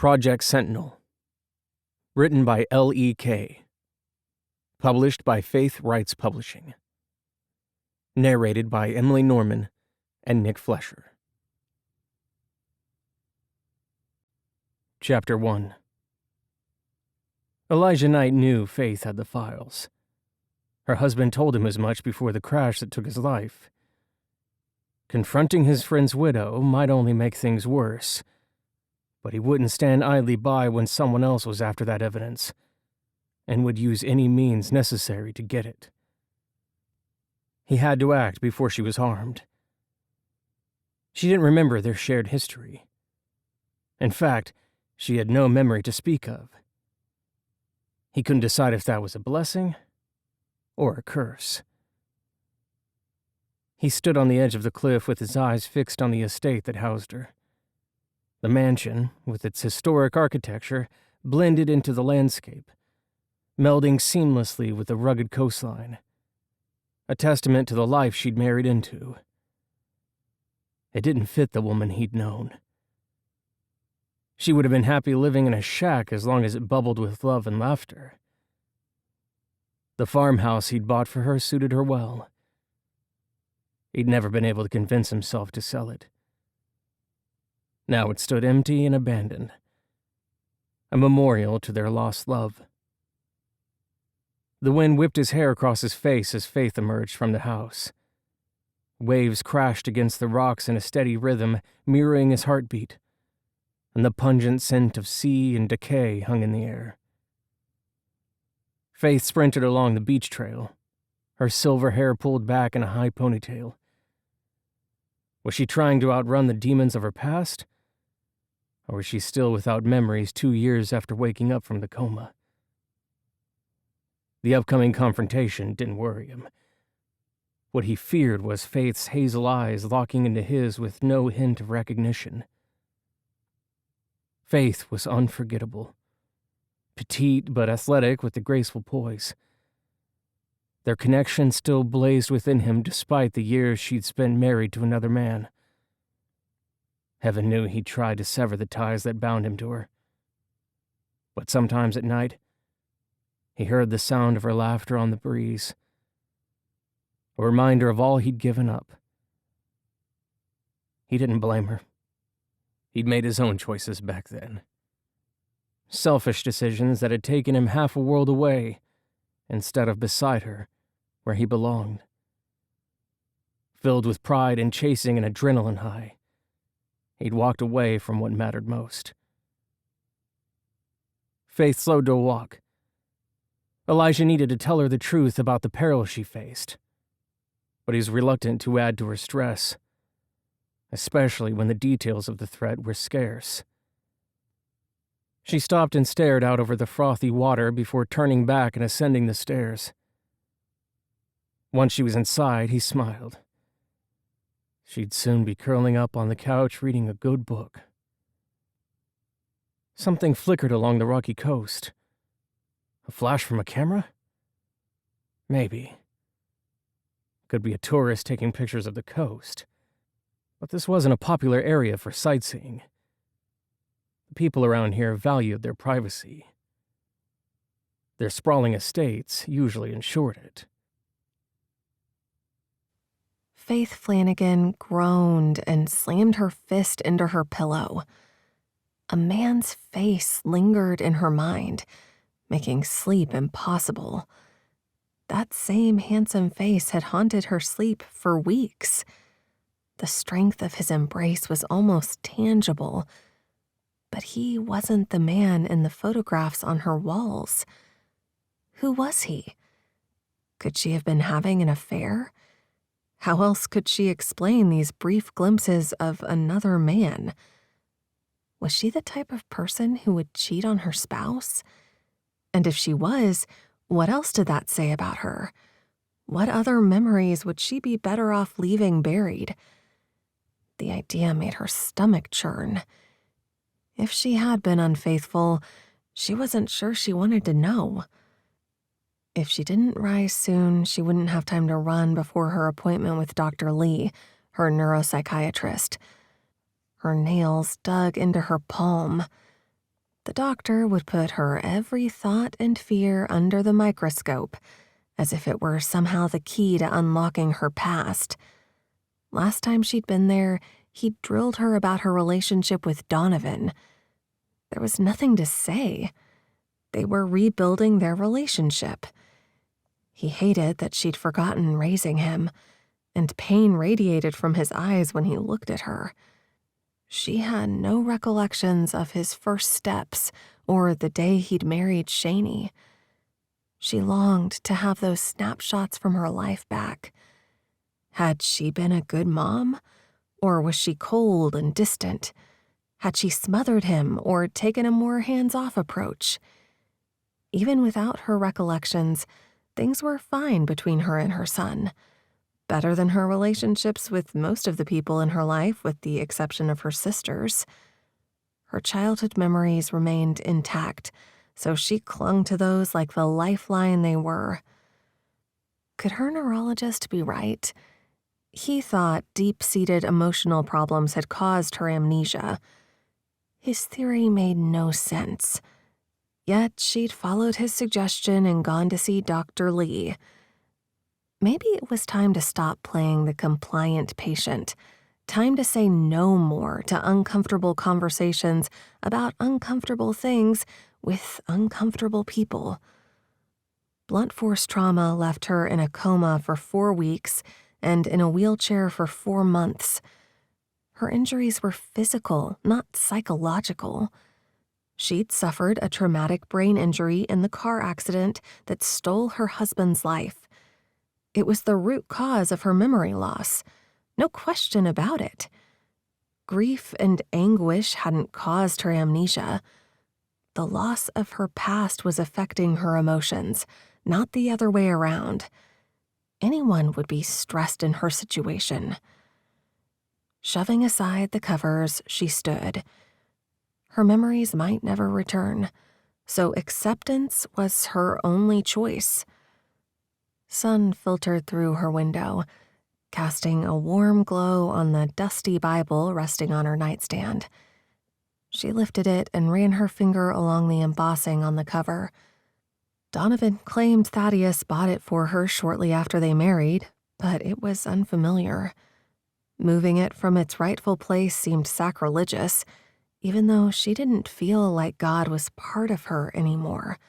Project Sentinel. Written by Elle E. Published by Faith Writes Publishing. Narrated by Emily Norman and Nick Flesher. Chapter 1. Elijah Knight knew Faith had the files. Her husband told him as much before the crash that took his life. Confronting his friend's widow might only make things worse, but he wouldn't stand idly by when someone else was after that evidence, and would use any means necessary to get it. He had to act before she was harmed. She didn't remember their shared history. In fact, she had no memory to speak of. He couldn't decide if that was a blessing or a curse. He stood on the edge of the cliff with his eyes fixed on the estate that housed her. The mansion, with its historic architecture, blended into the landscape, melding seamlessly with the rugged coastline, a testament to the life she'd married into. It didn't fit the woman he'd known. She would have been happy living in a shack as long as it bubbled with love and laughter. The farmhouse he'd bought for her suited her well. He'd never been able to convince himself to sell it. Now it stood empty and abandoned, a memorial to their lost love. The wind whipped his hair across his face as Faith emerged from the house. Waves crashed against the rocks in a steady rhythm, mirroring his heartbeat, and the pungent scent of sea and decay hung in the air. Faith sprinted along the beach trail, her silver hair pulled back in a high ponytail. Was she trying to outrun the demons of her past? Or was she still without memories 2 years after waking up from the coma? The upcoming confrontation didn't worry him. What he feared was Faith's hazel eyes locking into his with no hint of recognition. Faith was unforgettable. Petite but athletic with a graceful poise. Their connection still blazed within him despite the years she'd spent married to another man. Heaven knew he'd tried to sever the ties that bound him to her. But sometimes at night, he heard the sound of her laughter on the breeze, a reminder of all he'd given up. He didn't blame her. He'd made his own choices back then. Selfish decisions that had taken him half a world away, instead of beside her, where he belonged. Filled with pride and chasing an adrenaline high, he'd walked away from what mattered most. Faith slowed to a walk. Elijah needed to tell her the truth about the peril she faced, but he was reluctant to add to her stress, especially when the details of the threat were scarce. She stopped and stared out over the frothy water before turning back and ascending the stairs. Once she was inside, he smiled. She'd soon be curling up on the couch reading a good book. Something flickered along the rocky coast. A flash from a camera? Maybe. Could be a tourist taking pictures of the coast. But this wasn't a popular area for sightseeing. The people around here valued their privacy. Their sprawling estates usually ensured it. Faith Flanagan groaned and slammed her fist into her pillow. A man's face lingered in her mind, making sleep impossible. That same handsome face had haunted her sleep for weeks. The strength of his embrace was almost tangible, but he wasn't the man in the photographs on her walls. Who was he? Could she have been having an affair? How else could she explain these brief glimpses of another man? Was she the type of person who would cheat on her spouse? And if she was, what else did that say about her? What other memories would she be better off leaving buried? The idea made her stomach churn. If she had been unfaithful, she wasn't sure she wanted to know. If she didn't rise soon, she wouldn't have time to run before her appointment with Dr. Lee, her neuropsychiatrist. Her nails dug into her palm. The doctor would put her every thought and fear under the microscope, as if it were somehow the key to unlocking her past. Last time she'd been there, he'd drilled her about her relationship with Donovan. There was nothing to say. They were rebuilding their relationship. He hated that she'd forgotten raising him, and pain radiated from his eyes when he looked at her. She had no recollections of his first steps or the day he'd married Shani. She longed to have those snapshots from her life back. Had she been a good mom? Or was she cold and distant? Had she smothered him or taken a more hands-off approach? Even without her recollections, things were fine between her and her son. Better than her relationships with most of the people in her life, with the exception of her sisters. Her childhood memories remained intact, so she clung to those like the lifeline they were. Could her neurologist be right? He thought deep-seated emotional problems had caused her amnesia. His theory made no sense. Yet she'd followed his suggestion and gone to see Dr. Lee. Maybe it was time to stop playing the compliant patient. Time to say no more to uncomfortable conversations about uncomfortable things with uncomfortable people. Blunt force trauma left her in a coma for 4 weeks and in a wheelchair for 4 months. Her injuries were physical, not psychological. She'd suffered a traumatic brain injury in the car accident that stole her husband's life. It was the root cause of her memory loss. No question about it. Grief and anguish hadn't caused her amnesia. The loss of her past was affecting her emotions, not the other way around. Anyone would be stressed in her situation. Shoving aside the covers, she stood. Her memories might never return, so acceptance was her only choice. Sun filtered through her window, casting a warm glow on the dusty Bible resting on her nightstand. She lifted it and ran her finger along the embossing on the cover. Donovan claimed Thaddeus bought it for her shortly after they married, but it was unfamiliar. Moving it from its rightful place seemed sacrilegious, even though she didn't feel like God was part of her anymore.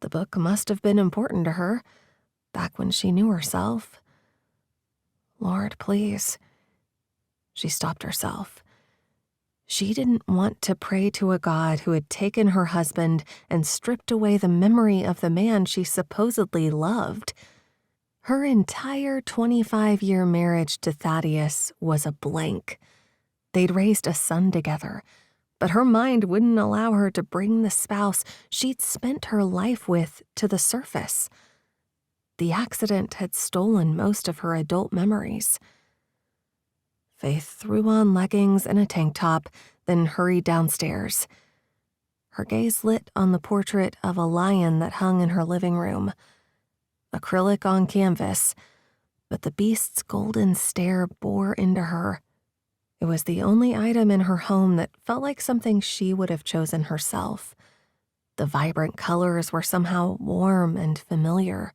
The book must have been important to her, back when she knew herself. Lord, please. She stopped herself. She didn't want to pray to a God who had taken her husband and stripped away the memory of the man she supposedly loved. Her entire 25-year marriage to Thaddeus was a blank. They'd raised a son together, but her mind wouldn't allow her to bring the spouse she'd spent her life with to the surface. The accident had stolen most of her adult memories. Faith threw on leggings and a tank top, then hurried downstairs. Her gaze lit on the portrait of a lion that hung in her living room. Acrylic on canvas, but the beast's golden stare bore into her. It was the only item in her home that felt like something she would have chosen herself. The vibrant colors were somehow warm and familiar,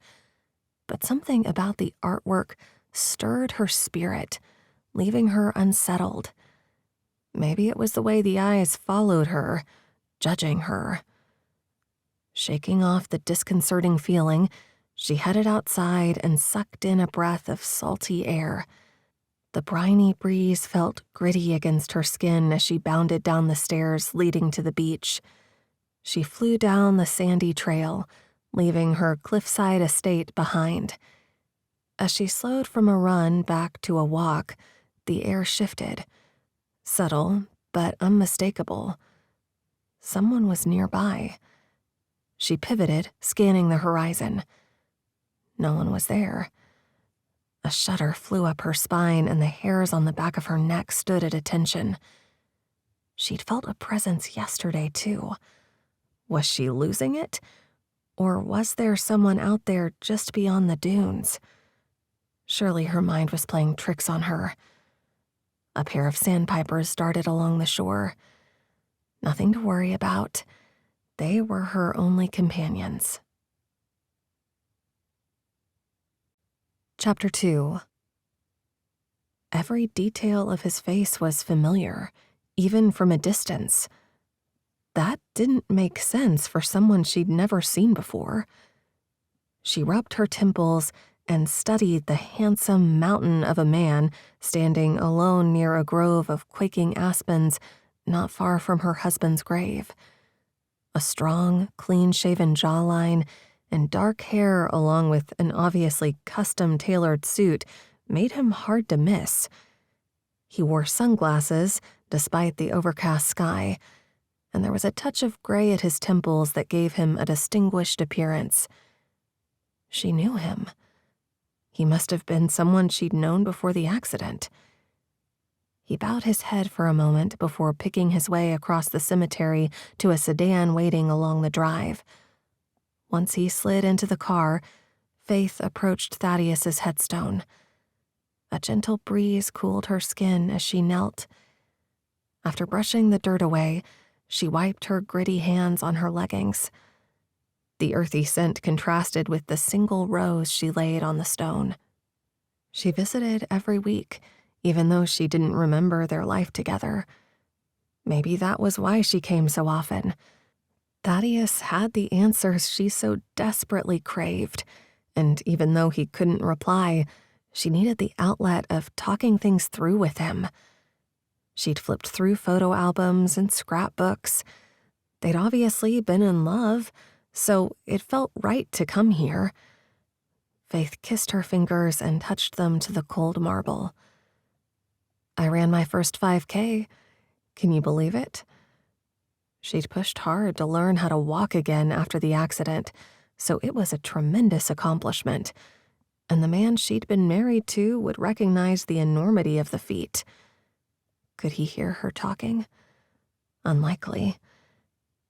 but something about the artwork stirred her spirit, leaving her unsettled. Maybe it was the way the eyes followed her, judging her. Shaking off the disconcerting feeling, she headed outside and sucked in a breath of salty air. The briny breeze felt gritty against her skin as she bounded down the stairs leading to the beach. She flew down the sandy trail, leaving her cliffside estate behind. As she slowed from a run back to a walk, the air shifted. Subtle, but unmistakable. Someone was nearby. She pivoted, scanning the horizon. No one was there. A shudder flew up her spine, and the hairs on the back of her neck stood at attention. She'd felt a presence yesterday, too. Was she losing it? Or was there someone out there just beyond the dunes? Surely her mind was playing tricks on her. A pair of sandpipers darted along the shore. Nothing to worry about. They were her only companions. Chapter 2. Every detail of his face was familiar, even from a distance. That didn't make sense for someone she'd never seen before. She rubbed her temples and studied the handsome mountain of a man standing alone near a grove of quaking aspens not far from her husband's grave. A strong, clean-shaven jawline and dark hair along with an obviously custom-tailored suit made him hard to miss. He wore sunglasses despite the overcast sky, and there was a touch of gray at his temples that gave him a distinguished appearance. She knew him. He must have been someone she'd known before the accident. He bowed his head for a moment before picking his way across the cemetery to a sedan waiting along the drive. Once he slid into the car, Faith approached Thaddeus's headstone. A gentle breeze cooled her skin as she knelt. After brushing the dirt away, she wiped her gritty hands on her leggings. The earthy scent contrasted with the single rose she laid on the stone. She visited every week, even though she didn't remember their life together. Maybe that was why she came so often. Thaddeus had the answers she so desperately craved, and even though he couldn't reply, she needed the outlet of talking things through with him. She'd flipped through photo albums and scrapbooks. They'd obviously been in love, so it felt right to come here. Faith kissed her fingers and touched them to the cold marble. I ran my first 5K. Can you believe it? She'd pushed hard to learn how to walk again after the accident, so it was a tremendous accomplishment. And the man she'd been married to would recognize the enormity of the feat. Could he hear her talking? Unlikely.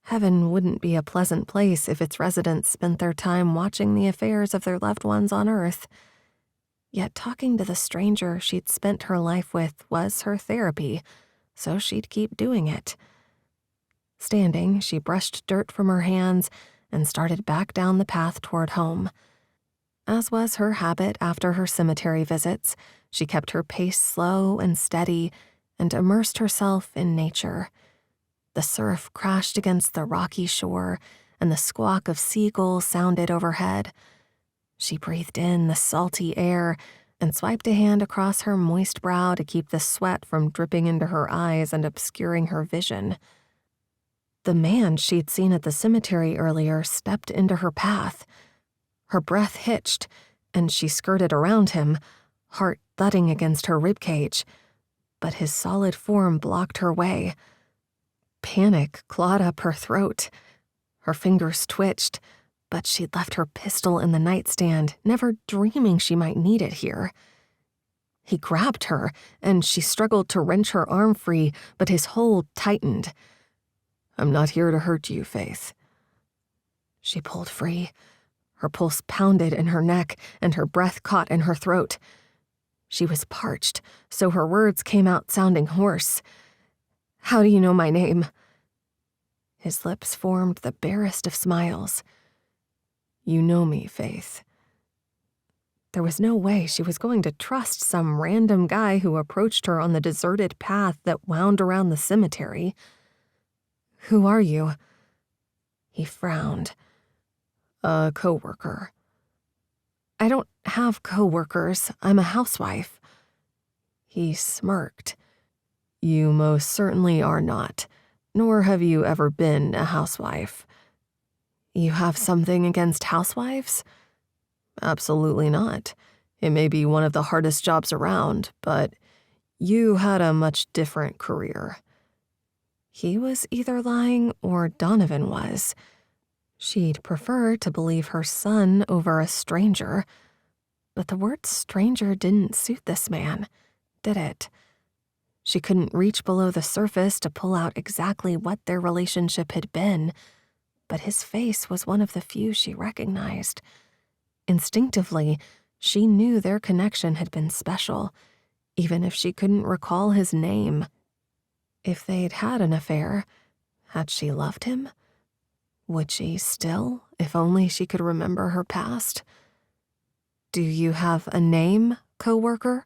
Heaven wouldn't be a pleasant place if its residents spent their time watching the affairs of their loved ones on Earth. Yet talking to the stranger she'd spent her life with was her therapy, so she'd keep doing it. Standing, she brushed dirt from her hands and started back down the path toward home. As was her habit after her cemetery visits, she kept her pace slow and steady and immersed herself in nature. The surf crashed against the rocky shore, and the squawk of seagulls sounded overhead. She breathed in the salty air and swiped a hand across her moist brow to keep the sweat from dripping into her eyes and obscuring her vision. The man she'd seen at the cemetery earlier stepped into her path. Her breath hitched, and she skirted around him, heart thudding against her ribcage. But his solid form blocked her way. Panic clawed up her throat. Her fingers twitched, but she'd left her pistol in the nightstand, never dreaming she might need it here. He grabbed her, and she struggled to wrench her arm free, but his hold tightened. "I'm not here to hurt you, Faith." She pulled free. Her pulse pounded in her neck, and her breath caught in her throat. She was parched, so her words came out sounding hoarse. "How do you know my name?" His lips formed the barest of smiles. "You know me, Faith." There was no way she was going to trust some random guy who approached her on the deserted path that wound around the cemetery. "Who are you?" He frowned. "A coworker." "I don't have coworkers. I'm a housewife." He smirked. "You most certainly are not, nor have you ever been a housewife." "You have something against housewives?" "Absolutely not. It may be one of the hardest jobs around, but you had a much different career." He was either lying or Donovan was. She'd prefer to believe her son over a stranger, but the word stranger didn't suit this man, did it? She couldn't reach below the surface to pull out exactly what their relationship had been, but his face was one of the few she recognized. Instinctively, she knew their connection had been special, even if she couldn't recall his name. If they'd had an affair, Had she loved him? Would she still, if only she could remember her past? Do you have a name, coworker?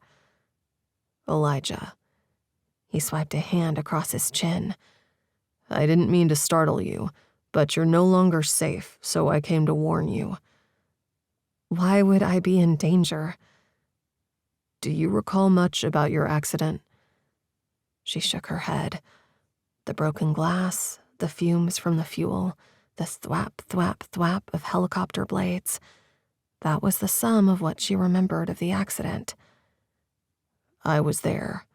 Elijah. He swiped a hand across his chin. I didn't mean to startle you, but you're no longer safe, so I came to warn you. Why would I be in danger? Do you recall much about your accident? She shook her head. The broken glass, the fumes from the fuel, the thwap, thwap, thwap of helicopter blades. That was the sum of what she remembered of the accident. I was there.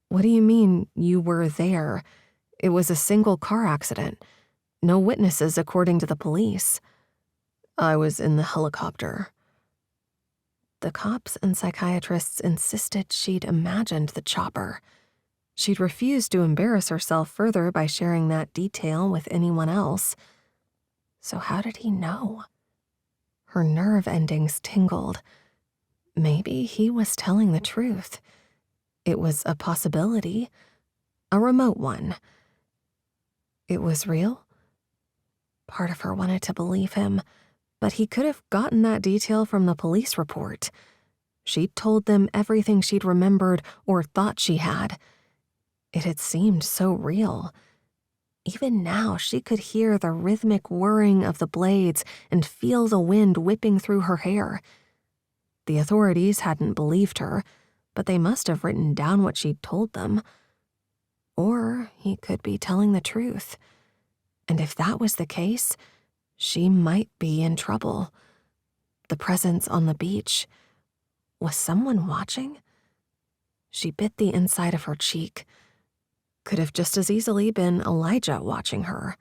What do you mean you were there? It was a single car accident. No witnesses according to the police. I was in the helicopter. The cops and psychiatrists insisted she'd imagined the chopper. She'd refused to embarrass herself further by sharing that detail with anyone else. So how did he know? Her nerve endings tingled. Maybe he was telling the truth. It was a possibility, a remote one. It was real? Part of her wanted to believe him, but he could have gotten that detail from the police report. She'd told them everything she'd remembered or thought she had. It had seemed so real. Even now, she could hear the rhythmic whirring of the blades and feel the wind whipping through her hair. The authorities hadn't believed her, but they must have written down what she'd told them. Or he could be telling the truth. And if that was the case, she might be in trouble. The presence on the beach. Was someone watching? She bit the inside of her cheek. Could have just as easily been Elijah watching her.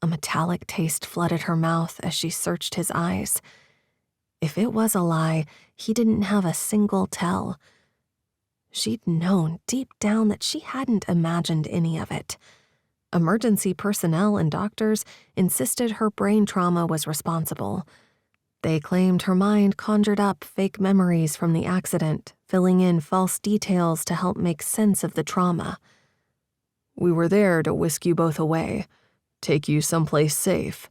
A metallic taste flooded her mouth as she searched his eyes. If it was a lie, he didn't have a single tell. She'd known deep down that she hadn't imagined any of it. Emergency personnel and doctors insisted her brain trauma was responsible. They claimed her mind conjured up fake memories from the accident, filling in false details to help make sense of the trauma. We were there to whisk you both away, take you someplace safe.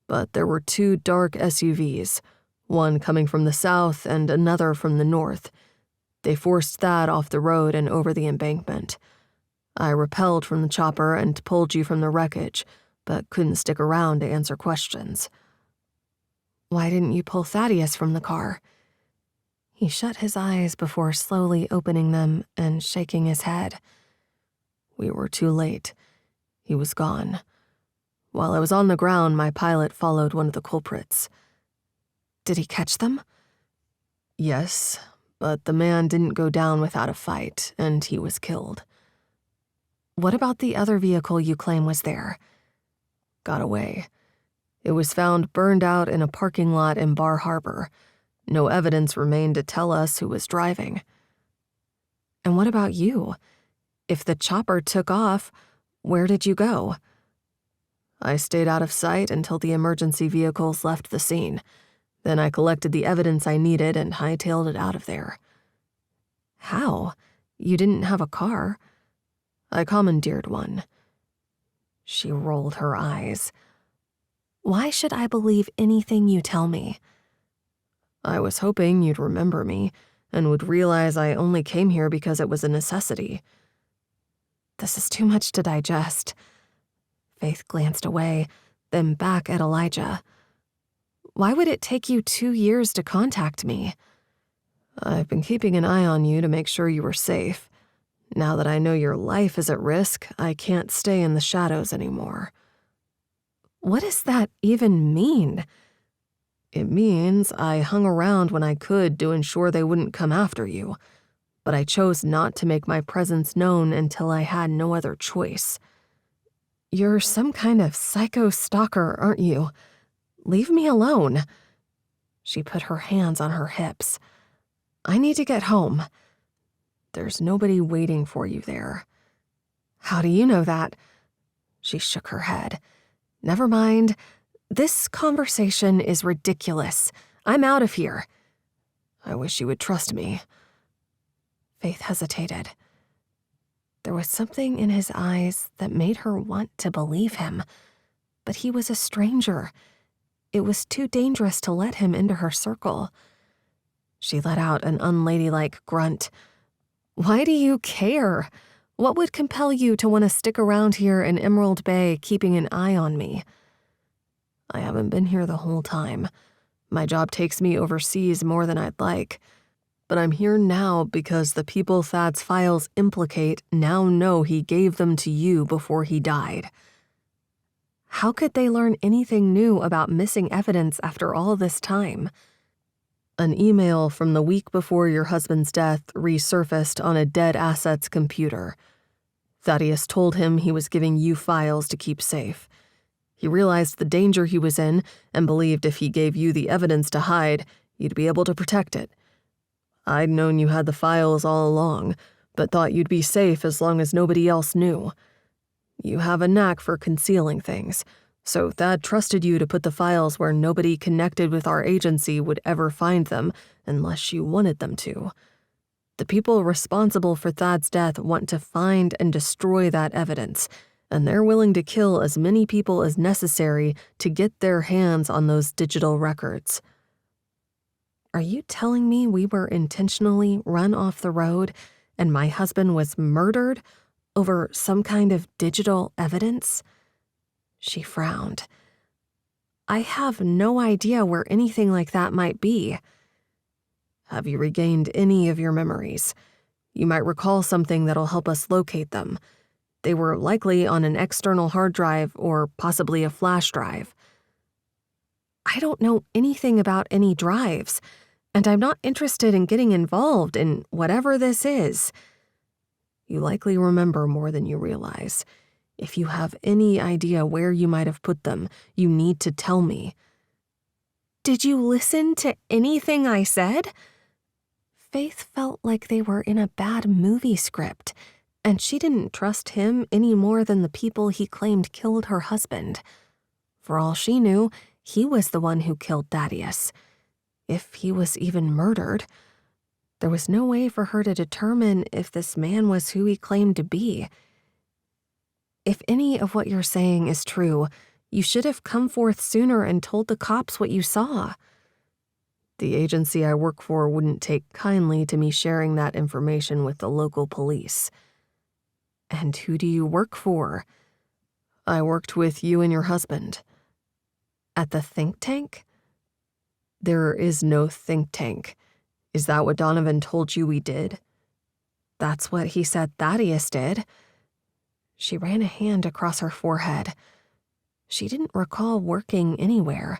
But there were 2 dark SUVs, one coming from the south and another from the north. They forced that off the road and over the embankment. I repelled from the chopper and pulled you from the wreckage, but couldn't stick around to answer questions. Why didn't you pull Thaddeus from the car? He shut his eyes before slowly opening them and shaking his head. We were too late. He was gone. While I was on the ground, my pilot followed one of the culprits. Did he catch them? Yes, but the man didn't go down without a fight, and he was killed. What about the other vehicle you claim was there? Got away. It was found burned out in a parking lot in Bar Harbor. No evidence remained to tell us who was driving. And what about you? If the chopper took off, where did you go? I stayed out of sight until the emergency vehicles left the scene. Then I collected the evidence I needed and hightailed it out of there. How? You didn't have a car. I commandeered one. She rolled her eyes. Why should I believe anything you tell me? I was hoping you'd remember me and would realize I only came here because it was a necessity. This is too much to digest. Faith glanced away, then back at Elijah. Why would it take you 2 years to contact me? I've been keeping an eye on you to make sure you were safe. Now that I know your life is at risk, I can't stay in the shadows anymore. What does that even mean? It means I hung around when I could to ensure they wouldn't come after you, but I chose not to make my presence known until I had no other choice. You're some kind of psycho stalker, aren't you? Leave me alone. She put her hands on her hips. I need to get home. There's nobody waiting for you there. How do you know that? She shook her head. Never mind. This conversation is ridiculous. I'm out of here. I wish you would trust me. Faith hesitated. There was something in his eyes that made her want to believe him, but he was a stranger. It was too dangerous to let him into her circle. She let out an unladylike grunt. "Why do you care? What would compel you to want to stick around here in Emerald Bay keeping an eye on me?" "I haven't been here the whole time. My job takes me overseas more than I'd like. But I'm here now because the people Thad's files implicate now know he gave them to you before he died." How could they learn anything new about missing evidence after all this time? "An email from the week before your husband's death resurfaced on a dead asset's computer. Thaddeus told him he was giving you files to keep safe. He realized the danger he was in and believed if he gave you the evidence to hide, you'd be able to protect it. I'd known you had the files all along, but thought you'd be safe as long as nobody else knew. You have a knack for concealing things, so Thad trusted you to put the files where nobody connected with our agency would ever find them unless you wanted them to. The people responsible for Thad's death want to find and destroy that evidence, and they're willing to kill as many people as necessary to get their hands on those digital records." Are you telling me we were intentionally run off the road and my husband was murdered over some kind of digital evidence? She frowned. "I have no idea where anything like that might be." "Have you regained any of your memories? You might recall something that'll help us locate them. They were likely on an external hard drive or possibly a flash drive." "I don't know anything about any drives, and I'm not interested in getting involved in whatever this is." "You likely remember more than you realize. If you have any idea where you might have put them, you need to tell me." "Did you listen to anything I said?" Faith felt like they were in a bad movie script, and she didn't trust him any more than the people he claimed killed her husband. For all she knew, he was the one who killed Thaddeus. If he was even murdered, there was no way for her to determine if this man was who he claimed to be. "If any of what you're saying is true, you should have come forth sooner and told the cops what you saw." "The agency I work for wouldn't take kindly to me sharing that information with the local police." "And who do you work for?" "I worked with you and your husband." "At the think tank?" "There is no think tank. Is that what Donovan told you we did?" "That's what he said Thaddeus did." She ran a hand across her forehead. She didn't recall working anywhere,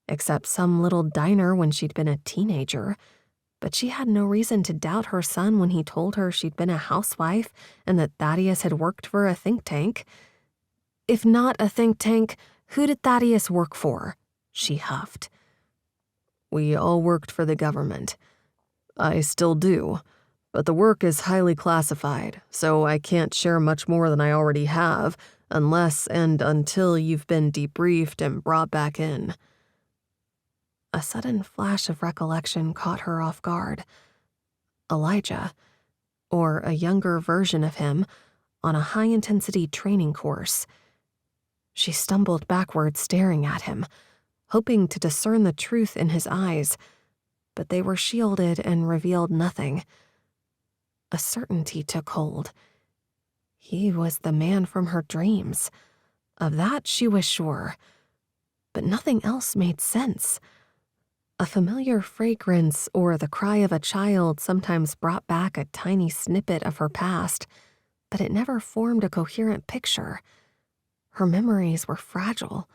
except some little diner when she'd been a teenager, but she had no reason to doubt her son when he told her she'd been a housewife and that Thaddeus had worked for a think tank. "If not a think tank, who did Thaddeus work for?" she huffed. "We all worked for the government. I still do, but the work is highly classified, so I can't share much more than I already have, unless and until you've been debriefed and brought back in." A sudden flash of recollection caught her off guard. Elijah, or a younger version of him, on a high-intensity training course. She stumbled backward, staring at him, hoping to discern the truth in his eyes, but they were shielded and revealed nothing. A certainty took hold. He was the man from her dreams. Of that she was sure, but nothing else made sense. A familiar fragrance or the cry of a child sometimes brought back a tiny snippet of her past, but it never formed a coherent picture. Her memories were fragile.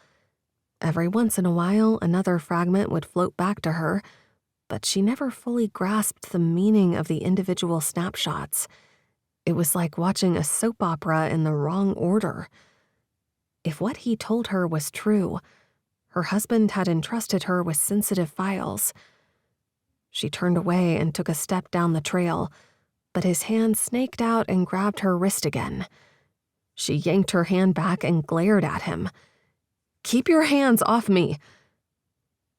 Every once in a while, another fragment would float back to her, but she never fully grasped the meaning of the individual snapshots. It was like watching a soap opera in the wrong order. If what he told her was true, her husband had entrusted her with sensitive files. She turned away and took a step down the trail, but his hand snaked out and grabbed her wrist again. She yanked her hand back and glared at him. "Keep your hands off me!"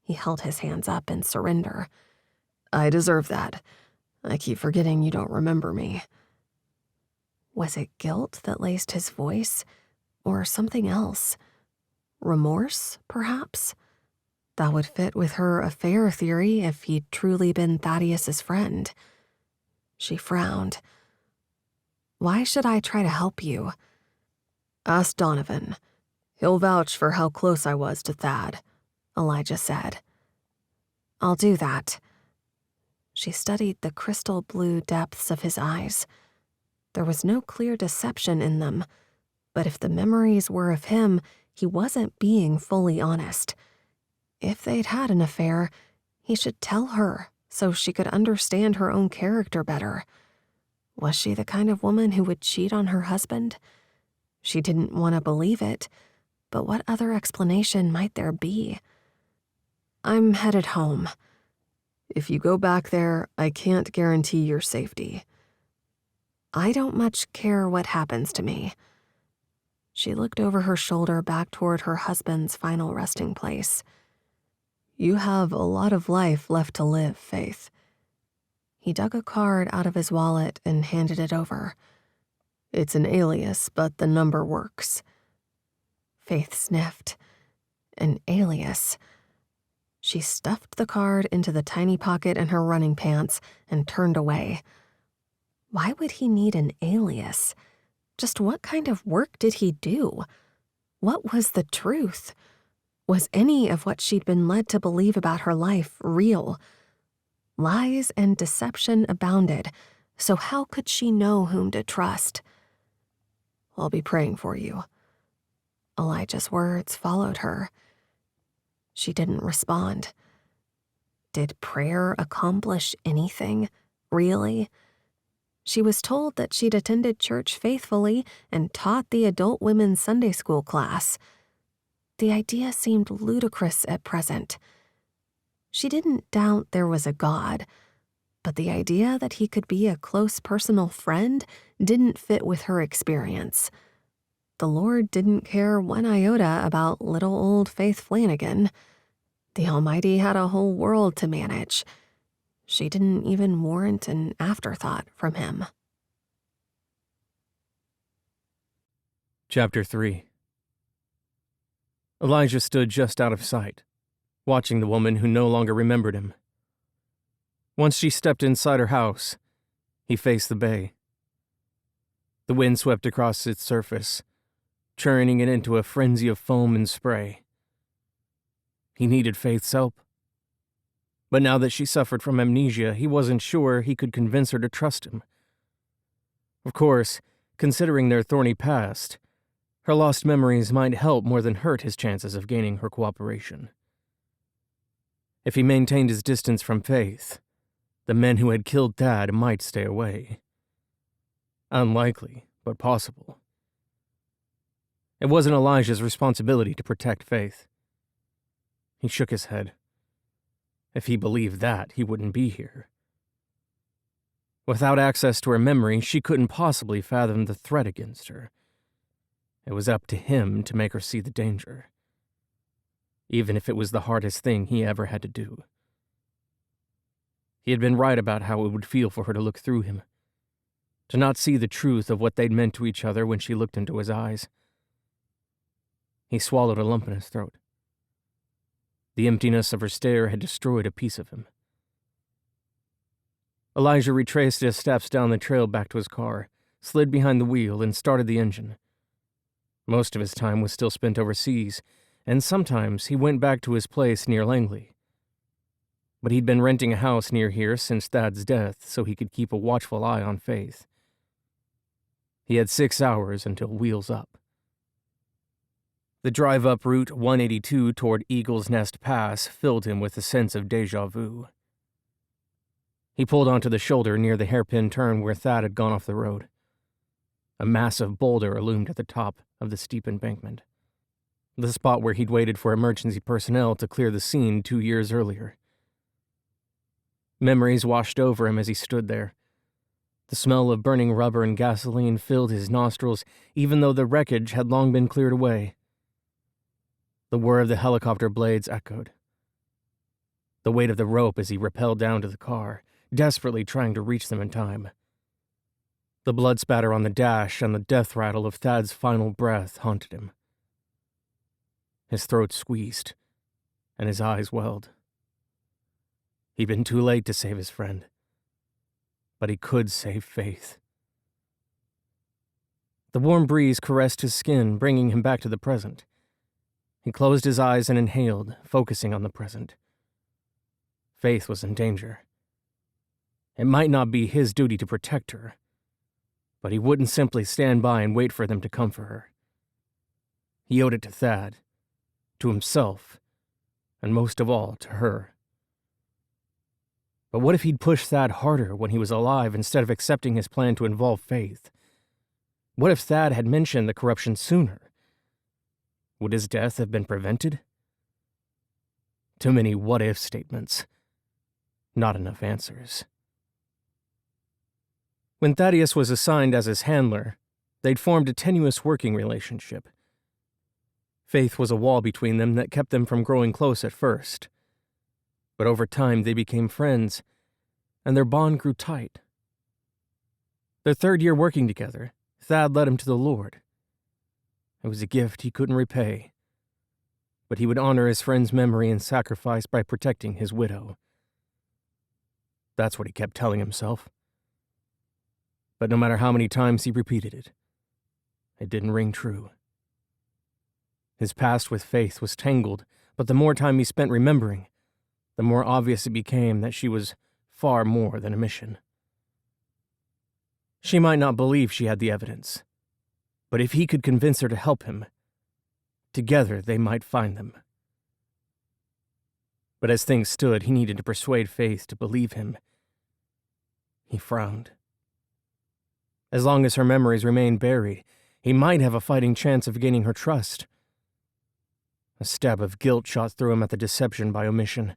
He held his hands up in surrender. "I deserve that. I keep forgetting you don't remember me." Was it guilt that laced his voice, or something else? Remorse, perhaps? That would fit with her affair theory if he'd truly been Thaddeus's friend. She frowned. "Why should I try to help you?" "Ask Donovan. He'll vouch for how close I was to Thad," Elijah said. "I'll do that." She studied the crystal blue depths of his eyes. There was no clear deception in them, but if the memories were of him, he wasn't being fully honest. If they'd had an affair, he should tell her so she could understand her own character better. Was she the kind of woman who would cheat on her husband? She didn't want to believe it, but what other explanation might there be? "I'm headed home. If you go back there, I can't guarantee your safety." "I don't much care what happens to me." She looked over her shoulder back toward her husband's final resting place. "You have a lot of life left to live, Faith." He dug a card out of his wallet and handed it over. "It's an alias, but the number works." Faith sniffed. An alias. She stuffed the card into the tiny pocket in her running pants and turned away. Why would he need an alias? Just what kind of work did he do? What was the truth? Was any of what she'd been led to believe about her life real? Lies and deception abounded, so how could she know whom to trust? "I'll be praying for you." Elijah's words followed her. She didn't respond. Did prayer accomplish anything, really? She was told that she'd attended church faithfully and taught the adult women's Sunday school class. The idea seemed ludicrous at present. She didn't doubt there was a God, but the idea that he could be a close personal friend didn't fit with her experience. The Lord didn't care one iota about little old Faith Flanagan. The Almighty had a whole world to manage. She didn't even warrant an afterthought from him. Chapter 3. Elijah stood just out of sight, watching the woman who no longer remembered him. Once she stepped inside her house, he faced the bay. The wind swept across its surface, churning it into a frenzy of foam and spray. He needed Faith's help. But now that she suffered from amnesia, he wasn't sure he could convince her to trust him. Of course, considering their thorny past, her lost memories might help more than hurt his chances of gaining her cooperation. If he maintained his distance from Faith, the men who had killed Thad might stay away. Unlikely, but possible. It wasn't Elijah's responsibility to protect Faith. He shook his head. If he believed that, he wouldn't be here. Without access to her memory, she couldn't possibly fathom the threat against her. It was up to him to make her see the danger, even if it was the hardest thing he ever had to do. He had been right about how it would feel for her to look through him, to not see the truth of what they'd meant to each other when she looked into his eyes. He swallowed a lump in his throat. The emptiness of her stare had destroyed a piece of him. Elijah retraced his steps down the trail back to his car, slid behind the wheel, and started the engine. Most of his time was still spent overseas, and sometimes he went back to his place near Langley. But he'd been renting a house near here since Thad's death so he could keep a watchful eye on Faith. He had 6 hours until wheels up. The drive up Route 182 toward Eagle's Nest Pass filled him with a sense of déjà vu. He pulled onto the shoulder near the hairpin turn where Thad had gone off the road. A massive boulder loomed at the top of the steep embankment, the spot where he'd waited for emergency personnel to clear the scene 2 years earlier. Memories washed over him as he stood there. The smell of burning rubber and gasoline filled his nostrils, even though the wreckage had long been cleared away. The whir of the helicopter blades echoed. The weight of the rope as he rappelled down to the car, desperately trying to reach them in time. The blood spatter on the dash and the death rattle of Thad's final breath haunted him. His throat squeezed, and his eyes welled. He'd been too late to save his friend, but he could save Faith. The warm breeze caressed his skin, bringing him back to the present. He closed his eyes and inhaled, focusing on the present. Faith was in danger. It might not be his duty to protect her, but he wouldn't simply stand by and wait for them to come for her. He owed it to Thad, to himself, and most of all, to her. But what if he'd pushed Thad harder when he was alive instead of accepting his plan to involve Faith? What if Thad had mentioned the corruption sooner? Would his death have been prevented? Too many what-if statements. Not enough answers. When Thaddeus was assigned as his handler, they'd formed a tenuous working relationship. Faith was a wall between them that kept them from growing close at first. But over time they became friends, and their bond grew tight. Their third year working together, Thad led him to the Lord. It was a gift he couldn't repay, but he would honor his friend's memory and sacrifice by protecting his widow. That's what he kept telling himself. But no matter how many times he repeated it, it didn't ring true. His past with Faith was tangled, but the more time he spent remembering, the more obvious it became that she was far more than a mission. She might not believe she had the evidence, but if he could convince her to help him, together they might find them. But as things stood, he needed to persuade Faith to believe him. He frowned. As long as her memories remained buried, he might have a fighting chance of gaining her trust. A stab of guilt shot through him at the deception by omission,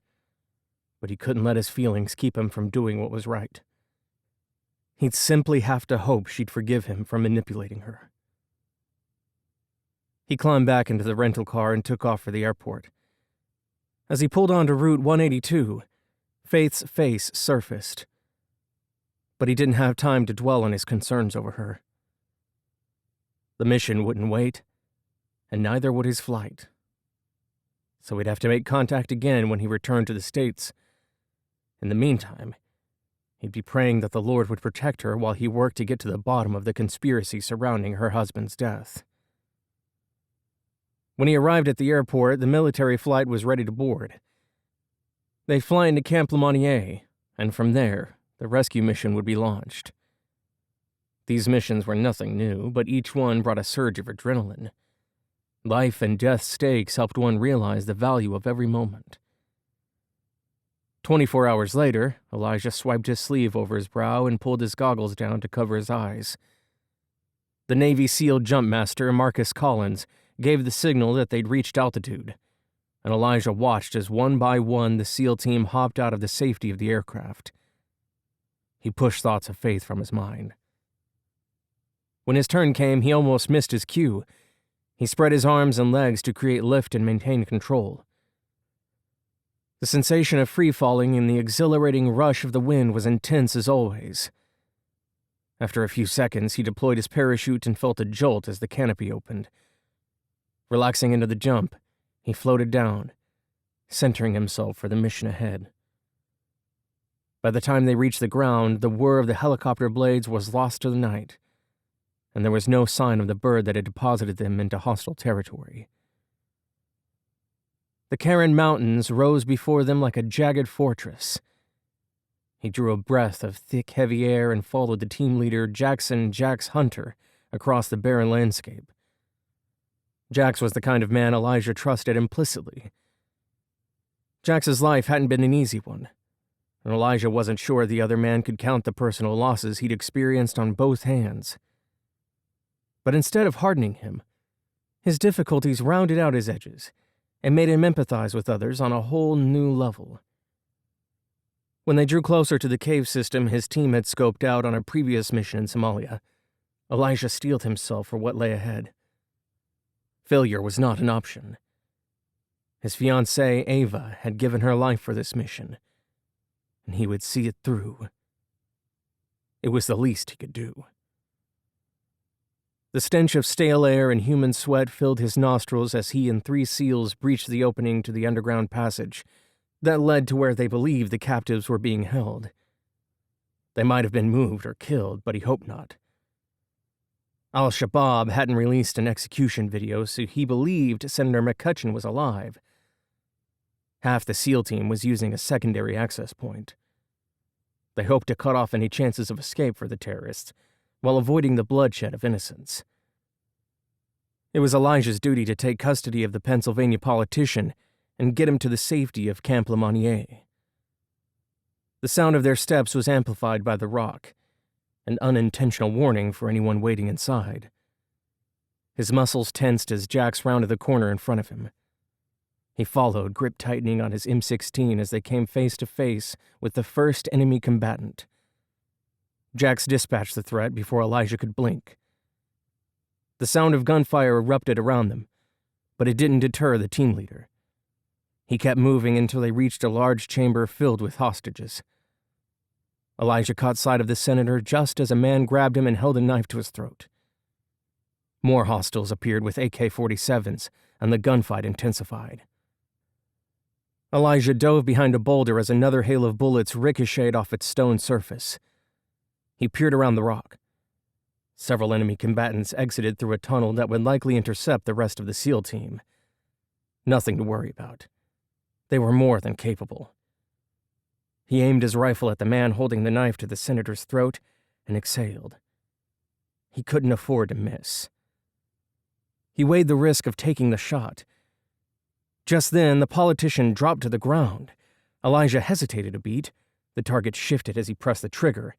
but he couldn't let his feelings keep him from doing what was right. He'd simply have to hope she'd forgive him for manipulating her. He climbed back into the rental car and took off for the airport. As he pulled onto Route 182, Faith's face surfaced. But he didn't have time to dwell on his concerns over her. The mission wouldn't wait, and neither would his flight. So he'd have to make contact again when he returned to the States. In the meantime, he'd be praying that the Lord would protect her while he worked to get to the bottom of the conspiracy surrounding her husband's death. When he arrived at the airport, the military flight was ready to board. They'd fly into Camp Lemonnier, and from there, the rescue mission would be launched. These missions were nothing new, but each one brought a surge of adrenaline. Life and death stakes helped one realize the value of every moment. 24 hours later, Elijah swiped his sleeve over his brow and pulled his goggles down to cover his eyes. The Navy SEAL jumpmaster, Marcus Collins, gave the signal that they'd reached altitude, and Elijah watched as one by one the SEAL team hopped out of the safety of the aircraft. He pushed thoughts of Faith from his mind. When his turn came, he almost missed his cue. He spread his arms and legs to create lift and maintain control. The sensation of free-falling and the exhilarating rush of the wind was intense as always. After a few seconds, he deployed his parachute and felt a jolt as the canopy opened. Relaxing into the jump, he floated down, centering himself for the mission ahead. By the time they reached the ground, the whir of the helicopter blades was lost to the night, and there was no sign of the bird that had deposited them into hostile territory. The Karen Mountains rose before them like a jagged fortress. He drew a breath of thick, heavy air and followed the team leader, Jackson Jax Hunter, across the barren landscape. Jax was the kind of man Elijah trusted implicitly. Jax's life hadn't been an easy one, and Elijah wasn't sure the other man could count the personal losses he'd experienced on both hands. But instead of hardening him, his difficulties rounded out his edges and made him empathize with others on a whole new level. When they drew closer to the cave system his team had scoped out on a previous mission in Somalia, Elijah steeled himself for what lay ahead. Failure was not an option. His fiancée, Ava, had given her life for this mission, and he would see it through. It was the least he could do. The stench of stale air and human sweat filled his nostrils as he and 3 SEALs breached the opening to the underground passage that led to where they believed the captives were being held. They might have been moved or killed, but he hoped not. Al-Shabaab hadn't released an execution video, so he believed Senator McCutcheon was alive. Half the SEAL team was using a secondary access point. They hoped to cut off any chances of escape for the terrorists, while avoiding the bloodshed of innocents. It was Elijah's duty to take custody of the Pennsylvania politician and get him to the safety of Camp Lemonnier. The sound of their steps was amplified by the rock, an unintentional warning for anyone waiting inside. His muscles tensed as Jax rounded the corner in front of him. He followed, grip tightening on his M16 as they came face to face with the first enemy combatant. Jax dispatched the threat before Elijah could blink. The sound of gunfire erupted around them, but it didn't deter the team leader. He kept moving until they reached a large chamber filled with hostages. Elijah caught sight of the senator just as a man grabbed him and held a knife to his throat. More hostiles appeared with AK-47s, and the gunfight intensified. Elijah dove behind a boulder as another hail of bullets ricocheted off its stone surface. He peered around the rock. Several enemy combatants exited through a tunnel that would likely intercept the rest of the SEAL team. Nothing to worry about. They were more than capable. He aimed his rifle at the man holding the knife to the senator's throat and exhaled. He couldn't afford to miss. He weighed the risk of taking the shot. Just then, the politician dropped to the ground. Elijah hesitated a beat. The target shifted as he pressed the trigger.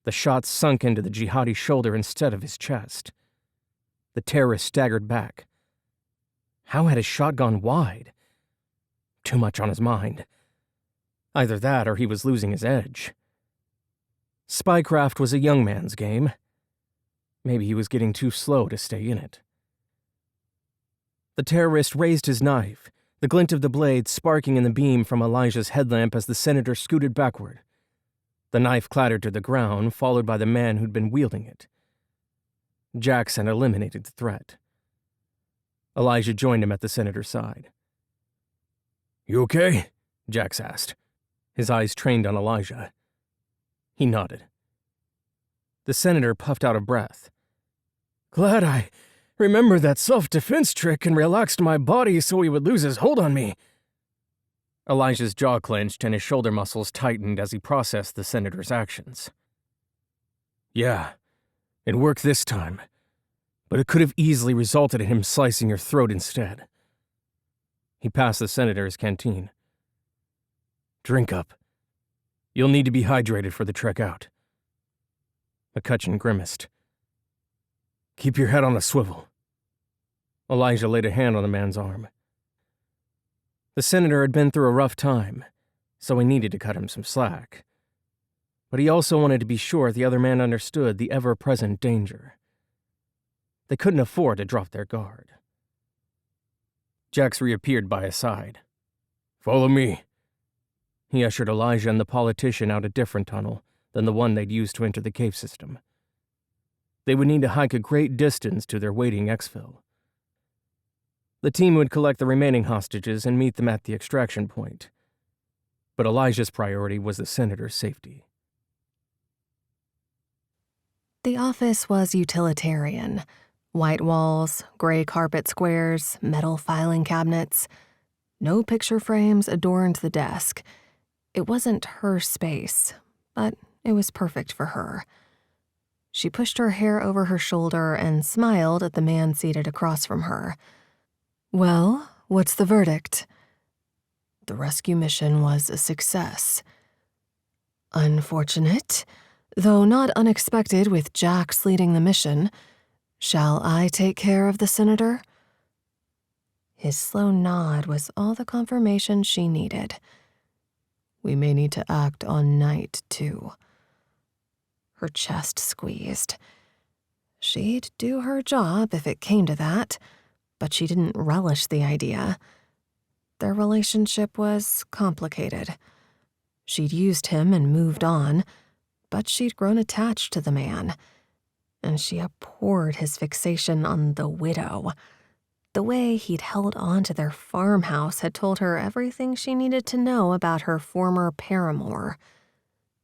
The shot sunk into the jihadi's shoulder instead of his chest. The terrorist staggered back. How had his shot gone wide? Too much on his mind. Either that or he was losing his edge. Spycraft was a young man's game. Maybe he was getting too slow to stay in it. The terrorist raised his knife, the glint of the blade sparking in the beam from Elijah's headlamp as the senator scooted backward. The knife clattered to the ground, followed by the man who'd been wielding it. Jackson eliminated the threat. Elijah joined him at the senator's side. "You okay?" Jax asked, his eyes trained on Elijah. He nodded. The senator puffed out a breath. "Glad I remembered that self-defense trick and relaxed my body so he would lose his hold on me." Elijah's jaw clenched and his shoulder muscles tightened as he processed the senator's actions. "Yeah, it worked this time, but it could have easily resulted in him slicing your throat instead." He passed the senator his canteen. "Drink up. You'll need to be hydrated for the trek out." McCutcheon grimaced. "Keep your head on a swivel." Elijah laid a hand on the man's arm. The senator had been through a rough time, so he needed to cut him some slack. But he also wanted to be sure the other man understood the ever-present danger. They couldn't afford to drop their guard. Jax reappeared by his side. "Follow me." He ushered Elijah and the politician out a different tunnel than the one they'd used to enter the cave system. They would need to hike a great distance to their waiting exfil. The team would collect the remaining hostages and meet them at the extraction point. But Elijah's priority was the senator's safety. The office was utilitarian. White walls, gray carpet squares, metal filing cabinets. No picture frames adorned the desk. It wasn't her space, but it was perfect for her. She pushed her hair over her shoulder and smiled at the man seated across from her. "Well, what's the verdict?" "The rescue mission was a success." "Unfortunate, though not unexpected with Jax leading the mission. Shall I take care of the senator?" His slow nod was all the confirmation she needed. "We may need to act on night, too." Her chest squeezed. She'd do her job if it came to that, but she didn't relish the idea. Their relationship was complicated. She'd used him and moved on, but she'd grown attached to the man. and she abhorred his fixation on the widow. The way he'd held on to their farmhouse had told her everything she needed to know about her former paramour.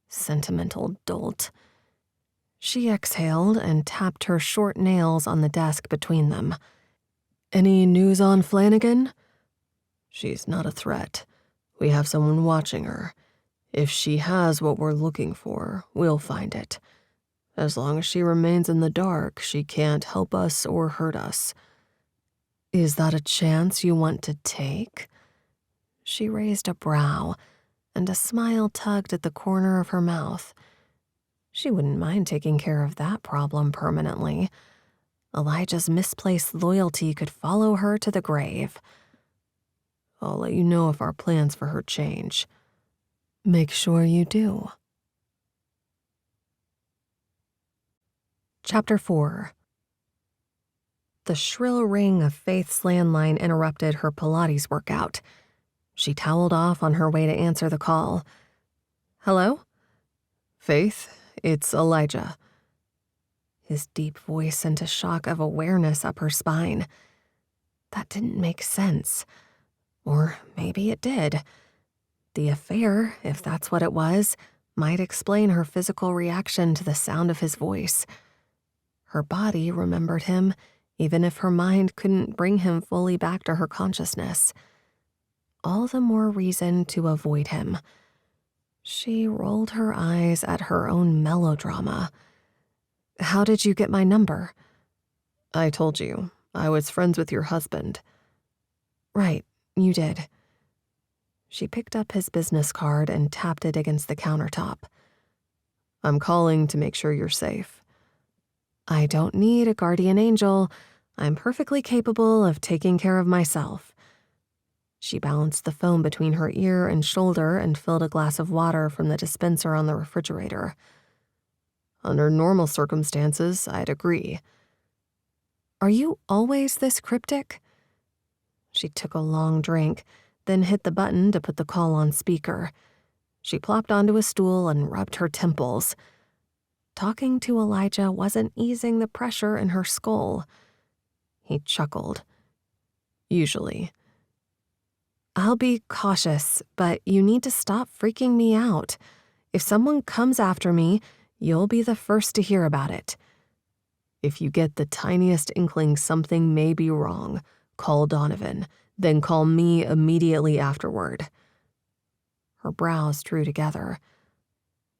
Sentimental dolt. She exhaled and tapped her short nails on the desk between them. "Any news on Flanagan?" "She's not a threat. We have someone watching her. If she has what we're looking for, we'll find it. As long as she remains in the dark, she can't help us or hurt us." "Is that a chance you want to take?" She raised a brow, and a smile tugged at the corner of her mouth. She wouldn't mind taking care of that problem permanently. Elijah's misplaced loyalty could follow her to the grave. "I'll let you know if our plans for her change." "Make sure you do." Chapter 4. The shrill ring of Faith's landline interrupted her Pilates workout. She toweled off on her way to answer the call. "Hello?" "Faith, it's Elijah." His deep voice sent a shock of awareness up her spine. That didn't make sense. Or maybe it did. The affair, if that's what it was, might explain her physical reaction to the sound of his voice. Her body remembered him, even if her mind couldn't bring him fully back to her consciousness. All the more reason to avoid him. She rolled her eyes at her own melodrama. "How did you get my number?" "I told you, I was friends with your husband." "Right, you did." She picked up his business card and tapped it against the countertop. "I'm calling to make sure you're safe." "I don't need a guardian angel. I'm perfectly capable of taking care of myself." She balanced the phone between her ear and shoulder and filled a glass of water from the dispenser on the refrigerator. "Under normal circumstances, I'd agree." "Are you always this cryptic?" She took a long drink, then hit the button to put the call on speaker. She plopped onto a stool and rubbed her temples. Talking to Elijah wasn't easing the pressure in her skull. He chuckled. "Usually." "I'll be cautious, but you need to stop freaking me out. If someone comes after me, you'll be the first to hear about it." "If you get the tiniest inkling something may be wrong, call Donovan, then call me immediately afterward." Her brows drew together.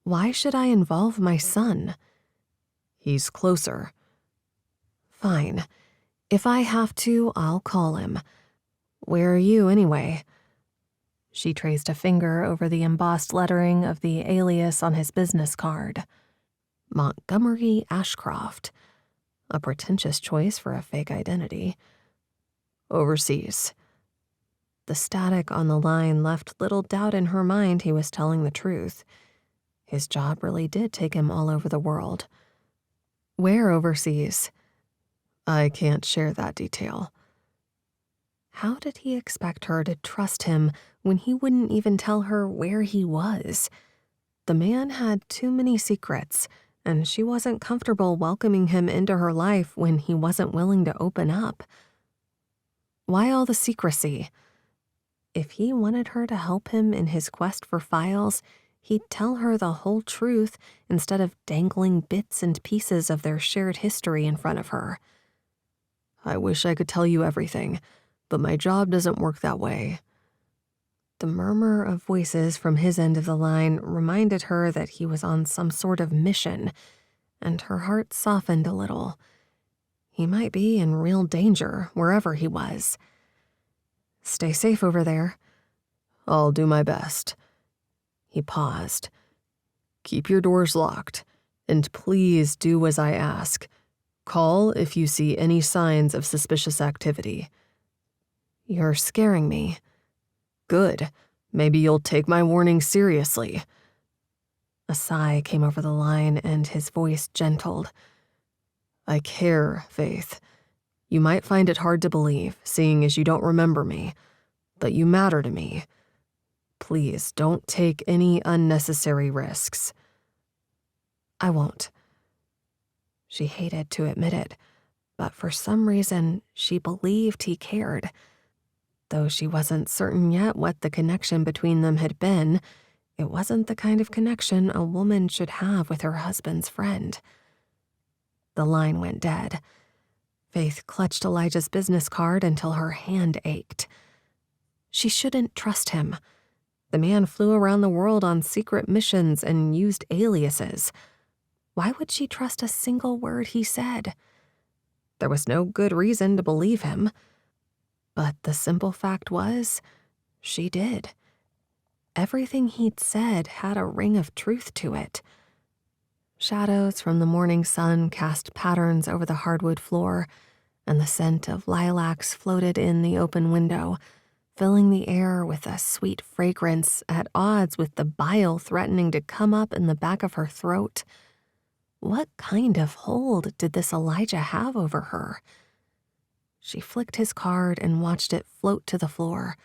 "Why should I involve my son?" "He's closer." "Fine. If I have to, I'll call him. Where are you, anyway?" She traced a finger over the embossed lettering of the alias on his business card. Montgomery Ashcroft. A pretentious choice for a fake identity. "Overseas." The static on the line left little doubt in her mind he was telling the truth. His job really did take him all over the world. "Where overseas?" "I can't share that detail." How did he expect her to trust him when he wouldn't even tell her where he was? The man had too many secrets, and she wasn't comfortable welcoming him into her life when he wasn't willing to open up. Why all the secrecy? If he wanted her to help him in his quest for files, he'd tell her the whole truth instead of dangling bits and pieces of their shared history in front of her. "I wish I could tell you everything, but my job doesn't work that way." The murmur of voices from his end of the line reminded her that he was on some sort of mission, and her heart softened a little. He might be in real danger wherever he was. "Stay safe over there." "I'll do my best." He paused. "Keep your doors locked, and please do as I ask. Call if you see any signs of suspicious activity." "You're scaring me." "Good. Maybe you'll take my warning seriously." A sigh came over the line and his voice gentled. "I care, Faith. You might find it hard to believe, seeing as you don't remember me, but you matter to me. Please don't take any unnecessary risks." "I won't." She hated to admit it, but for some reason, she believed he cared. Though she wasn't certain yet what the connection between them had been, it wasn't the kind of connection a woman should have with her husband's friend. The line went dead. Faith clutched Elijah's business card until her hand ached. She shouldn't trust him. The man flew around the world on secret missions and used aliases. Why would she trust a single word he said? There was no good reason to believe him. But the simple fact was, she did. Everything he'd said had a ring of truth to it. Shadows from the morning sun cast patterns over the hardwood floor, and the scent of lilacs floated in the open window, filling the air with a sweet fragrance at odds with the bile threatening to come up in the back of her throat. What kind of hold did this Elijah have over her? She flicked his card and watched it float to the floor.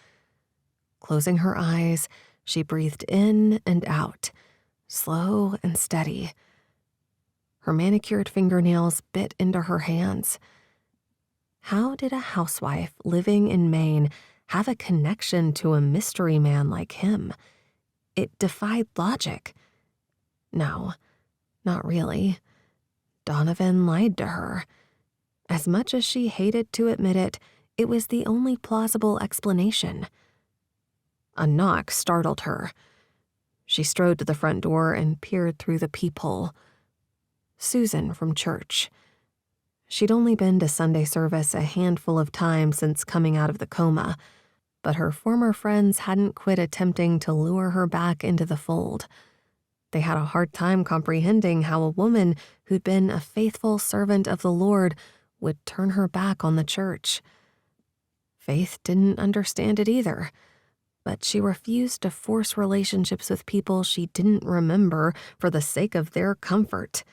Closing her eyes, she breathed in and out, slow and steady. Her manicured fingernails bit into her hands. How did a housewife living in Maine have a connection to a mystery man like him? It defied logic. No, not really. Donovan lied to her. As much as she hated to admit it, it was the only plausible explanation. A knock startled her. She strode to the front door and peered through the peephole. Susan from church. She'd only been to Sunday service a handful of times since coming out of the coma, but her former friends hadn't quit attempting to lure her back into the fold. They had a hard time comprehending how a woman who'd been a faithful servant of the Lord would turn her back on the church. Faith didn't understand it either, but she refused to force relationships with people she didn't remember for the sake of their comfort.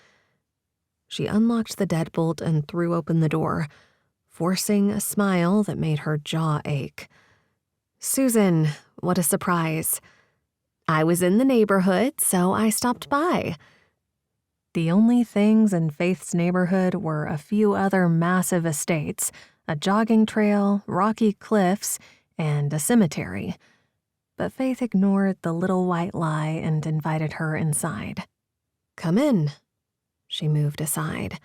She unlocked the deadbolt and threw open the door, forcing a smile that made her jaw ache. "Susan, what a surprise. I was in the neighborhood, so I stopped by." The only things in Faith's neighborhood were a few other massive estates, a jogging trail, rocky cliffs, and a cemetery. But Faith ignored the little white lie and invited her inside. "Come in." She moved aside.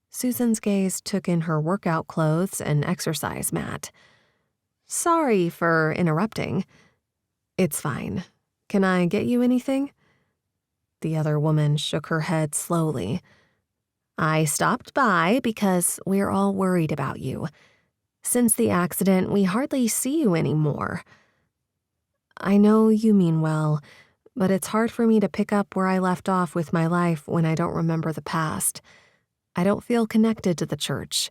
Susan's gaze took in her workout clothes and exercise mat. "Sorry for interrupting." "It's fine. Can I get you anything?" The other woman shook her head slowly. "I stopped by because we're all worried about you. Since the accident, we hardly see you anymore." "I know you mean well, but it's hard for me to pick up where I left off with my life when I don't remember the past. I don't feel connected to the church.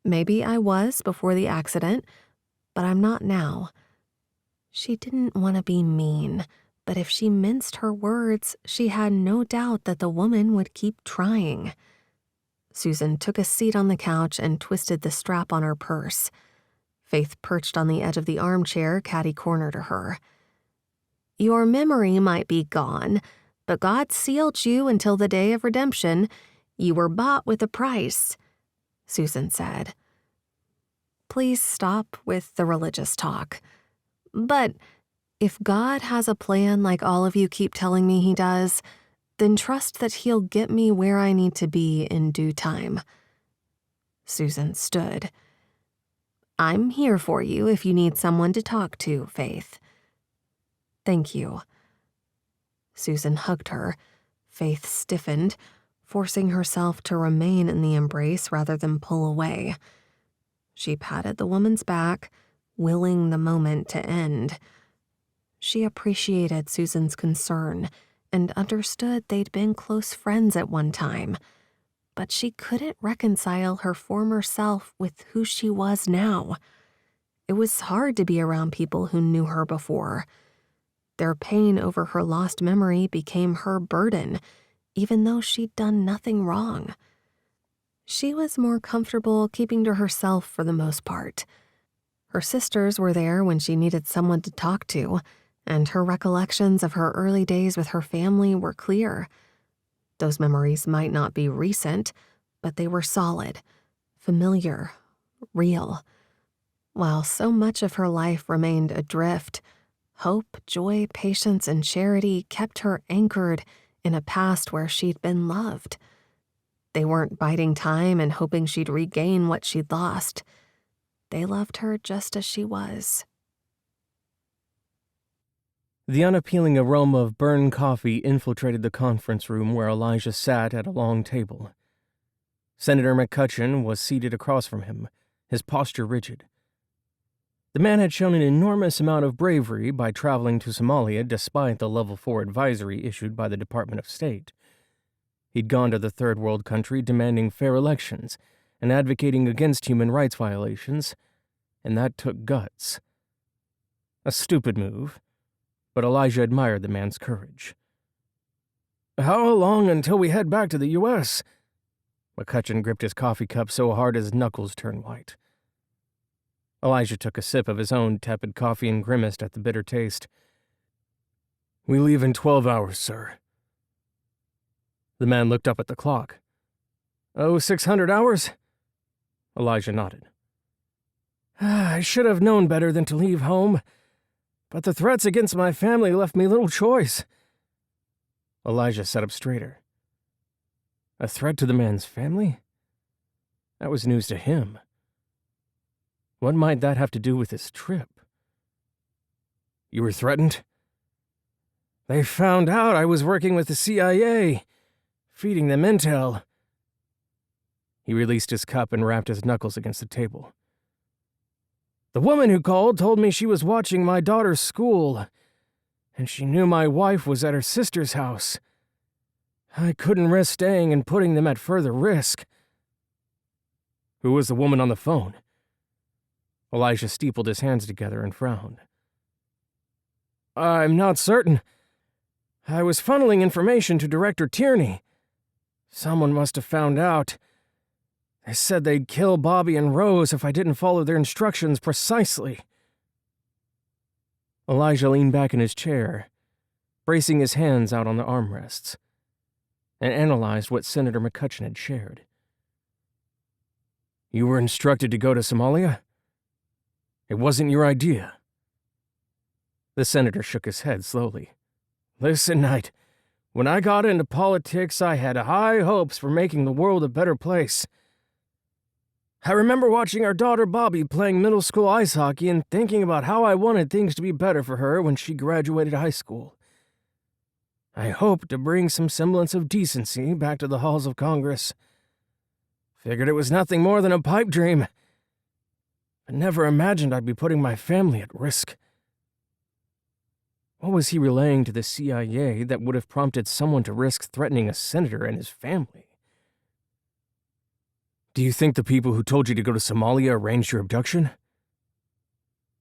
Maybe I was before the accident, but I'm not now." She didn't want to be mean, but if she minced her words, she had no doubt that the woman would keep trying. Susan took a seat on the couch and twisted the strap on her purse. Faith perched on the edge of the armchair, catty-corner to her. "Your memory might be gone, but God sealed you until the day of redemption. You were bought with a price," Susan said. "Please stop with the religious talk. But if God has a plan like all of you keep telling me he does, then trust that he'll get me where I need to be in due time." Susan stood. "I'm here for you if you need someone to talk to, Faith." "Thank you." Susan hugged her. Faith stiffened, forcing herself to remain in the embrace rather than pull away. She patted the woman's back, willing the moment to end. She appreciated Susan's concern and understood they'd been close friends at one time, but she couldn't reconcile her former self with who she was now. It was hard to be around people who knew her before. Their pain over her lost memory became her burden, even though she'd done nothing wrong. She was more comfortable keeping to herself for the most part. Her sisters were there when she needed someone to talk to, and her recollections of her early days with her family were clear. Those memories might not be recent, but they were solid, familiar, real. While so much of her life remained adrift, hope, joy, patience, and charity kept her anchored in a past where she'd been loved. They weren't biding time and hoping she'd regain what she'd lost. They loved her just as she was. The unappealing aroma of burned coffee infiltrated the conference room where Elijah sat at a long table. Senator McCutcheon was seated across from him, his posture rigid. The man had shown an enormous amount of bravery by traveling to Somalia despite the Level 4 advisory issued by the Department of State. He'd gone to the third world country demanding fair elections and advocating against human rights violations, and that took guts. A stupid move, but Elijah admired the man's courage. "How long until we head back to the U.S.? McCutcheon gripped his coffee cup so hard his knuckles turned white. Elijah took a sip of his own tepid coffee and grimaced at the bitter taste. "We leave in 12 hours, sir." The man looked up at the clock. "Oh, 600 hours?" Elijah nodded. "I should have known better than to leave home, but the threats against my family left me little choice." Elijah sat up straighter. A threat to the man's family? That was news to him. What might that have to do with his trip? "You were threatened?" "They found out I was working with the CIA, feeding them intel." He released his cup and rapped his knuckles against the table. "The woman who called told me she was watching my daughter's school, and she knew my wife was at her sister's house. I couldn't risk staying and putting them at further risk." "Who was the woman on the phone?" Elijah steepled his hands together and frowned. "I'm not certain. I was funneling information to Director Tierney. Someone must have found out. They said they'd kill Bobby and Rose if I didn't follow their instructions precisely." Elijah leaned back in his chair, bracing his hands out on the armrests, and analyzed what Senator McCutcheon had shared. "You were instructed to go to Somalia? It wasn't your idea." The senator shook his head slowly. "Listen, Knight, when I got into politics, I had high hopes for making the world a better place. I remember watching our daughter Bobby playing middle school ice hockey and thinking about how I wanted things to be better for her when she graduated high school. I hoped to bring some semblance of decency back to the halls of Congress. Figured it was nothing more than a pipe dream, but never imagined I'd be putting my family at risk." What was he relaying to the CIA that would have prompted someone to risk threatening a senator and his family? "Do you think the people who told you to go to Somalia arranged your abduction?"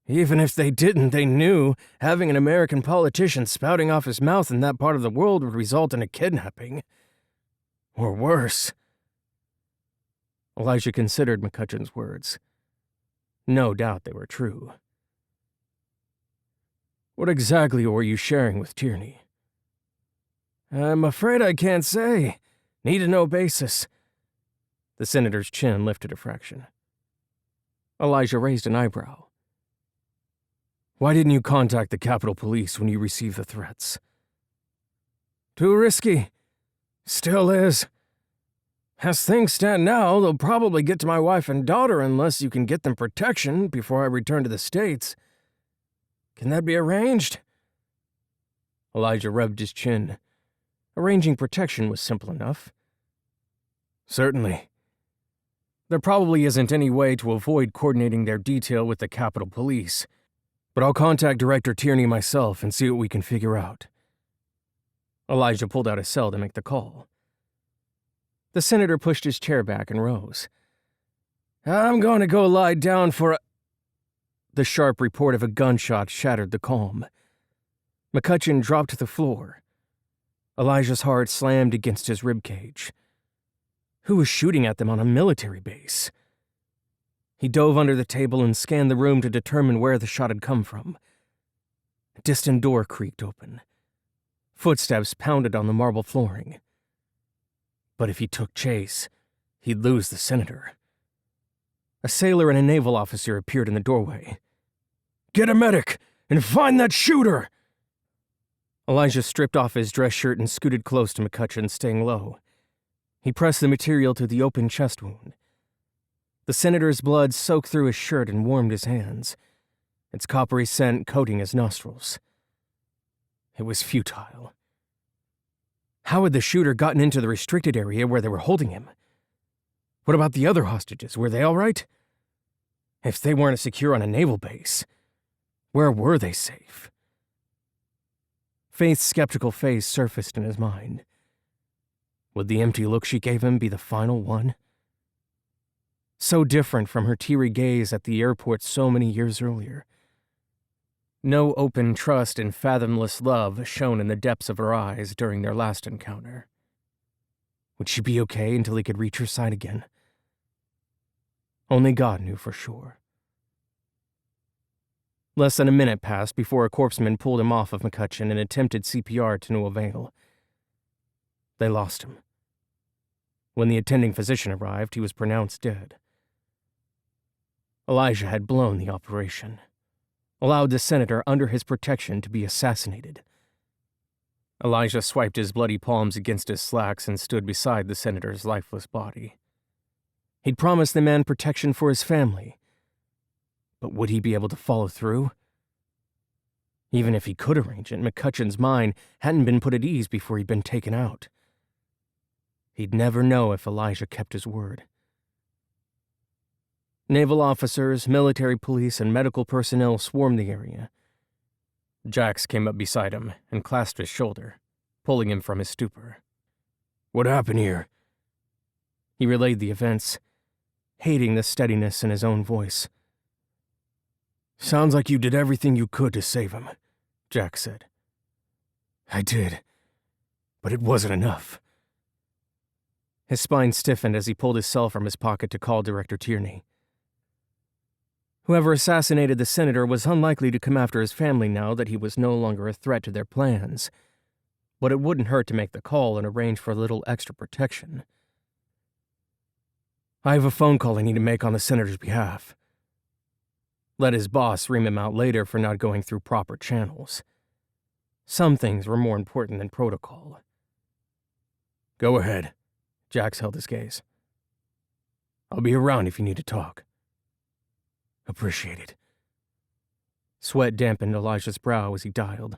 "Even if they didn't, they knew having an American politician spouting off his mouth in that part of the world would result in a kidnapping. Or worse." Elijah considered McCutcheon's words. No doubt they were true. "What exactly were you sharing with Tierney?" "I'm afraid I can't say. Need to know basis." The senator's chin lifted a fraction. Elijah raised an eyebrow. "Why didn't you contact the Capitol Police when you received the threats?" "Too risky. Still is. As things stand now, they'll probably get to my wife and daughter unless you can get them protection before I return to the States. Can that be arranged?" Elijah rubbed his chin. Arranging protection was simple enough. "Certainly. There probably isn't any way to avoid coordinating their detail with the Capitol Police, but I'll contact Director Tierney myself and see what we can figure out." Elijah pulled out his cell to make the call. The senator pushed his chair back and rose. "I'm going to go lie down for a—" The sharp report of a gunshot shattered the calm. McCutcheon dropped to the floor. Elijah's heart slammed against his ribcage. Who was shooting at them on a military base? He dove under the table and scanned the room to determine where the shot had come from. A distant door creaked open. Footsteps pounded on the marble flooring. But if he took chase, he'd lose the senator. A sailor and a naval officer appeared in the doorway. "Get a medic and find that shooter!" Elijah stripped off his dress shirt and scooted close to McCutcheon, staying low. He pressed the material to the open chest wound. The senator's blood soaked through his shirt and warmed his hands, its coppery scent coating his nostrils. It was futile. How had the shooter gotten into the restricted area where they were holding him? What about the other hostages? Were they all right? If they weren't secure on a naval base, where were they safe? Faith's skeptical face surfaced in his mind. Would the empty look she gave him be the final one? So different from her teary gaze at the airport so many years earlier. No open trust and fathomless love shone in the depths of her eyes during their last encounter. Would she be okay until he could reach her side again? Only God knew for sure. Less than a minute passed before a corpsman pulled him off of McCutcheon and attempted CPR to no avail. They lost him. When the attending physician arrived, he was pronounced dead. Elijah had blown the operation, allowed the senator under his protection to be assassinated. Elijah swiped his bloody palms against his slacks and stood beside the senator's lifeless body. He'd promised the man protection for his family, but would he be able to follow through? Even if he could arrange it, McCutcheon's mind hadn't been put at ease before he'd been taken out. He'd never know if Elijah kept his word. Naval officers, military police, and medical personnel swarmed the area. Jax came up beside him and clasped his shoulder, pulling him from his stupor. "What happened here?" He relayed the events, hating the steadiness in his own voice. "Sounds like you did everything you could to save him," Jack said. "I did, but it wasn't enough." His spine stiffened as he pulled his cell from his pocket to call Director Tierney. Whoever assassinated the senator was unlikely to come after his family now that he was no longer a threat to their plans, but it wouldn't hurt to make the call and arrange for a little extra protection. "I have a phone call I need to make on the senator's behalf." Let his boss ream him out later for not going through proper channels. Some things were more important than protocol. "Go ahead." Jax held his gaze. "I'll be around if you need to talk." "Appreciate it." Sweat dampened Elijah's brow as he dialed.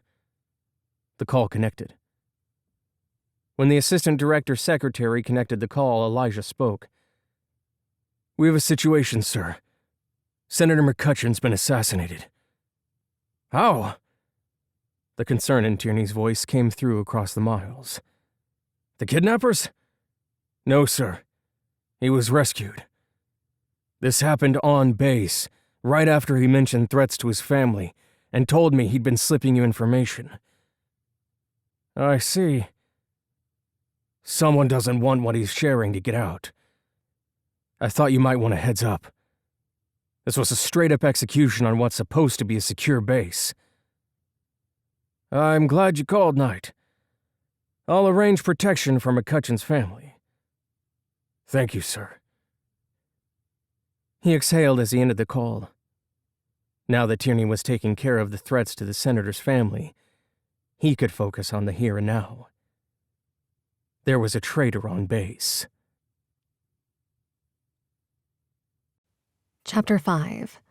The call connected. When the assistant director's secretary connected the call, Elijah spoke. "We have a situation, sir. Senator McCutcheon's been assassinated." "How?" The concern in Tierney's voice came through across the miles. "The kidnappers?" "No, sir. He was rescued. This happened on base, right after he mentioned threats to his family, and told me he'd been slipping you information." "I see." "Someone doesn't want what he's sharing to get out. I thought you might want a heads up. This was a straight-up execution on what's supposed to be a secure base." "I'm glad you called, Knight. I'll arrange protection for McCutcheon's family." "Thank you, sir." He exhaled as he ended the call. Now that Tierney was taking care of the threats to the senator's family, he could focus on the here and now. There was a traitor on base. Chapter 5.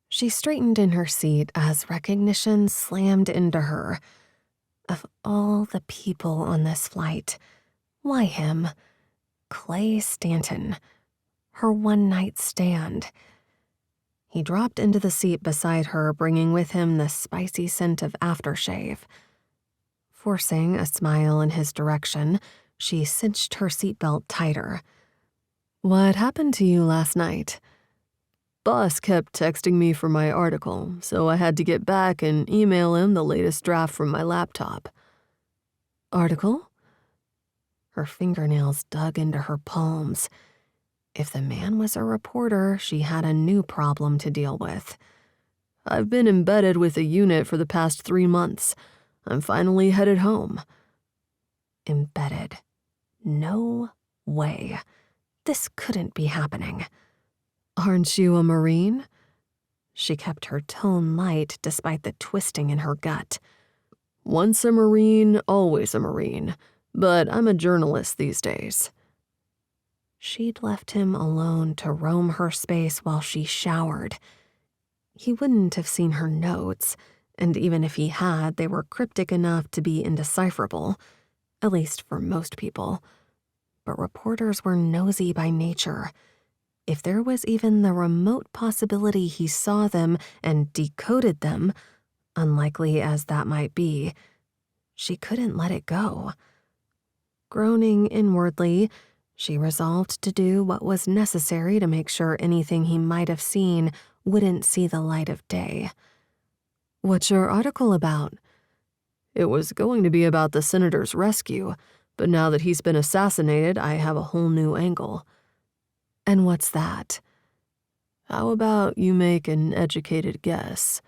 She straightened in her seat as recognition slammed into her. Of all the people on this flight, why him? Clay Stanton. Her one-night stand. He dropped into the seat beside her, bringing with him the spicy scent of aftershave. Forcing a smile in his direction, she cinched her seatbelt tighter. "What happened to you last night?" "Boss kept texting me for my article, so I had to get back and email him the latest draft from my laptop." "Article?" Her fingernails dug into her palms. If the man was a reporter, she had a new problem to deal with. "I've been embedded with a unit for the past 3 months. I'm finally headed home." Embedded. No way. This couldn't be happening. "Aren't you a Marine?" She kept her tone light despite the twisting in her gut. "Once a Marine, always a Marine. But I'm a journalist these days." She'd left him alone to roam her space while she showered. He wouldn't have seen her notes, and even if he had, they were cryptic enough to be indecipherable, at least for most people. But reporters were nosy by nature. If there was even the remote possibility he saw them and decoded them, unlikely as that might be, she couldn't let it go. Groaning inwardly, she resolved to do what was necessary to make sure anything he might have seen wouldn't see the light of day. "What's your article about?" "It was going to be about the senator's rescue, but now that he's been assassinated, I have a whole new angle." "And what's that?" "How about you make an educated guess?"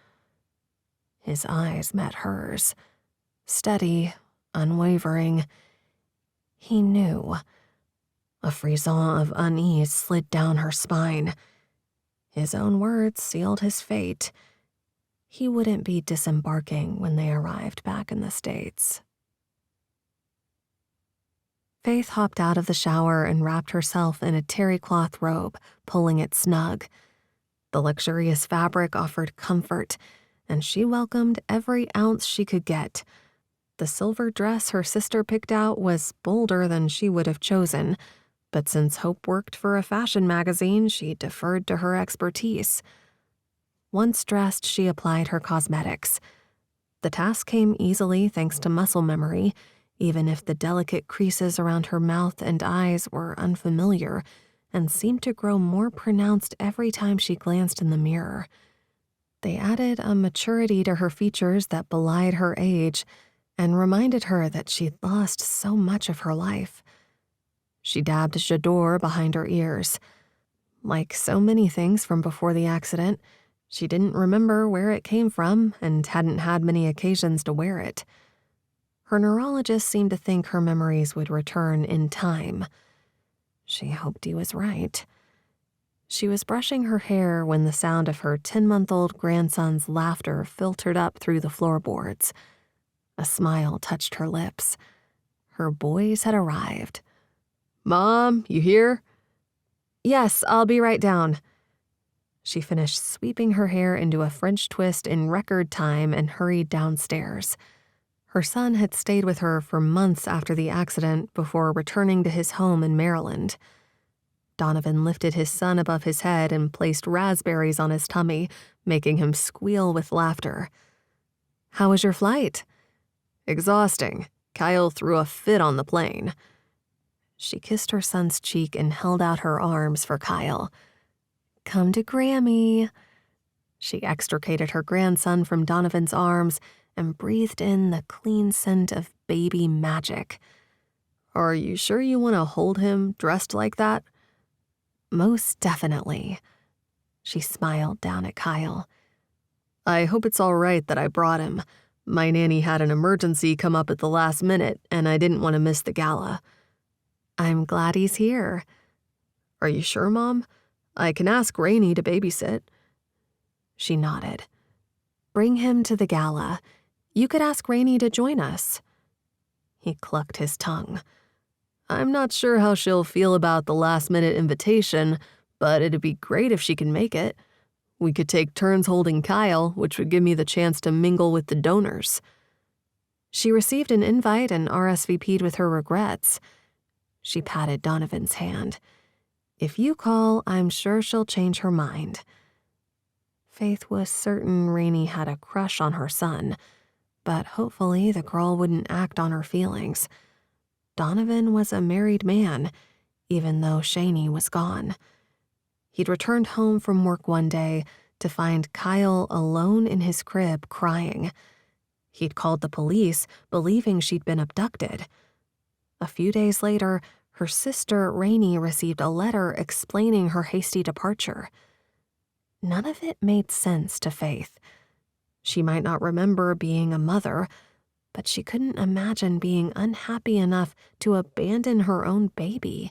His eyes met hers, steady, unwavering. He knew. A frisson of unease slid down her spine. His own words sealed his fate. He wouldn't be disembarking when they arrived back in the States. Faith hopped out of the shower and wrapped herself in a terry cloth robe, pulling it snug. The luxurious fabric offered comfort, and she welcomed every ounce she could get. The silver dress her sister picked out was bolder than she would have chosen, but since Hope worked for a fashion magazine, she deferred to her expertise. Once dressed, she applied her cosmetics. The task came easily thanks to muscle memory, even if the delicate creases around her mouth and eyes were unfamiliar and seemed to grow more pronounced every time she glanced in the mirror. They added a maturity to her features that belied her age and reminded her that she'd lost so much of her life. She dabbed J'adore behind her ears. Like so many things from before the accident, she didn't remember where it came from and hadn't had many occasions to wear it. Her neurologist seemed to think her memories would return in time. She hoped he was right. She was brushing her hair when the sound of her 10-month-old grandson's laughter filtered up through the floorboards. A smile touched her lips. Her boys had arrived. "Mom, you here?" "Yes, I'll be right down." She finished sweeping her hair into a French twist in record time and hurried downstairs. Her son had stayed with her for months after the accident before returning to his home in Maryland. Donovan lifted his son above his head and placed raspberries on his tummy, making him squeal with laughter. "How was your flight?" "Exhausting. Kyle threw a fit on the plane." She kissed her son's cheek and held out her arms for Kyle. "Come to Grammy." She extricated her grandson from Donovan's arms and breathed in the clean scent of baby magic. "Are you sure you want to hold him dressed like that?" "Most definitely." She smiled down at Kyle. "I hope it's all right that I brought him. My nanny had an emergency come up at the last minute, and I didn't want to miss the gala." "I'm glad he's here." "Are you sure, Mom? I can ask Rainey to babysit." She nodded. "Bring him to the gala. You could ask Rainey to join us." He clucked his tongue. "I'm not sure how she'll feel about the last-minute invitation, but it'd be great if she can make it. We could take turns holding Kyle, which would give me the chance to mingle with the donors." She received an invite and RSVP'd with her regrets. She patted Donovan's hand. "If you call, I'm sure she'll change her mind." Faith was certain Rainey had a crush on her son, but hopefully the girl wouldn't act on her feelings. Donovan was a married man, even though Shaney was gone. He'd returned home from work one day to find Kyle alone in his crib crying. He'd called the police, believing she'd been abducted. A few days later, her sister Rainey received a letter explaining her hasty departure. None of it made sense to Faith. She might not remember being a mother, but she couldn't imagine being unhappy enough to abandon her own baby.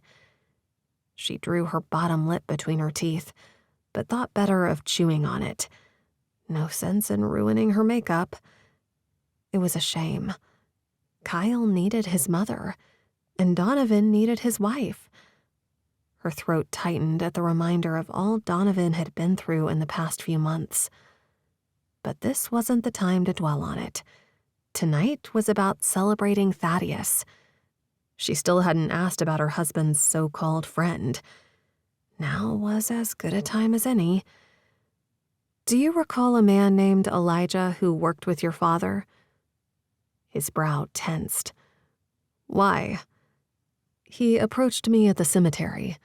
She drew her bottom lip between her teeth, but thought better of chewing on it. No sense in ruining her makeup. It was a shame. Kyle needed his mother, and Donovan needed his wife. Her throat tightened at the reminder of all Donovan had been through in the past few months. But this wasn't the time to dwell on it. Tonight was about celebrating Thaddeus. She still hadn't asked about her husband's so-called friend. Now was as good a time as any. "Do you recall a man named Elijah who worked with your father?" His brow tensed. "Why?" "He approached me at the cemetery."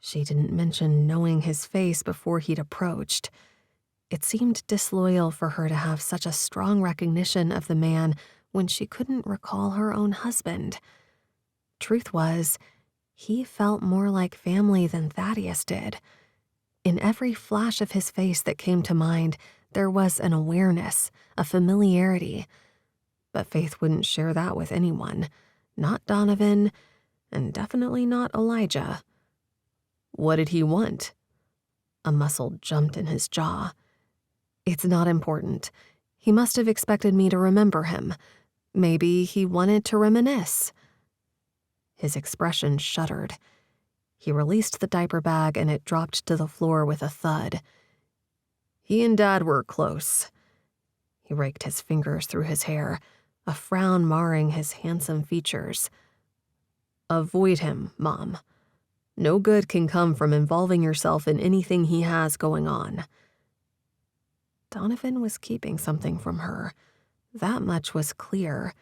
She didn't mention knowing his face before he'd approached. It seemed disloyal for her to have such a strong recognition of the man when she couldn't recall her own husband. Truth was, he felt more like family than Thaddeus did. In every flash of his face that came to mind, there was an awareness, a familiarity. But Faith wouldn't share that with anyone. Not Donovan, and definitely not Elijah. "What did he want?" A muscle jumped in his jaw. "It's not important. He must have expected me to remember him. Maybe he wanted to reminisce." His expression shuddered. He released the diaper bag and it dropped to the floor with a thud. "He and Dad were close." He raked his fingers through his hair, a frown marring his handsome features. "Avoid him, Mom. No good can come from involving yourself in anything he has going on." Donovan was keeping something from her. That much was clear.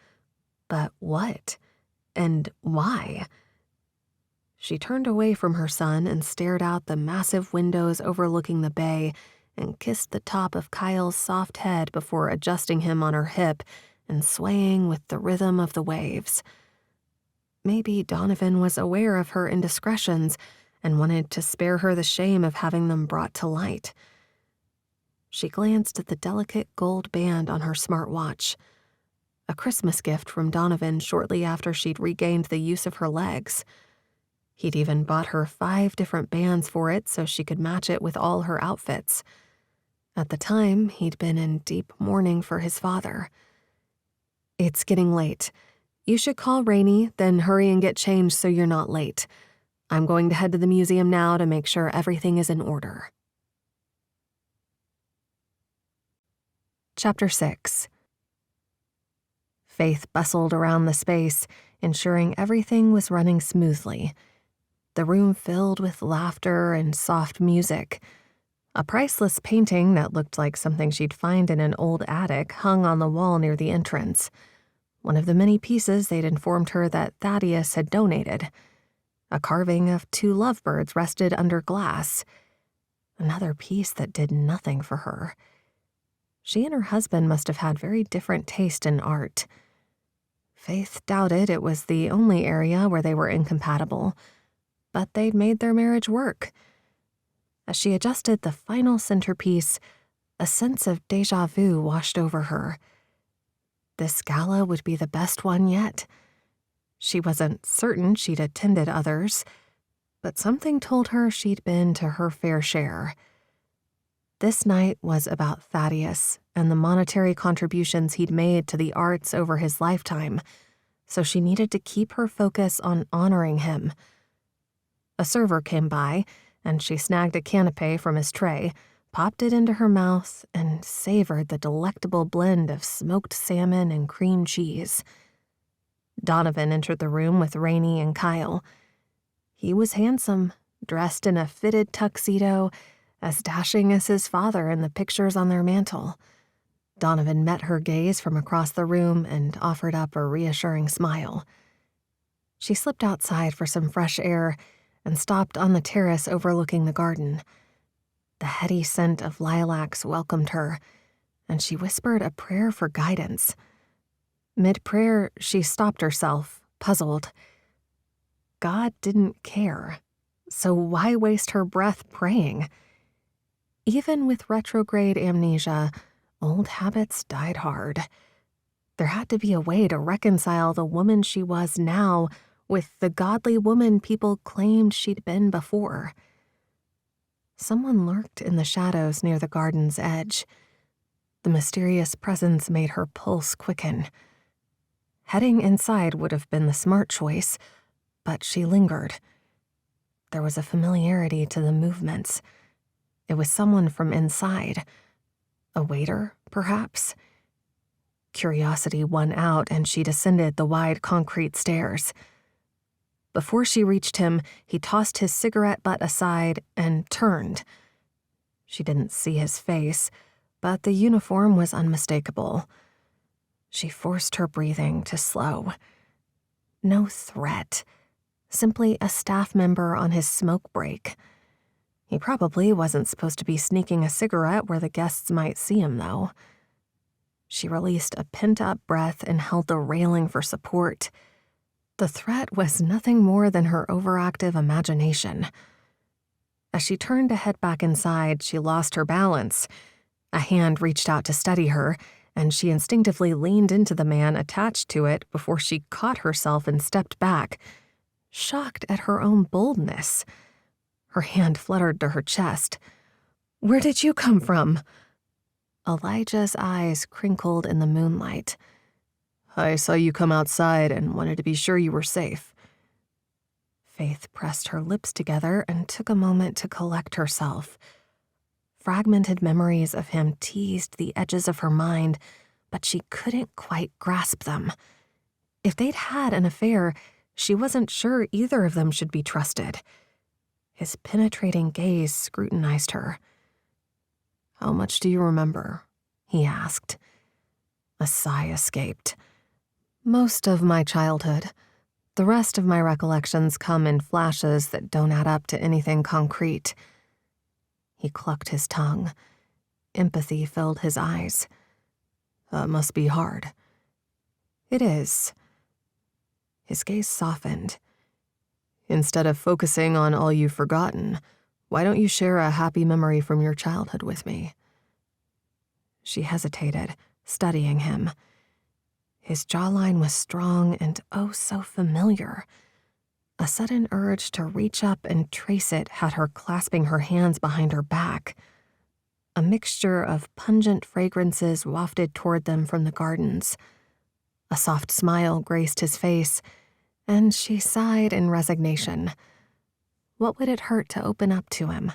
But what? And why? She turned away from her son and stared out the massive windows overlooking the bay and kissed the top of Kyle's soft head before adjusting him on her hip and swaying with the rhythm of the waves. Maybe Donovan was aware of her indiscretions and wanted to spare her the shame of having them brought to light. She glanced at the delicate gold band on her smartwatch. A Christmas gift from Donovan shortly after she'd regained the use of her legs. He'd even bought her 5 different bands for it so she could match it with all her outfits. At the time, he'd been in deep mourning for his father. "It's getting late. You should call Rainey, then hurry and get changed so you're not late. I'm going to head to the museum now to make sure everything is in order." Chapter 6. Faith bustled around the space, ensuring everything was running smoothly. The room filled with laughter and soft music. A priceless painting that looked like something she'd find in an old attic hung on the wall near the entrance. One of the many pieces they'd informed her that Thaddeus had donated. A carving of 2 lovebirds rested under glass. Another piece that did nothing for her. She and her husband must have had very different taste in art. Faith doubted it was the only area where they were incompatible, but they'd made their marriage work. As she adjusted the final centerpiece, a sense of déjà vu washed over her. This gala would be the best one yet. She wasn't certain she'd attended others, but something told her she'd been to her fair share. This night was about Thaddeus and the monetary contributions he'd made to the arts over his lifetime, so she needed to keep her focus on honoring him. A server came by, and she snagged a canapé from his tray, popped it into her mouth, and savored the delectable blend of smoked salmon and cream cheese. Donovan entered the room with Rainey and Kyle. He was handsome, dressed in a fitted tuxedo, as dashing as his father in the pictures on their mantel. Donovan met her gaze from across the room and offered up a reassuring smile. She slipped outside for some fresh air and stopped on the terrace overlooking the garden. The heady scent of lilacs welcomed her, and she whispered a prayer for guidance. Mid-prayer, she stopped herself, puzzled. God didn't care, so why waste her breath praying? Even with retrograde amnesia, old habits died hard. There had to be a way to reconcile the woman she was now with the godly woman people claimed she'd been before. Someone lurked in the shadows near the garden's edge. The mysterious presence made her pulse quicken. Heading inside would have been the smart choice, but she lingered. There was a familiarity to the movements. It was someone from inside. A waiter, perhaps? Curiosity won out, and she descended the wide concrete stairs. Before she reached him, he tossed his cigarette butt aside and turned. She didn't see his face, but the uniform was unmistakable. She forced her breathing to slow. No threat, simply a staff member on his smoke break. He probably wasn't supposed to be sneaking a cigarette where the guests might see him, though. She released a pent-up breath and held the railing for support. The threat was nothing more than her overactive imagination. As she turned to head back inside, she lost her balance. A hand reached out to steady her, and she instinctively leaned into the man attached to it before she caught herself and stepped back, shocked at her own boldness. Her hand fluttered to her chest. "Where did you come from?" Elijah's eyes crinkled in the moonlight. "I saw you come outside and wanted to be sure you were safe." Faith pressed her lips together and took a moment to collect herself. Fragmented memories of him teased the edges of her mind, but she couldn't quite grasp them. If they'd had an affair, she wasn't sure either of them should be trusted. His penetrating gaze scrutinized her. "How much do you remember?" he asked. A sigh escaped. "Most of my childhood. The rest of my recollections come in flashes that don't add up to anything concrete." He clucked his tongue. Empathy filled his eyes. "That must be hard." "It is." His gaze softened. "Instead of focusing on all you've forgotten, why don't you share a happy memory from your childhood with me?" She hesitated, studying him. His jawline was strong and oh so familiar. A sudden urge to reach up and trace it had her clasping her hands behind her back. A mixture of pungent fragrances wafted toward them from the gardens. A soft smile graced his face, and she sighed in resignation. What would it hurt to open up to him?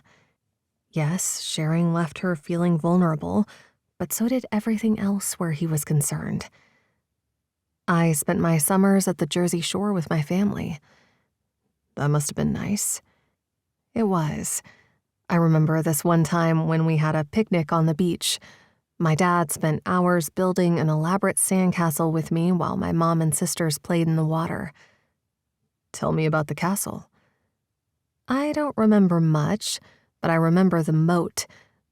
Yes, sharing left her feeling vulnerable, but so did everything else where he was concerned. "I spent my summers at the Jersey Shore with my family." "That must have been nice." "It was. I remember this one time when we had a picnic on the beach. My dad spent hours building an elaborate sandcastle with me while my mom and sisters played in the water." "Tell me about the castle." "I don't remember much, but I remember the moat.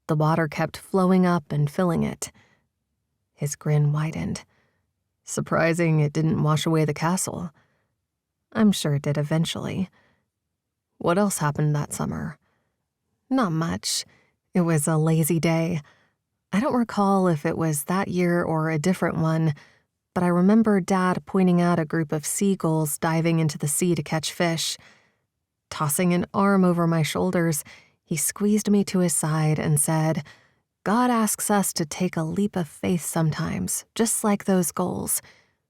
The water kept flowing up and filling it." His grin widened. "Surprising it didn't wash away the castle." "I'm sure it did eventually." "What else happened that summer?" "Not much. It was a lazy day. I don't recall if it was that year or a different one, but I remember Dad pointing out a group of seagulls diving into the sea to catch fish. Tossing an arm over my shoulders, he squeezed me to his side and said, 'God asks us to take a leap of faith sometimes, just like those gulls.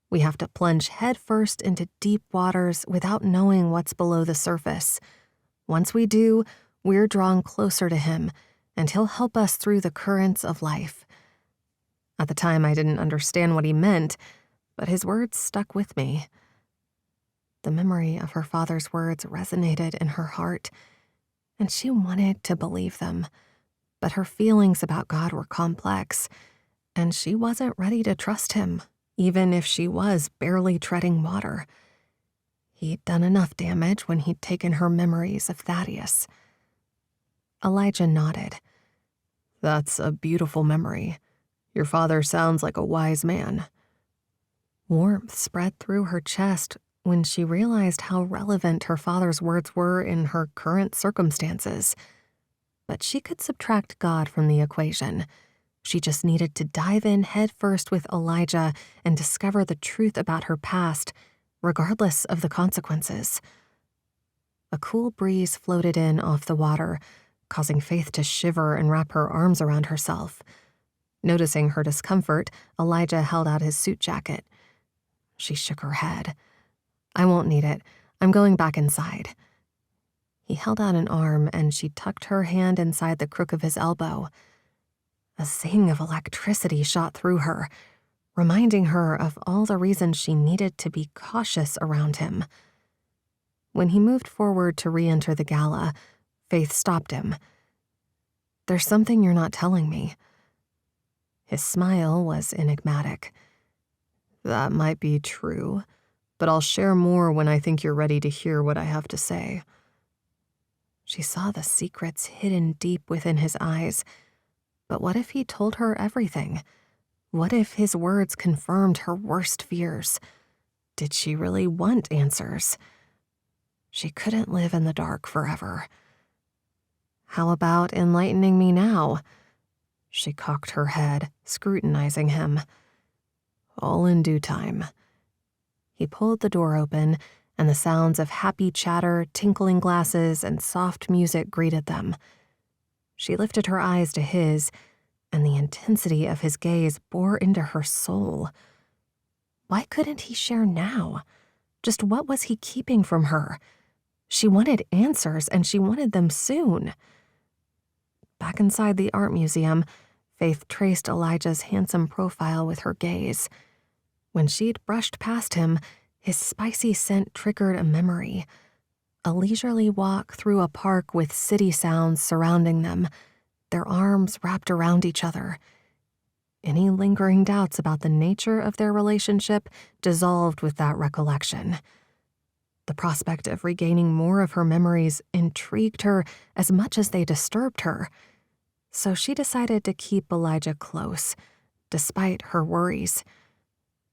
We have to plunge headfirst into deep waters without knowing what's below the surface. Once we do, we're drawn closer to him, and he'll help us through the currents of life.' At the time, I didn't understand what he meant, but his words stuck with me." The memory of her father's words resonated in her heart, and she wanted to believe them. But her feelings about God were complex, and she wasn't ready to trust him, even if she was barely treading water. He'd done enough damage when he'd taken her memories of Thaddeus. Elijah nodded. "That's a beautiful memory. Your father sounds like a wise man." Warmth spread through her chest when she realized how relevant her father's words were in her current circumstances. But she could subtract God from the equation. She just needed to dive in headfirst with Elijah and discover the truth about her past, regardless of the consequences. A cool breeze floated in off the water, causing Faith to shiver and wrap her arms around herself. Noticing her discomfort, Elijah held out his suit jacket. She shook her head. "I won't need it. I'm going back inside." He held out an arm, and she tucked her hand inside the crook of his elbow. A zing of electricity shot through her, reminding her of all the reasons she needed to be cautious around him. When he moved forward to re-enter the gala, Faith stopped him. "There's something you're not telling me." His smile was enigmatic. "That might be true, but I'll share more when I think you're ready to hear what I have to say." She saw the secrets hidden deep within his eyes. But what if he told her everything? What if his words confirmed her worst fears? Did she really want answers? She couldn't live in the dark forever. "How about enlightening me now?" She cocked her head, scrutinizing him. "All in due time." He pulled the door open, and the sounds of happy chatter, tinkling glasses, and soft music greeted them. She lifted her eyes to his, and the intensity of his gaze bore into her soul. Why couldn't he share now? Just what was he keeping from her? She wanted answers, and she wanted them soon. Back inside the art museum, Faith traced Elijah's handsome profile with her gaze. When she'd brushed past him, his spicy scent triggered a memory. A leisurely walk through a park with city sounds surrounding them, their arms wrapped around each other. Any lingering doubts about the nature of their relationship dissolved with that recollection. The prospect of regaining more of her memories intrigued her as much as they disturbed her. So she decided to keep Elijah close, despite her worries.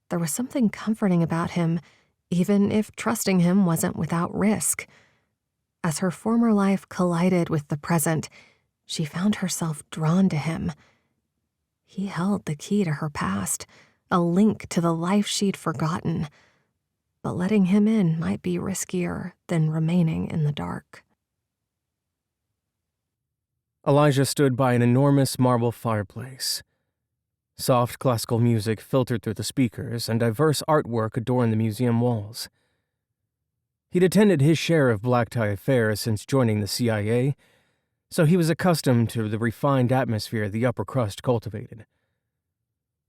There was something comforting about him, even if trusting him wasn't without risk. As her former life collided with the present, she found herself drawn to him. He held the key to her past, a link to the life she'd forgotten. But letting him in might be riskier than remaining in the dark. Elijah stood by an enormous marble fireplace. Soft classical music filtered through the speakers, and diverse artwork adorned the museum walls. He'd attended his share of black-tie affairs since joining the CIA, so he was accustomed to the refined atmosphere the upper crust cultivated.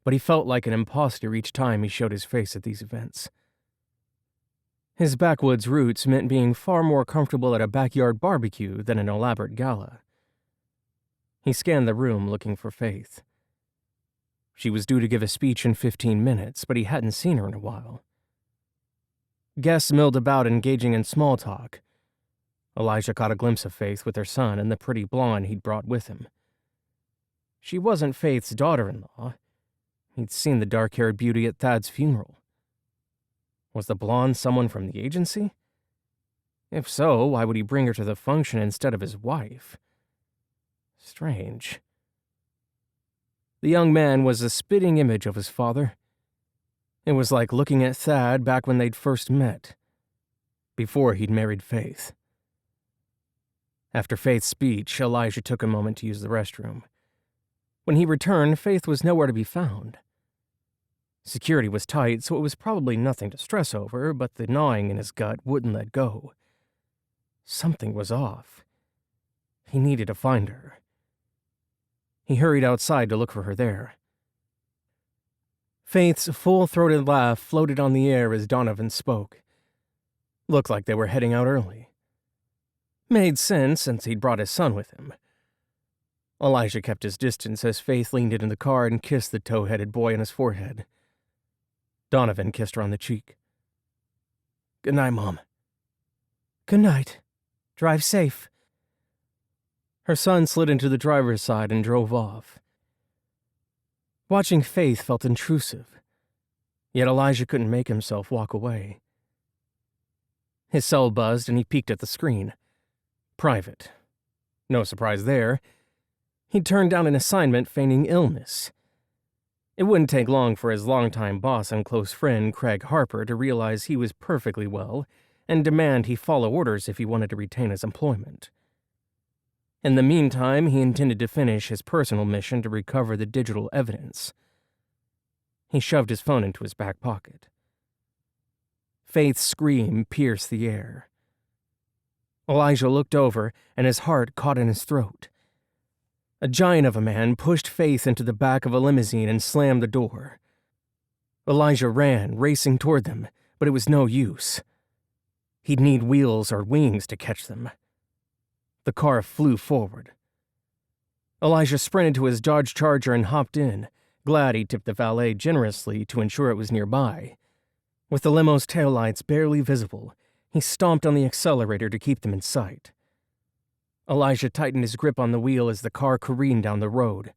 But he felt like an imposter each time he showed his face at these events. His backwoods roots meant being far more comfortable at a backyard barbecue than an elaborate gala. He scanned the room looking for Faith. She was due to give a speech in 15 minutes, but he hadn't seen her in a while. Guests milled about engaging in small talk. Elijah caught a glimpse of Faith with her son and the pretty blonde he'd brought with him. She wasn't Faith's daughter-in-law. He'd seen the dark-haired beauty at Thad's funeral. Was the blonde someone from the agency? If so, why would he bring her to the function instead of his wife? Strange. The young man was a spitting image of his father. It was like looking at Thad back when they'd first met, before he'd married Faith. After Faith's speech, Elijah took a moment to use the restroom. When he returned, Faith was nowhere to be found. Security was tight, so it was probably nothing to stress over, but the gnawing in his gut wouldn't let go. Something was off. He needed to find her. He hurried outside to look for her there. Faith's full-throated laugh floated on the air as Donovan spoke. Looked like they were heading out early. Made sense since he'd brought his son with him. Elijah kept his distance as Faith leaned into the car and kissed the tow-headed boy on his forehead. Donovan kissed her on the cheek. "Good night, Mom." "Good night. Drive safe." Her son slid into the driver's side and drove off. Watching Faith felt intrusive, yet Elijah couldn't make himself walk away. His cell buzzed and he peeked at the screen. Private. No surprise there. He turned down an assignment feigning illness. It wouldn't take long for his longtime boss and close friend, Craig Harper, to realize he was perfectly well and demand he follow orders if he wanted to retain his employment. In the meantime, he intended to finish his personal mission to recover the digital evidence. He shoved his phone into his back pocket. Faith's scream pierced the air. Elijah looked over, and his heart caught in his throat. A giant of a man pushed Faith into the back of a limousine and slammed the door. Elijah ran, racing toward them, but it was no use. He'd need wheels or wings to catch them. The car flew forward. Elijah sprinted to his Dodge Charger and hopped in, glad he tipped the valet generously to ensure it was nearby. With the limo's taillights barely visible, he stomped on the accelerator to keep them in sight. Elijah tightened his grip on the wheel as the car careened down the road.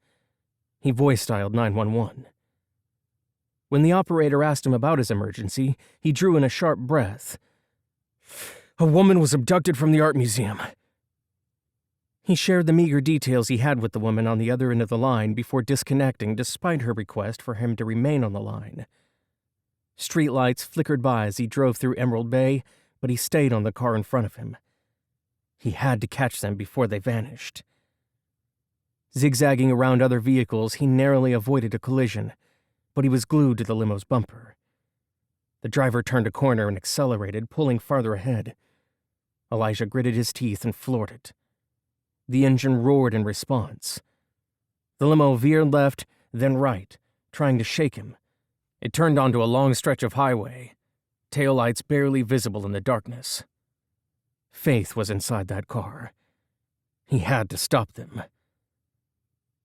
He voice-dialed 911. When the operator asked him about his emergency, he drew in a sharp breath. "A woman was abducted from the art museum." He shared the meager details he had with the woman on the other end of the line before disconnecting despite her request for him to remain on the line. Streetlights flickered by as he drove through Emerald Bay, but he stayed on the car in front of him. He had to catch them before they vanished. Zigzagging around other vehicles, he narrowly avoided a collision, but he was glued to the limo's bumper. The driver turned a corner and accelerated, pulling farther ahead. Elijah gritted his teeth and floored it. The engine roared in response. The limo veered left, then right, trying to shake him. It turned onto a long stretch of highway, taillights barely visible in the darkness. Faith was inside that car. He had to stop them.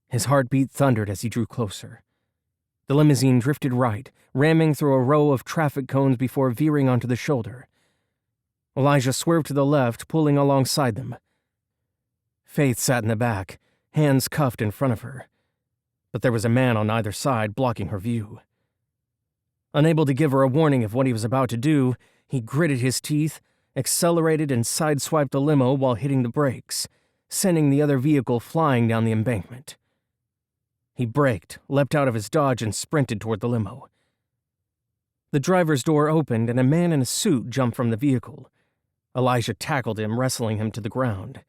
His heartbeat thundered as he drew closer. The limousine drifted right, ramming through a row of traffic cones before veering onto the shoulder. Elijah swerved to the left, pulling alongside them. Faith sat in the back, hands cuffed in front of her. But there was a man on either side blocking her view. Unable to give her a warning of what he was about to do, he gritted his teeth, accelerated and sideswiped the limo while hitting the brakes, sending the other vehicle flying down the embankment. He braked, leapt out of his Dodge, and sprinted toward the limo. The driver's door opened, and a man in a suit jumped from the vehicle. Elijah tackled him, wrestling him to the ground.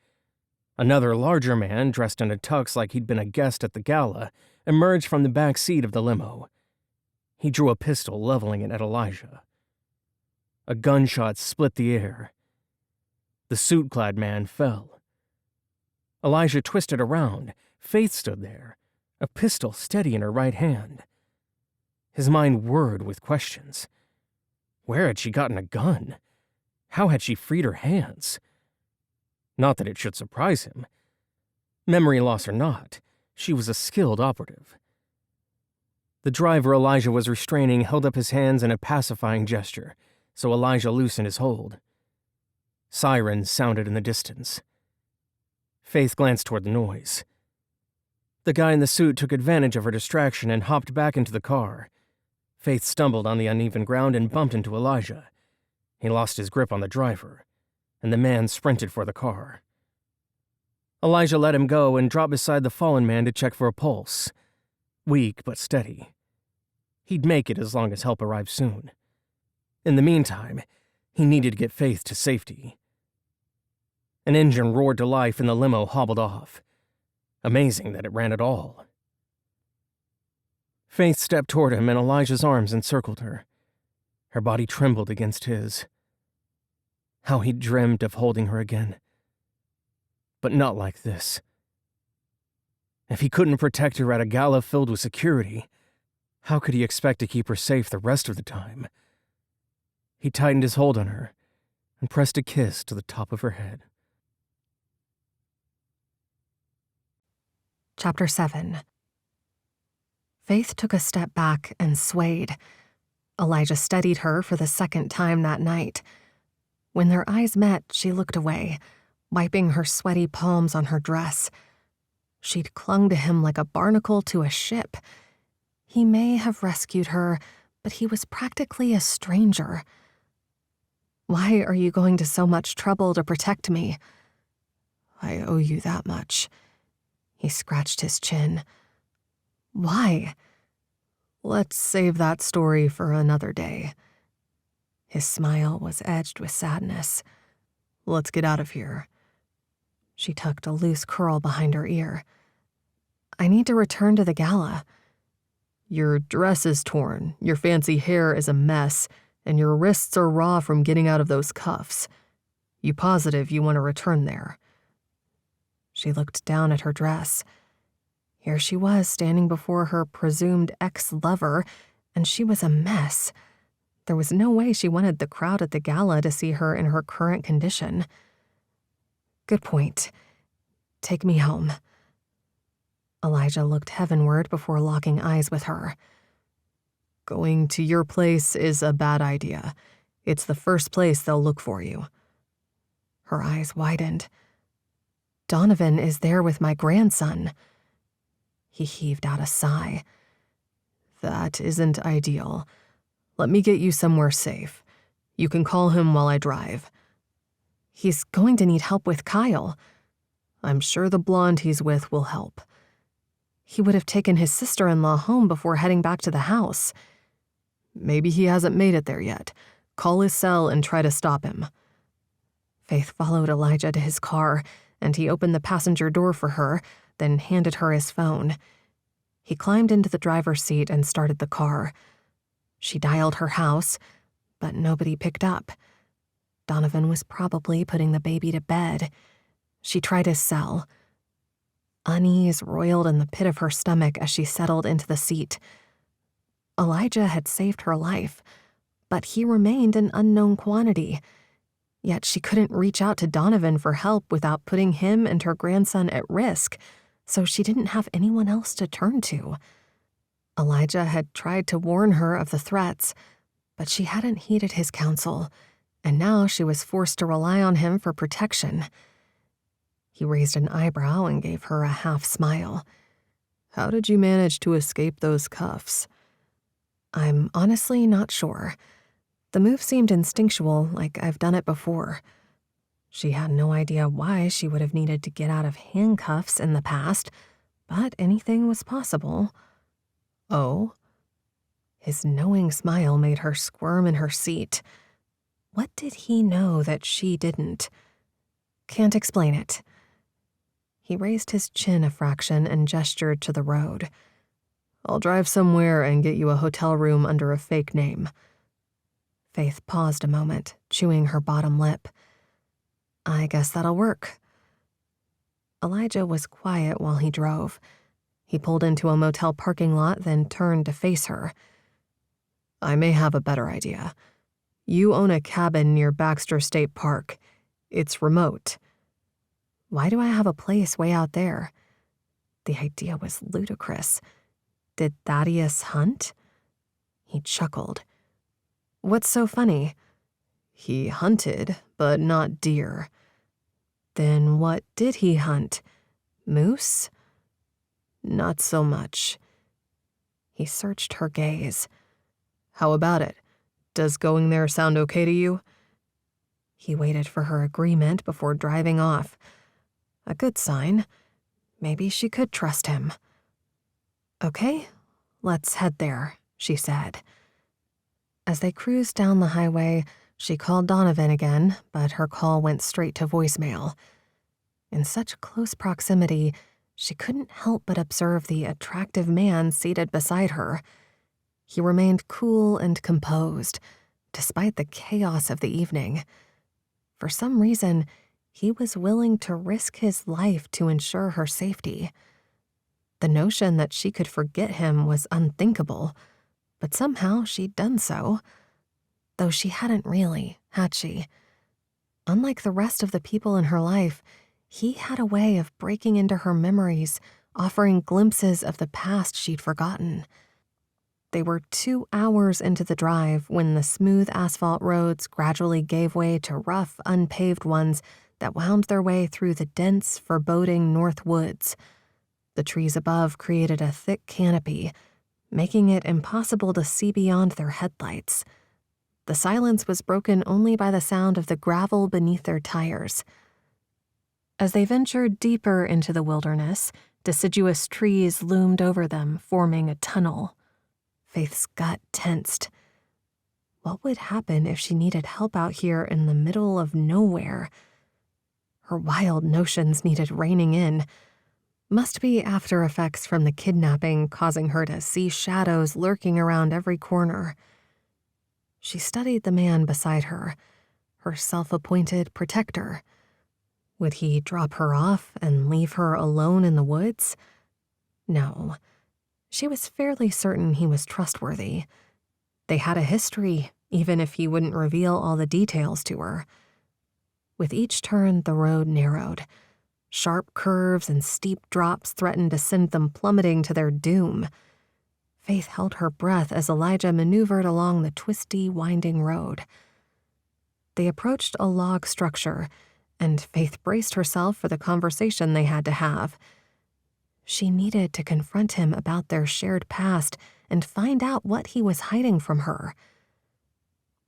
Another larger man, dressed in a tux like he'd been a guest at the gala, emerged from the back seat of the limo. He drew a pistol, leveling it at Elijah. A gunshot split the air. The suit-clad man fell. Elijah twisted around. Faith stood there, a pistol steady in her right hand. His mind whirred with questions. Where had she gotten a gun? How had she freed her hands? Not that it should surprise him. Memory loss or not, she was a skilled operative. The driver Elijah was restraining held up his hands in a pacifying gesture, so Elijah loosened his hold. Sirens sounded in the distance. Faith glanced toward the noise. The guy in the suit took advantage of her distraction and hopped back into the car. Faith stumbled on the uneven ground and bumped into Elijah. He lost his grip on the driver, and the man sprinted for the car. Elijah let him go and dropped beside the fallen man to check for a pulse. Weak but steady. He'd make it as long as help arrived soon. In the meantime, he needed to get Faith to safety. An engine roared to life and the limo hobbled off. Amazing that it ran at all. Faith stepped toward him and Elijah's arms encircled her. Her body trembled against his. How he'd dreamed of holding her again. But not like this. If he couldn't protect her at a gala filled with security, how could he expect to keep her safe the rest of the time? He tightened his hold on her and pressed a kiss to the top of her head. Chapter 7. Faith took a step back and swayed. Elijah steadied her for the second time that night. When their eyes met, she looked away, wiping her sweaty palms on her dress. She'd clung to him like a barnacle to a ship. He may have rescued her, but he was practically a stranger. Why are you going to so much trouble to protect me? I owe you that much. He scratched his chin. Why? Let's save that story for another day. His smile was edged with sadness. Let's get out of here. She tucked a loose curl behind her ear. I need to return to the gala. Your dress is torn, your fancy hair is a mess, and your wrists are raw from getting out of those cuffs. You positive you want to return there? She looked down at her dress. Here she was standing before her presumed ex-lover, and she was a mess. There was no way she wanted the crowd at the gala to see her in her current condition. Good point. Take me home. Elijah looked heavenward before locking eyes with her. Going to your place is a bad idea. It's the first place they'll look for you. Her eyes widened. Donovan is there with my grandson. He heaved out a sigh. That isn't ideal. Let me get you somewhere safe. You can call him while I drive. He's going to need help with Kyle. I'm sure the blonde he's with will help. He would have taken his sister-in-law home before heading back to the house. Maybe he hasn't made it there yet. Call his cell and try to stop him. Faith followed Elijah to his car, and he opened the passenger door for her, then handed her his phone. He climbed into the driver's seat and started the car. She dialed her house, but nobody picked up. Donovan was probably putting the baby to bed. She tried his cell. Unease roiled in the pit of her stomach as she settled into the seat. Elijah had saved her life, but he remained an unknown quantity. Yet she couldn't reach out to Donovan for help without putting him and her grandson at risk, so she didn't have anyone else to turn to. Elijah had tried to warn her of the threats, but she hadn't heeded his counsel, and now she was forced to rely on him for protection. He raised an eyebrow and gave her a half smile. How did you manage to escape those cuffs? I'm honestly not sure. The move seemed instinctual, like I've done it before. She had no idea why she would have needed to get out of handcuffs in the past, but anything was possible. Oh? His knowing smile made her squirm in her seat. What did he know that she didn't? Can't explain it. He raised his chin a fraction and gestured to the road. I'll drive somewhere and get you a hotel room under a fake name. Faith paused a moment, chewing her bottom lip. I guess that'll work. Elijah was quiet while he drove. He pulled into a motel parking lot, then turned to face her. I may have a better idea. You own a cabin near Baxter State Park. It's remote. Why do I have a place way out there? The idea was ludicrous. Did Thaddeus hunt? He chuckled. What's so funny? He hunted, but not deer. Then what did he hunt? Moose? Not so much. He searched her gaze. How about it? Does going there sound okay to you? He waited for her agreement before driving off. A good sign. Maybe she could trust him. Okay, let's head there, she said. As they cruised down the highway, she called Donovan again, but her call went straight to voicemail. In such close proximity, she couldn't help but observe the attractive man seated beside her. He remained cool and composed, despite the chaos of the evening. For some reason, he was willing to risk his life to ensure her safety. The notion that she could forget him was unthinkable, but somehow she'd done so. Though she hadn't really, had she? Unlike the rest of the people in her life, he had a way of breaking into her memories, offering glimpses of the past she'd forgotten. They were 2 hours into the drive when the smooth asphalt roads gradually gave way to rough, unpaved ones that wound their way through the dense, foreboding north woods. The trees above created a thick canopy, making it impossible to see beyond their headlights. The silence was broken only by the sound of the gravel beneath their tires. As they ventured deeper into the wilderness, Deciduous trees loomed over them, forming a tunnel. Faith's gut tensed. What would happen if she needed help out here in the middle of nowhere? Her wild notions needed reining in. Must be after effects from the kidnapping causing her to see shadows lurking around every corner. She studied the man beside her, her self-appointed protector. Would he drop her off and leave her alone in the woods? No. She was fairly certain he was trustworthy. They had a history, even if he wouldn't reveal all the details to her. With each turn, the road narrowed. Sharp curves and steep drops threatened to send them plummeting to their doom. Faith held her breath as Elijah maneuvered along the twisty, winding road. They approached a log structure, and Faith braced herself for the conversation they had to have. She needed to confront him about their shared past and find out what he was hiding from her.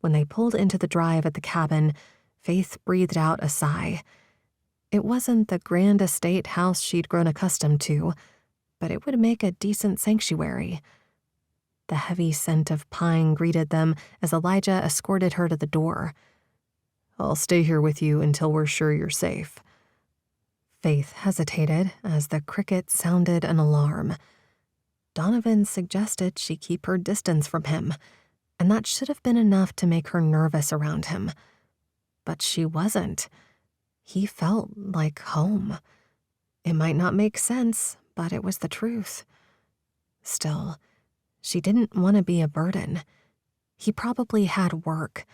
When they pulled into the drive at the cabin, Faith breathed out a sigh. It wasn't the grand estate house she'd grown accustomed to, but it would make a decent sanctuary. The heavy scent of pine greeted them as Elijah escorted her to the door. "I'll stay here with you until we're sure you're safe." Faith hesitated as the cricket sounded an alarm. Donovan suggested she keep her distance from him, and that should have been enough to make her nervous around him. But she wasn't. He felt like home. It might not make sense, but it was the truth. Still, she didn't want to be a burden. He probably had work,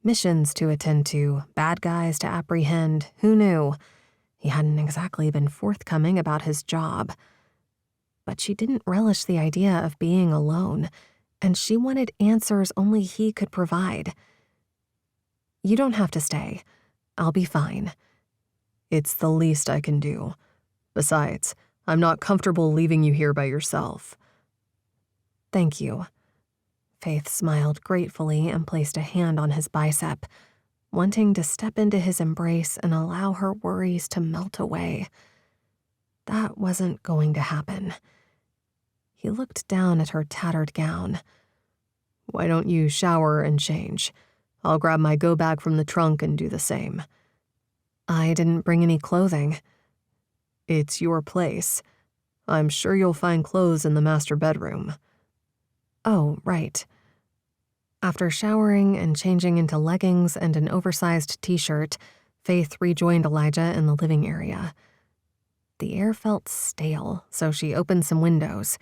missions to attend to, bad guys to apprehend, who knew? He hadn't exactly been forthcoming about his job. But she didn't relish the idea of being alone, and she wanted answers only he could provide. "You don't have to stay. I'll be fine." "It's the least I can do. Besides, I'm not comfortable leaving you here by yourself." "Thank you." Faith smiled gratefully and placed a hand on his bicep, wanting to step into his embrace and allow her worries to melt away. That wasn't going to happen. He looked down at her tattered gown. "Why don't you shower and change? I'll grab my go bag from the trunk and do the same." "I didn't bring any clothing." "It's your place. I'm sure you'll find clothes in the master bedroom." "Oh, right." After showering and changing into leggings and an oversized t-shirt, Faith rejoined Elijah in the living area. The air felt stale, so she opened some windows.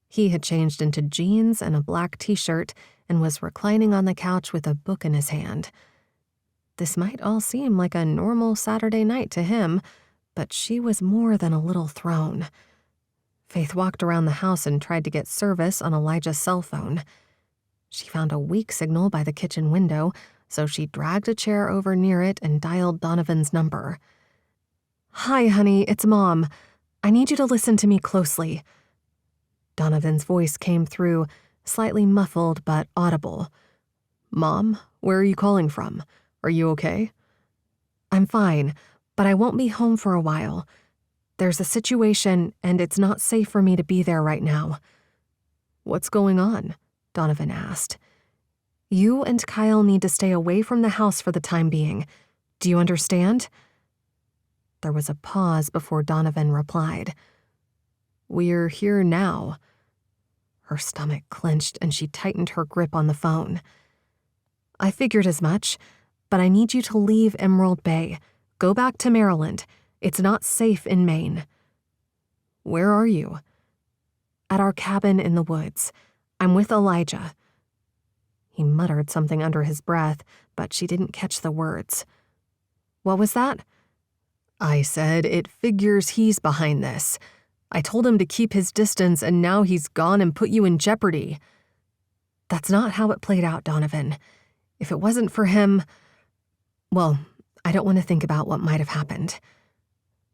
He had changed into jeans and a black t-shirt and was reclining on the couch with a book in his hand. This might all seem like a normal Saturday night to him, but she was more than a little thrown. Faith walked around the house and tried to get service on Elijah's cell phone. She found a weak signal by the kitchen window, so she dragged a chair over near it and dialed Donovan's number. "Hi, honey, it's Mom. I need you to listen to me closely." Donovan's voice came through, slightly muffled but audible. "Mom, where are you calling from? Are you okay?" "I'm fine, but I won't be home for a while. There's a situation, and it's not safe for me to be there right now." "What's going on?" Donovan asked. "You and Kyle need to stay away from the house for the time being. Do you understand?" There was a pause before Donovan replied. "We're here now." Her stomach clenched and she tightened her grip on the phone. "I figured as much, but I need you to leave Emerald Bay. Go back to Maryland. It's not safe in Maine." "Where are you?" "At our cabin in the woods. I'm with Elijah." He muttered something under his breath, but she didn't catch the words. "What was that?" "I said it figures he's behind this. I told him to keep his distance, and now he's gone and put you in jeopardy." "That's not how it played out, Donovan. If it wasn't for him, well, I don't want to think about what might have happened."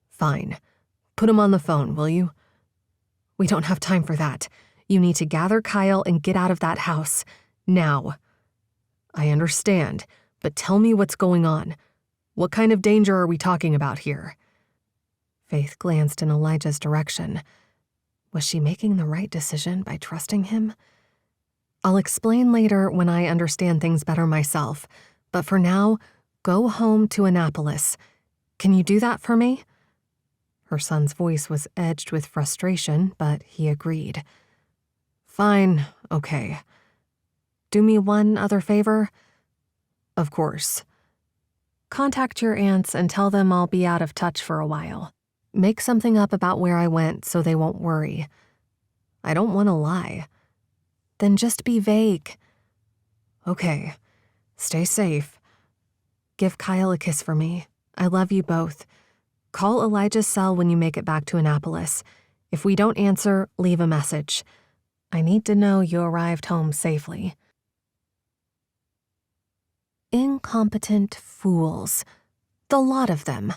"Fine. Put him on the phone, will you?" "We don't have time for that. You need to gather Kyle and get out of that house. Now." "I understand, but tell me what's going on. What kind of danger are we talking about here?" Faith glanced in Elijah's direction. Was she making the right decision by trusting him? I'll explain later when I understand things better myself, but for now, go home to Annapolis. Can you do that for me? Her son's voice was edged with frustration, but he agreed. Fine, okay. Do me one other favor? Of course. Contact your aunts and tell them I'll be out of touch for a while. Make something up about where I went so they won't worry. I don't want to lie. Then just be vague. Okay, stay safe. Give Kyle a kiss for me. I love you both. Call Elijah's cell when you make it back to Annapolis. If we don't answer, leave a message. I need to know you arrived home safely. Incompetent fools. The lot of them.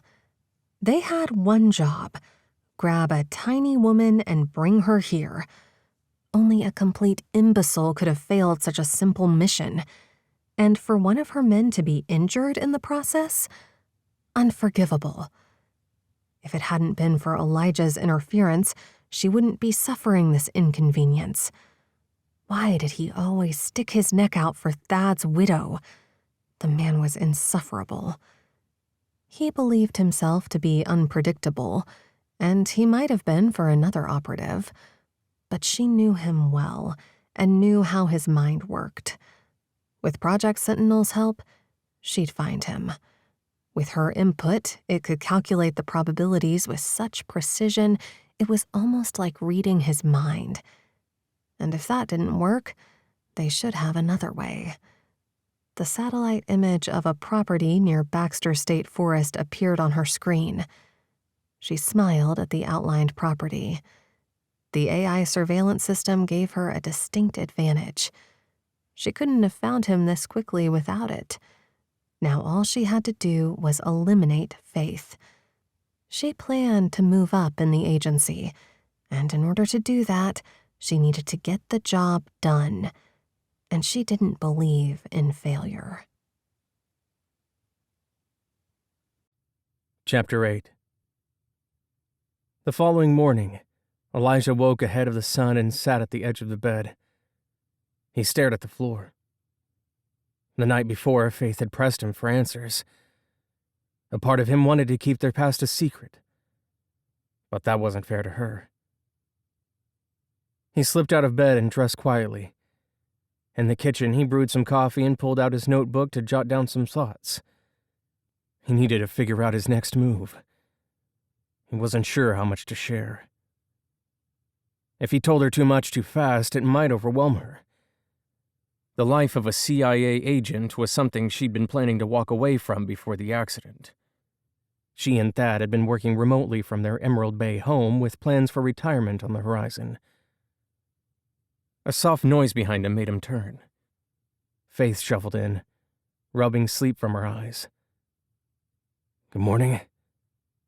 They had one job: grab a tiny woman and bring her here. Only a complete imbecile could have failed such a simple mission. And for one of her men to be injured in the process? Unforgivable. If it hadn't been for Elijah's interference, she wouldn't be suffering this inconvenience. Why did he always stick his neck out for Thad's widow? The man was insufferable. He believed himself to be unpredictable, and he might have been for another operative. But she knew him well and knew how his mind worked. With Project Sentinel's help, she'd find him. With her input, it could calculate the probabilities with such precision, it was almost like reading his mind. And if that didn't work, they should have another way. The satellite image of a property near Baxter State Forest appeared on her screen. She smiled at the outlined property. The AI surveillance system gave her a distinct advantage. She couldn't have found him this quickly without it. Now all she had to do was eliminate Faith. She planned to move up in the agency, and in order to do that, she needed to get the job done. And she didn't believe in failure. Chapter 8. The following morning, Elijah woke ahead of the sun and sat at the edge of the bed. He stared at the floor. The night before, Faith had pressed him for answers. A part of him wanted to keep their past a secret, but that wasn't fair to her. He slipped out of bed and dressed quietly. In the kitchen, he brewed some coffee and pulled out his notebook to jot down some thoughts. He needed to figure out his next move. He wasn't sure how much to share. If he told her too much too fast, it might overwhelm her. The life of a CIA agent was something she'd been planning to walk away from before the accident. She and Thad had been working remotely from their Emerald Bay home with plans for retirement on the horizon. A soft noise behind him made him turn. Faith shuffled in, rubbing sleep from her eyes. "Good morning,"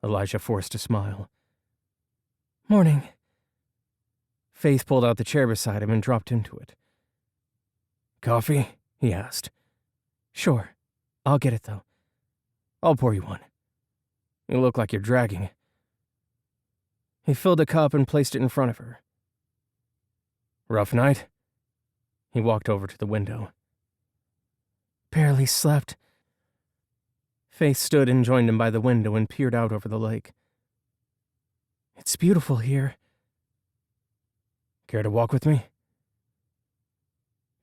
Elijah forced a smile. "Morning." Faith pulled out the chair beside him and dropped into it. "Coffee?" he asked. "Sure. I'll get it, though. I'll pour you one. You look like you're dragging." He filled a cup and placed it in front of her. "Rough night?" He walked over to the window. "Barely slept." Faith stood and joined him by the window and peered out over the lake. "It's beautiful here." "Care to walk with me?"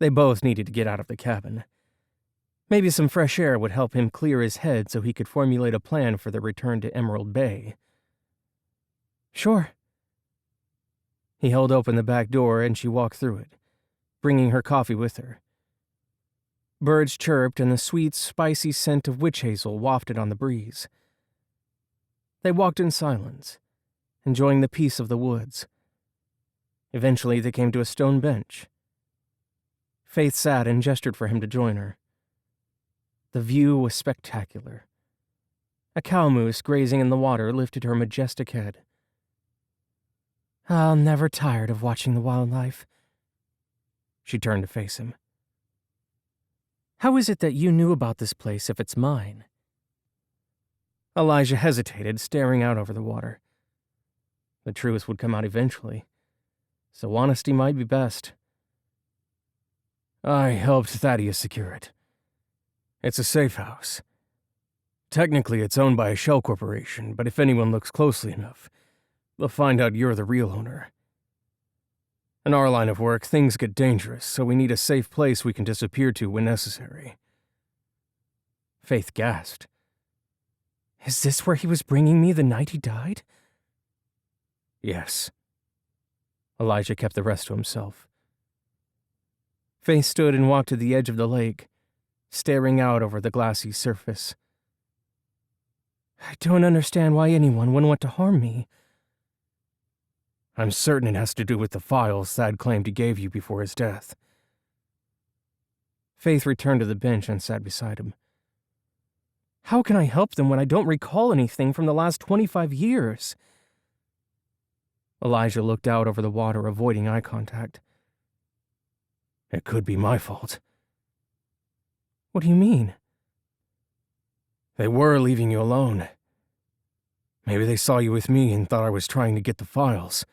They both needed to get out of the cabin. Maybe some fresh air would help him clear his head so he could formulate a plan for their return to Emerald Bay. "Sure." He held open the back door and she walked through it, bringing her coffee with her. Birds chirped and the sweet, spicy scent of witch hazel wafted on the breeze. They walked in silence, enjoying the peace of the woods. Eventually they came to a stone bench. Faith sat and gestured for him to join her. The view was spectacular. A cow moose grazing in the water lifted her majestic head. "I'm never tired of watching the wildlife." She turned to face him. "How is it that you knew about this place if it's mine?" Elijah hesitated, staring out over the water. The truth would come out eventually, so honesty might be best. I helped Thaddeus secure it. It's a safe house. Technically, it's owned by a shell corporation, but if anyone looks closely enough, they'll find out you're the real owner. In our line of work, things get dangerous, so we need a safe place we can disappear to when necessary. Faith gasped. Is this where he was bringing me the night he died? Yes. Elijah kept the rest to himself. Faith stood and walked to the edge of the lake, staring out over the glassy surface. I don't understand why anyone would want to harm me. I'm certain it has to do with the files Thad claimed he gave you before his death. Faith returned to the bench and sat beside him. How can I help them when I don't recall anything from the last 25 years? Elijah looked out over the water, avoiding eye contact. It could be my fault. What do you mean? They were leaving you alone. Maybe they saw you with me and thought I was trying to get the files,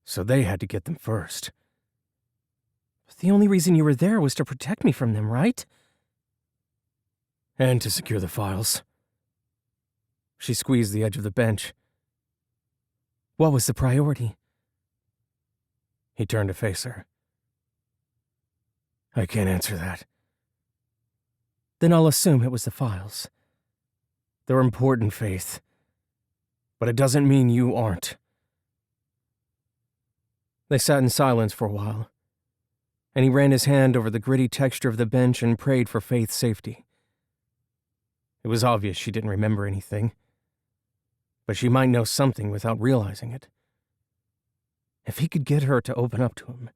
so they had to get them first. But the only reason you were there was to protect me from them, right? And to secure the files. She squeezed the edge of the bench. What was the priority? He turned to face her. I can't answer that. Then I'll assume it was the files. They're important, Faith. But it doesn't mean you aren't. They sat in silence for a while, and he ran his hand over the gritty texture of the bench and prayed for Faith's safety. It was obvious she didn't remember anything, but she might know something without realizing it. If he could get her to open up to him,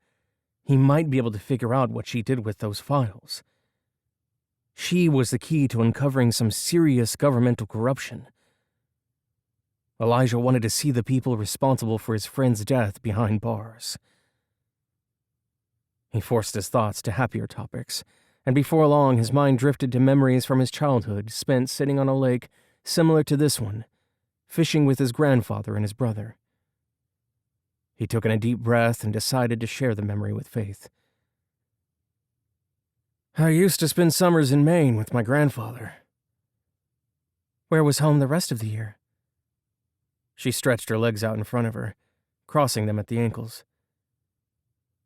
he might be able to figure out what she did with those files. She was the key to uncovering some serious governmental corruption. Elijah wanted to see the people responsible for his friend's death behind bars. He forced his thoughts to happier topics, and before long his mind drifted to memories from his childhood spent sitting on a lake similar to this one, fishing with his grandfather and his brother. He took in a deep breath and decided to share the memory with Faith. I used to spend summers in Maine with my grandfather. Where was home the rest of the year? She stretched her legs out in front of her, crossing them at the ankles.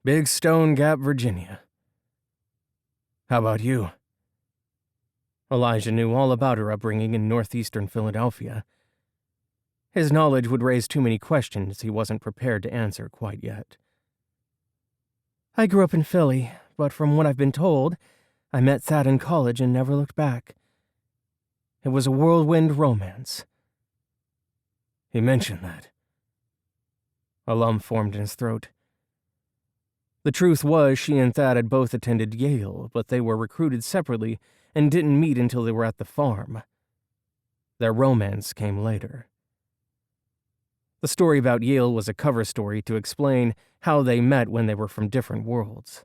Big Stone Gap, Virginia. How about you? Elijah knew all about her upbringing in northeastern Philadelphia. His knowledge would raise too many questions he wasn't prepared to answer quite yet. I grew up in Philly, but from what I've been told, I met Thad in college and never looked back. It was a whirlwind romance. He mentioned that. A lump formed in his throat. The truth was she and Thad had both attended Yale, but they were recruited separately and didn't meet until they were at the farm. Their romance came later. The story about Yale was a cover story to explain how they met when they were from different worlds.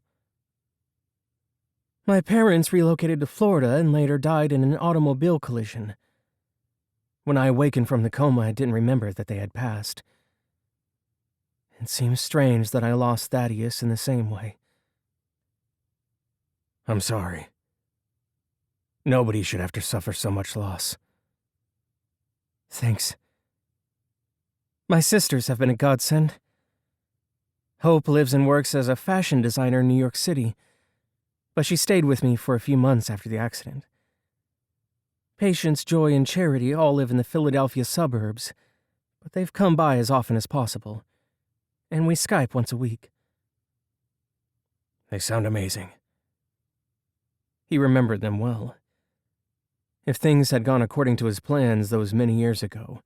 My parents relocated to Florida and later died in an automobile collision. When I awakened from the coma, I didn't remember that they had passed. It seems strange that I lost Thaddeus in the same way. I'm sorry. Nobody should have to suffer so much loss. Thanks. My sisters have been a godsend. Hope lives and works as a fashion designer in New York City, but she stayed with me for a few months after the accident. Patience, Joy, and Charity all live in the Philadelphia suburbs, but they've come by as often as possible, and we Skype once a week. They sound amazing. He remembered them well. If things had gone according to his plans those many years ago,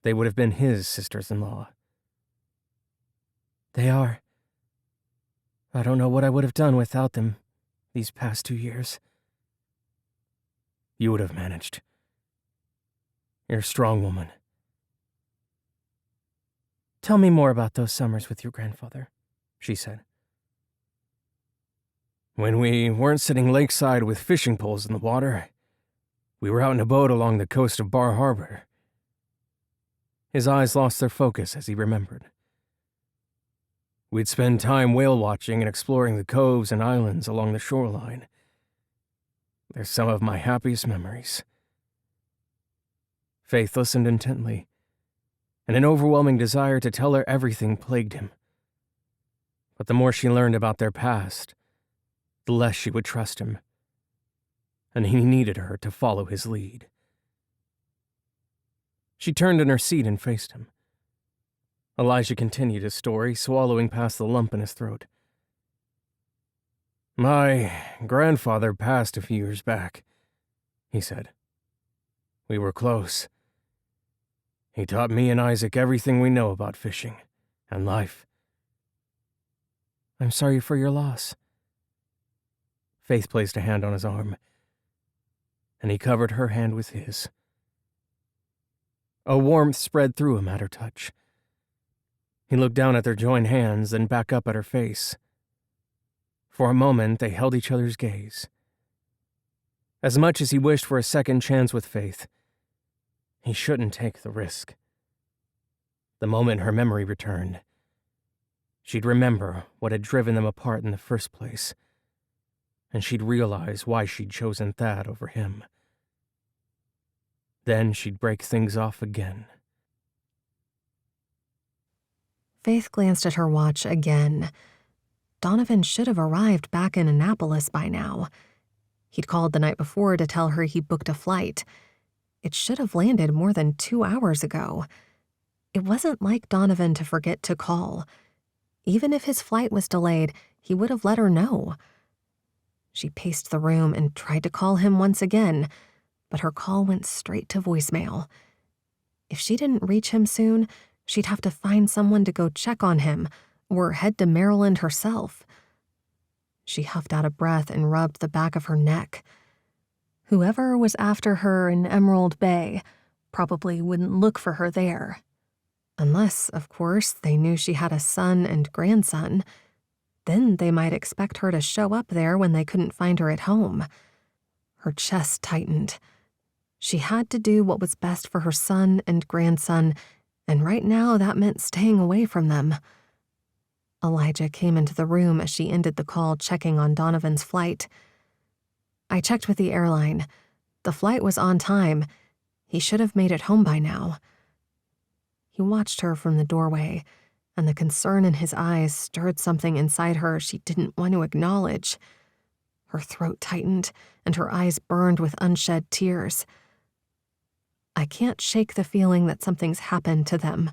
they would have been his sisters-in-law. They are. I don't know what I would have done without them these past 2 years. You would have managed. You're a strong woman. Tell me more about those summers with your grandfather, she said. When we weren't sitting lakeside with fishing poles in the water, we were out in a boat along the coast of Bar Harbor. His eyes lost their focus as he remembered. We'd spend time whale watching and exploring the coves and islands along the shoreline. They're some of my happiest memories. Faith listened intently, and an overwhelming desire to tell her everything plagued him. But the more she learned about their past, the less she would trust him, and he needed her to follow his lead. She turned in her seat and faced him. Elijah continued his story, swallowing past the lump in his throat. My grandfather passed a few years back, he said. We were close. He taught me and Isaac everything we know about fishing and life. I'm sorry for your loss. Faith placed a hand on his arm, and he covered her hand with his. A warmth spread through him at her touch. He looked down at their joined hands, then back up at her face. For a moment, they held each other's gaze. As much as he wished for a second chance with Faith, he shouldn't take the risk. The moment her memory returned, she'd remember what had driven them apart in the first place, and she'd realize why she'd chosen Thad over him. Then she'd break things off again. Faith glanced at her watch again. Donovan should have arrived back in Annapolis by now. He'd called the night before to tell her he booked a flight. It should have landed more than 2 hours ago. It wasn't like Donovan to forget to call. Even if his flight was delayed, he would have let her know. She paced the room and tried to call him once again, but her call went straight to voicemail. If she didn't reach him soon, she'd have to find someone to go check on him or head to Maryland herself. She huffed out a breath and rubbed the back of her neck. Whoever was after her in Emerald Bay probably wouldn't look for her there. Unless, of course, they knew she had a son and grandson. Then they might expect her to show up there when they couldn't find her at home. Her chest tightened. She had to do what was best for her son and grandson, and right now that meant staying away from them. Elijah came into the room as she ended the call, checking on Donovan's flight. I checked with the airline. The flight was on time. He should have made it home by now. He watched her from the doorway, and the concern in his eyes stirred something inside her she didn't want to acknowledge. Her throat tightened, and her eyes burned with unshed tears. I can't shake the feeling that something's happened to them.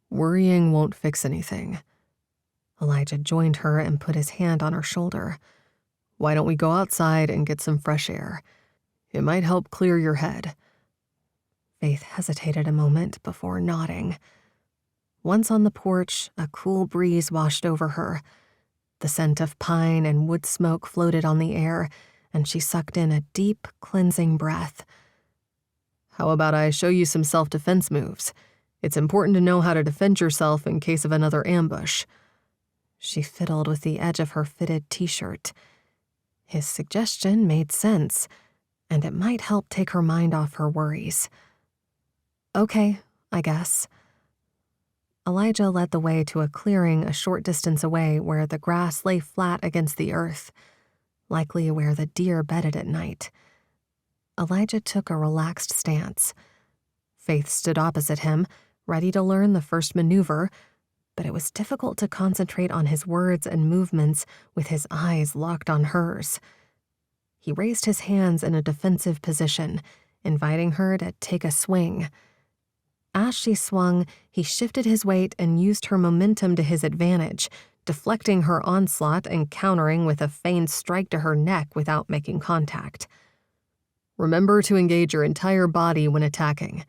Worrying won't fix anything. Elijah joined her and put his hand on her shoulder. Why don't we go outside and get some fresh air? It might help clear your head. Faith hesitated a moment before nodding. Once on the porch, a cool breeze washed over her. The scent of pine and wood smoke floated on the air, and she sucked in a deep, cleansing breath. How about I show you some self-defense moves? It's important to know how to defend yourself in case of another ambush. She fiddled with the edge of her fitted t-shirt. His suggestion made sense, and it might help take her mind off her worries. Okay, I guess. Elijah led the way to a clearing a short distance away where the grass lay flat against the earth, likely where the deer bedded at night. Elijah took a relaxed stance. Faith stood opposite him, ready to learn the first maneuver, but it was difficult to concentrate on his words and movements with his eyes locked on hers. He raised his hands in a defensive position, inviting her to take a swing. As she swung, he shifted his weight and used her momentum to his advantage, deflecting her onslaught and countering with a feigned strike to her neck without making contact. Remember to engage your entire body when attacking.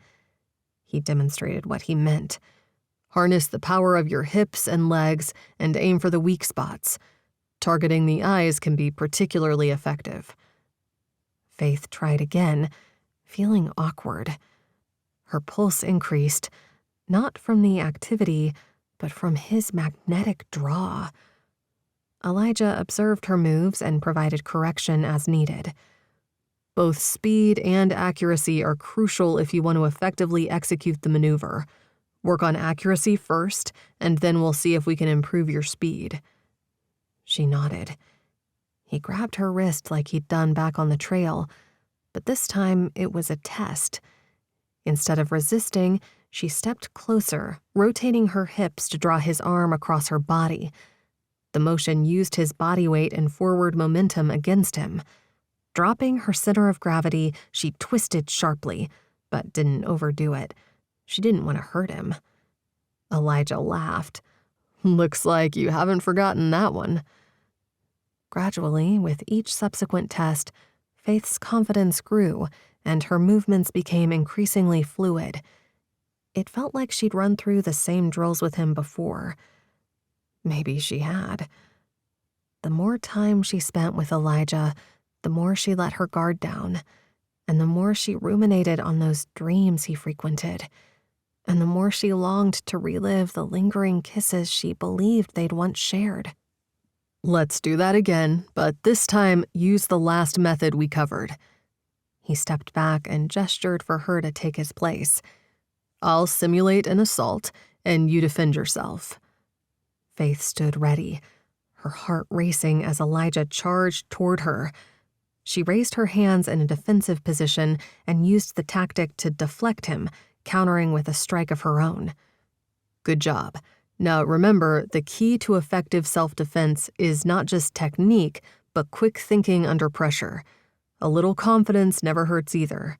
He demonstrated what he meant. Harness the power of your hips and legs and aim for the weak spots. Targeting the eyes can be particularly effective. Faith tried again, feeling awkward. Her pulse increased, not from the activity, but from his magnetic draw. Elijah observed her moves and provided correction as needed. Both speed and accuracy are crucial if you want to effectively execute the maneuver. Work on accuracy first, and then we'll see if we can improve your speed." She nodded. He grabbed her wrist like he'd done back on the trail, but this time it was a test. Instead of resisting, she stepped closer, rotating her hips to draw his arm across her body. The motion used his body weight and forward momentum against him. Dropping her center of gravity, she twisted sharply, but didn't overdo it. She didn't want to hurt him. Elijah laughed. "Looks like you haven't forgotten that one." Gradually, with each subsequent test, Faith's confidence grew, and her movements became increasingly fluid. It felt like she'd run through the same drills with him before. Maybe she had. The more time she spent with Elijah, the more she let her guard down, and the more she ruminated on those dreams he frequented, and the more she longed to relive the lingering kisses she believed they'd once shared. "Let's do that again, but this time use the last method we covered." He stepped back and gestured for her to take his place. "I'll simulate an assault, and you defend yourself." Faith stood ready, her heart racing as Elijah charged toward her. She raised her hands in a defensive position and used the tactic to deflect him, countering with a strike of her own. "Good job. Now remember, the key to effective self-defense is not just technique, but quick thinking under pressure. A little confidence never hurts either."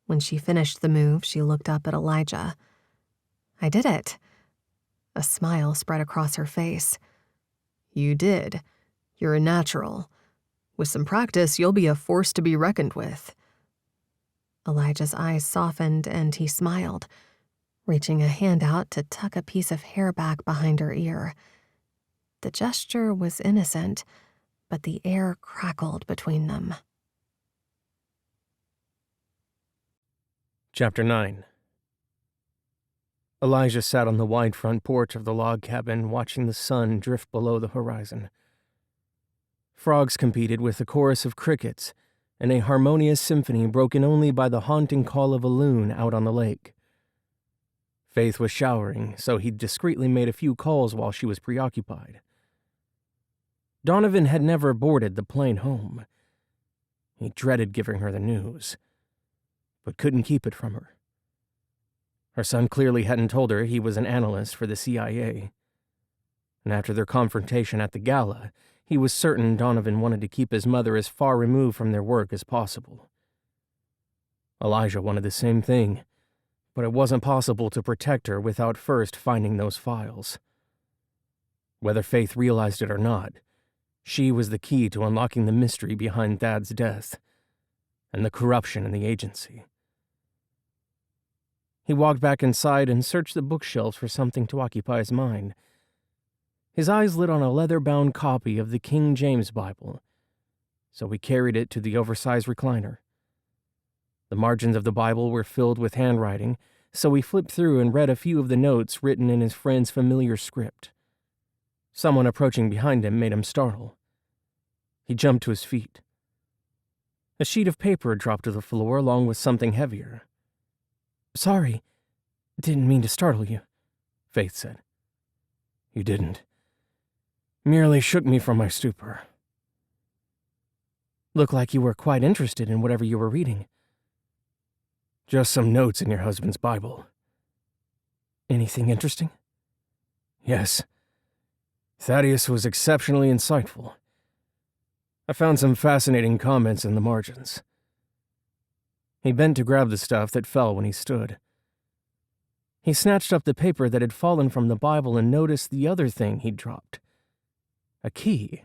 When she finished the move, she looked up at Elijah. "I did it." A smile spread across her face. "You did. You're a natural. With some practice, you'll be a force to be reckoned with." Elijah's eyes softened and he smiled, reaching a hand out to tuck a piece of hair back behind her ear. The gesture was innocent, but the air crackled between them. Chapter 9. Elijah sat on the wide front porch of the log cabin, watching the sun drift below the horizon. Frogs competed with a chorus of crickets, and a harmonious symphony broken only by the haunting call of a loon out on the lake. Faith was showering, so he discreetly made a few calls while she was preoccupied. Donovan had never boarded the plane home. He dreaded giving her the news, but couldn't keep it from her. Her son clearly hadn't told her he was an analyst for the CIA. And after their confrontation at the gala, he was certain Donovan wanted to keep his mother as far removed from their work as possible. Elijah wanted the same thing, but it wasn't possible to protect her without first finding those files. Whether Faith realized it or not, she was the key to unlocking the mystery behind Thad's death and the corruption in the agency. He walked back inside and searched the bookshelves for something to occupy his mind. His eyes lit on a leather-bound copy of the King James Bible, so he carried it to the oversized recliner. The margins of the Bible were filled with handwriting, so he flipped through and read a few of the notes written in his friend's familiar script. Someone approaching behind him made him startle. He jumped to his feet. A sheet of paper dropped to the floor along with something heavier. "Sorry, didn't mean to startle you," Faith said. "You didn't. Merely shook me from my stupor." "Looked like you were quite interested in whatever you were reading." "Just some notes in your husband's Bible." "Anything interesting?" "Yes. Thaddeus was exceptionally insightful. I found some fascinating comments in the margins." He bent to grab the stuff that fell when he stood. He snatched up the paper that had fallen from the Bible and noticed the other thing he'd dropped. A key.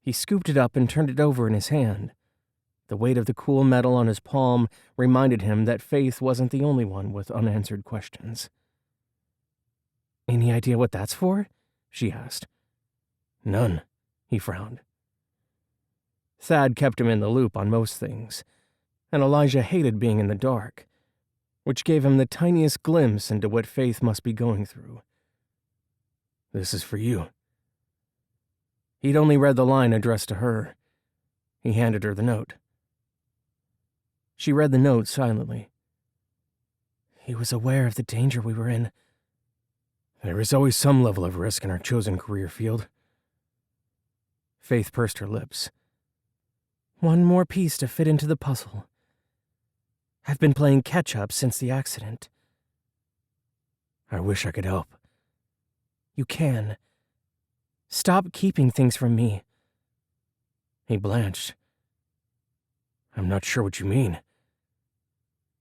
He scooped it up and turned it over in his hand. The weight of the cool metal on his palm reminded him that Faith wasn't the only one with unanswered questions. "Any idea what that's for?" she asked. "None," he frowned. Thad kept him in the loop on most things, and Elijah hated being in the dark, which gave him the tiniest glimpse into what Faith must be going through. "This is for you." He'd only read the line addressed to her. He handed her the note. She read the note silently. He was aware of the danger we were in. There is always some level of risk in our chosen career field. Faith pursed her lips. One more piece to fit into the puzzle. I've been playing catch-up since the accident. I wish I could help. You can. Stop keeping things from me. He blanched. I'm not sure what you mean.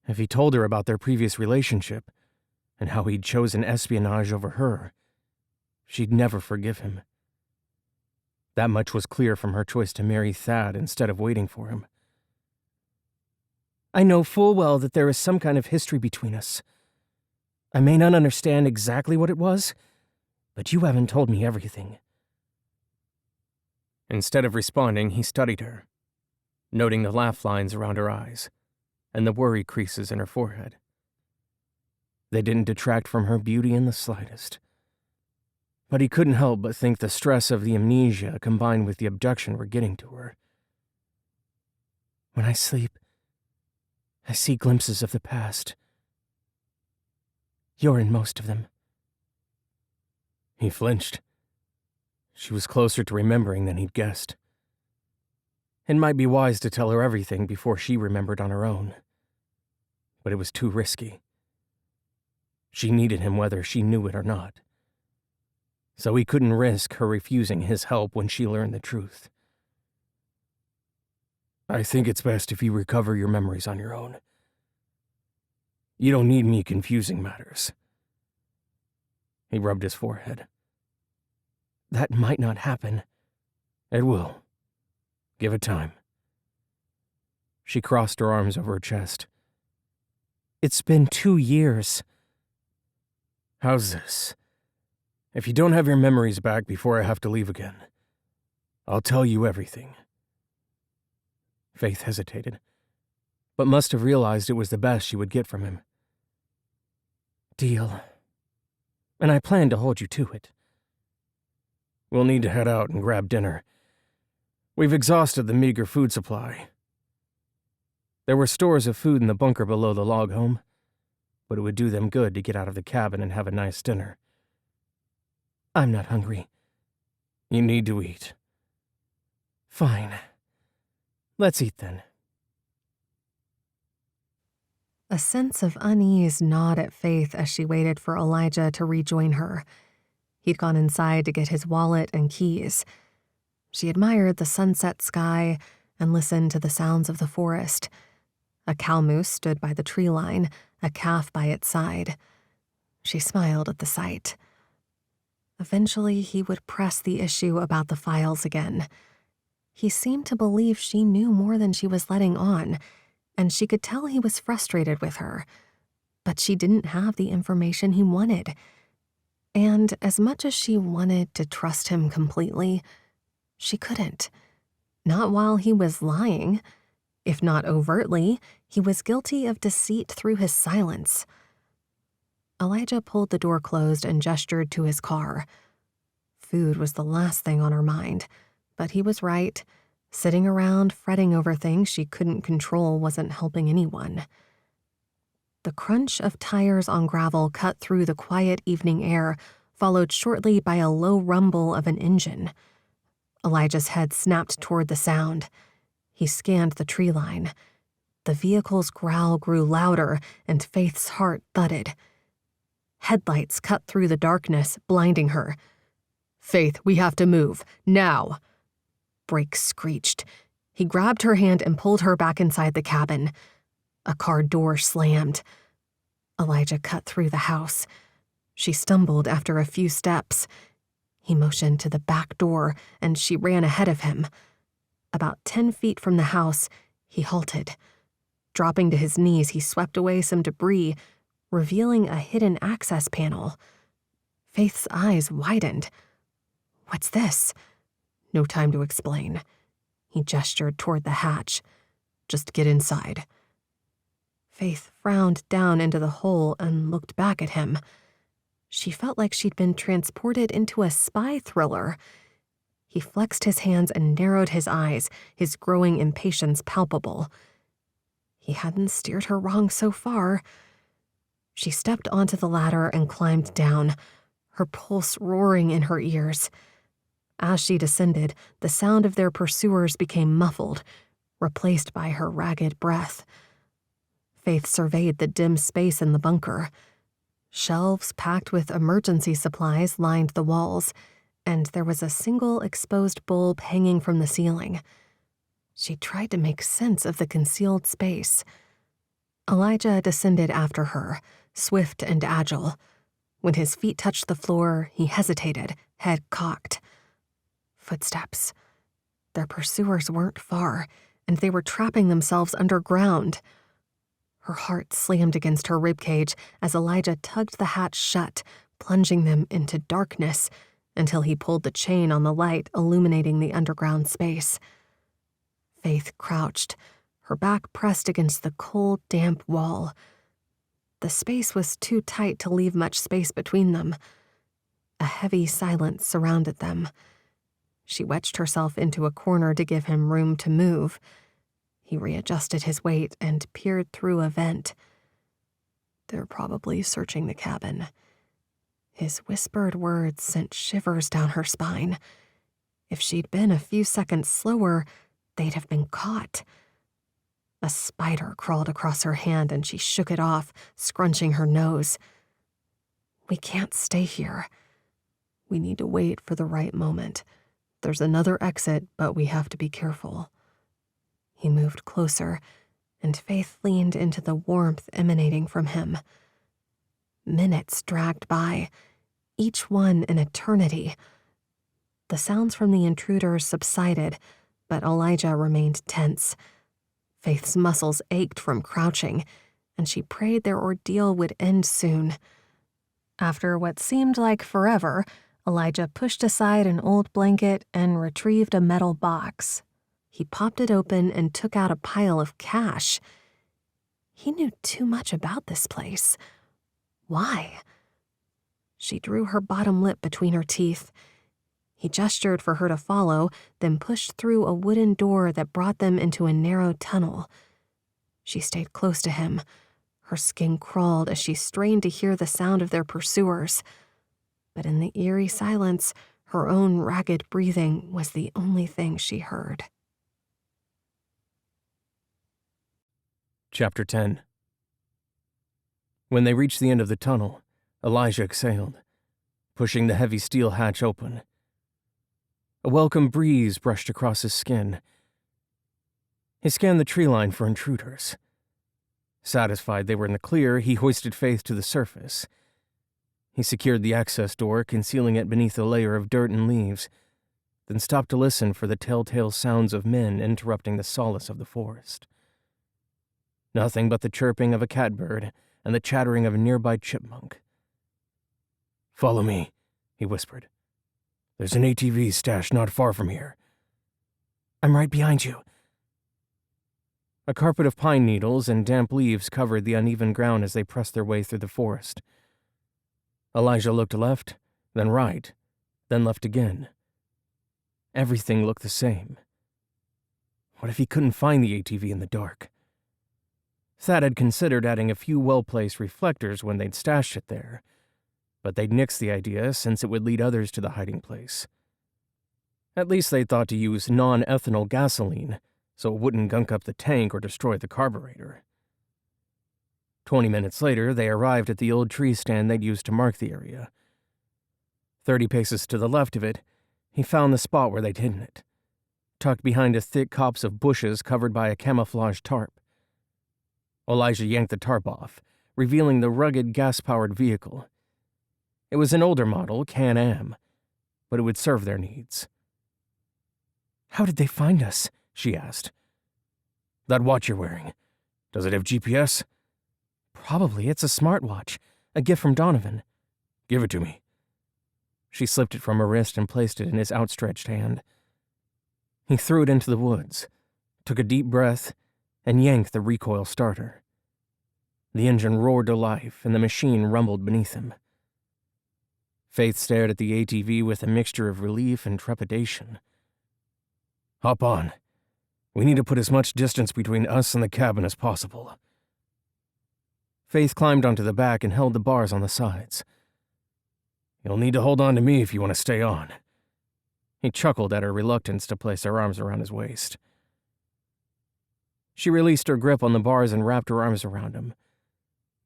If he told her about their previous relationship and how he'd chosen espionage over her, she'd never forgive him. That much was clear from her choice to marry Thad instead of waiting for him. I know full well that there is some kind of history between us. I may not understand exactly what it was, but you haven't told me everything. Instead of responding, he studied her, noting the laugh lines around her eyes and the worry creases in her forehead. They didn't detract from her beauty in the slightest. But he couldn't help but think the stress of the amnesia combined with the abduction were getting to her. When I sleep, I see glimpses of the past. You're in most of them. He flinched. She was closer to remembering than he'd guessed. It might be wise to tell her everything before she remembered on her own. But it was too risky. She needed him whether she knew it or not. So he couldn't risk her refusing his help when she learned the truth. I think it's best if you recover your memories on your own. You don't need me confusing matters. He rubbed his forehead. That might not happen. It will. Give it time. She crossed her arms over her chest. It's been 2 years. How's this? If you don't have your memories back before I have to leave again, I'll tell you everything. Faith hesitated, but must have realized it was the best she would get from him. Deal. And I plan to hold you to it. We'll need to head out and grab dinner. We've exhausted the meager food supply. There were stores of food in the bunker below the log home, but it would do them good to get out of the cabin and have a nice dinner. I'm not hungry. You need to eat. Fine. Let's eat then. A sense of unease gnawed at Faith as she waited for Elijah to rejoin her. He'd gone inside to get his wallet and keys. She admired the sunset sky and listened to the sounds of the forest. A cow moose stood by the tree line, a calf by its side. She smiled at the sight. Eventually, he would press the issue about the files again. He seemed to believe she knew more than she was letting on, and she could tell he was frustrated with her. But she didn't have the information he wanted. And as much as she wanted to trust him completely, she couldn't. Not while he was lying. If not overtly, he was guilty of deceit through his silence. Elijah pulled the door closed and gestured to his car. Food was the last thing on her mind, but he was right. Sitting around fretting over things she couldn't control wasn't helping anyone. The crunch of tires on gravel cut through the quiet evening air, followed shortly by a low rumble of an engine. Elijah's head snapped toward the sound. He scanned the tree line. The vehicle's growl grew louder, and Faith's heart thudded. Headlights cut through the darkness, blinding her. "Faith, we have to move. Now!" Brakes screeched. He grabbed her hand and pulled her back inside the cabin. A car door slammed. Elijah cut through the house. She stumbled after a few steps. He motioned to the back door, and she ran ahead of him. About 10 feet from the house, he halted. Dropping to his knees, he swept away some debris, revealing a hidden access panel. Faith's eyes widened. "What's this?" No time to explain. He gestured toward the hatch. "Just get inside." Faith frowned down into the hole and looked back at him. She felt like she'd been transported into a spy thriller. He flexed his hands and narrowed his eyes, his growing impatience palpable. He hadn't steered her wrong so far. She stepped onto the ladder and climbed down, her pulse roaring in her ears. As she descended, the sound of their pursuers became muffled, replaced by her ragged breath. Faith surveyed the dim space in the bunker. Shelves packed with emergency supplies lined the walls, and there was a single exposed bulb hanging from the ceiling. She tried to make sense of the concealed space. Elijah descended after her, swift and agile. When his feet touched the floor, he hesitated, head cocked. Footsteps. Their pursuers weren't far, and they were trapping themselves underground. Her heart slammed against her ribcage as Elijah tugged the hatch shut, plunging them into darkness until he pulled the chain on the light illuminating the underground space. Faith crouched, her back pressed against the cold, damp wall. The space was too tight to leave much space between them. A heavy silence surrounded them. She wedged herself into a corner to give him room to move. He readjusted his weight and peered through a vent. They're probably searching the cabin. His whispered words sent shivers down her spine. If she'd been a few seconds slower, they'd have been caught. A spider crawled across her hand and she shook it off, scrunching her nose. We can't stay here. We need to wait for the right moment. There's another exit, but we have to be careful. He moved closer, and Faith leaned into the warmth emanating from him. Minutes dragged by, each one an eternity. The sounds from the intruders subsided, but Elijah remained tense. Faith's muscles ached from crouching, and she prayed their ordeal would end soon. After what seemed like forever, Elijah pushed aside an old blanket and retrieved a metal box. He popped it open and took out a pile of cash. He knew too much about this place. Why? She drew her bottom lip between her teeth. He gestured for her to follow, then pushed through a wooden door that brought them into a narrow tunnel. She stayed close to him. Her skin crawled as she strained to hear the sound of their pursuers. But in the eerie silence, her own ragged breathing was the only thing she heard. Chapter 10. When they reached the end of the tunnel, Elijah exhaled, pushing the heavy steel hatch open. A welcome breeze brushed across his skin. He scanned the tree line for intruders. Satisfied they were in the clear, he hoisted Faith to the surface. He secured the access door, concealing it beneath a layer of dirt and leaves, then stopped to listen for the telltale sounds of men interrupting the solace of the forest. Nothing but the chirping of a catbird and the chattering of a nearby chipmunk. "Follow me," he whispered. "There's an ATV stashed not far from here." "I'm right behind you." A carpet of pine needles and damp leaves covered the uneven ground as they pressed their way through the forest. Elijah looked left, then right, then left again. Everything looked the same. What if he couldn't find the ATV in the dark? Thad had considered adding a few well-placed reflectors when they'd stashed it there, but they'd nixed the idea since it would lead others to the hiding place. At least they thought to use non-ethanol gasoline, so it wouldn't gunk up the tank or destroy the carburetor. 20 minutes later, they arrived at the old tree stand they'd used to mark the area. 30 paces to the left of it, he found the spot where they'd hidden it, tucked behind a thick copse of bushes covered by a camouflage tarp. Elijah yanked the tarp off, revealing the rugged gas-powered vehicle. It was an older model, Can-Am, but it would serve their needs. "How did they find us?" she asked. "That watch you're wearing. Does it have GPS?" "Probably. It's a smartwatch, a gift from Donovan." "Give it to me." She slipped it from her wrist and placed it in his outstretched hand. He threw it into the woods, took a deep breath, and yanked the recoil starter. The engine roared to life, and the machine rumbled beneath him. Faith stared at the ATV with a mixture of relief and trepidation. "Hop on." We need to put as much distance between us and the cabin as possible. Faith climbed onto the back and held the bars on the sides. You'll need to hold on to me if you want to stay on. He chuckled at her reluctance to place her arms around his waist. She released her grip on the bars and wrapped her arms around him.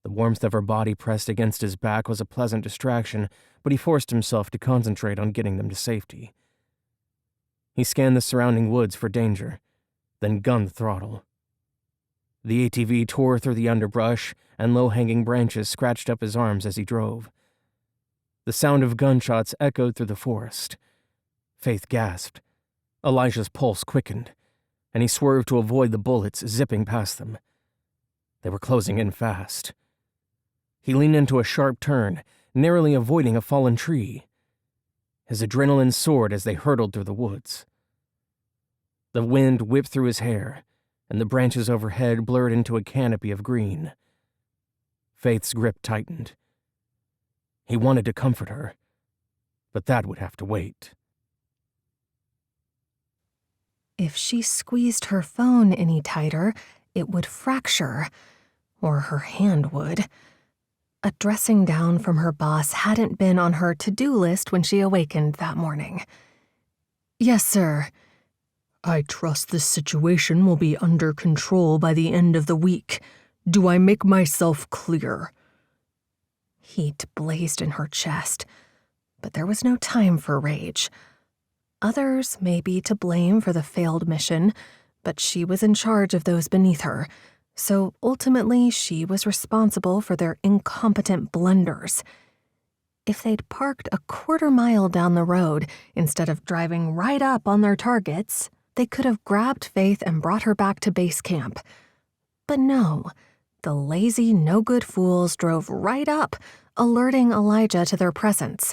The warmth of her body pressed against his back was a pleasant distraction, but he forced himself to concentrate on getting them to safety. He scanned the surrounding woods for danger, then gunned the throttle. The ATV tore through the underbrush, and low-hanging branches scratched up his arms as he drove. The sound of gunshots echoed through the forest. Faith gasped. Elijah's pulse quickened, and he swerved to avoid the bullets zipping past them. They were closing in fast. He leaned into a sharp turn, narrowly avoiding a fallen tree. His adrenaline soared as they hurtled through the woods. The wind whipped through his hair, and the branches overhead blurred into a canopy of green. Faith's grip tightened. He wanted to comfort her, but that would have to wait. If she squeezed her phone any tighter, it would fracture, or her hand would. A dressing down from her boss hadn't been on her to-do list when she awakened that morning. "Yes, sir." "I trust this situation will be under control by the end of the week. Do I make myself clear?" Heat blazed in her chest, but there was no time for rage. Others may be to blame for the failed mission, but she was in charge of those beneath her, so ultimately she was responsible for their incompetent blunders. If they'd parked a quarter-mile down the road instead of driving right up on their targets, they could have grabbed Faith and brought her back to base camp. But no, the lazy, no-good fools drove right up, alerting Elijah to their presence.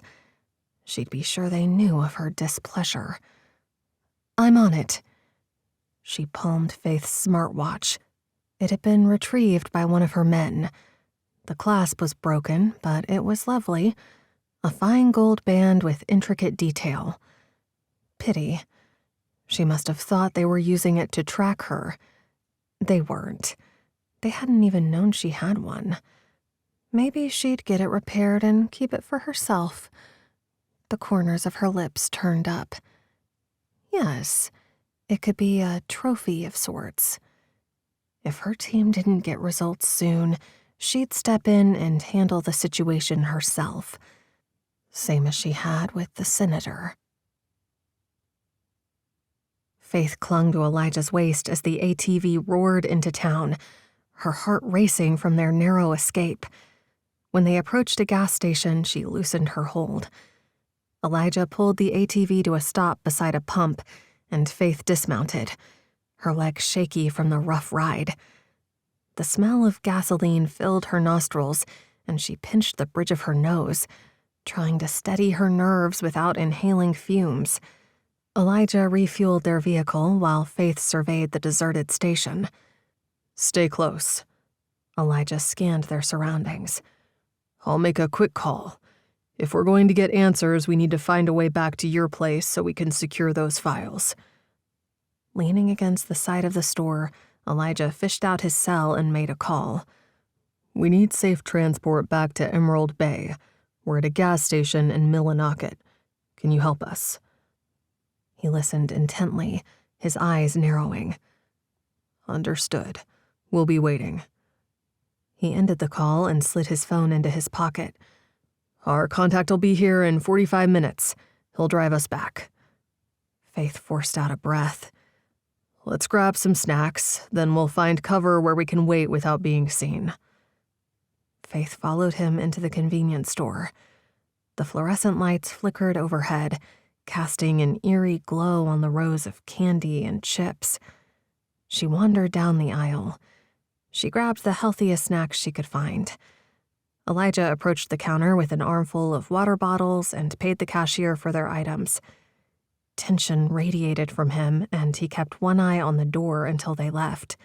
She'd be sure they knew of her displeasure. "I'm on it." She palmed Faith's smartwatch. It had been retrieved by one of her men. The clasp was broken, but it was lovely. A fine gold band with intricate detail. Pity. She must have thought they were using it to track her. They weren't. They hadn't even known she had one. Maybe she'd get it repaired and keep it for herself. The corners of her lips turned up. Yes, it could be a trophy of sorts. If her team didn't get results soon, she'd step in and handle the situation herself, same as she had with the senator. Faith clung to Elijah's waist as the ATV roared into town, her heart racing from their narrow escape. When they approached a gas station, she loosened her hold. Elijah pulled the ATV to a stop beside a pump, and Faith dismounted, her legs shaky from the rough ride. The smell of gasoline filled her nostrils, and she pinched the bridge of her nose, trying to steady her nerves without inhaling fumes. Elijah refueled their vehicle while Faith surveyed the deserted station. "Stay close." Elijah scanned their surroundings. "I'll make a quick call. If we're going to get answers, we need to find a way back to your place so we can secure those files." Leaning against the side of the store, Elijah fished out his cell and made a call. "We need safe transport back to Emerald Bay. We're at a gas station in Millinocket. Can you help us?" He listened intently, his eyes narrowing. "Understood. We'll be waiting." He ended the call and slid his phone into his pocket. "Our contact will be here in 45 minutes. He'll drive us back." Faith forced out a breath. "Let's grab some snacks, then we'll find cover where we can wait without being seen." Faith followed him into the convenience store. The fluorescent lights flickered overhead, casting an eerie glow on the rows of candy and chips. She wandered down the aisle. She grabbed the healthiest snacks she could find. Elijah approached the counter with an armful of water bottles and paid the cashier for their items. Tension radiated from him, and he kept one eye on the door until they left.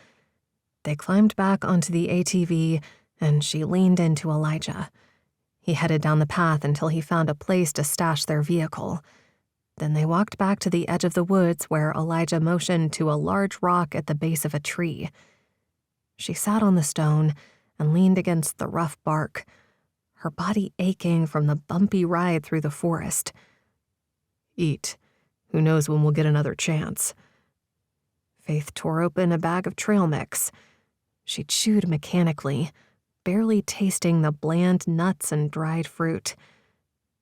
They climbed back onto the ATV, and she leaned into Elijah. He headed down the path until he found a place to stash their vehicle. Then they walked back to the edge of the woods where Elijah motioned to a large rock at the base of a tree. She sat on the stone and leaned against the rough bark, her body aching from the bumpy ride through the forest. "Eat. Who knows when we'll get another chance." Faith tore open a bag of trail mix. She chewed mechanically, barely tasting the bland nuts and dried fruit.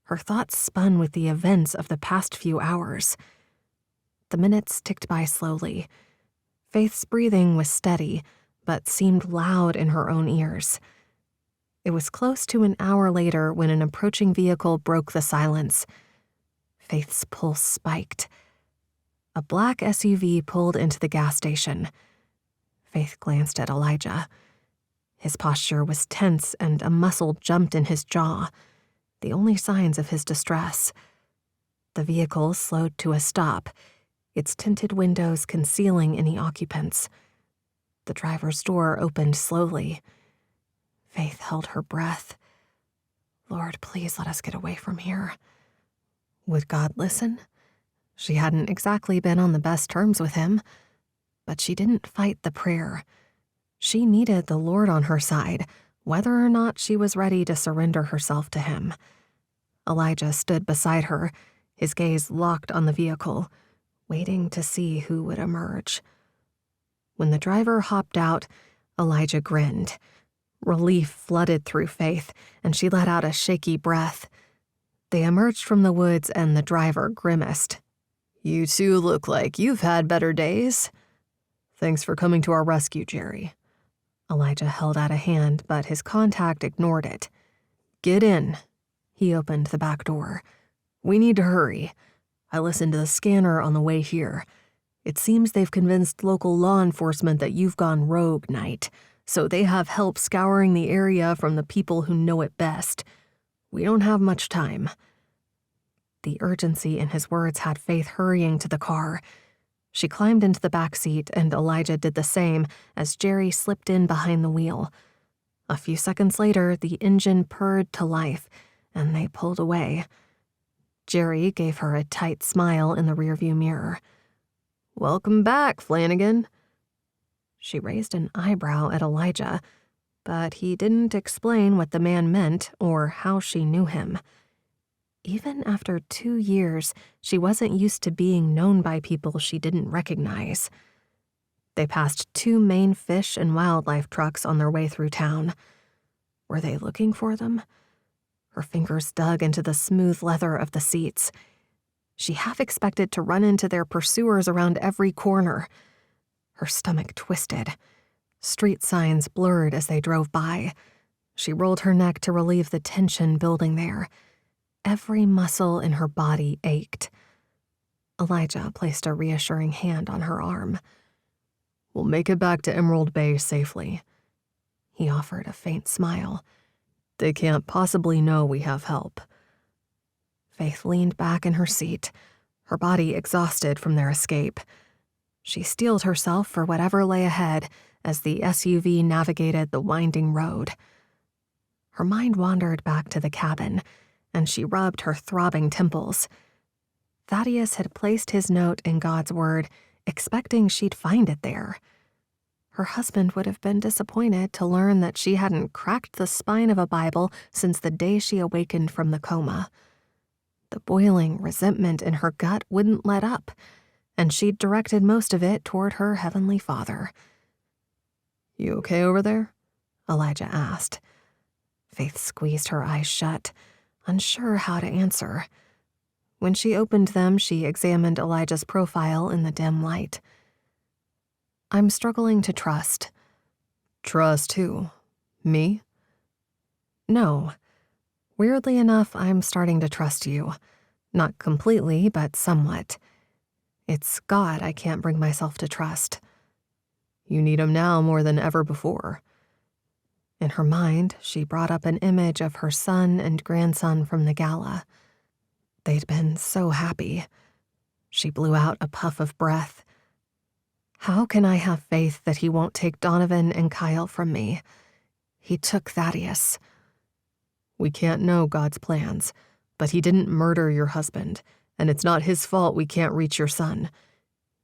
Her thoughts spun with the events of the past few hours. The minutes ticked by slowly. Faith's breathing was steady, but seemed loud in her own ears. It was close to an hour later when an approaching vehicle broke the silence. Faith's pulse spiked. A black SUV pulled into the gas station. Faith glanced at Elijah. His posture was tense and a muscle jumped in his jaw, the only signs of his distress. The vehicle slowed to a stop, its tinted windows concealing any occupants. The driver's door opened slowly. Faith held her breath. Lord, please let us get away from here. Would God listen? She hadn't exactly been on the best terms with him, but she didn't fight the prayer. She needed the Lord on her side, whether or not she was ready to surrender herself to him. Elijah stood beside her, his gaze locked on the vehicle, waiting to see who would emerge. When the driver hopped out, Elijah grinned. Relief flooded through Faith, and she let out a shaky breath. They emerged from the woods, and the driver grimaced. "You two look like you've had better days." "Thanks for coming to our rescue, Jerry." Elijah held out a hand, but his contact ignored it. "Get in." He opened the back door. "We need to hurry. I listened to the scanner on the way here. It seems they've convinced local law enforcement that you've gone rogue, Knight, so they have help scouring the area from the people who know it best. We don't have much time." The urgency in his words had Faith hurrying to the car. She climbed into the back seat, and Elijah did the same as Jerry slipped in behind the wheel. A few seconds later, the engine purred to life, and they pulled away. Jerry gave her a tight smile in the rearview mirror. "Welcome back, Flanagan." She raised an eyebrow at Elijah, but he didn't explain what the man meant or how she knew him. Even after 2 years, she wasn't used to being known by people she didn't recognize. They passed 2 main fish and wildlife trucks on their way through town. Were they looking for them? Her fingers dug into the smooth leather of the seats. She half expected to run into their pursuers around every corner. Her stomach twisted. Street signs blurred as they drove by. She rolled her neck to relieve the tension building there. Every muscle in her body ached. Elijah placed a reassuring hand on her arm. "We'll make it back to Emerald Bay safely." He offered a faint smile. "They can't possibly know we have help." Faith leaned back in her seat, her body exhausted from their escape. She steeled herself for whatever lay ahead as the SUV navigated the winding road. Her mind wandered back to the cabin, and she rubbed her throbbing temples. Thaddeus had placed his note in God's word, expecting she'd find it there. Her husband would have been disappointed to learn that she hadn't cracked the spine of a Bible since the day she awakened from the coma. The boiling resentment in her gut wouldn't let up, and she'd directed most of it toward her heavenly Father. "You okay over there?" Elijah asked. Faith squeezed her eyes shut, unsure how to answer. When she opened them, she examined Elijah's profile in the dim light. "I'm struggling to trust." "Trust who? Me?" "No. Weirdly enough, I'm starting to trust you. Not completely, but somewhat. It's God I can't bring myself to trust." "You need him now more than ever before." In her mind, she brought up an image of her son and grandson from the gala. They'd been so happy. She blew out a puff of breath. How can I have faith that he won't take Donovan and Kyle from me? He took Thaddeus. "We can't know God's plans, but he didn't murder your husband, and it's not his fault we can't reach your son.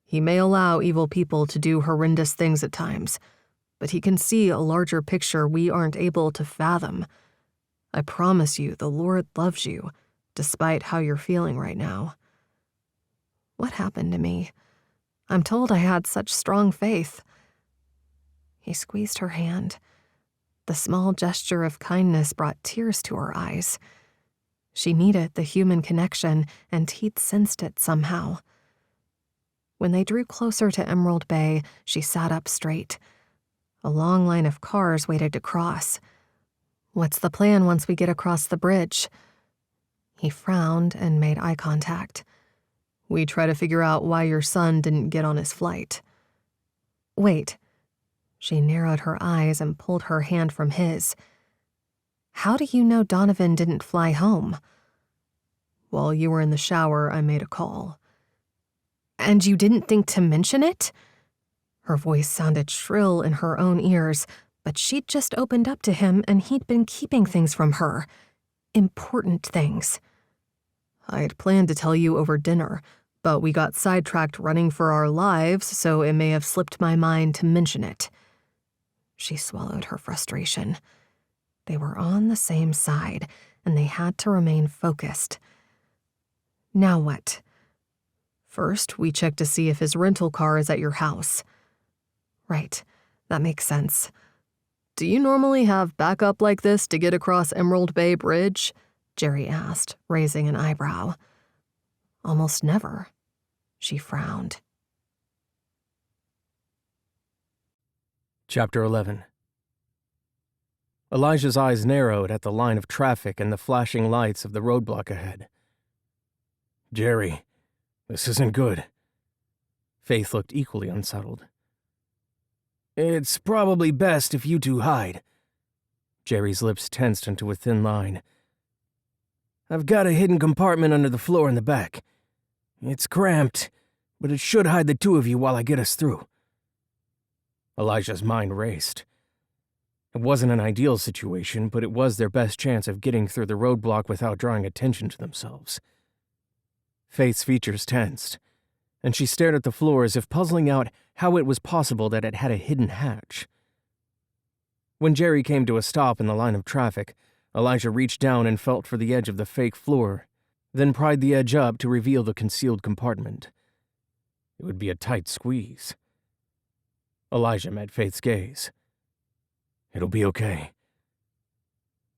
He may allow evil people to do horrendous things at times, but he can see a larger picture we aren't able to fathom. I promise you, the Lord loves you, despite how you're feeling right now." What happened to me? I'm told I had such strong faith. He squeezed her hand. The small gesture of kindness brought tears to her eyes. She needed the human connection, and he'd sensed it somehow. When they drew closer to Emerald Bay, she sat up straight. A long line of cars waited to cross. "What's the plan once we get across the bridge?" He frowned and made eye contact. "We try to figure out why your son didn't get on his flight." "Wait." She narrowed her eyes and pulled her hand from his. "How do you know Donovan didn't fly home?" "While you were in the shower, I made a call." "And you didn't think to mention it?" Her voice sounded shrill in her own ears, but she'd just opened up to him and he'd been keeping things from her. Important things. "I had planned to tell you over dinner, but we got sidetracked running for our lives, so it may have slipped my mind to mention it." She swallowed her frustration. They were on the same side, and they had to remain focused. "Now what?" "First, we checked to see if his rental car is at your house." "Right, that makes sense." "Do you normally have backup like this to get across Emerald Bay Bridge?" Jerry asked, raising an eyebrow. "Almost never." She frowned. Chapter 11. Elijah's eyes narrowed at the line of traffic and the flashing lights of the roadblock ahead. "Jerry, this isn't good." Faith looked equally unsettled. "It's probably best if you two hide." Jerry's lips tensed into a thin line. "I've got a hidden compartment under the floor in the back. It's cramped, but it should hide the two of you while I get us through." Elijah's mind raced. It wasn't an ideal situation, but it was their best chance of getting through the roadblock without drawing attention to themselves. Faith's features tensed, and she stared at the floor as if puzzling out how it was possible that it had a hidden hatch. When Jerry came to a stop in the line of traffic, Elijah reached down and felt for the edge of the fake floor, then pried the edge up to reveal the concealed compartment. It would be a tight squeeze. Elijah met Faith's gaze. "It'll be okay."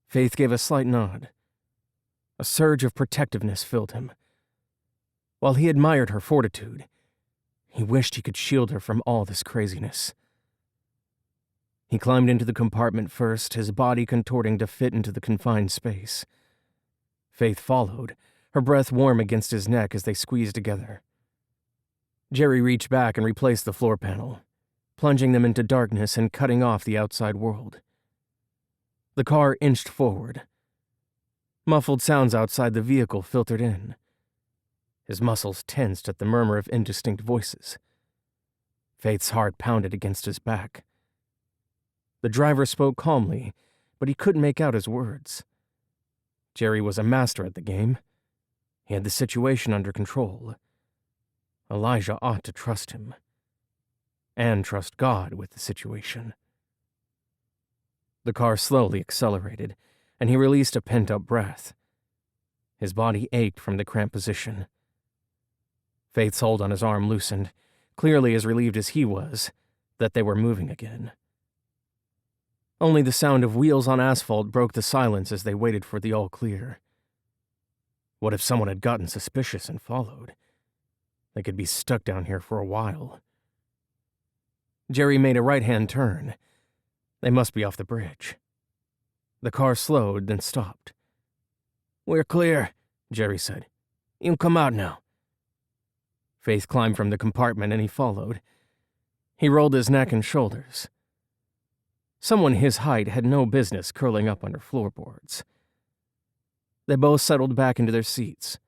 Faith gave a slight nod. A surge of protectiveness filled him. While he admired her fortitude, he wished he could shield her from all this craziness. He climbed into the compartment first, his body contorting to fit into the confined space. Faith followed, her breath warm against his neck as they squeezed together. Jerry reached back and replaced the floor panel, plunging them into darkness and cutting off the outside world. The car inched forward. Muffled sounds outside the vehicle filtered in. His muscles tensed at the murmur of indistinct voices. Faith's heart pounded against his back. The driver spoke calmly, but he couldn't make out his words. Jerry was a master at the game. He had the situation under control. Elijah ought to trust him. And trust God with the situation. The car slowly accelerated, and he released a pent-up breath. His body ached from the cramped position. Faith's hold on his arm loosened, clearly as relieved as he was that they were moving again. Only the sound of wheels on asphalt broke the silence as they waited for the all-clear. What if someone had gotten suspicious and followed? They could be stuck down here for a while. Jerry made a right-hand turn. They must be off the bridge. The car slowed, then stopped. "We're clear," Jerry said. "You can come out now." Faith climbed from the compartment and he followed. He rolled his neck and shoulders. Someone his height had no business curling up under floorboards. They both settled back into their seats.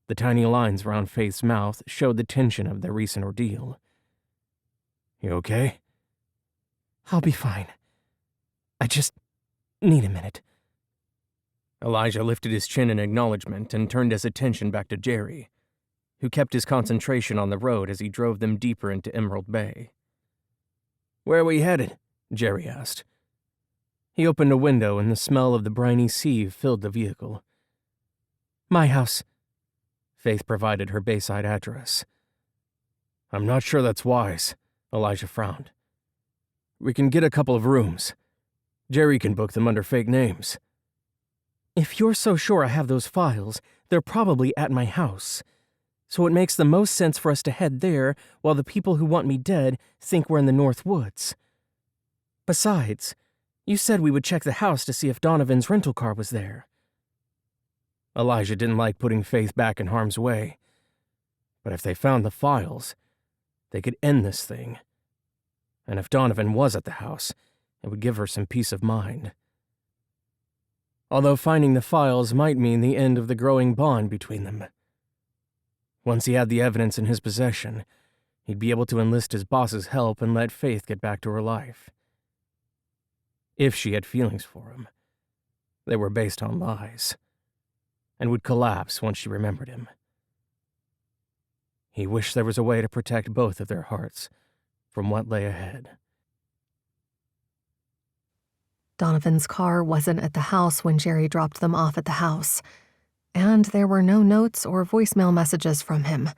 The tiny lines around Faith's mouth showed the tension of their recent ordeal. "You okay?" "I'll be fine. I just need a minute." Elijah lifted his chin in acknowledgement and turned his attention back to Jerry. who kept his concentration on the road as he drove them deeper into Emerald Bay. "Where are we headed?" Jerry asked. He opened a window and the smell of the briny sea filled the vehicle. "My house." Faith provided her Bayside address. "I'm not sure that's wise," Elijah frowned. "We can get a couple of rooms. Jerry can book them under fake names." "If you're so sure I have those files, they're probably at my house. So it makes the most sense for us to head there while the people who want me dead think we're in the North Woods. Besides, you said we would check the house to see if Donovan's rental car was there." Elijah didn't like putting Faith back in harm's way. But if they found the files, they could end this thing. And if Donovan was at the house, it would give her some peace of mind. Although finding the files might mean the end of the growing bond between them. Once he had the evidence in his possession, he'd be able to enlist his boss's help and let Faith get back to her life. If she had feelings for him, they were based on lies, and would collapse once she remembered him. He wished there was a way to protect both of their hearts from what lay ahead. Donovan's car wasn't at the house when Jerry dropped them off at the house, and there were no notes or voicemail messages from him.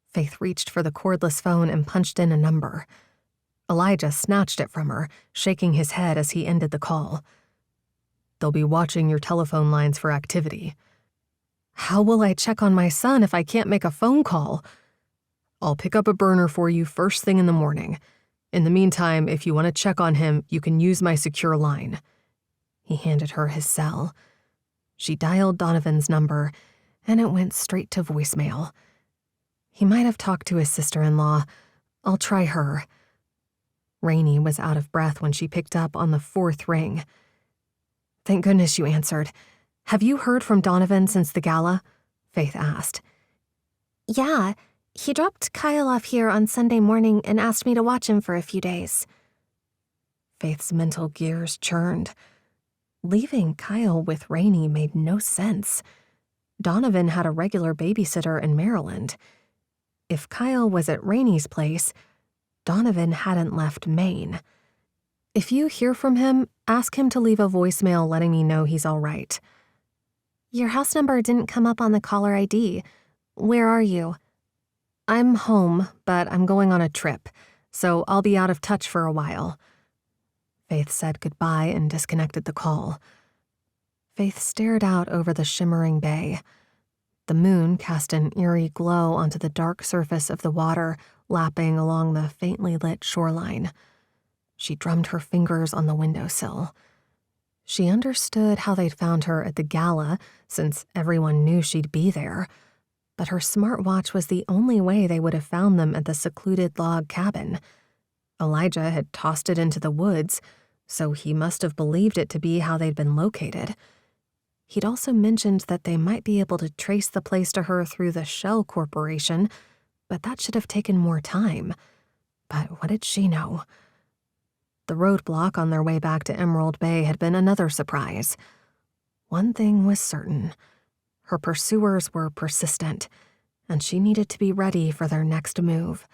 Faith reached for the cordless phone and punched in a number. Elijah snatched it from her, shaking his head as he ended the call. "They'll be watching your telephone lines for activity." "How will I check on my son if I can't make a phone call?" "I'll pick up a burner for you first thing in the morning. In the meantime, if you want to check on him, you can use my secure line." He handed her his cell. She dialed Donovan's number, and it went straight to voicemail. He might have talked to his sister-in-law. I'll try her. Rainey was out of breath when she picked up on the fourth ring. "Thank goodness you answered. Have you heard from Donovan since the gala?" Faith asked. "Yeah, he dropped Kyle off here on Sunday morning and asked me to watch him for a few days." Faith's mental gears churned. Leaving Kyle with Rainey made no sense. Donovan had a regular babysitter in Maryland. If Kyle was at Rainey's place, Donovan hadn't left Maine. If you hear from him, ask him to leave a voicemail letting me know he's all right. "Your house number didn't come up on the caller ID. Where are you?" "I'm home, but I'm going on a trip, so I'll be out of touch for a while." Faith said goodbye and disconnected the call. Faith stared out over the shimmering bay. The moon cast an eerie glow onto the dark surface of the water, lapping along the faintly lit shoreline. She drummed her fingers on the windowsill. She understood how they'd found her at the gala, since everyone knew she'd be there, but her smartwatch was the only way they would have found them at the secluded log cabin. Elijah had tossed it into the woods, so he must have believed it to be how they'd been located. He'd also mentioned that they might be able to trace the place to her through the Shell Corporation, but that should have taken more time. But what did she know? The roadblock on their way back to Emerald Bay had been another surprise. One thing was certain. Her pursuers were persistent, and she needed to be ready for their next move.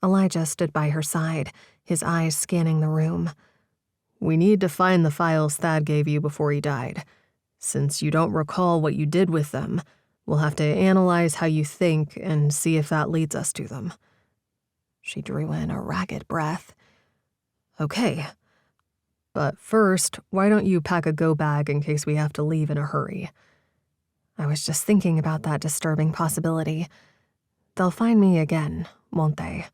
Elijah stood by her side, his eyes scanning the room. "We need to find the files Thad gave you before he died. Since you don't recall what you did with them, we'll have to analyze how you think and see if that leads us to them." She drew in a ragged breath. "Okay. But first, why don't you pack a go bag in case we have to leave in a hurry?" "I was just thinking about that disturbing possibility. They'll find me again, won't they?"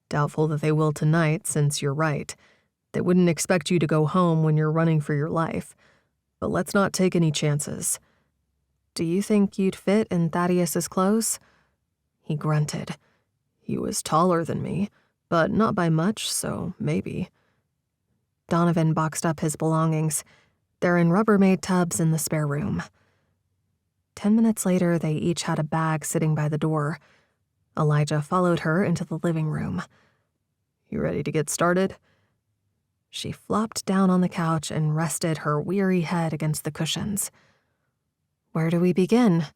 "Doubtful that they will tonight, since you're right. They wouldn't expect you to go home when you're running for your life. But let's not take any chances." "Do you think you'd fit in Thaddeus's clothes?" He grunted. "He was taller than me, but not by much, so maybe." Donovan boxed up his belongings. They're in Rubbermaid tubs in the spare room. 10 minutes later, they each had a bag sitting by the door. Elijah followed her into the living room. "You ready to get started?" She flopped down on the couch and rested her weary head against the cushions. "Where do we begin?"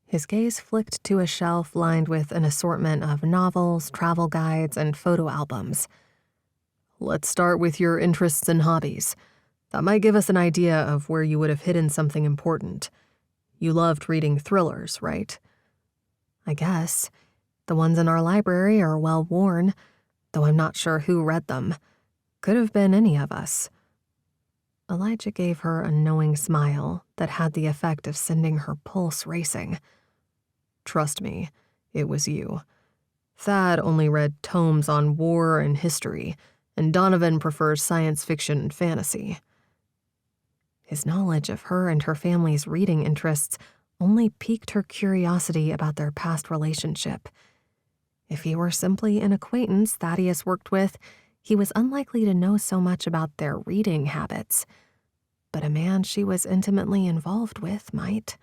His gaze flicked to a shelf lined with an assortment of novels, travel guides, and photo albums. Let's start with your interests and hobbies. That might give us an idea of where you would have hidden something important. You loved reading thrillers, right? I guess. The ones in our library are well worn, though I'm not sure who read them. Could have been any of us. Elijah gave her a knowing smile that had the effect of sending her pulse racing. Trust me, it was you. Thad only read tomes on war and history, and Donovan prefers science fiction and fantasy. His knowledge of her and her family's reading interests only piqued her curiosity about their past relationship. If he were simply an acquaintance Thaddeus worked with, he was unlikely to know so much about their reading habits. But a man she was intimately involved with might.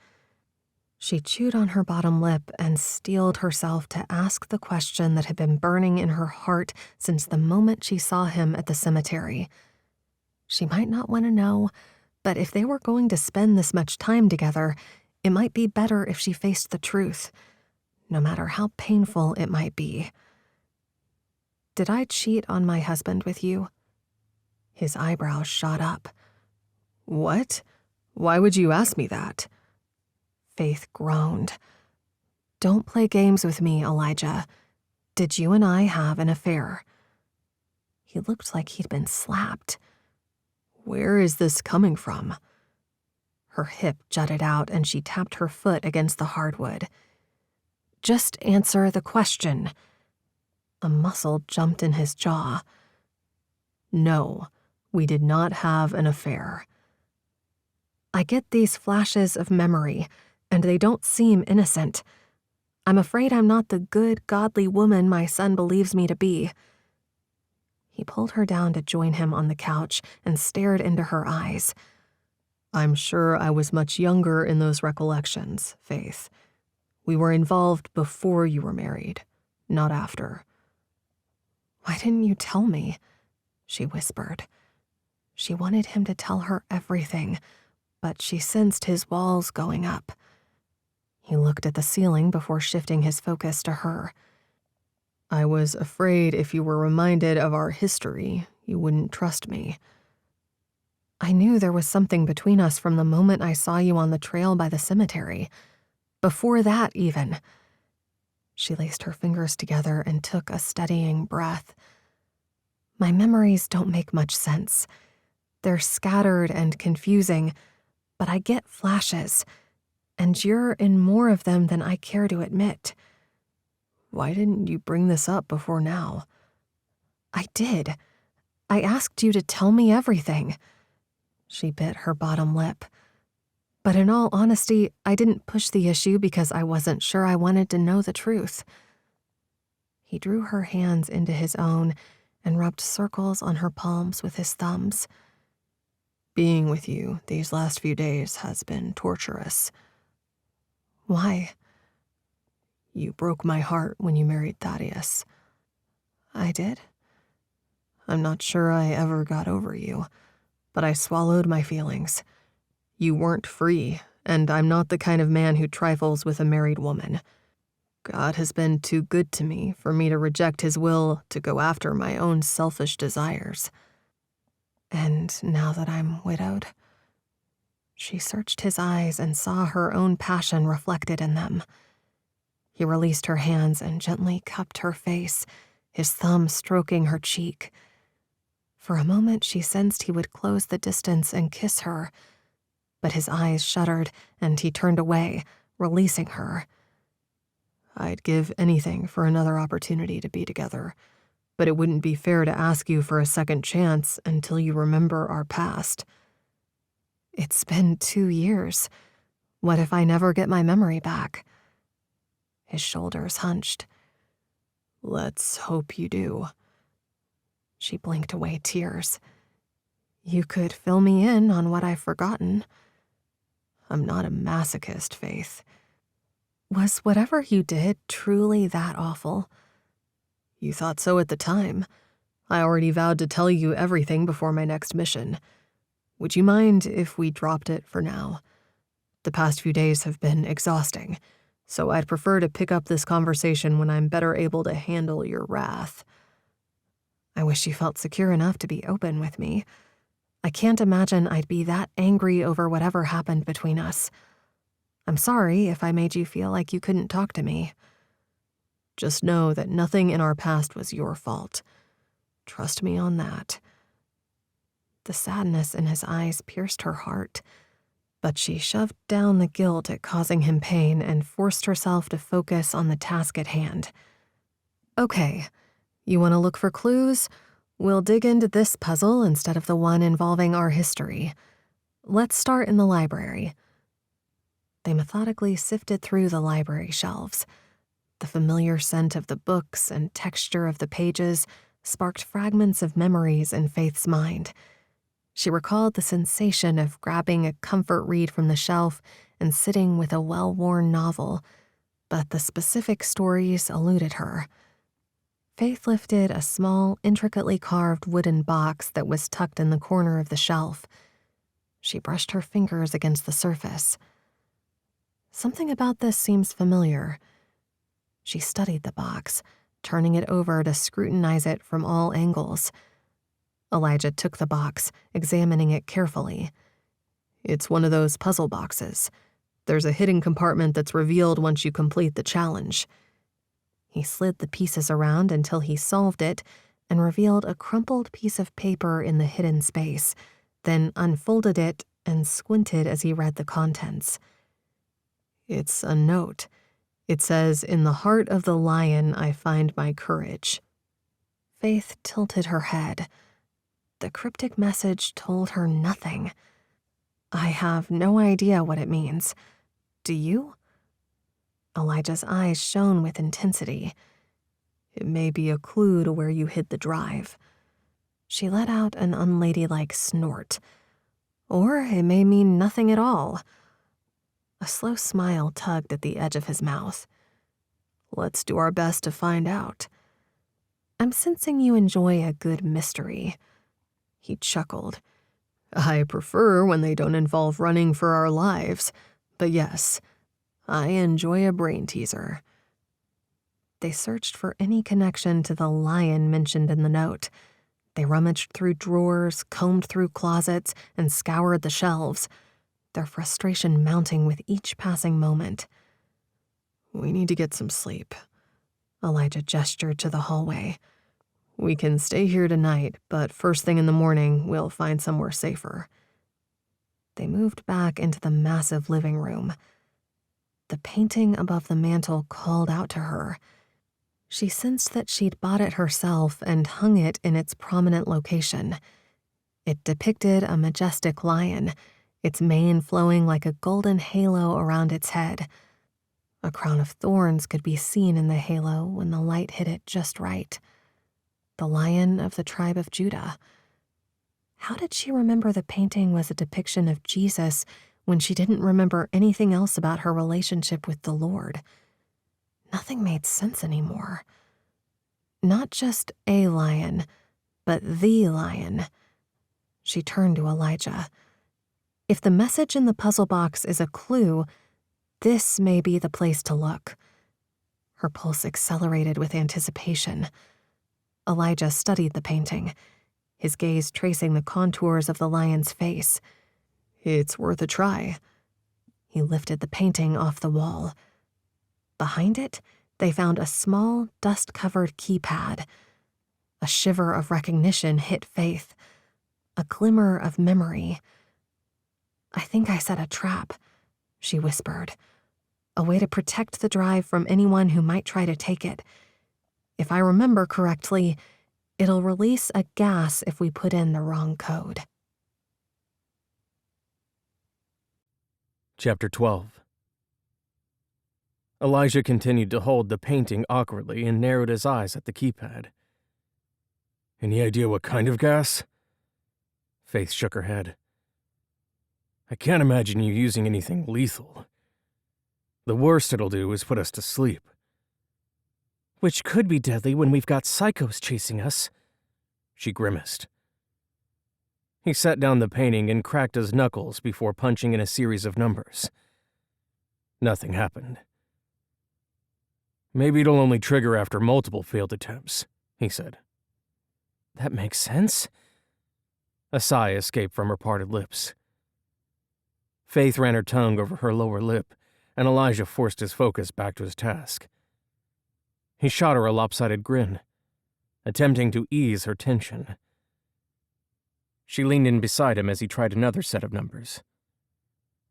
She chewed on her bottom lip and steeled herself to ask the question that had been burning in her heart since the moment she saw him at the cemetery. She might not want to know, but if they were going to spend this much time together, it might be better if she faced the truth, no matter how painful it might be. Did I cheat on my husband with you? His eyebrows shot up. What? Why would you ask me that? Faith groaned. Don't play games with me, Elijah. Did you and I have an affair? He looked like he'd been slapped. Where is this coming from? Her hip jutted out and she tapped her foot against the hardwood. Just answer the question. A muscle jumped in his jaw. No, we did not have an affair. I get these flashes of memory, and they don't seem innocent. I'm afraid I'm not the good, godly woman my son believes me to be. He pulled her down to join him on the couch and stared into her eyes. I'm sure I was much younger in those recollections, Faith. We were involved before you were married, not after. Why didn't you tell me? She whispered. She wanted him to tell her everything, but she sensed his walls going up. He looked at the ceiling before shifting his focus to her. I was afraid if you were reminded of our history, you wouldn't trust me. I knew there was something between us from the moment I saw you on the trail by the cemetery. Before that, even. She laced her fingers together and took a steadying breath. My memories don't make much sense. They're scattered and confusing, but I get flashes, and you're in more of them than I care to admit. Why didn't you bring this up before now? I did. I asked you to tell me everything. She bit her bottom lip. But in all honesty, I didn't push the issue because I wasn't sure I wanted to know the truth. He drew her hands into his own and rubbed circles on her palms with his thumbs. Being with you these last few days has been torturous. Why? You broke my heart when you married Thaddeus. I did? I'm not sure I ever got over you, but I swallowed my feelings. You weren't free, and I'm not the kind of man who trifles with a married woman. God has been too good to me for me to reject his will to go after my own selfish desires. And now that I'm widowed, she searched his eyes and saw her own passion reflected in them. He released her hands and gently cupped her face, his thumb stroking her cheek. For a moment, she sensed he would close the distance and kiss her, but his eyes shuddered and he turned away, releasing her. I'd give anything for another opportunity to be together, but it wouldn't be fair to ask you for a second chance until you remember our past. It's been 2 years. What if I never get my memory back? His shoulders hunched. Let's hope you do. She blinked away tears. You could fill me in on what I've forgotten. I'm not a masochist, Faith. Was whatever you did truly that awful? You thought so at the time. I already vowed to tell you everything before my next mission. Would you mind if we dropped it for now? The past few days have been exhausting. So I'd prefer to pick up this conversation when I'm better able to handle your wrath. I wish you felt secure enough to be open with me. I can't imagine I'd be that angry over whatever happened between us. I'm sorry if I made you feel like you couldn't talk to me. Just know that nothing in our past was your fault. Trust me on that." The sadness in his eyes pierced her heart, but she shoved down the guilt at causing him pain and forced herself to focus on the task at hand. "Okay, you want to look for clues? We'll dig into this puzzle instead of the one involving our history. Let's start in the library." They methodically sifted through the library shelves. The familiar scent of the books and texture of the pages sparked fragments of memories in Faith's mind. She recalled the sensation of grabbing a comfort read from the shelf and sitting with a well-worn novel, but the specific stories eluded her. Faith lifted a small, intricately carved wooden box that was tucked in the corner of the shelf. She brushed her fingers against the surface. Something about this seems familiar. She studied the box, turning it over to scrutinize it from all angles. Elijah took the box, examining it carefully. "It's one of those puzzle boxes. There's a hidden compartment that's revealed once you complete the challenge." He slid the pieces around until he solved it and revealed a crumpled piece of paper in the hidden space, then unfolded it and squinted as he read the contents. It's a note. It says, "In the heart of the lion I find my courage." Faith tilted her head. The cryptic message told her nothing. "I have no idea what it means. Do you?" Elijah's eyes shone with intensity. "It may be a clue to where you hid the drive." She let out an unladylike snort. "Or it may mean nothing at all." A slow smile tugged at the edge of his mouth. "Let's do our best to find out." "I'm sensing you enjoy a good mystery." He chuckled. "I prefer when they don't involve running for our lives, but yes, I enjoy a brain teaser." They searched for any connection to the lion mentioned in the note. They rummaged through drawers, combed through closets, and scoured the shelves, their frustration mounting with each passing moment. "We need to get some sleep." Elijah gestured to the hallway. "We can stay here tonight, but first thing in the morning, we'll find somewhere safer." They moved back into the massive living room. The painting above the mantel called out to her. She sensed that she'd bought it herself and hung it in its prominent location. It depicted a majestic lion, its mane flowing like a golden halo around its head. A crown of thorns could be seen in the halo when the light hit it just right. The lion of the tribe of Judah. How did she remember the painting was a depiction of Jesus when she didn't remember anything else about her relationship with the Lord? Nothing made sense anymore. Not just a lion, but the lion. She turned to Elijah. If the message in the puzzle box is a clue, this may be the place to look. Her pulse accelerated with anticipation. Elijah studied the painting, his gaze tracing the contours of the lion's face. "It's worth a try." He lifted the painting off the wall. Behind it, they found a small, dust-covered keypad. A shiver of recognition hit Faith, a glimmer of memory. "I think I set a trap," she whispered. "A way to protect the drive from anyone who might try to take it. If I remember correctly, it'll release a gas if we put in the wrong code." Chapter 12. Elijah continued to hold the painting awkwardly and narrowed his eyes at the keypad. "Any idea what kind of gas?" Faith shook her head. "I can't imagine you using anything lethal. The worst it'll do is put us to sleep." "Which could be deadly when we've got psychos chasing us," she grimaced. He set down the painting and cracked his knuckles before punching in a series of numbers. Nothing happened. Maybe it'll only trigger after multiple failed attempts, he said. That makes sense. A sigh escaped from her parted lips. Faith ran her tongue over her lower lip, and Elijah forced his focus back to his task. He shot her a lopsided grin, attempting to ease her tension. She leaned in beside him as he tried another set of numbers.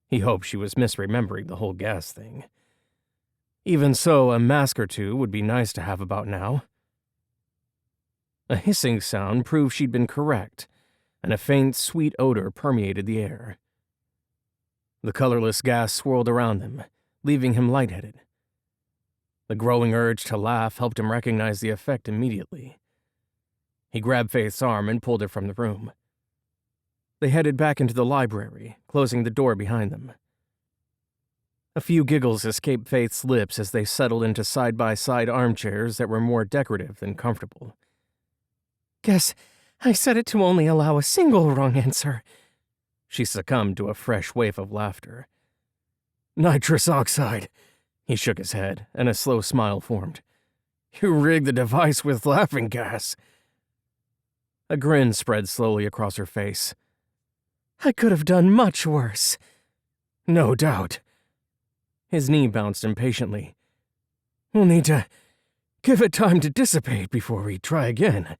He hoped she was misremembering the whole gas thing. Even so, a mask or two would be nice to have about now. A hissing sound proved she'd been correct, and a faint, sweet odor permeated the air. The colorless gas swirled around them, leaving him lightheaded. The growing urge to laugh helped him recognize the effect immediately. He grabbed Faith's arm and pulled her from the room. They headed back into the library, closing the door behind them. A few giggles escaped Faith's lips as they settled into side-by-side armchairs that were more decorative than comfortable. Guess I set it to only allow a single wrong answer. She succumbed to a fresh wave of laughter. Nitrous oxide. He shook his head, and a slow smile formed. You rigged the device with laughing gas. A grin spread slowly across her face. I could have done much worse. No doubt. His knee bounced impatiently. We'll need to give it time to dissipate before we try again.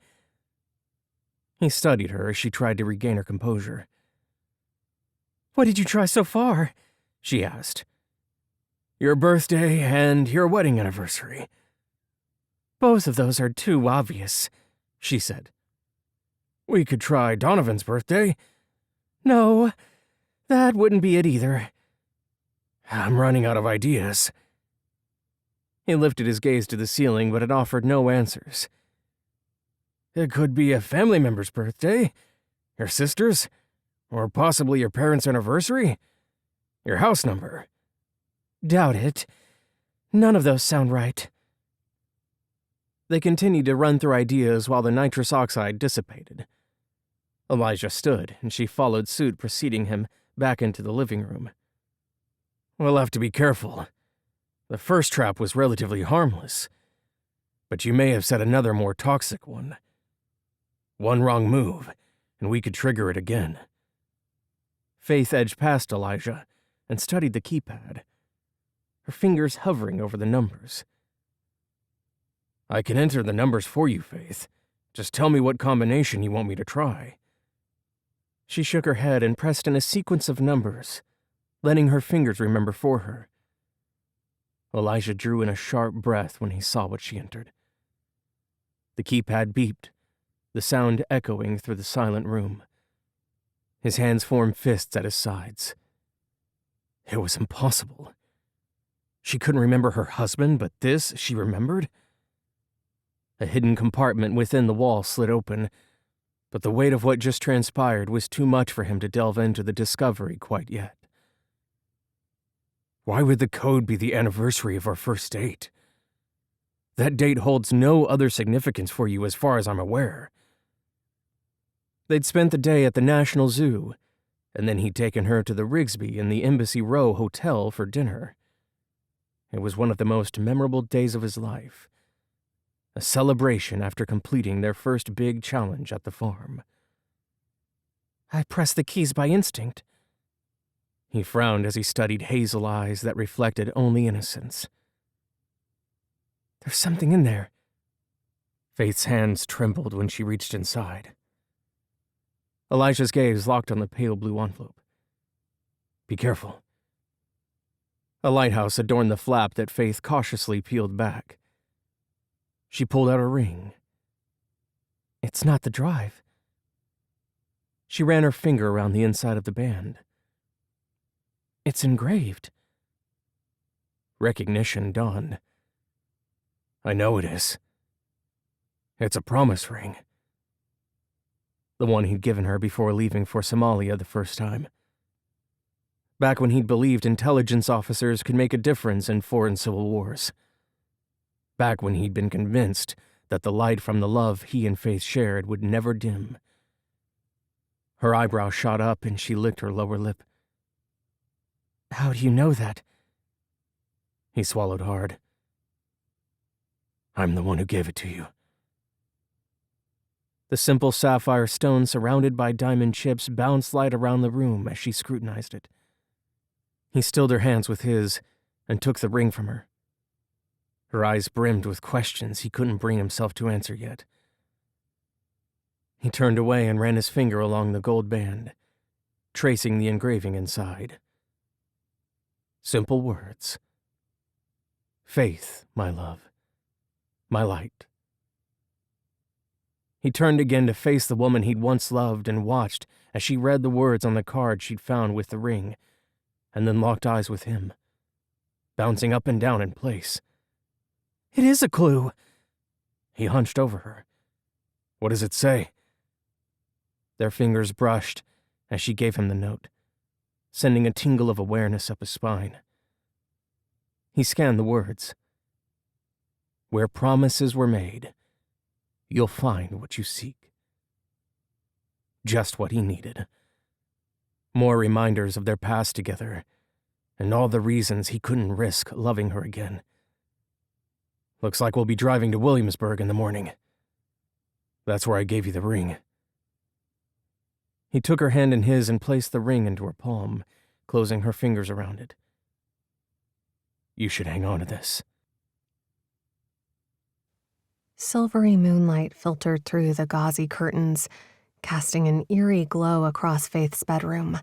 He studied her as she tried to regain her composure. What did you try so far? She asked. Your birthday and your wedding anniversary. Both of those are too obvious, she said. We could try Donovan's birthday. No, that wouldn't be it either. I'm running out of ideas. He lifted his gaze to the ceiling, but it offered no answers. It could be a family member's birthday, your sister's, or possibly your parents' anniversary, your house number. Doubt it. None of those sound right. They continued to run through ideas while the nitrous oxide dissipated. Elijah stood, and she followed suit, preceding him back into the living room. We'll have to be careful. The first trap was relatively harmless, but you may have set another more toxic one. One wrong move, and we could trigger it again. Faith edged past Elijah and studied the keypad, her fingers hovering over the numbers. I can enter the numbers for you, Faith. Just tell me what combination you want me to try. She shook her head and pressed in a sequence of numbers, letting her fingers remember for her. Elijah drew in a sharp breath when he saw what she entered. The keypad beeped, the sound echoing through the silent room. His hands formed fists at his sides. It was impossible. She couldn't remember her husband, but this she remembered? A hidden compartment within the wall slid open, but the weight of what just transpired was too much for him to delve into the discovery quite yet. Why would the code be the anniversary of our first date? That date holds no other significance for you as far as I'm aware. They'd spent the day at the National Zoo, and then he'd taken her to the Rigsby in the Embassy Row Hotel for dinner. It was one of the most memorable days of his life. A celebration after completing their first big challenge at the farm. I pressed the keys by instinct. He frowned as he studied hazel eyes that reflected only innocence. There's something in there. Faith's hands trembled when she reached inside. Elijah's gaze locked on the pale blue envelope. Be careful. A lighthouse adorned the flap that Faith cautiously peeled back. She pulled out a ring. It's not the drive. She ran her finger around the inside of the band. It's engraved. Recognition dawned. I know it is. It's a promise ring. The one he'd given her before leaving for Somalia the first time. Back when he'd believed intelligence officers could make a difference in foreign civil wars. Back when he'd been convinced that the light from the love he and Faith shared would never dim. Her eyebrow shot up and she licked her lower lip. How do you know that? He swallowed hard. I'm the one who gave it to you. The simple sapphire stone surrounded by diamond chips bounced light around the room as she scrutinized it. He stilled her hands with his and took the ring from her. Her eyes brimmed with questions he couldn't bring himself to answer yet. He turned away and ran his finger along the gold band, tracing the engraving inside. Simple words. Faith, my love, my light. He turned again to face the woman he'd once loved and watched as she read the words on the card she'd found with the ring, and then locked eyes with him, bouncing up and down in place. It is a clue. He hunched over her. What does it say? Their fingers brushed as she gave him the note, sending a tingle of awareness up his spine. He scanned the words. Where promises were made, you'll find what you seek. Just what he needed. More reminders of their past together, and all the reasons he couldn't risk loving her again. Looks like we'll be driving to Williamsburg in the morning. That's where I gave you the ring. He took her hand in his and placed the ring into her palm, closing her fingers around it. You should hang on to this. Silvery moonlight filtered through the gauzy curtains, casting an eerie glow across Faith's bedroom.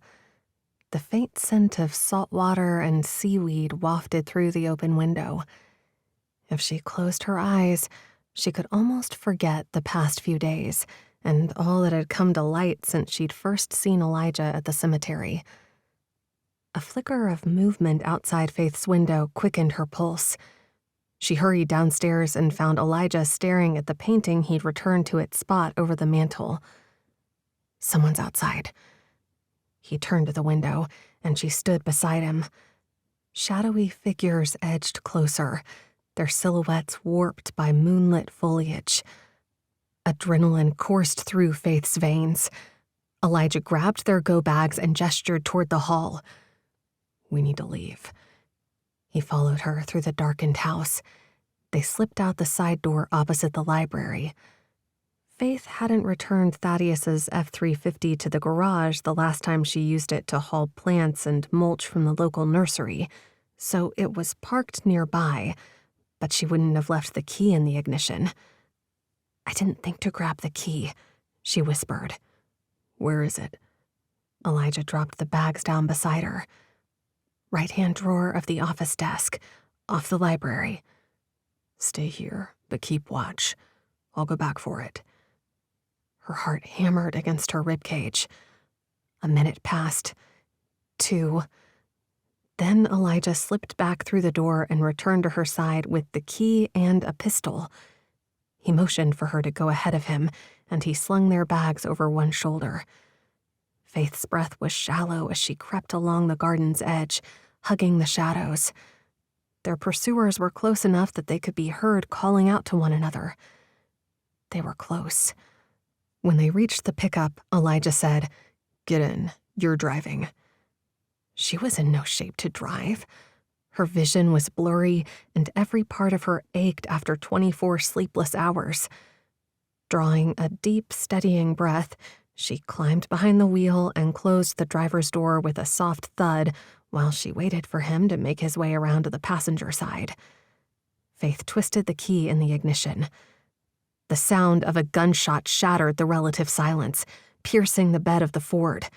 The faint scent of salt water and seaweed wafted through the open window. If she closed her eyes, she could almost forget the past few days and all that had come to light since she'd first seen Elijah at the cemetery. A flicker of movement outside Faith's window quickened her pulse. She hurried downstairs and found Elijah staring at the painting he'd returned to its spot over the mantel. Someone's outside. He turned to the window, and she stood beside him. Shadowy figures edged closer, their silhouettes warped by moonlit foliage. Adrenaline coursed through Faith's veins. Elijah grabbed their go-bags and gestured toward the hall. We need to leave. He followed her through the darkened house. They slipped out the side door opposite the library. Faith hadn't returned Thaddeus's F-350 to the garage the last time she used it to haul plants and mulch from the local nursery, so it was parked nearby, but she wouldn't have left the key in the ignition. I didn't think to grab the key, she whispered. Where is it? Elijah dropped the bags down beside her. Right-hand drawer of the office desk, off the library. Stay here, but keep watch. I'll go back for it. Her heart hammered against her ribcage. A minute passed. 2. Then Elijah slipped back through the door and returned to her side with the key and a pistol. He motioned for her to go ahead of him, and he slung their bags over one shoulder. Faith's breath was shallow as she crept along the garden's edge, hugging the shadows. Their pursuers were close enough that they could be heard calling out to one another. They were close. When they reached the pickup, Elijah said, "Get in, you're driving." She was in no shape to drive. Her vision was blurry, and every part of her ached after 24 sleepless hours. Drawing a deep, steadying breath, she climbed behind the wheel and closed the driver's door with a soft thud while she waited for him to make his way around to the passenger side. Faith twisted the key in the ignition. The sound of a gunshot shattered the relative silence, piercing the bed of the Ford.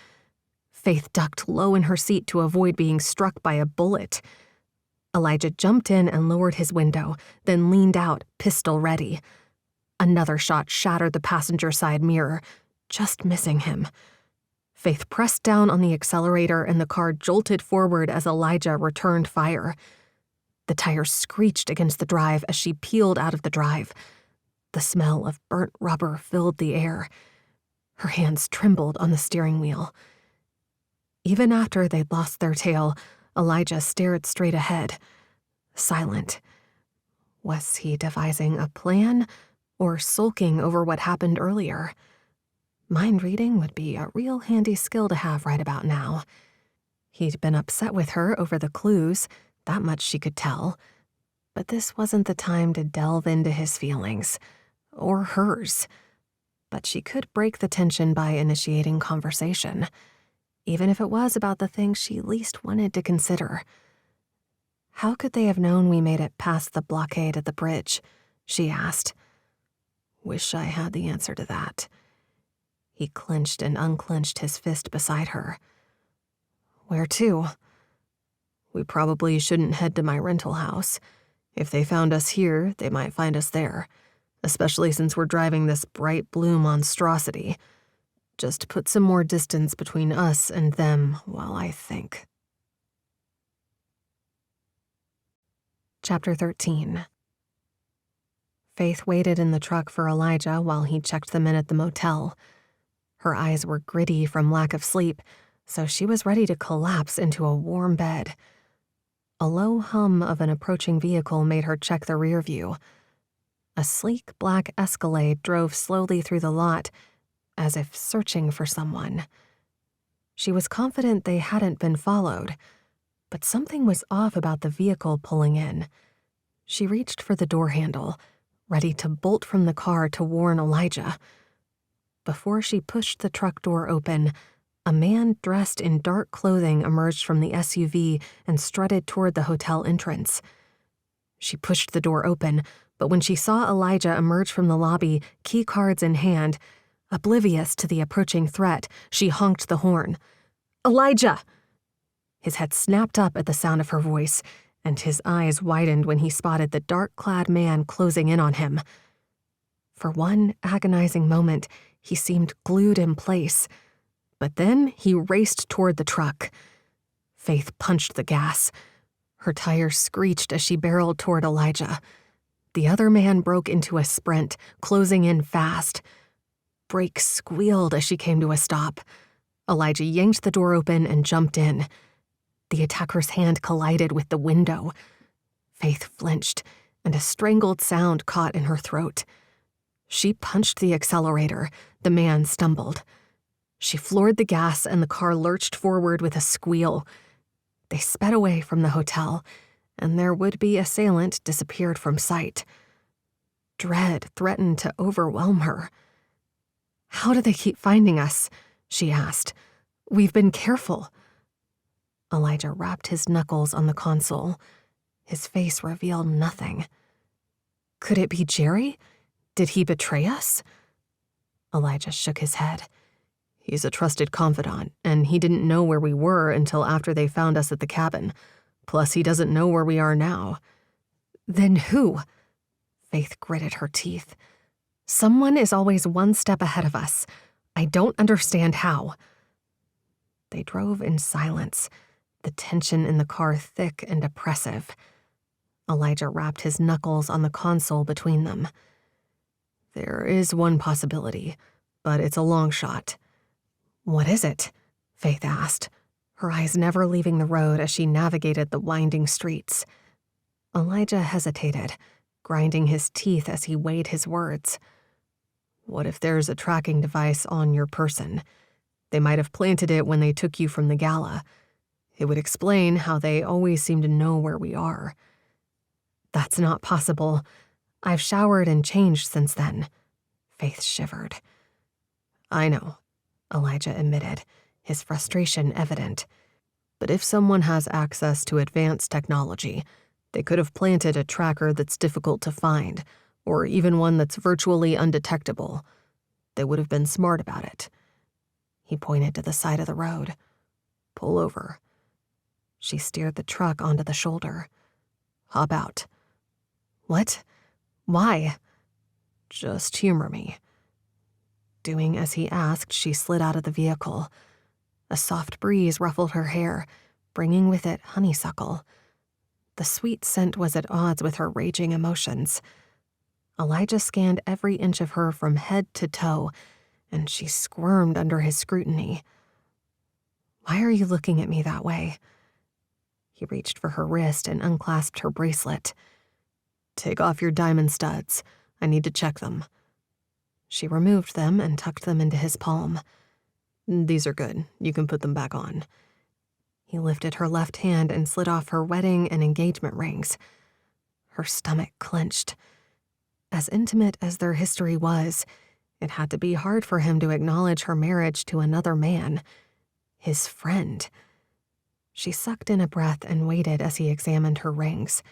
Faith ducked low in her seat to avoid being struck by a bullet. Elijah jumped in and lowered his window, then leaned out, pistol ready. Another shot shattered the passenger side mirror, just missing him. Faith pressed down on the accelerator and the car jolted forward as Elijah returned fire. The tires screeched against the drive as she peeled out of the drive. The smell of burnt rubber filled the air. Her hands trembled on the steering wheel. Even after they'd lost their tail, Elijah stared straight ahead, silent. Was he devising a plan or sulking over what happened earlier? Mind reading would be a real handy skill to have right about now. He'd been upset with her over the clues, that much she could tell. But this wasn't the time to delve into his feelings, or hers. But she could break the tension by initiating conversation, even if it was about the things she least wanted to consider. How could they have known we made it past the blockade at the bridge? She asked. Wish I had the answer to that. He clenched and unclenched his fist beside her. Where to? We probably shouldn't head to my rental house. If they found us here, they might find us there, especially since we're driving this bright blue monstrosity. Just put some more distance between us and them while I think. Chapter 13. Faith waited in the truck for Elijah while he checked them in at the motel. Her eyes were gritty from lack of sleep, so she was ready to collapse into a warm bed. A low hum of an approaching vehicle made her check the rear view. A sleek black Escalade drove slowly through the lot, as if searching for someone. She was confident they hadn't been followed, but something was off about the vehicle pulling in. She reached for the door handle, ready to bolt from the car to warn Elijah. Before she pushed the truck door open, a man dressed in dark clothing emerged from the SUV and strutted toward the hotel entrance. She pushed the door open, but when she saw Elijah emerge from the lobby, key cards in hand, oblivious to the approaching threat, she honked the horn. "Elijah!" His head snapped up at the sound of her voice, and his eyes widened when he spotted the dark-clad man closing in on him. For one agonizing moment, he seemed glued in place, but then he raced toward the truck. Faith punched the gas. Her tires screeched as she barreled toward Elijah. The other man broke into a sprint, closing in fast. Brakes squealed as she came to a stop. Elijah yanked the door open and jumped in. The attacker's hand collided with the window. Faith flinched, and a strangled sound caught in her throat. She punched the accelerator. The man stumbled. She floored the gas, and the car lurched forward with a squeal. They sped away from the hotel, and their would-be assailant disappeared from sight. Dread threatened to overwhelm her. "How do they keep finding us?" she asked. "We've been careful." Elijah rapped his knuckles on the console. His face revealed nothing. Could it be Jerry? Did he betray us? Elijah shook his head. He's a trusted confidant, and he didn't know where we were until after they found us at the cabin. Plus, he doesn't know where we are now. Then who? Faith gritted her teeth. Someone is always one step ahead of us. I don't understand how. They drove in silence, the tension in the car thick and oppressive. Elijah rapped his knuckles on the console between them. There is one possibility, but it's a long shot. What is it? Faith asked, her eyes never leaving the road as she navigated the winding streets. Elijah hesitated, grinding his teeth as he weighed his words. What if there's a tracking device on your person? They might have planted it when they took you from the gala. It would explain how they always seem to know where we are. That's not possible. I've showered and changed since then. Faith shivered. I know, Elijah admitted, his frustration evident. But if someone has access to advanced technology, they could have planted a tracker that's difficult to find, or even one that's virtually undetectable. They would have been smart about it. He pointed to the side of the road. Pull over. She steered the truck onto the shoulder. Hop out. What? Why? Just humor me. Doing as he asked, she slid out of the vehicle. A soft breeze ruffled her hair, bringing with it honeysuckle. The sweet scent was at odds with her raging emotions. Elijah scanned every inch of her from head to toe, and she squirmed under his scrutiny. Why are you looking at me that way? He reached for her wrist and unclasped her bracelet. Take off your diamond studs. I need to check them. She removed them and tucked them into his palm. These are good. You can put them back on. He lifted her left hand and slid off her wedding and engagement rings. Her stomach clenched. As intimate as their history was, it had to be hard for him to acknowledge her marriage to another man, his friend. She sucked in a breath and waited as he examined her rings.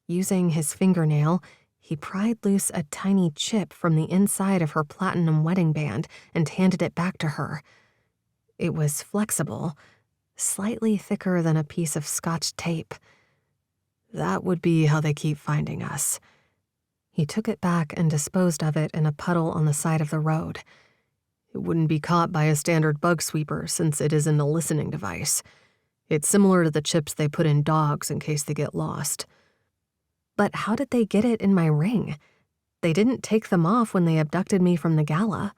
Using his fingernail, he pried loose a tiny chip from the inside of her platinum wedding band and handed it back to her. It was flexible, slightly thicker than a piece of Scotch tape. That would be how they keep finding us. He took it back and disposed of it in a puddle on the side of the road. It wouldn't be caught by a standard bug sweeper since it isn't a listening device. It's similar to the chips they put in dogs in case they get lost. But how did they get it in my ring? They didn't take them off when they abducted me from the gala.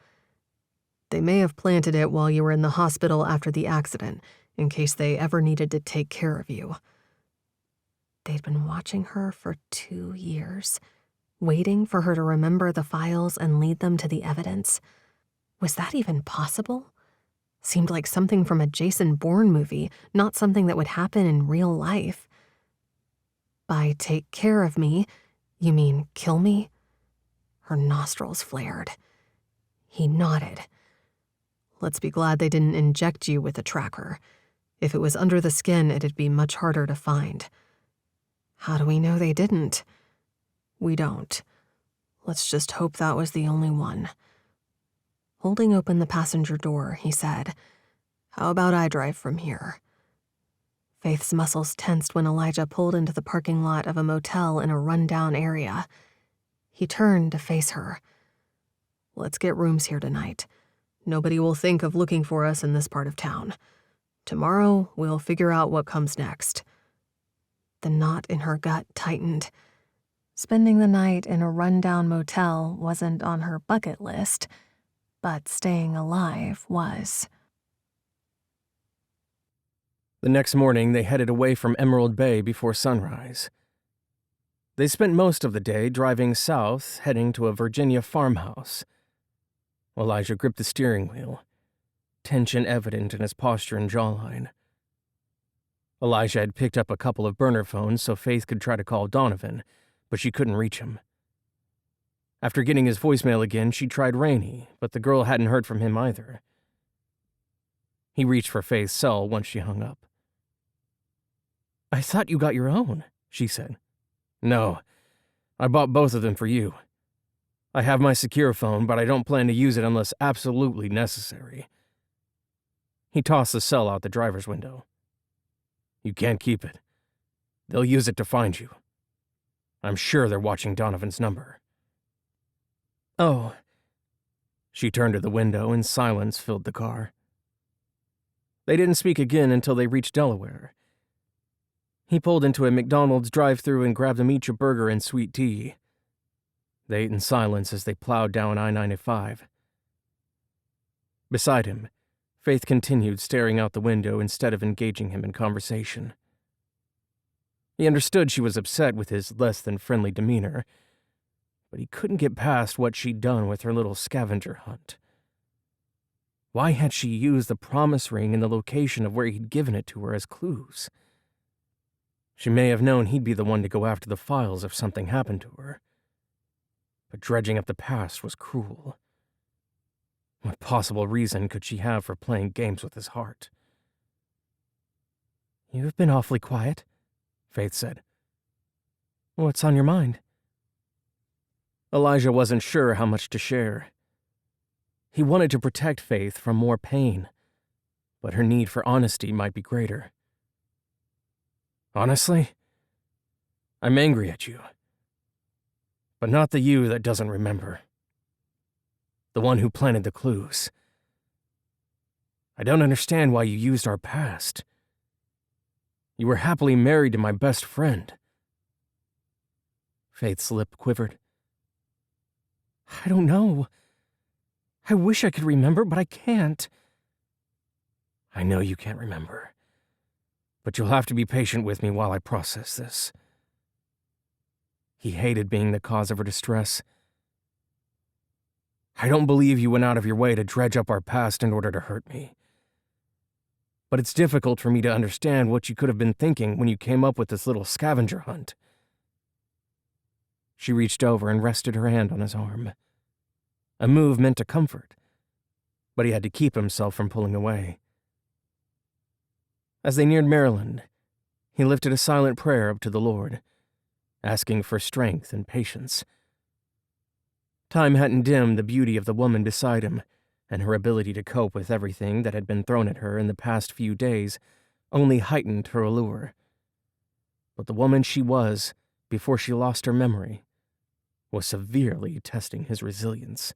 They may have planted it while you were in the hospital after the accident, in case they ever needed to take care of you. They'd been watching her for 2 years, waiting for her to remember the files and lead them to the evidence. Was that even possible? Seemed like something from a Jason Bourne movie, not something that would happen in real life. By take care of me, you mean kill me? Her nostrils flared. He nodded. Let's be glad they didn't inject you with a tracker. If it was under the skin, it'd be much harder to find. How do we know they didn't? We don't. Let's just hope that was the only one. Holding open the passenger door, he said, "How about I drive from here?" Faith's muscles tensed when Elijah pulled into the parking lot of a motel in a rundown area. He turned to face her. "Let's get rooms here tonight. Nobody will think of looking for us in this part of town. Tomorrow, we'll figure out what comes next." The knot in her gut tightened. Spending the night in a rundown motel wasn't on her bucket list, but staying alive was. The next morning, they headed away from Emerald Bay before sunrise. They spent most of the day driving south, heading to a Virginia farmhouse. Elijah gripped the steering wheel, tension evident in his posture and jawline. Elijah had picked up a couple of burner phones so Faith could try to call Donovan, but she couldn't reach him. After getting his voicemail again, she tried Rainey, but the girl hadn't heard from him either. He reached for Faith's cell once she hung up. "I thought you got your own," she said. "No, I bought both of them for you. I have my secure phone, but I don't plan to use it unless absolutely necessary." He tossed the cell out the driver's window. "You can't keep it. They'll use it to find you. I'm sure they're watching Donovan's number." "Oh." She turned to the window and silence filled the car. They didn't speak again until they reached Delaware. He pulled into a McDonald's drive-thru and grabbed them each a burger and sweet tea. They ate in silence as they plowed down I-95. Beside him, Faith continued staring out the window instead of engaging him in conversation. He understood she was upset with his less-than-friendly demeanor, but he couldn't get past what she'd done with her little scavenger hunt. Why had she used the promise ring and the location of where he'd given it to her as clues? She may have known he'd be the one to go after the files if something happened to her. But dredging up the past was cruel. What possible reason could she have for playing games with his heart? "You've been awfully quiet," Faith said. "What's on your mind?" Elijah wasn't sure how much to share. He wanted to protect Faith from more pain, but her need for honesty might be greater. "Honestly, I'm angry at you. But not the you that doesn't remember. The one who planted the clues. I don't understand why you used our past. You were happily married to my best friend." Faith's lip quivered. "I don't know. I wish I could remember, but I can't." "I know you can't remember. But you'll have to be patient with me while I process this." He hated being the cause of her distress. "I don't believe you went out of your way to dredge up our past in order to hurt me. But it's difficult for me to understand what you could have been thinking when you came up with this little scavenger hunt. She reached over and rested her hand on his arm. A move meant to comfort, but he had to keep himself from pulling away. As they neared Maryland, he lifted a silent prayer up to the Lord, asking for strength and patience. Time hadn't dimmed the beauty of the woman beside him, and her ability to cope with everything that had been thrown at her in the past few days only heightened her allure. But the woman she was, before she lost her memory, was severely testing his resilience.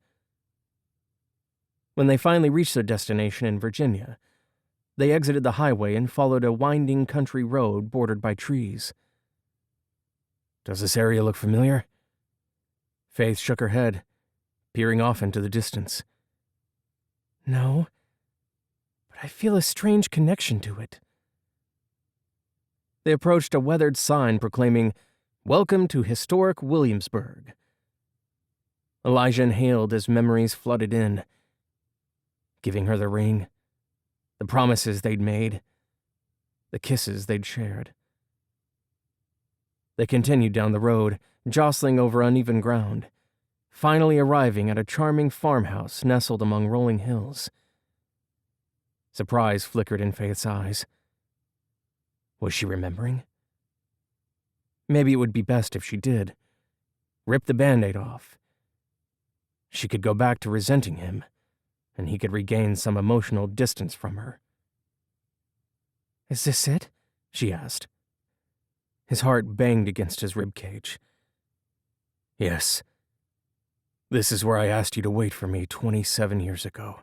When they finally reached their destination in Virginia, they exited the highway and followed a winding country road bordered by trees. "Does this area look familiar?" Faith shook her head, peering off into the distance. "No, but I feel a strange connection to it." They approached a weathered sign proclaiming, "Welcome to historic Williamsburg." Elijah inhaled as memories flooded in, giving her the ring, the promises they'd made, the kisses they'd shared. They continued down the road, jostling over uneven ground, finally arriving at a charming farmhouse nestled among rolling hills. Surprise flickered in Faith's eyes. Was she remembering? Maybe it would be best if she did. Rip the Band-Aid off. She could go back to resenting him, and he could regain some emotional distance from her. "Is this it?" she asked. His heart banged against his ribcage. "Yes. This is where I asked you to wait for me 27 years ago."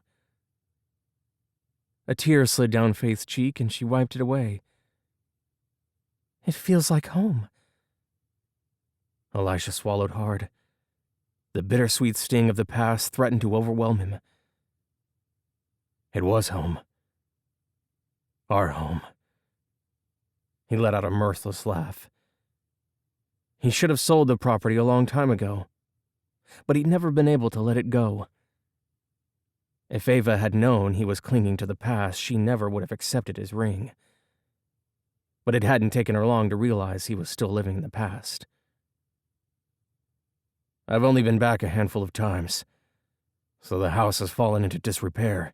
A tear slid down Faith's cheek, and she wiped it away. "It feels like home." Elisha swallowed hard. The bittersweet sting of the past threatened to overwhelm him. It was home. Our home. He let out a mirthless laugh. He should have sold the property a long time ago, but he'd never been able to let it go. If Ava had known he was clinging to the past, she never would have accepted his ring. But it hadn't taken her long to realize he was still living in the past. "I've only been back a handful of times, so the house has fallen into disrepair.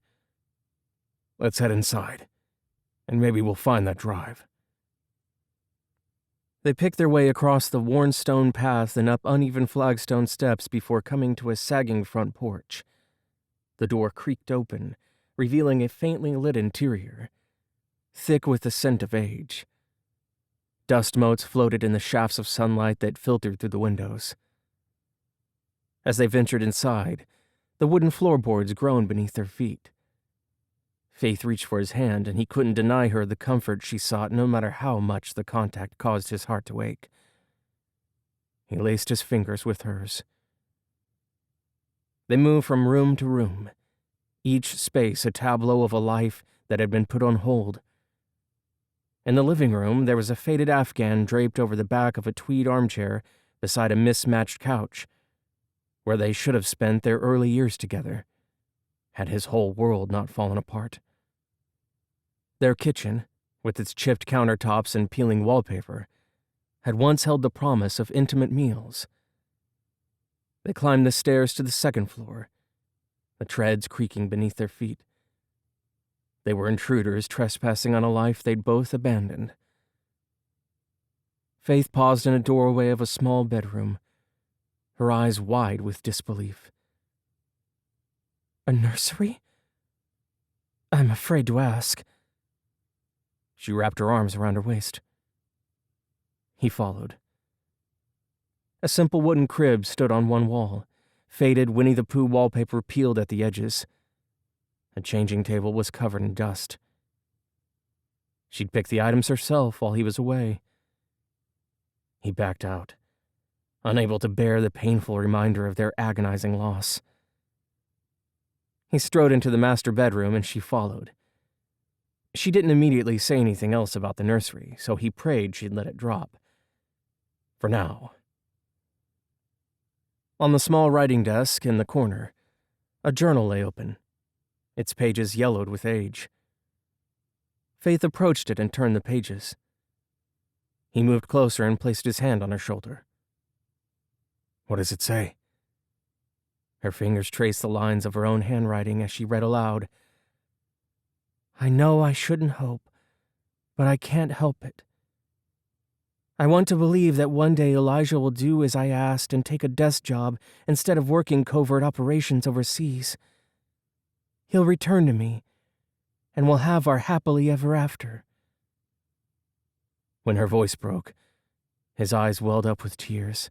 Let's head inside, and maybe we'll find that drive." They picked their way across the worn stone path and up uneven flagstone steps before coming to a sagging front porch. The door creaked open, revealing a faintly lit interior, thick with the scent of age. Dust motes floated in the shafts of sunlight that filtered through the windows. As they ventured inside, the wooden floorboards groaned beneath their feet. Faith reached for his hand, and he couldn't deny her the comfort she sought no matter how much the contact caused his heart to ache. He laced his fingers with hers. They moved from room to room, each space a tableau of a life that had been put on hold. In the living room, there was a faded afghan draped over the back of a tweed armchair beside a mismatched couch, where they should have spent their early years together, had his whole world not fallen apart. Their kitchen, with its chipped countertops and peeling wallpaper, had once held the promise of intimate meals. They climbed the stairs to the second floor, the treads creaking beneath their feet. They were intruders trespassing on a life they'd both abandoned. Faith paused in a doorway of a small bedroom, her eyes wide with disbelief. "A nursery? I'm afraid to ask." She wrapped her arms around her waist. He followed. A simple wooden crib stood on one wall, faded Winnie the Pooh wallpaper peeled at the edges. A changing table was covered in dust. She'd picked the items herself while he was away. He backed out, unable to bear the painful reminder of their agonizing loss. He strode into the master bedroom and she followed. She didn't immediately say anything else about the nursery, so he prayed she'd let it drop. For now. On the small writing desk in the corner, a journal lay open, its pages yellowed with age. Faith approached it and turned the pages. He moved closer and placed his hand on her shoulder. What does it say? Her fingers traced the lines of her own handwriting as she read aloud. I know I shouldn't hope, but I can't help it. I want to believe that one day Elijah will do as I asked and take a desk job instead of working covert operations overseas. He'll return to me, and we'll have our happily ever after. When her voice broke, his eyes welled up with tears.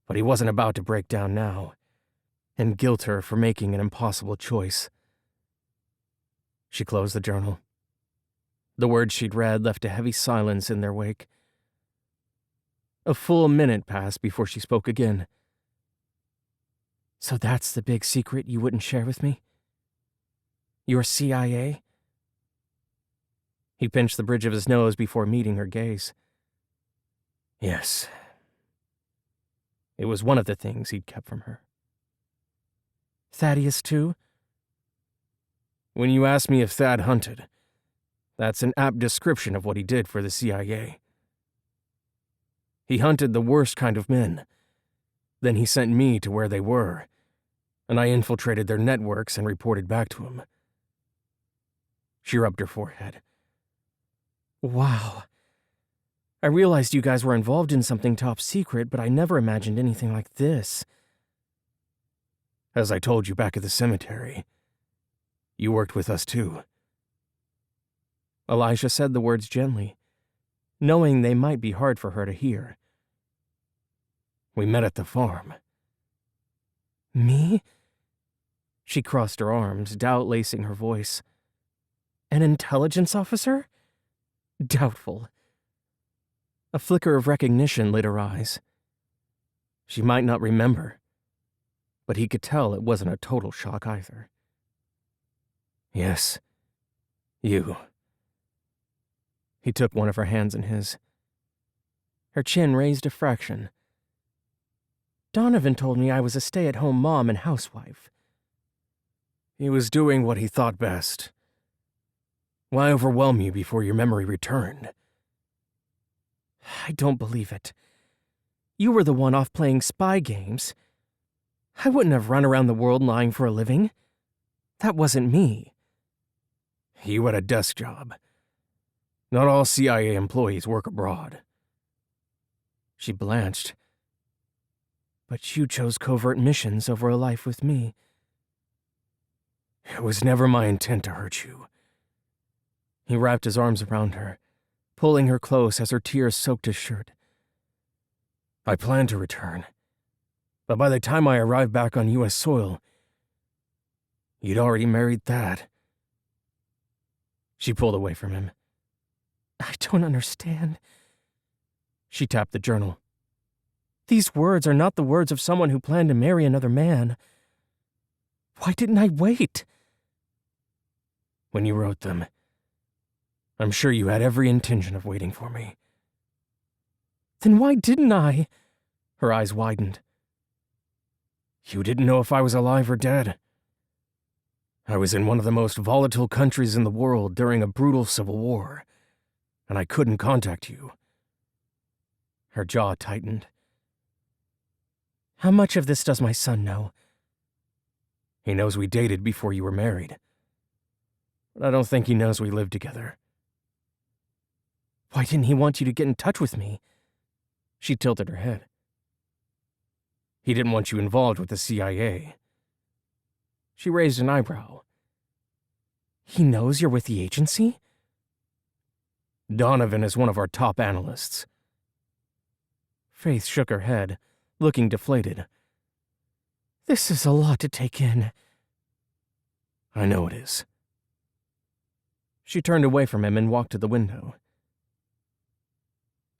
But he wasn't about to break down now, and guilt her for making an impossible choice. She closed the journal. The words she'd read left a heavy silence in their wake. A full minute passed before she spoke again. So that's the big secret you wouldn't share with me? You're CIA? He pinched the bridge of his nose before meeting her gaze. Yes. It was one of the things he'd kept from her. Thaddeus, too? When you asked me if Thad hunted, that's an apt description of what he did for the CIA. He hunted the worst kind of men. Then he sent me to where they were, and I infiltrated their networks and reported back to him. She rubbed her forehead. Wow. I realized you guys were involved in something top secret, but I never imagined anything like this. As I told you back at the cemetery, you worked with us too. Elijah said the words gently, knowing they might be hard for her to hear. We met at the farm. Me? She crossed her arms, doubt lacing her voice. An intelligence officer? Doubtful. A flicker of recognition lit her eyes. She might not remember, but he could tell it wasn't a total shock either. Yes, you. He took one of her hands in his. Her chin raised a fraction. Donovan told me I was a stay-at-home mom and housewife. He was doing what he thought best. Why overwhelm you before your memory returned? I don't believe it. You were the one off playing spy games. I wouldn't have run around the world lying for a living. That wasn't me. You had a desk job. Not all CIA employees work abroad. She blanched. But you chose covert missions over a life with me. It was never my intent to hurt you. He wrapped his arms around her, pulling her close as her tears soaked his shirt. I planned to return, but by the time I arrived back on U.S. soil, you'd already married Thad. She pulled away from him. I don't understand. She tapped the journal. These words are not the words of someone who planned to marry another man. Why didn't I wait? When you wrote them, I'm sure you had every intention of waiting for me. Then why didn't I? Her eyes widened. You didn't know if I was alive or dead. I was in one of the most volatile countries in the world during a brutal civil war, and I couldn't contact you. Her jaw tightened. How much of this does my son know? He knows we dated before you were married. But I don't think he knows we lived together. Why didn't he want you to get in touch with me? She tilted her head. He didn't want you involved with the CIA. She raised an eyebrow. He knows you're with the agency? Donovan is one of our top analysts. Faith shook her head, looking deflated. This is a lot to take in. I know it is. She turned away from him and walked to the window.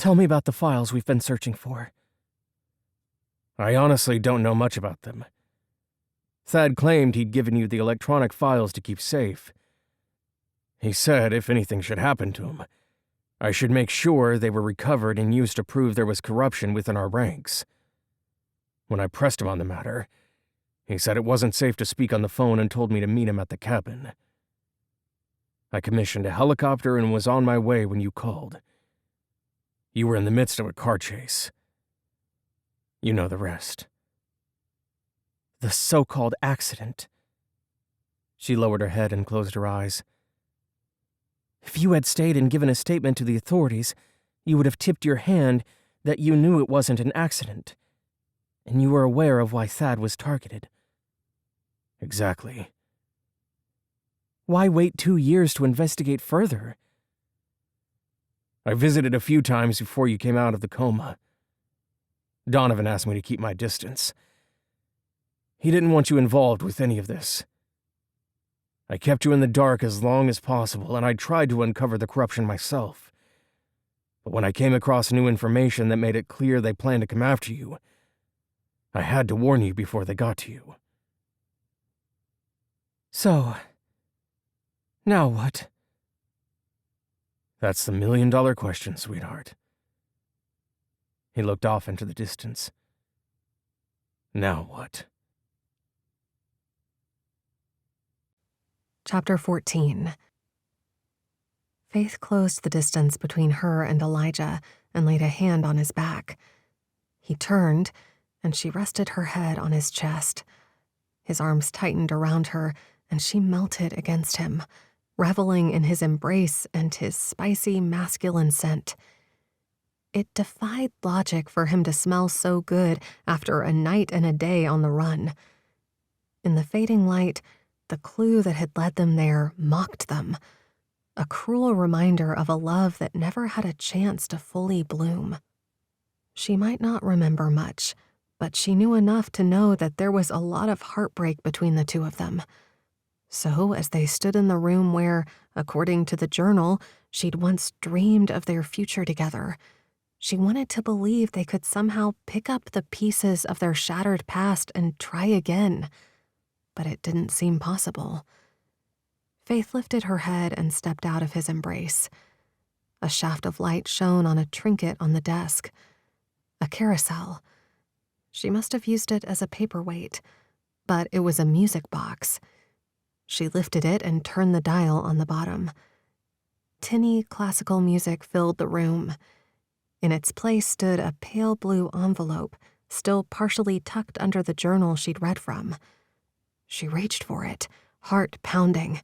Tell me about the files we've been searching for. I honestly don't know much about them. Thad claimed he'd given you the electronic files to keep safe. He said if anything should happen to him, I should make sure they were recovered and used to prove there was corruption within our ranks. When I pressed him on the matter, he said it wasn't safe to speak on the phone and told me to meet him at the cabin. I commissioned a helicopter and was on my way when you called. You were in the midst of a car chase. You know the rest. The so-called accident. She lowered her head and closed her eyes. If you had stayed and given a statement to the authorities, you would have tipped your hand that you knew it wasn't an accident, and you were aware of why Thad was targeted. Exactly. Why wait 2 years to investigate further? I visited a few times before you came out of the coma. Donovan asked me to keep my distance. He didn't want you involved with any of this. I kept you in the dark as long as possible, and I tried to uncover the corruption myself. But when I came across new information that made it clear they planned to come after you, I had to warn you before they got to you. So, now what? That's the million-dollar question, sweetheart. He looked off into the distance. Now what? Chapter 14. Faith closed the distance between her and Elijah and laid a hand on his back. He turned, and she rested her head on his chest. His arms tightened around her, and she melted against him, reveling in his embrace and his spicy masculine scent. It defied logic for him to smell so good after a night and a day on the run. In the fading light, the clue that had led them there mocked them, a cruel reminder of a love that never had a chance to fully bloom. She might not remember much, but she knew enough to know that there was a lot of heartbreak between the two of them. So, as they stood in the room where, according to the journal, she'd once dreamed of their future together, she wanted to believe they could somehow pick up the pieces of their shattered past and try again. But it didn't seem possible. Faith lifted her head and stepped out of his embrace. A shaft of light shone on a trinket on the desk. A carousel. She must have used it as a paperweight, but it was a music box. She lifted it and turned the dial on the bottom. Tinny classical music filled the room. In its place stood a pale blue envelope, still partially tucked under the journal she'd read from. She reached for it, heart pounding.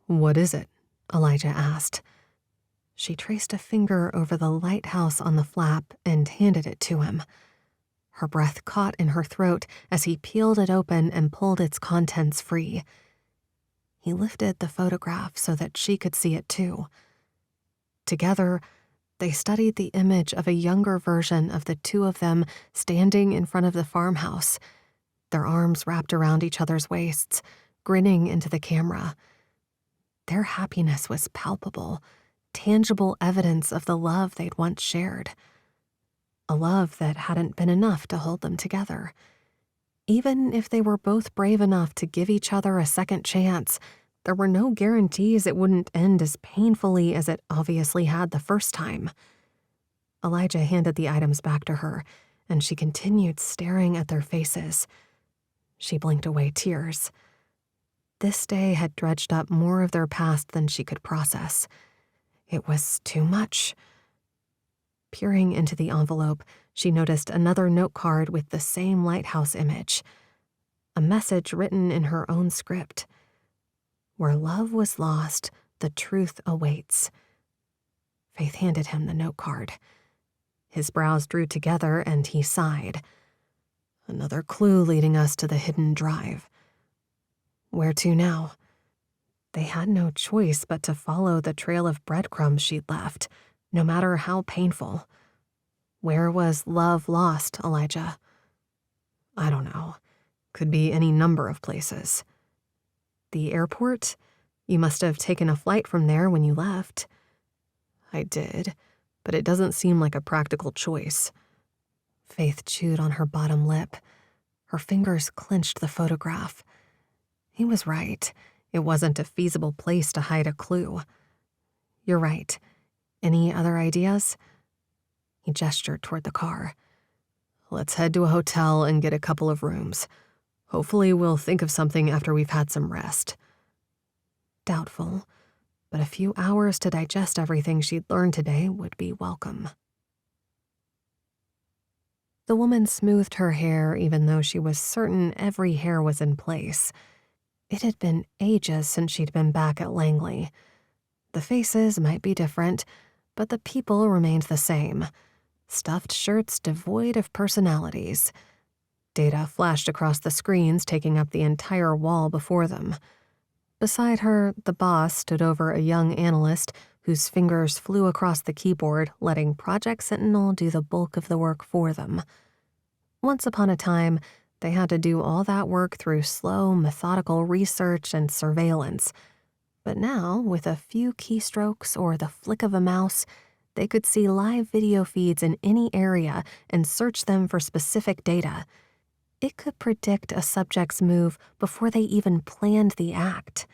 "What is it?" Elijah asked. She traced a finger over the lighthouse on the flap and handed it to him. Her breath caught in her throat as he peeled it open and pulled its contents free. He lifted the photograph so that she could see it too. Together, they studied the image of a younger version of the two of them standing in front of the farmhouse, their arms wrapped around each other's waists, grinning into the camera. Their happiness was palpable, tangible evidence of the love they'd once shared. A love that hadn't been enough to hold them together. Even if they were both brave enough to give each other a second chance, there were no guarantees it wouldn't end as painfully as it obviously had the first time. Elijah handed the items back to her, and she continued staring at their faces. She blinked away tears. This day had dredged up more of their past than she could process. It was too much. Peering into the envelope, she noticed another note card with the same lighthouse image. A message written in her own script. Where love was lost, the truth awaits. Faith handed him the note card. His brows drew together and he sighed. Another clue leading us to the hidden drive. Where to now? They had no choice but to follow the trail of breadcrumbs she'd left, no matter how painful. Where was love lost, Elijah? I don't know. Could be any number of places. The airport? You must have taken a flight from there when you left. I did, but it doesn't seem like a practical choice. Faith chewed on her bottom lip. Her fingers clenched the photograph. He was right. It wasn't a feasible place to hide a clue. You're right. Any other ideas? He gestured toward the car. Let's head to a hotel and get a couple of rooms. Hopefully we'll think of something after we've had some rest. Doubtful, but a few hours to digest everything she'd learned today would be welcome. The woman smoothed her hair even though she was certain every hair was in place. It had been ages since she'd been back at Langley. The faces might be different, but the people remained the same. Stuffed shirts devoid of personalities. Data flashed across the screens, taking up the entire wall before them. Beside her, the boss stood over a young analyst whose fingers flew across the keyboard, letting Project Sentinel do the bulk of the work for them. Once upon a time, they had to do all that work through slow, methodical research and surveillance. But now, with a few keystrokes or the flick of a mouse, they could see live video feeds in any area and search them for specific data. It could predict a subject's move before they even planned the act.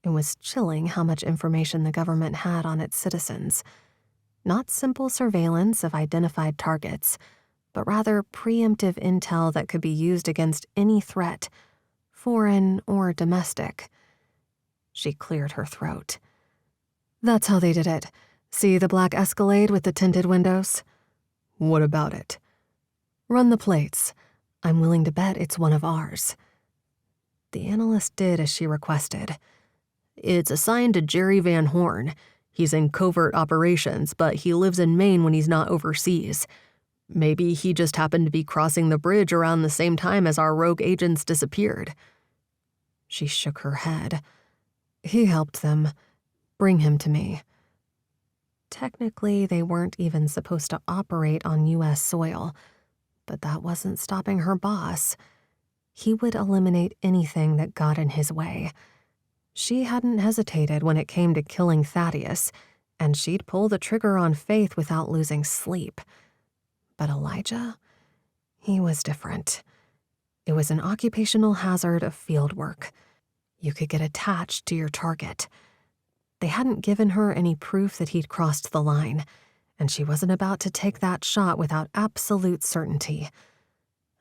It was chilling how much information the government had on its citizens. Not simple surveillance of identified targets, but rather preemptive intel that could be used against any threat, foreign or domestic. She cleared her throat. That's how they did it. See the black Escalade with the tinted windows? What about it? Run the plates. I'm willing to bet it's one of ours. The analyst did as she requested. It's assigned to Jerry Van Horn. He's in covert operations, but he lives in Maine when he's not overseas. Maybe he just happened to be crossing the bridge around the same time as our rogue agents disappeared. She shook her head. He helped them. Bring him to me. Technically, they weren't even supposed to operate on U.S. soil, but that wasn't stopping her boss. He would eliminate anything that got in his way. She hadn't hesitated when it came to killing Thaddeus, and she'd pull the trigger on Faith without losing sleep. But Elijah, he was different. It was an occupational hazard of field work. You could get attached to your target. They hadn't given her any proof that he'd crossed the line, and she wasn't about to take that shot without absolute certainty.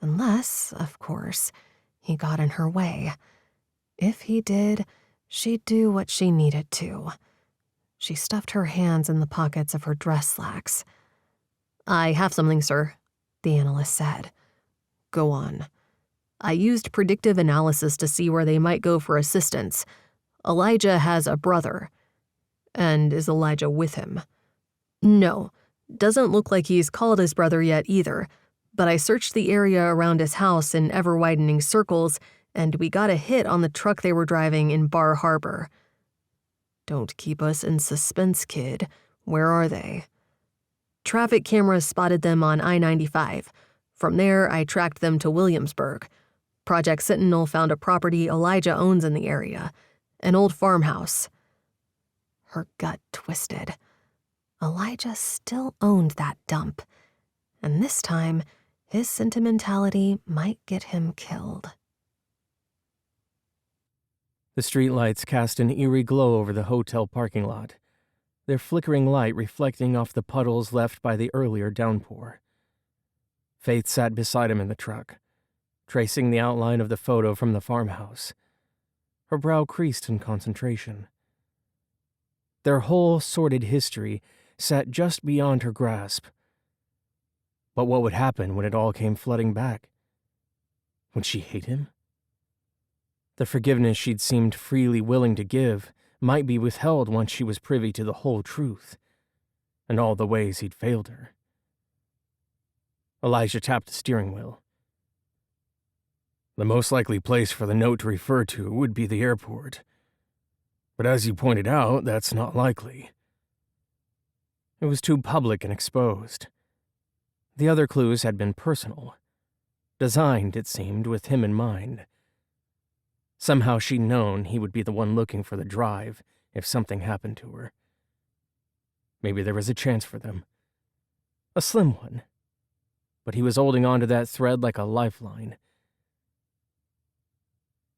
Unless, of course, he got in her way. If he did, she'd do what she needed to. She stuffed her hands in the pockets of her dress slacks. I have something, sir, the analyst said. Go on. I used predictive analysis to see where they might go for assistance. Elijah has a brother. And is Elijah with him? No, doesn't look like he's called his brother yet either, but I searched the area around his house in ever-widening circles, and we got a hit on the truck they were driving in Bar Harbor. Don't keep us in suspense, kid. Where are they? Traffic cameras spotted them on I-95. From there, I tracked them to Williamsburg. Project Sentinel found a property Elijah owns in the area, an old farmhouse. Her gut twisted. Elijah still owned that dump, and this time, his sentimentality might get him killed. The streetlights cast an eerie glow over the hotel parking lot, their flickering light reflecting off the puddles left by the earlier downpour. Faith sat beside him in the truck, tracing the outline of the photo from the farmhouse. Her brow creased in concentration. Their whole sordid history sat just beyond her grasp. But what would happen when it all came flooding back? Would she hate him? The forgiveness she'd seemed freely willing to give might be withheld once she was privy to the whole truth, and all the ways he'd failed her. Elijah tapped the steering wheel. The most likely place for the note to refer to would be the airport. But as you pointed out, that's not likely. It was too public and exposed. The other clues had been personal. Designed, it seemed, with him in mind. Somehow she'd known he would be the one looking for the drive if something happened to her. Maybe there was a chance for them. A slim one. But he was holding on to that thread like a lifeline.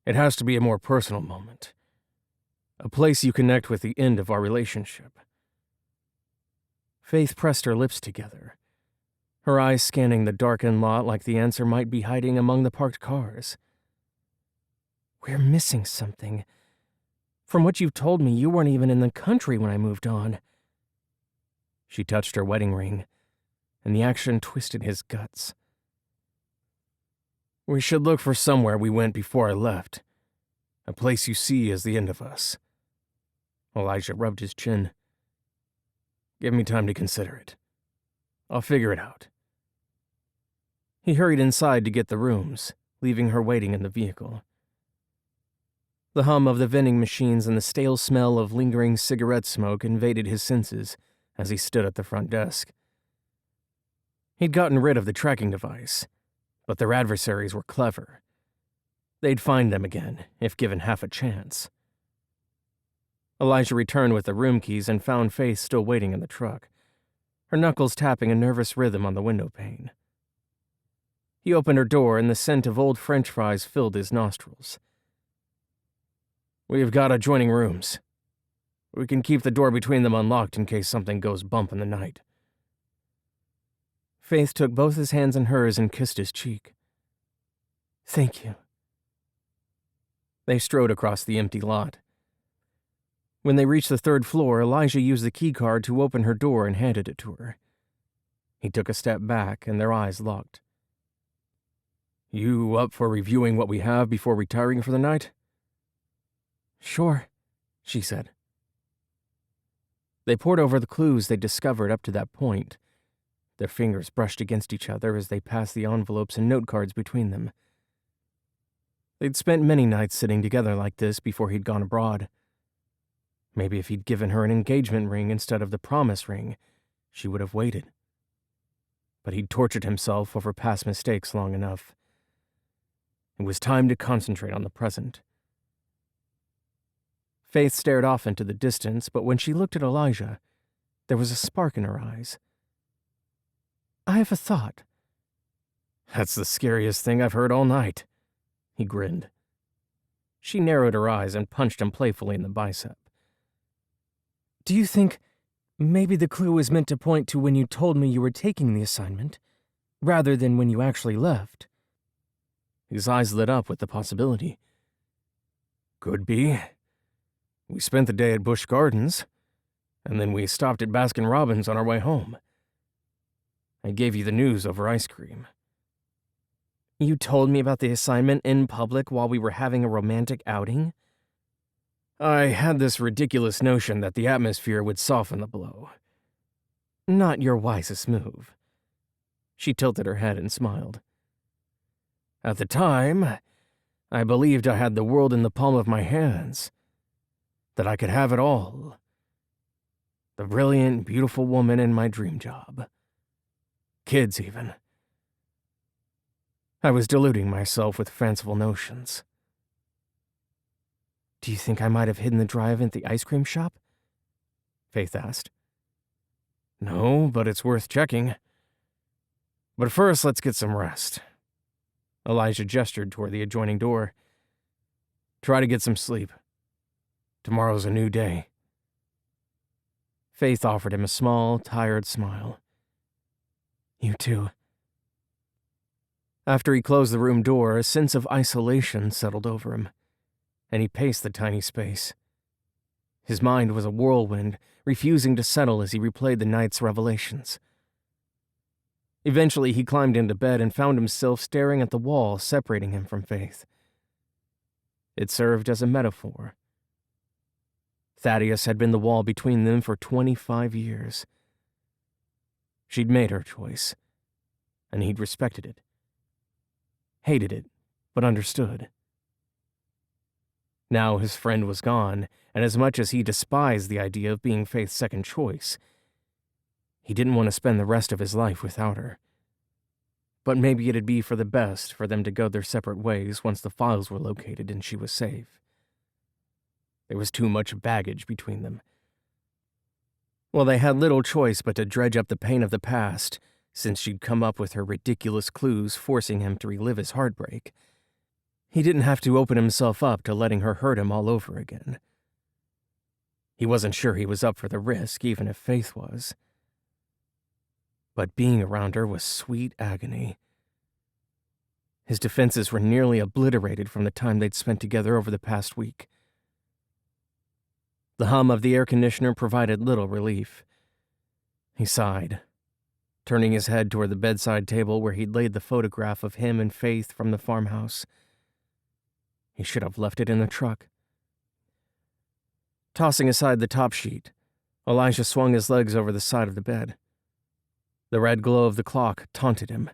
It has to be a more personal moment. A place you connect with the end of our relationship. Faith pressed her lips together, her eyes scanning the darkened lot like the answer might be hiding among the parked cars. We're missing something. From what you've told me, you weren't even in the country when I moved on. She touched her wedding ring, and the action twisted his guts. "We should look for somewhere we went before I left. A place you see as the end of us." Elijah rubbed his chin. "Give me time to consider it. I'll figure it out." He hurried inside to get the rooms, leaving her waiting in the vehicle. The hum of the vending machines and the stale smell of lingering cigarette smoke invaded his senses as he stood at the front desk. He'd gotten rid of the tracking device, but their adversaries were clever. They'd find them again, if given half a chance. Elijah returned with the room keys and found Faith still waiting in the truck, her knuckles tapping a nervous rhythm on the window pane. He opened her door, and the scent of old French fries filled his nostrils. "We've got adjoining rooms. We can keep the door between them unlocked in case something goes bump in the night." Faith took both his hands in hers and kissed his cheek. "Thank you." They strode across the empty lot. When they reached the third floor, Elijah used the keycard to open her door and handed it to her. He took a step back, and their eyes locked. "You up for reviewing what we have before retiring for the night?" "Sure," she said. They pored over the clues they'd discovered up to that point. Their fingers brushed against each other as they passed the envelopes and note cards between them. They'd spent many nights sitting together like this before he'd gone abroad. Maybe if he'd given her an engagement ring instead of the promise ring, she would have waited. But he'd tortured himself over past mistakes long enough. It was time to concentrate on the present. Faith stared off into the distance, but when she looked at Elijah, there was a spark in her eyes. "I have a thought." "That's the scariest thing I've heard all night," he grinned. She narrowed her eyes and punched him playfully in the bicep. "Do you think maybe the clue was meant to point to when you told me you were taking the assignment, rather than when you actually left?" His eyes lit up with the possibility. "Could be. We spent the day at Busch Gardens, and then we stopped at Baskin-Robbins on our way home. I gave you the news over ice cream." "You told me about the assignment in public while we were having a romantic outing?" "I had this ridiculous notion that the atmosphere would soften the blow." "Not your wisest move." She tilted her head and smiled. "At the time, I believed I had the world in the palm of my hands, that I could have it all. The brilliant, beautiful woman in my dream job. Kids, even. I was deluding myself with fanciful notions." "Do you think I might have hidden the drive at the ice cream shop?" Faith asked. "No, but it's worth checking. But first, let's get some rest." Elijah gestured toward the adjoining door. "Try to get some sleep. Tomorrow's a new day." Faith offered him a small, tired smile. "You too." After he closed the room door, a sense of isolation settled over him, and he paced the tiny space. His mind was a whirlwind, refusing to settle as he replayed the night's revelations. Eventually, he climbed into bed and found himself staring at the wall separating him from Faith. It served as a metaphor. Thaddeus had been the wall between them for 25 years. She'd made her choice, and he'd respected it. Hated it, but understood. Now his friend was gone, and as much as he despised the idea of being Faith's second choice, he didn't want to spend the rest of his life without her. But maybe it'd be for the best for them to go their separate ways once the files were located and she was safe. There was too much baggage between them. Well, they had little choice but to dredge up the pain of the past, since she'd come up with her ridiculous clues forcing him to relive his heartbreak. He didn't have to open himself up to letting her hurt him all over again. He wasn't sure he was up for the risk, even if Faith was. But being around her was sweet agony. His defenses were nearly obliterated from the time they'd spent together over the past week. The hum of the air conditioner provided little relief. He sighed. turning his head toward the bedside table where he'd laid the photograph of him and Faith from the farmhouse. He should have left it in the truck. Tossing aside the top sheet, Elijah swung his legs over the side of the bed. The red glow of the clock taunted him.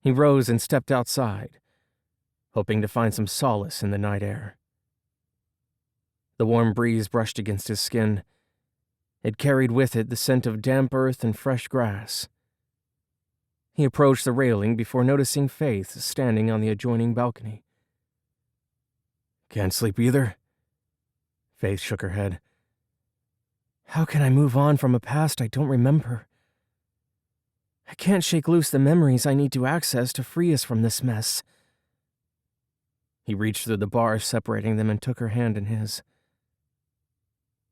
He rose and stepped outside, hoping to find some solace in the night air. The warm breeze brushed against his skin. It carried with it the scent of damp earth and fresh grass. He approached the railing before noticing Faith standing on the adjoining balcony. "Can't sleep either?" Faith shook her head. "How can I move on from a past I don't remember? I can't shake loose the memories I need to access to free us from this mess." He reached through the bars separating them and took her hand in his.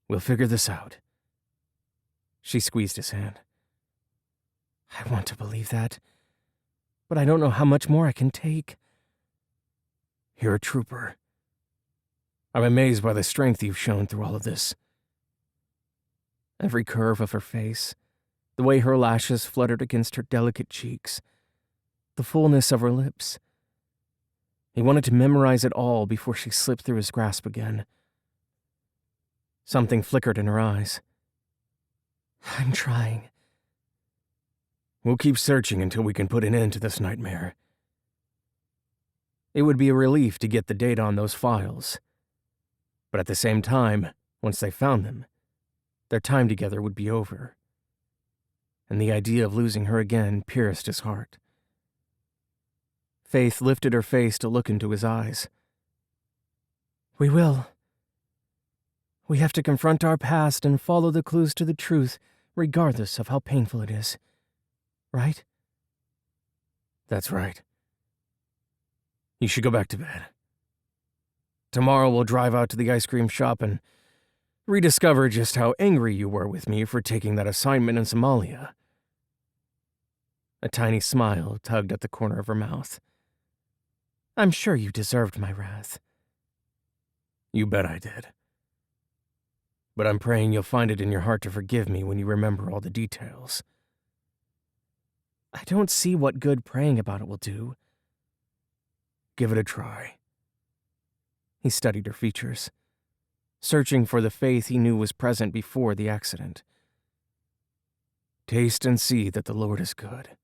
"We'll figure this out." She squeezed his hand. "I want to believe that, but I don't know how much more I can take." "You're a trooper. I'm amazed by the strength you've shown through all of this." Every curve of her face, the way her lashes fluttered against her delicate cheeks, the fullness of her lips. He wanted to memorize it all before she slipped through his grasp again. Something flickered in her eyes. "I'm trying." "We'll keep searching until we can put an end to this nightmare." It would be a relief to get the data on those files. But at the same time, once they found them, their time together would be over. And the idea of losing her again pierced his heart. Faith lifted her face to look into his eyes. "We will. We have to confront our past and follow the clues to the truth, regardless of how painful it is. Right?" "That's right. You should go back to bed. Tomorrow we'll drive out to the ice cream shop and rediscover just how angry you were with me for taking that assignment in Somalia." A tiny smile tugged at the corner of her mouth. "I'm sure you deserved my wrath." "You bet I did. But I'm praying you'll find it in your heart to forgive me when you remember all the details." "I don't see what good praying about it will do." "Give it a try." He studied her features, searching for the faith he knew was present before the accident. "Taste and see that the Lord is good."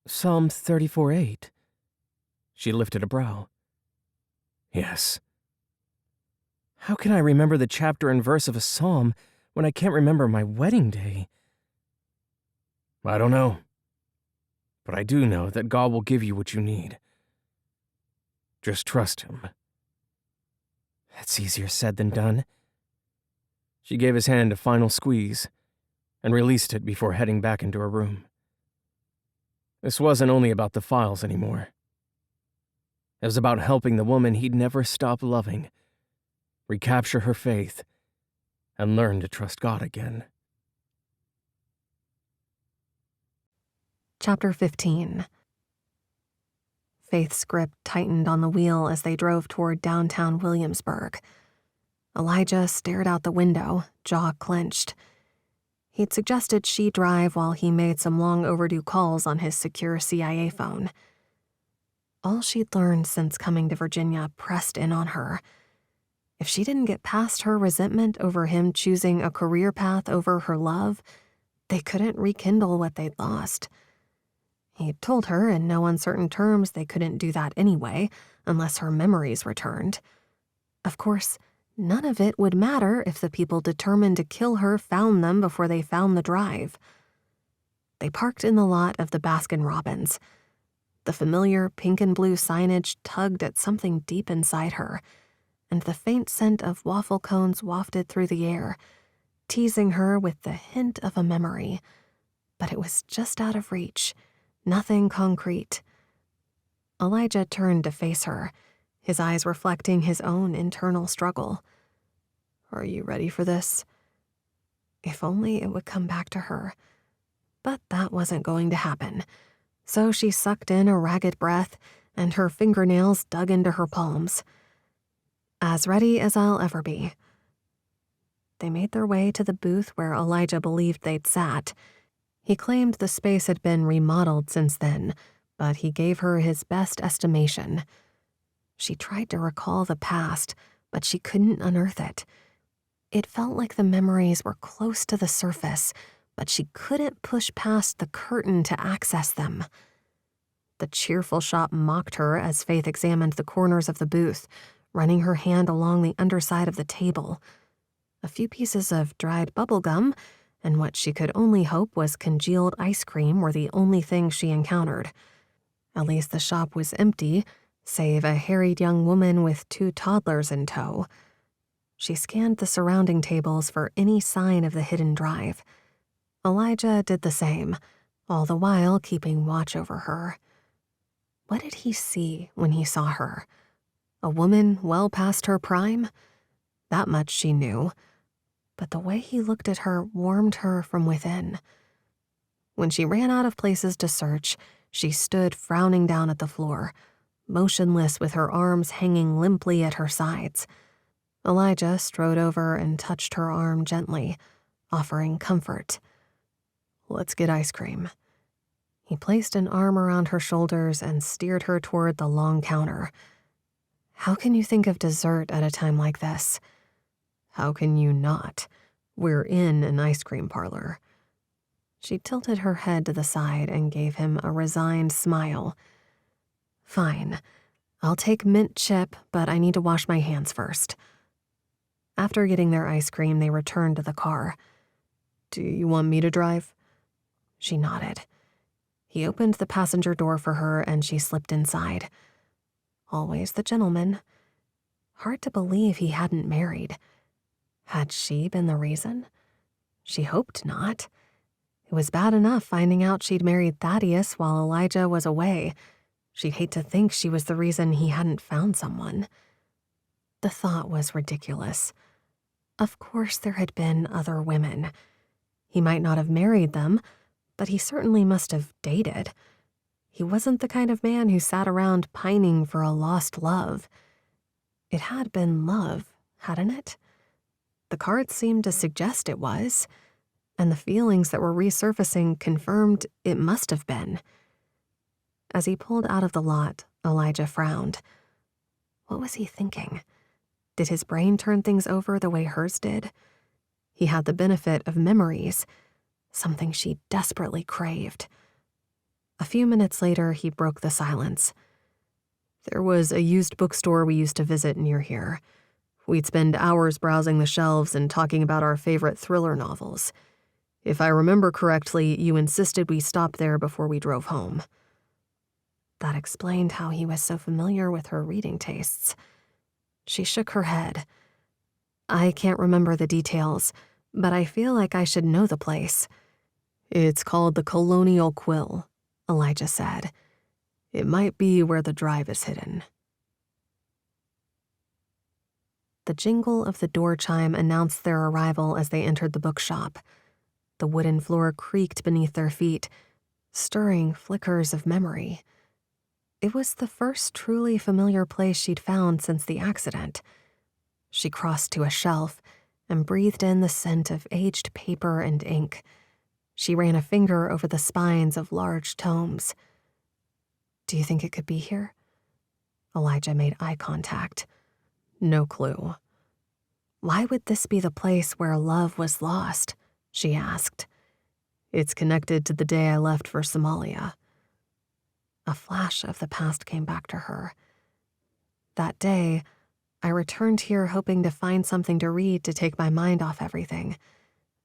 Psalm 34:8. She lifted a brow. "Yes." "How can I remember the chapter and verse of a psalm when I can't remember my wedding day?" "I don't know. But I do know that God will give you what you need. Just trust Him." "That's easier said than done." She gave his hand a final squeeze and released it before heading back into her room. This wasn't only about the files anymore. It was about helping the woman he'd never stopped loving recapture her faith and learn to trust God again. Chapter 15. Faith's grip tightened on the wheel as they drove toward downtown Williamsburg. Elijah stared out the window, jaw clenched. He'd suggested she drive while he made some long-overdue calls on his secure CIA phone. All she'd learned since coming to Virginia pressed in on her. If she didn't get past her resentment over him choosing a career path over her love, they couldn't rekindle what they'd lost. He'd told her in no uncertain terms they couldn't do that anyway, unless her memories returned. Of course, none of it would matter if the people determined to kill her found them before they found the drive. They parked in the lot of the Baskin-Robbins. The familiar pink and blue signage tugged at something deep inside her, and the faint scent of waffle cones wafted through the air, teasing her with the hint of a memory. But it was just out of reach. Nothing concrete. Elijah turned to face her, his eyes reflecting his own internal struggle. "Are you ready for this?" If only it would come back to her. But that wasn't going to happen. So she sucked in a ragged breath, and her fingernails dug into her palms. "As ready as I'll ever be." They made their way to the booth where Elijah believed they'd sat. He claimed the space had been remodeled since then, but he gave her his best estimation. She tried to recall the past, but she couldn't unearth it. It felt like the memories were close to the surface, but she couldn't push past the curtain to access them. The cheerful shop mocked her as Faith examined the corners of the booth, running her hand along the underside of the table. A few pieces of dried bubble gum and what she could only hope was congealed ice cream were the only things she encountered. At least the shop was empty, save a harried young woman with 2 toddlers in tow. She scanned the surrounding tables for any sign of the hidden drive. Elijah did the same, all the while keeping watch over her. What did he see when he saw her? A woman well past her prime? That much she knew. But the way he looked at her warmed her from within. When she ran out of places to search, she stood frowning down at the floor, motionless with her arms hanging limply at her sides. Elijah strode over and touched her arm gently, offering comfort. "Let's get ice cream." He placed an arm around her shoulders and steered her toward the long counter. "How can you think of dessert at a time like this?" "How can you not? We're in an ice cream parlor." She tilted her head to the side and gave him a resigned smile. "Fine. I'll take mint chip, but I need to wash my hands first." After getting their ice cream, they returned to the car. "Do you want me to drive?" She nodded. He opened the passenger door for her and she slipped inside. Always the gentleman. Hard to believe he hadn't married. Had she been the reason? She hoped not. It was bad enough finding out she'd married Thaddeus while Elijah was away. She'd hate to think she was the reason he hadn't found someone. The thought was ridiculous. Of course there had been other women. He might not have married them, but he certainly must have dated. He wasn't the kind of man who sat around pining for a lost love. It had been love, hadn't it? The cards seemed to suggest it was, and the feelings that were resurfacing confirmed it must have been. As he pulled out of the lot, Elijah frowned. What was he thinking? Did his brain turn things over the way hers did? He had the benefit of memories, something she desperately craved. A few minutes later, he broke the silence. "There was a used bookstore we used to visit near here. We'd spend hours browsing the shelves and talking about our favorite thriller novels. If I remember correctly, you insisted we stop there before we drove home." That explained how he was so familiar with her reading tastes. She shook her head. "I can't remember the details, but I feel like I should know the place." "It's called the Colonial Quill," Elijah said. "It might be where the drive is hidden." The jingle of the door chime announced their arrival as they entered the bookshop. The wooden floor creaked beneath their feet, stirring flickers of memory. It was the first truly familiar place she'd found since the accident. She crossed to a shelf and breathed in the scent of aged paper and ink. She ran a finger over the spines of large tomes. "Do you think it could be here?" Elijah made eye contact. "No clue." "Why would this be the place where love was lost?" she asked. "It's connected to the day I left for Somalia." A flash of the past came back to her. "That day, I returned here hoping to find something to read to take my mind off everything.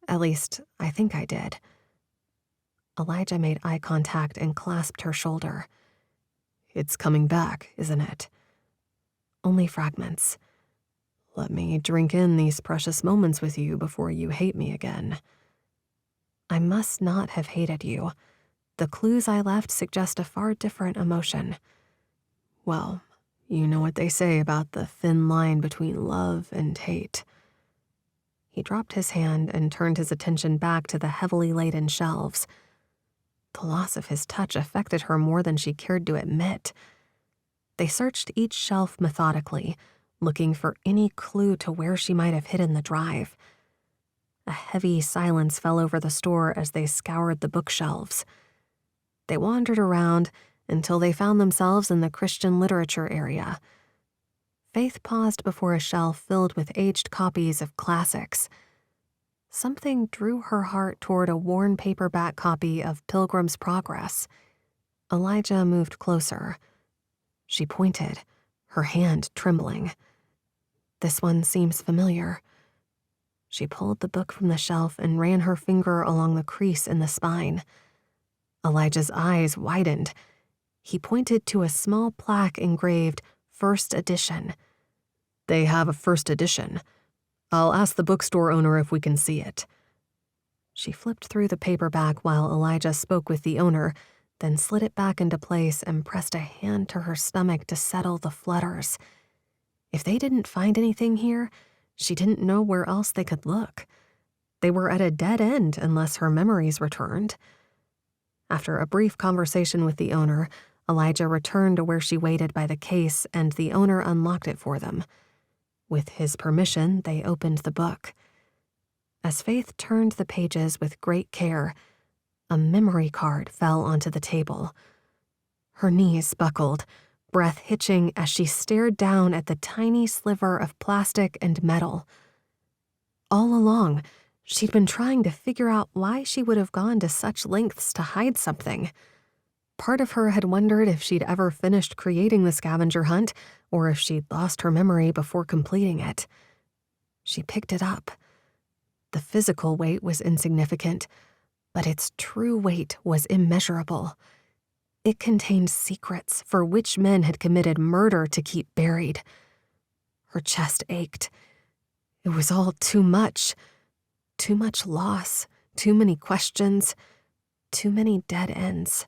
At least, I think I did." Elijah made eye contact and clasped her shoulder. "It's coming back, isn't it?" "Only fragments." "Let me drink in these precious moments with you before you hate me again." "I must not have hated you. The clues I left suggest a far different emotion." "Well, you know what they say about the thin line between love and hate." He dropped his hand and turned his attention back to the heavily laden shelves. The loss of his touch affected her more than she cared to admit. They searched each shelf methodically, looking for any clue to where she might have hidden the drive. A heavy silence fell over the store as they scoured the bookshelves. They wandered around until they found themselves in the Christian literature area. Faith paused before a shelf filled with aged copies of classics. Something drew her heart toward a worn paperback copy of Pilgrim's Progress. Elijah moved closer. She pointed, her hand trembling. This one seems familiar. She pulled the book from the shelf and ran her finger along the crease in the spine. Elijah's eyes widened. He pointed to a small plaque engraved First Edition. "They have a first edition. I'll ask the bookstore owner if we can see it." She flipped through the paperback while Elijah spoke with the owner, then slid it back into place and pressed a hand to her stomach to settle the flutters. If they didn't find anything here, she didn't know where else they could look. They were at a dead end unless her memories returned. After a brief conversation with the owner, Elijah returned to where she waited by the case and the owner unlocked it for them. With his permission, they opened the book. As Faith turned the pages with great care, a memory card fell onto the table. Her knees buckled, breath hitching as she stared down at the tiny sliver of plastic and metal. All along, she'd been trying to figure out why she would have gone to such lengths to hide something. Part of her had wondered if she'd ever finished creating the scavenger hunt or if she'd lost her memory before completing it. She picked it up. The physical weight was insignificant, but its true weight was immeasurable. It contained secrets for which men had committed murder to keep buried. Her chest ached. It was all too much. Too much loss, too many questions, too many dead ends.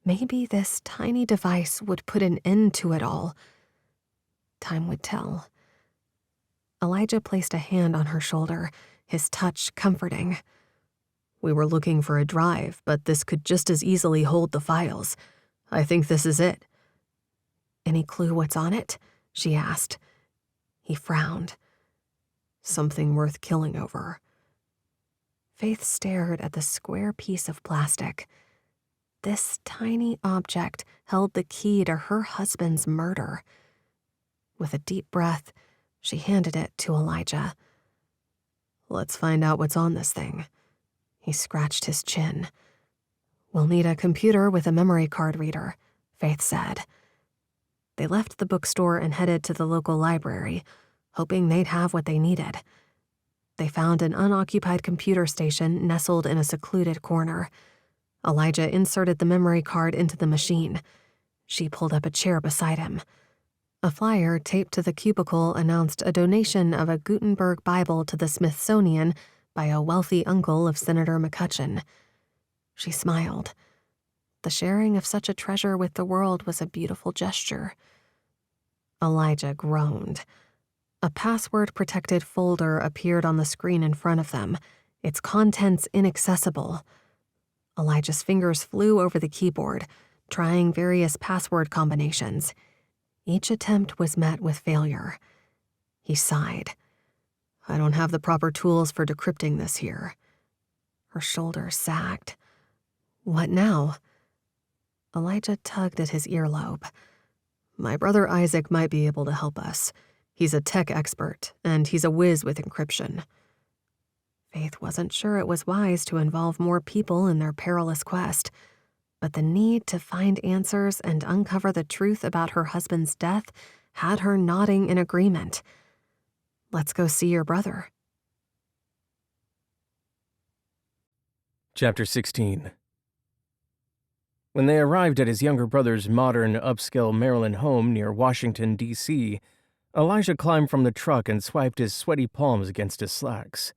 Maybe this tiny device would put an end to it all. Time would tell. Elijah placed a hand on her shoulder, his touch comforting. "We were looking for a drive, but this could just as easily hold the files. I think this is it." "Any clue what's on it?" she asked. He frowned. "Something worth killing over." Faith stared at the square piece of plastic. This tiny object held the key to her husband's murder. With a deep breath, she handed it to Elijah. "Let's find out what's on this thing." He scratched his chin. "We'll need a computer with a memory card reader," Faith said. They left the bookstore and headed to the local library, hoping they'd have what they needed. They found an unoccupied computer station nestled in a secluded corner. Elijah inserted the memory card into the machine. She pulled up a chair beside him. A flyer taped to the cubicle announced a donation of a Gutenberg Bible to the Smithsonian by a wealthy uncle of Senator McCutcheon. She smiled. The sharing of such a treasure with the world was a beautiful gesture. Elijah groaned. A password-protected folder appeared on the screen in front of them, its contents inaccessible. Elijah's fingers flew over the keyboard, trying various password combinations. Each attempt was met with failure. He sighed. "I don't have the proper tools for decrypting this here." Her shoulders sagged. "What now?" Elijah tugged at his earlobe. "My brother Isaac might be able to help us. He's a tech expert, and he's a whiz with encryption." Faith wasn't sure it was wise to involve more people in their perilous quest, but the need to find answers and uncover the truth about her husband's death had her nodding in agreement. "Let's go see your brother." Chapter 16. When they arrived at his younger brother's modern, upscale Maryland home near Washington, D.C., Elijah climbed from the truck and swiped his sweaty palms against his slacks.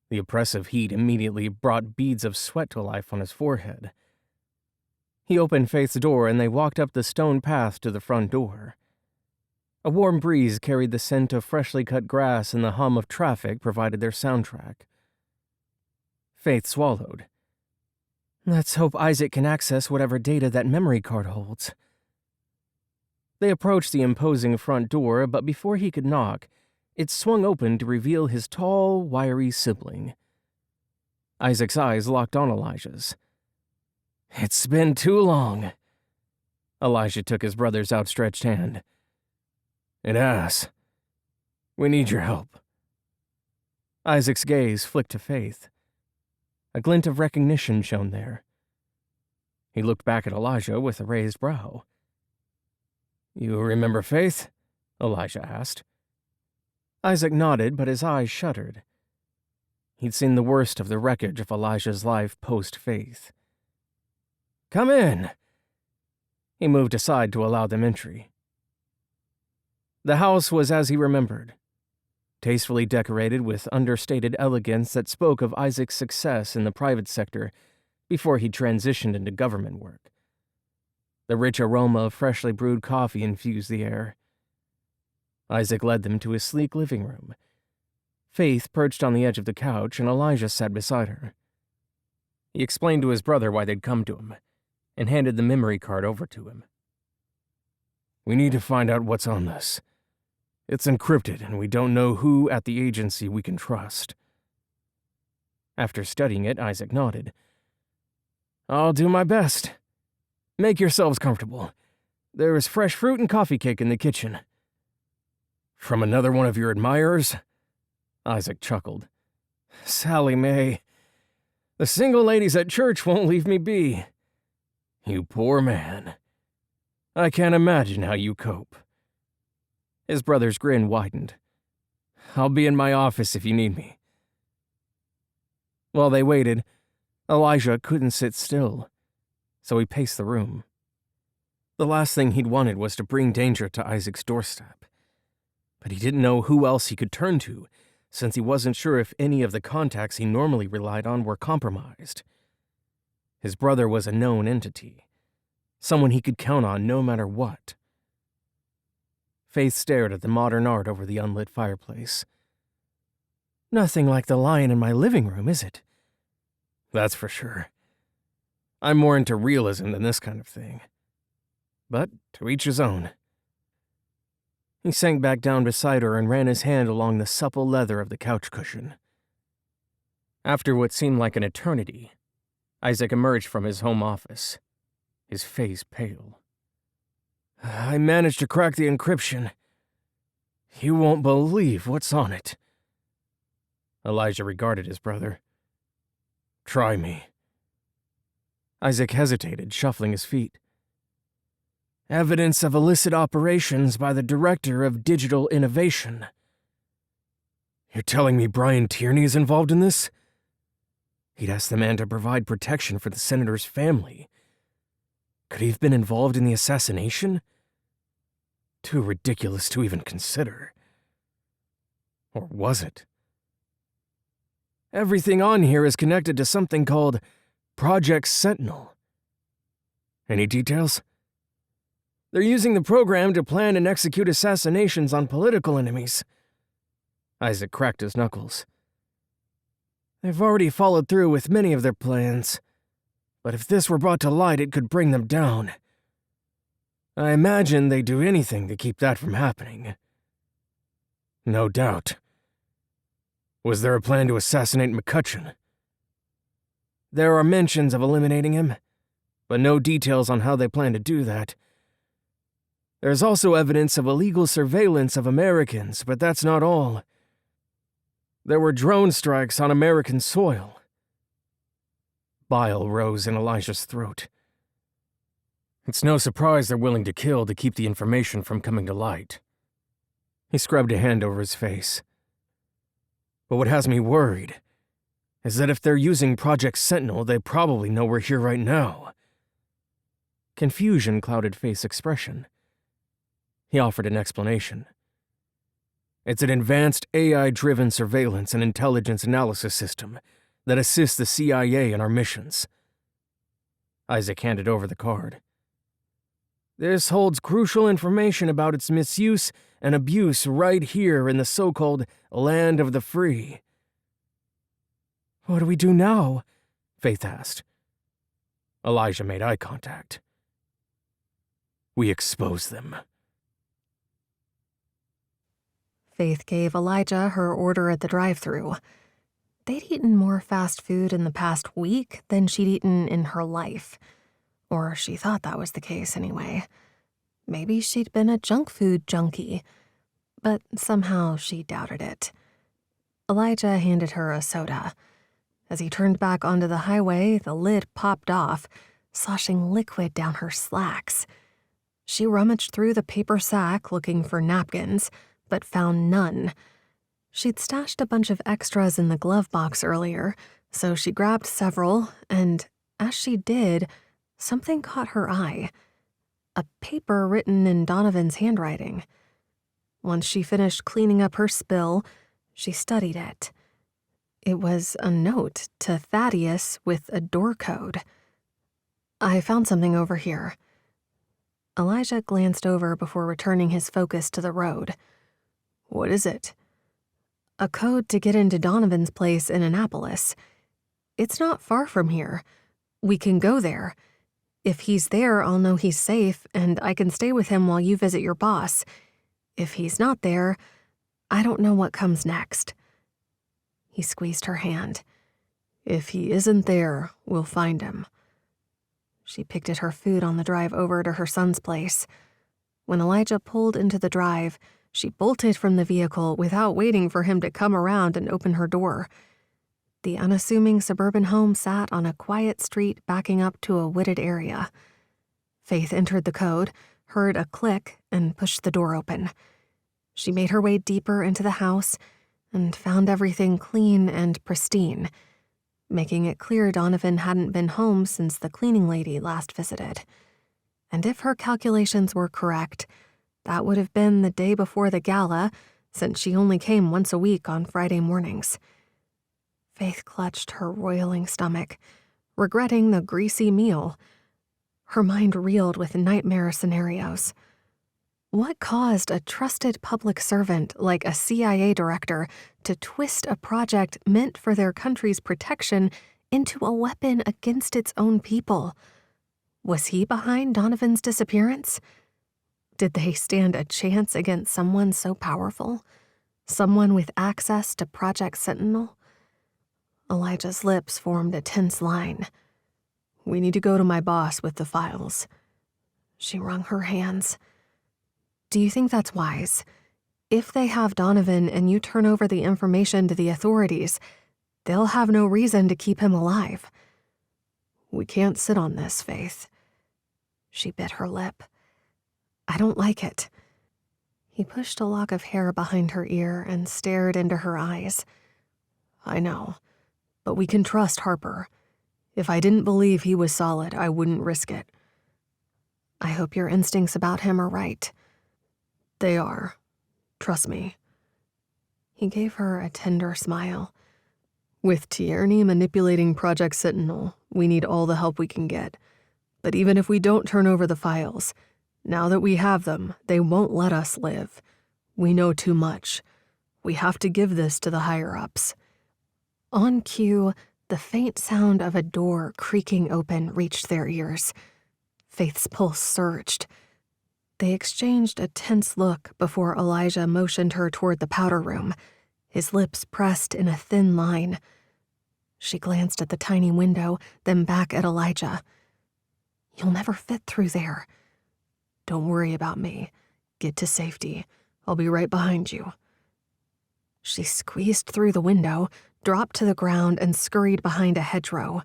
The oppressive heat immediately brought beads of sweat to life on his forehead. He opened Faith's door and they walked up the stone path to the front door. A warm breeze carried the scent of freshly cut grass and the hum of traffic provided their soundtrack. Faith swallowed. Let's hope Isaac can access whatever data that memory card holds. They approached the imposing front door, but before he could knock, It swung open to reveal his tall, wiry sibling. Isaac's eyes locked on Elijah's. "It's been too long." Elijah took his brother's outstretched hand. "It has. We need your help." Isaac's gaze flicked to Faith. A glint of recognition shone there. He looked back at Elijah with a raised brow. "You remember Faith?" Elijah asked. Isaac nodded, but his eyes shuddered. He'd seen the worst of the wreckage of Elijah's life post-Faith. "Come in." He moved aside to allow them entry. The house was as he remembered, tastefully decorated with understated elegance that spoke of Isaac's success in the private sector before he transitioned into government work. The rich aroma of freshly brewed coffee infused the air. Isaac led them to his sleek living room. Faith perched on the edge of the couch, and Elijah sat beside her. He explained to his brother why they'd come to him, and handed the memory card over to him. "We need to find out what's on this. It's encrypted, and we don't know who at the agency we can trust." After studying it, Isaac nodded. "I'll do my best. Make yourselves comfortable. There is fresh fruit and coffee cake in the kitchen." "From another one of your admirers?" Isaac chuckled. "Sally Mae. The single ladies at church won't leave me be. You poor man. I can't imagine how you cope." His brother's grin widened. "I'll be in my office if you need me." While they waited, Elijah couldn't sit still, so he paced the room. The last thing he'd wanted was to bring danger to Isaac's doorstep. But he didn't know who else he could turn to, since he wasn't sure if any of the contacts he normally relied on were compromised. His brother was a known entity, someone he could count on no matter what. Faith stared at the modern art over the unlit fireplace. "Nothing like the lion in my living room, is it?" "That's for sure. I'm more into realism than this kind of thing. But to each his own." He sank back down beside her and ran his hand along the supple leather of the couch cushion. After what seemed like an eternity, Isaac emerged from his home office, his face pale. "I managed to crack the encryption. You won't believe what's on it." Elijah regarded his brother. "Try me." Isaac hesitated, shuffling his feet. "Evidence of illicit operations by the Director of Digital Innovation." "You're telling me Brian Tierney is involved in this?" He'd asked the man to provide protection for the senator's family. Could he have been involved in the assassination? Too ridiculous to even consider. Or was it? "Everything on here is connected to something called Project Sentinel." "Any details?" "They're using the program to plan and execute assassinations on political enemies." Isaac cracked his knuckles. "They've already followed through with many of their plans, but if this were brought to light, it could bring them down. I imagine they'd do anything to keep that from happening." "No doubt. Was there a plan to assassinate McCutcheon?" "There are mentions of eliminating him, but no details on how they plan to do that. There's also evidence of illegal surveillance of Americans, but that's not all. There were drone strikes on American soil." Bile rose in Elijah's throat. "It's no surprise they're willing to kill to keep the information from coming to light." He scrubbed a hand over his face. "But what has me worried is that if they're using Project Sentinel, they probably know we're here right now." Confusion clouded Faith's expression. He offered an explanation. "It's an advanced AI-driven surveillance and intelligence analysis system that assists the CIA in our missions." Isaac handed over the card. "This holds crucial information about its misuse and abuse right here in the so-called Land of the Free." "What do we do now?" Faith asked. Elijah made eye contact. "We expose them." Faith gave Elijah her order at the drive-thru. They'd eaten more fast food in the past week than she'd eaten in her life. Or she thought that was the case anyway. Maybe she'd been a junk food junkie, but somehow she doubted it. Elijah handed her a soda. As he turned back onto the highway, the lid popped off, sloshing liquid down her slacks. She rummaged through the paper sack looking for napkins, but found none. She'd stashed a bunch of extras in the glove box earlier, so she grabbed several, and as she did, something caught her eye. A paper written in Donovan's handwriting. Once she finished cleaning up her spill, she studied it. It was a note to Thaddeus with a door code. "I found something over here." Elijah glanced over before returning his focus to the road. "What is it?" "A code to get into Donovan's place in Annapolis. It's not far from here. We can go there. If he's there, I'll know he's safe, and I can stay with him while you visit your boss. If he's not there, I don't know what comes next." He squeezed her hand. "If he isn't there, we'll find him." She picked at her food on the drive over to her son's place. When Elijah pulled into the drive, she bolted from the vehicle without waiting for him to come around and open her door. The unassuming suburban home sat on a quiet street backing up to a wooded area. Faith entered the code, heard a click, and pushed the door open. She made her way deeper into the house and found everything clean and pristine, making it clear Donovan hadn't been home since the cleaning lady last visited. And if her calculations were correct, that would have been the day before the gala, since she only came once a week on Friday mornings. Faith clutched her roiling stomach, regretting the greasy meal. Her mind reeled with nightmare scenarios. What caused a trusted public servant like a CIA director to twist a project meant for their country's protection into a weapon against its own people? Was he behind Donovan's disappearance? Did they stand a chance against someone so powerful? Someone with access to Project Sentinel? Elijah's lips formed a tense line. "We need to go to my boss with the files." She wrung her hands. "Do you think that's wise? If they have Donovan and you turn over the information to the authorities, they'll have no reason to keep him alive." "We can't sit on this, Faith." She bit her lip. "I don't like it." He pushed a lock of hair behind her ear and stared into her eyes. "I know, but we can trust Harper. If I didn't believe he was solid, I wouldn't risk it." "I hope your instincts about him are right." "They are. Trust me." He gave her a tender smile. "With Tierney manipulating Project Sentinel, we need all the help we can get. But even if we don't turn over the files, now that we have them, they won't let us live. We know too much. We have to give this to the higher-ups." On cue, the faint sound of a door creaking open reached their ears. Faith's pulse surged. They exchanged a tense look before Elijah motioned her toward the powder room, his lips pressed in a thin line. She glanced at the tiny window, then back at Elijah. "You'll never fit through there." "Don't worry about me. Get to safety. I'll be right behind you." She squeezed through the window, dropped to the ground, and scurried behind a hedgerow.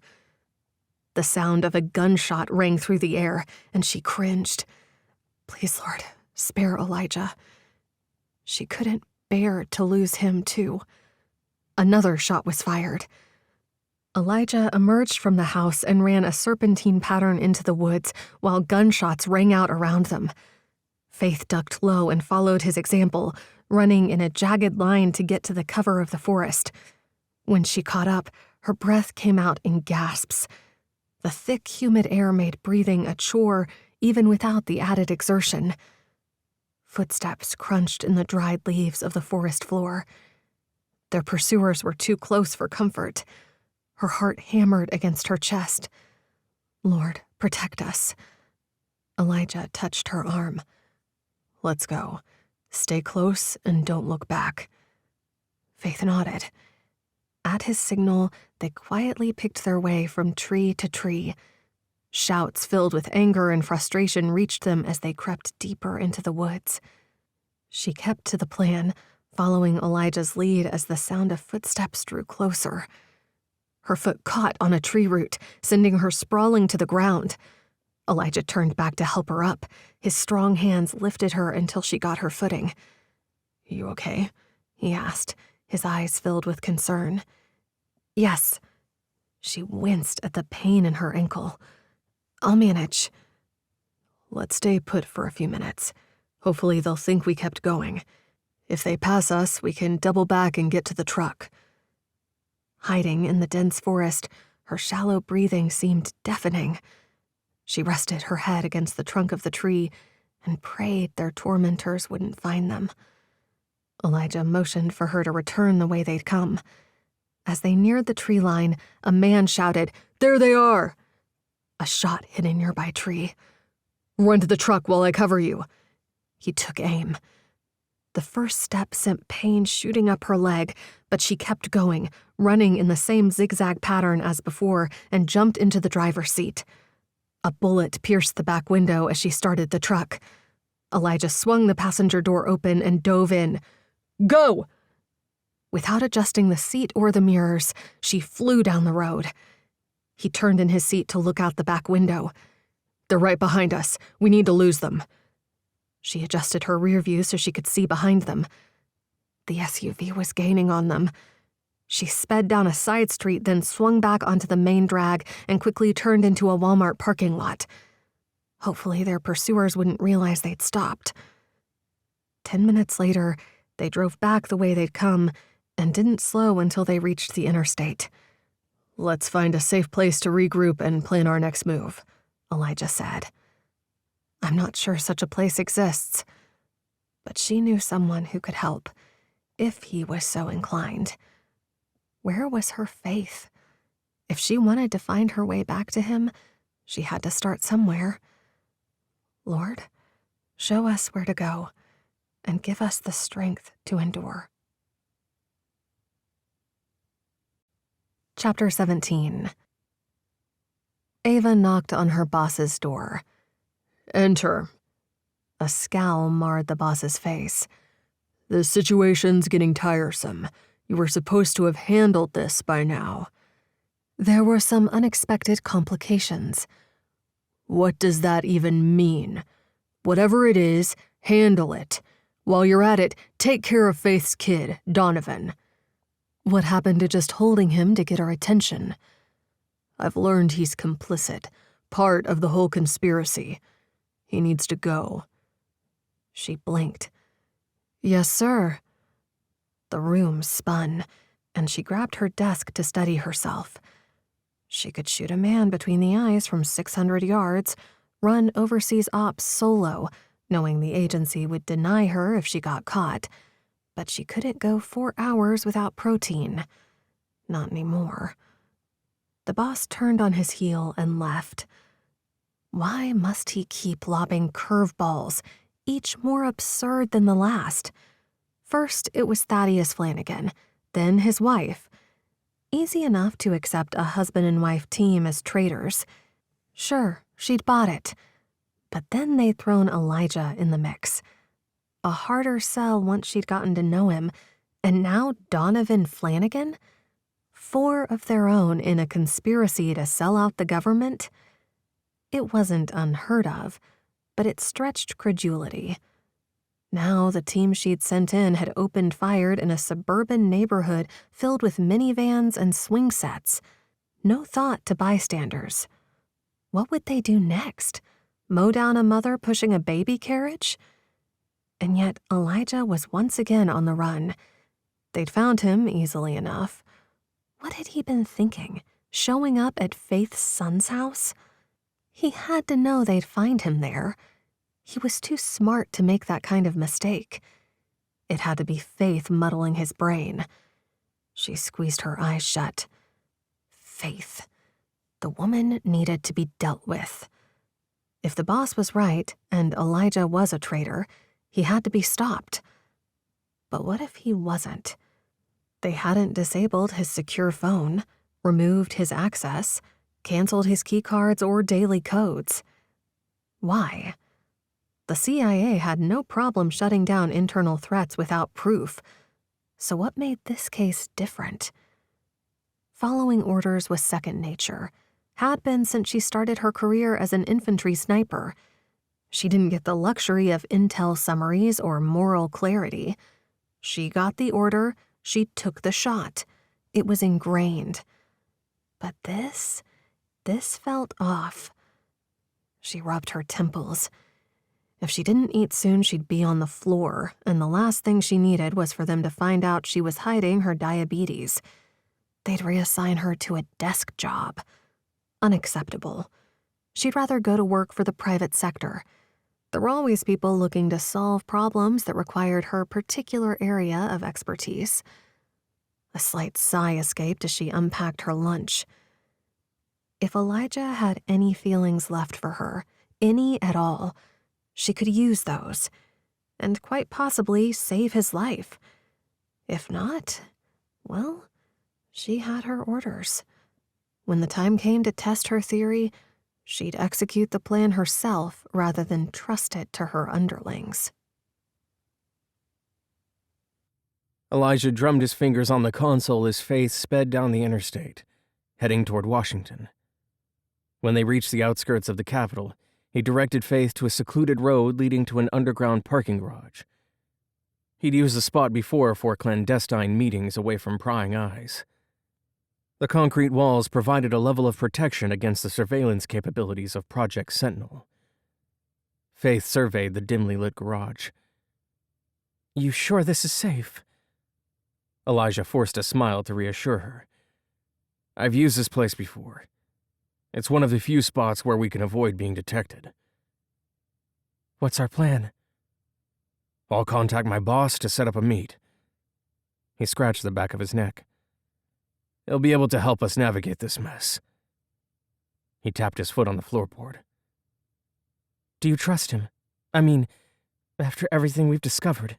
The sound of a gunshot rang through the air, and she cringed. Please, Lord, spare Elijah. She couldn't bear to lose him, too. Another shot was fired. Elijah emerged from the house and ran a serpentine pattern into the woods while gunshots rang out around them. Faith ducked low and followed his example, running in a jagged line to get to the cover of the forest. When she caught up, her breath came out in gasps. The thick, humid air made breathing a chore even without the added exertion. Footsteps crunched in the dried leaves of the forest floor. Their pursuers were too close for comfort. Her heart hammered against her chest. Lord, protect us. Elijah touched her arm. Let's go. Stay close and don't look back. Faith nodded. At his signal, they quietly picked their way from tree to tree. Shouts filled with anger and frustration reached them as they crept deeper into the woods. She kept to the plan, following Elijah's lead as the sound of footsteps drew closer. Her foot caught on a tree root, sending her sprawling to the ground. Elijah turned back to help her up. His strong hands lifted her until she got her footing. "You okay?" he asked, his eyes filled with concern. "Yes." She winced at the pain in her ankle. "I'll manage." "Let's stay put for a few minutes. Hopefully they'll think we kept going. If they pass us, we can double back and get to the truck." Hiding in the dense forest, her shallow breathing seemed deafening. She rested her head against the trunk of the tree and prayed their tormentors wouldn't find them. Elijah motioned for her to return the way they'd come. As they neared the tree line, a man shouted, "There they are!" A shot hit a nearby tree. "Run to the truck while I cover you." He took aim. The first step sent pain shooting up her leg, but she kept going, running in the same zigzag pattern as before, and jumped into the driver's seat. A bullet pierced the back window as she started the truck. Elijah swung the passenger door open and dove in. "Go!" Without adjusting the seat or the mirrors, she flew down the road. He turned in his seat to look out the back window. "They're right behind us. We need to lose them." She adjusted her rear view so she could see behind them. The SUV was gaining on them. She sped down a side street, then swung back onto the main drag and quickly turned into a Walmart parking lot. Hopefully their pursuers wouldn't realize they'd stopped. 10 minutes later, they drove back the way they'd come and didn't slow until they reached the interstate. "Let's find a safe place to regroup and plan our next move," Elijah said. I'm not sure such a place exists, but she knew someone who could help, if he was so inclined. Where was her faith? If she wanted to find her way back to him, she had to start somewhere. Lord, show us where to go, and give us the strength to endure. Chapter 17. Ava knocked on her boss's door. "Enter." A scowl marred the boss's face. "The situation's getting tiresome. You were supposed to have handled this by now." There were some unexpected complications. "What does that even mean? Whatever it is, handle it. While you're at it, take care of Faith's kid, Donovan." What happened to just holding him to get her attention? "I've learned he's complicit, part of the whole conspiracy. He needs to go." She blinked. "Yes, sir." The room spun, and she grabbed her desk to steady herself. She could shoot a man between the eyes from 600 yards, run overseas ops solo, knowing the agency would deny her if she got caught. But she couldn't go 4 hours without protein. Not anymore. The boss turned on his heel and left. Why must he keep lobbing curveballs, each more absurd than the last? First, it was Thaddeus Flanagan, then his wife. Easy enough to accept a husband and wife team as traitors. Sure, she'd bought it. But then they'd thrown Elijah in the mix. A harder sell once she'd gotten to know him, and now Donovan Flanagan? 4 of their own in a conspiracy to sell out the government? It wasn't unheard of, but it stretched credulity. Now the team she'd sent in had opened fire in a suburban neighborhood filled with minivans and swing sets. No thought to bystanders. What would they do next? Mow down a mother pushing a baby carriage? And yet Elijah was once again on the run. They'd found him easily enough. What had he been thinking, showing up at Faith's son's house? He had to know they'd find him there. He was too smart to make that kind of mistake. It had to be Faith muddling his brain. She squeezed her eyes shut. Faith. The woman needed to be dealt with. If the boss was right, and Elijah was a traitor, He had to be stopped. But what if he wasn't? They hadn't disabled his secure phone, removed his access, canceled his keycards or daily codes. Why? The CIA had no problem shutting down internal threats without proof. So what made this case different? Following orders was second nature, had been since she started her career as an infantry sniper. She didn't get the luxury of intel summaries or moral clarity. She got the order, she took the shot. It was ingrained. But this felt off. She rubbed her temples. If she didn't eat soon, she'd be on the floor, and the last thing she needed was for them to find out she was hiding her diabetes. They'd reassign her to a desk job. Unacceptable. She'd rather go to work for the private sector. There were always people looking to solve problems that required her particular area of expertise. A slight sigh escaped as she unpacked her lunch. If Elijah had any feelings left for her, any at all, she could use those, and quite possibly save his life. If not, well, she had her orders. When the time came to test her theory, she'd execute the plan herself rather than trust it to her underlings. Elijah drummed his fingers on the console as Faith sped down the interstate, heading toward Washington. When they reached the outskirts of the capital, he directed Faith to a secluded road leading to an underground parking garage. He'd used the spot before for clandestine meetings away from prying eyes. The concrete walls provided a level of protection against the surveillance capabilities of Project Sentinel. Faith surveyed the dimly lit garage. "You sure this is safe?" Elijah forced a smile to reassure her. "I've used this place before. It's one of the few spots where we can avoid being detected." "What's our plan?" "I'll contact my boss to set up a meet." He scratched the back of his neck. "He'll be able to help us navigate this mess." He tapped his foot on the floorboard. "Do you trust him? I mean, after everything we've discovered?"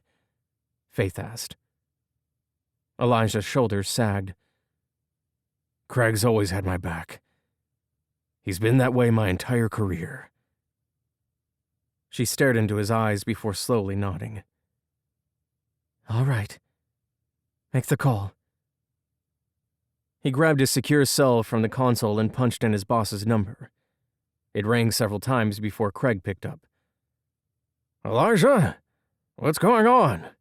Faith asked. Elijah's shoulders sagged. "Craig's always had my back. He's been that way my entire career." She stared into his eyes before slowly nodding. "All right. Make the call." He grabbed his secure cell from the console and punched in his boss's number. It rang several times before Craig picked up. "Elijah? What's going on?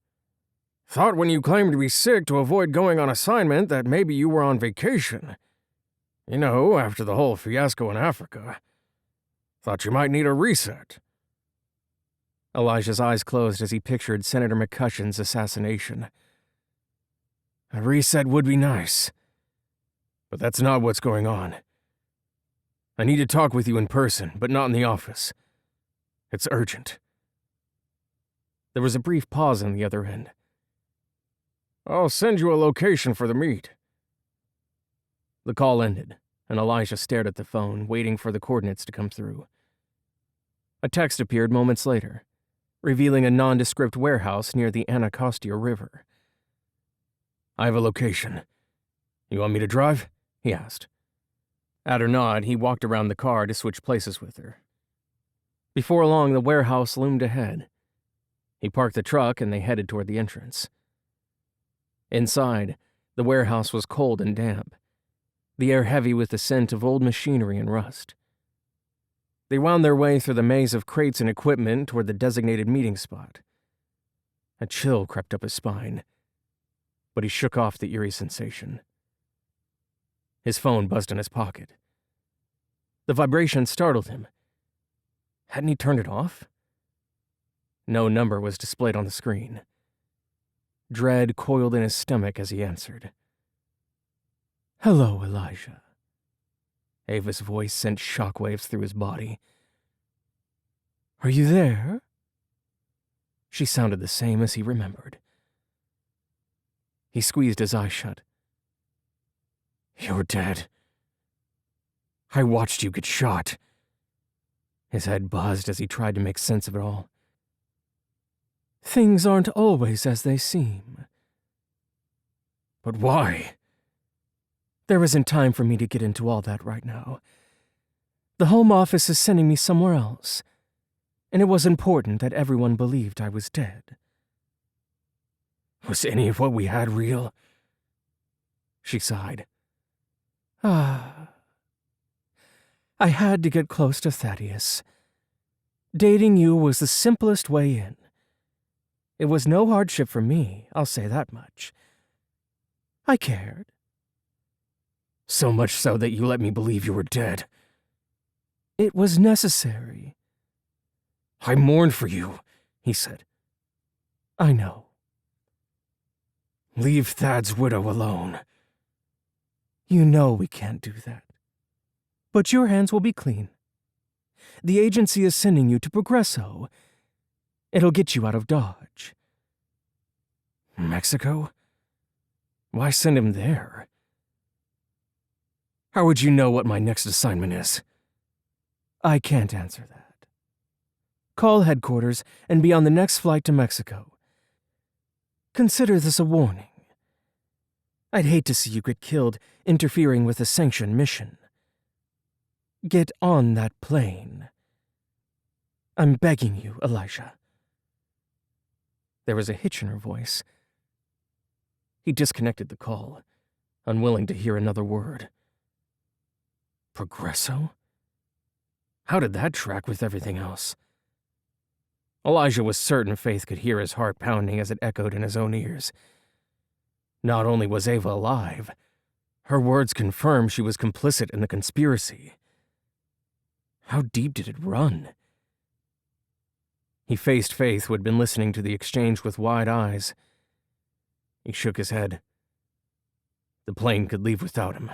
Thought when you claimed to be sick to avoid going on assignment that maybe you were on vacation. You know, after the whole fiasco in Africa. Thought you might need a reset." Elijah's eyes closed as he pictured Senator McCutcheon's assassination. "A reset would be nice. But that's not what's going on. I need to talk with you in person, but not in the office. It's urgent." There was a brief pause on the other end. "I'll send you a location for the meet." The call ended, and Elijah stared at the phone, waiting for the coordinates to come through. A text appeared moments later, revealing a nondescript warehouse near the Anacostia River. "I have a location. You want me to drive?" he asked. At her nod, he walked around the car to switch places with her. Before long, the warehouse loomed ahead. He parked the truck and they headed toward the entrance. Inside, the warehouse was cold and damp, the air heavy with the scent of old machinery and rust. They wound their way through the maze of crates and equipment toward the designated meeting spot. A chill crept up his spine, but he shook off the eerie sensation. His phone buzzed in his pocket. The vibration startled him. Hadn't he turned it off? No number was displayed on the screen. Dread coiled in his stomach as he answered. "Hello, Elijah." Ava's voice sent shockwaves through his body. "Are you there?" She sounded the same as he remembered. He squeezed his eyes shut. "You're dead. I watched you get shot." His head buzzed as he tried to make sense of it all. Things aren't always as they seem. But why? There isn't time for me to get into all that right now. The Home Office is sending me somewhere else, and it was important that everyone believed I was dead. Was any of what we had real? She sighed. I had to get close to Thaddeus. Dating you was the simplest way in. It was no hardship for me, I'll say that much. I cared. So much so that you let me believe you were dead. It was necessary. I mourned for you, he said. I know. Leave Thad's widow alone. You know we can't do that. But your hands will be clean. The agency is sending you to Progresso. It'll get you out of Dodge. Mexico? Why send him there? How would you know what my next assignment is? I can't answer that. Call headquarters and be on the next flight to Mexico. Consider this a warning. I'd hate to see you get killed interfering with a sanctioned mission. Get on that plane. I'm begging you, Elijah. There was a hitch in her voice. He disconnected the call, unwilling to hear another word. Progresso? How did that track with everything else? Elijah was certain Faith could hear his heart pounding as it echoed in his own ears. Not only was Ava alive, her words confirmed she was complicit in the conspiracy. How deep did it run? He faced Faith, who had been listening to the exchange with wide eyes. He shook his head. The plane could leave without him.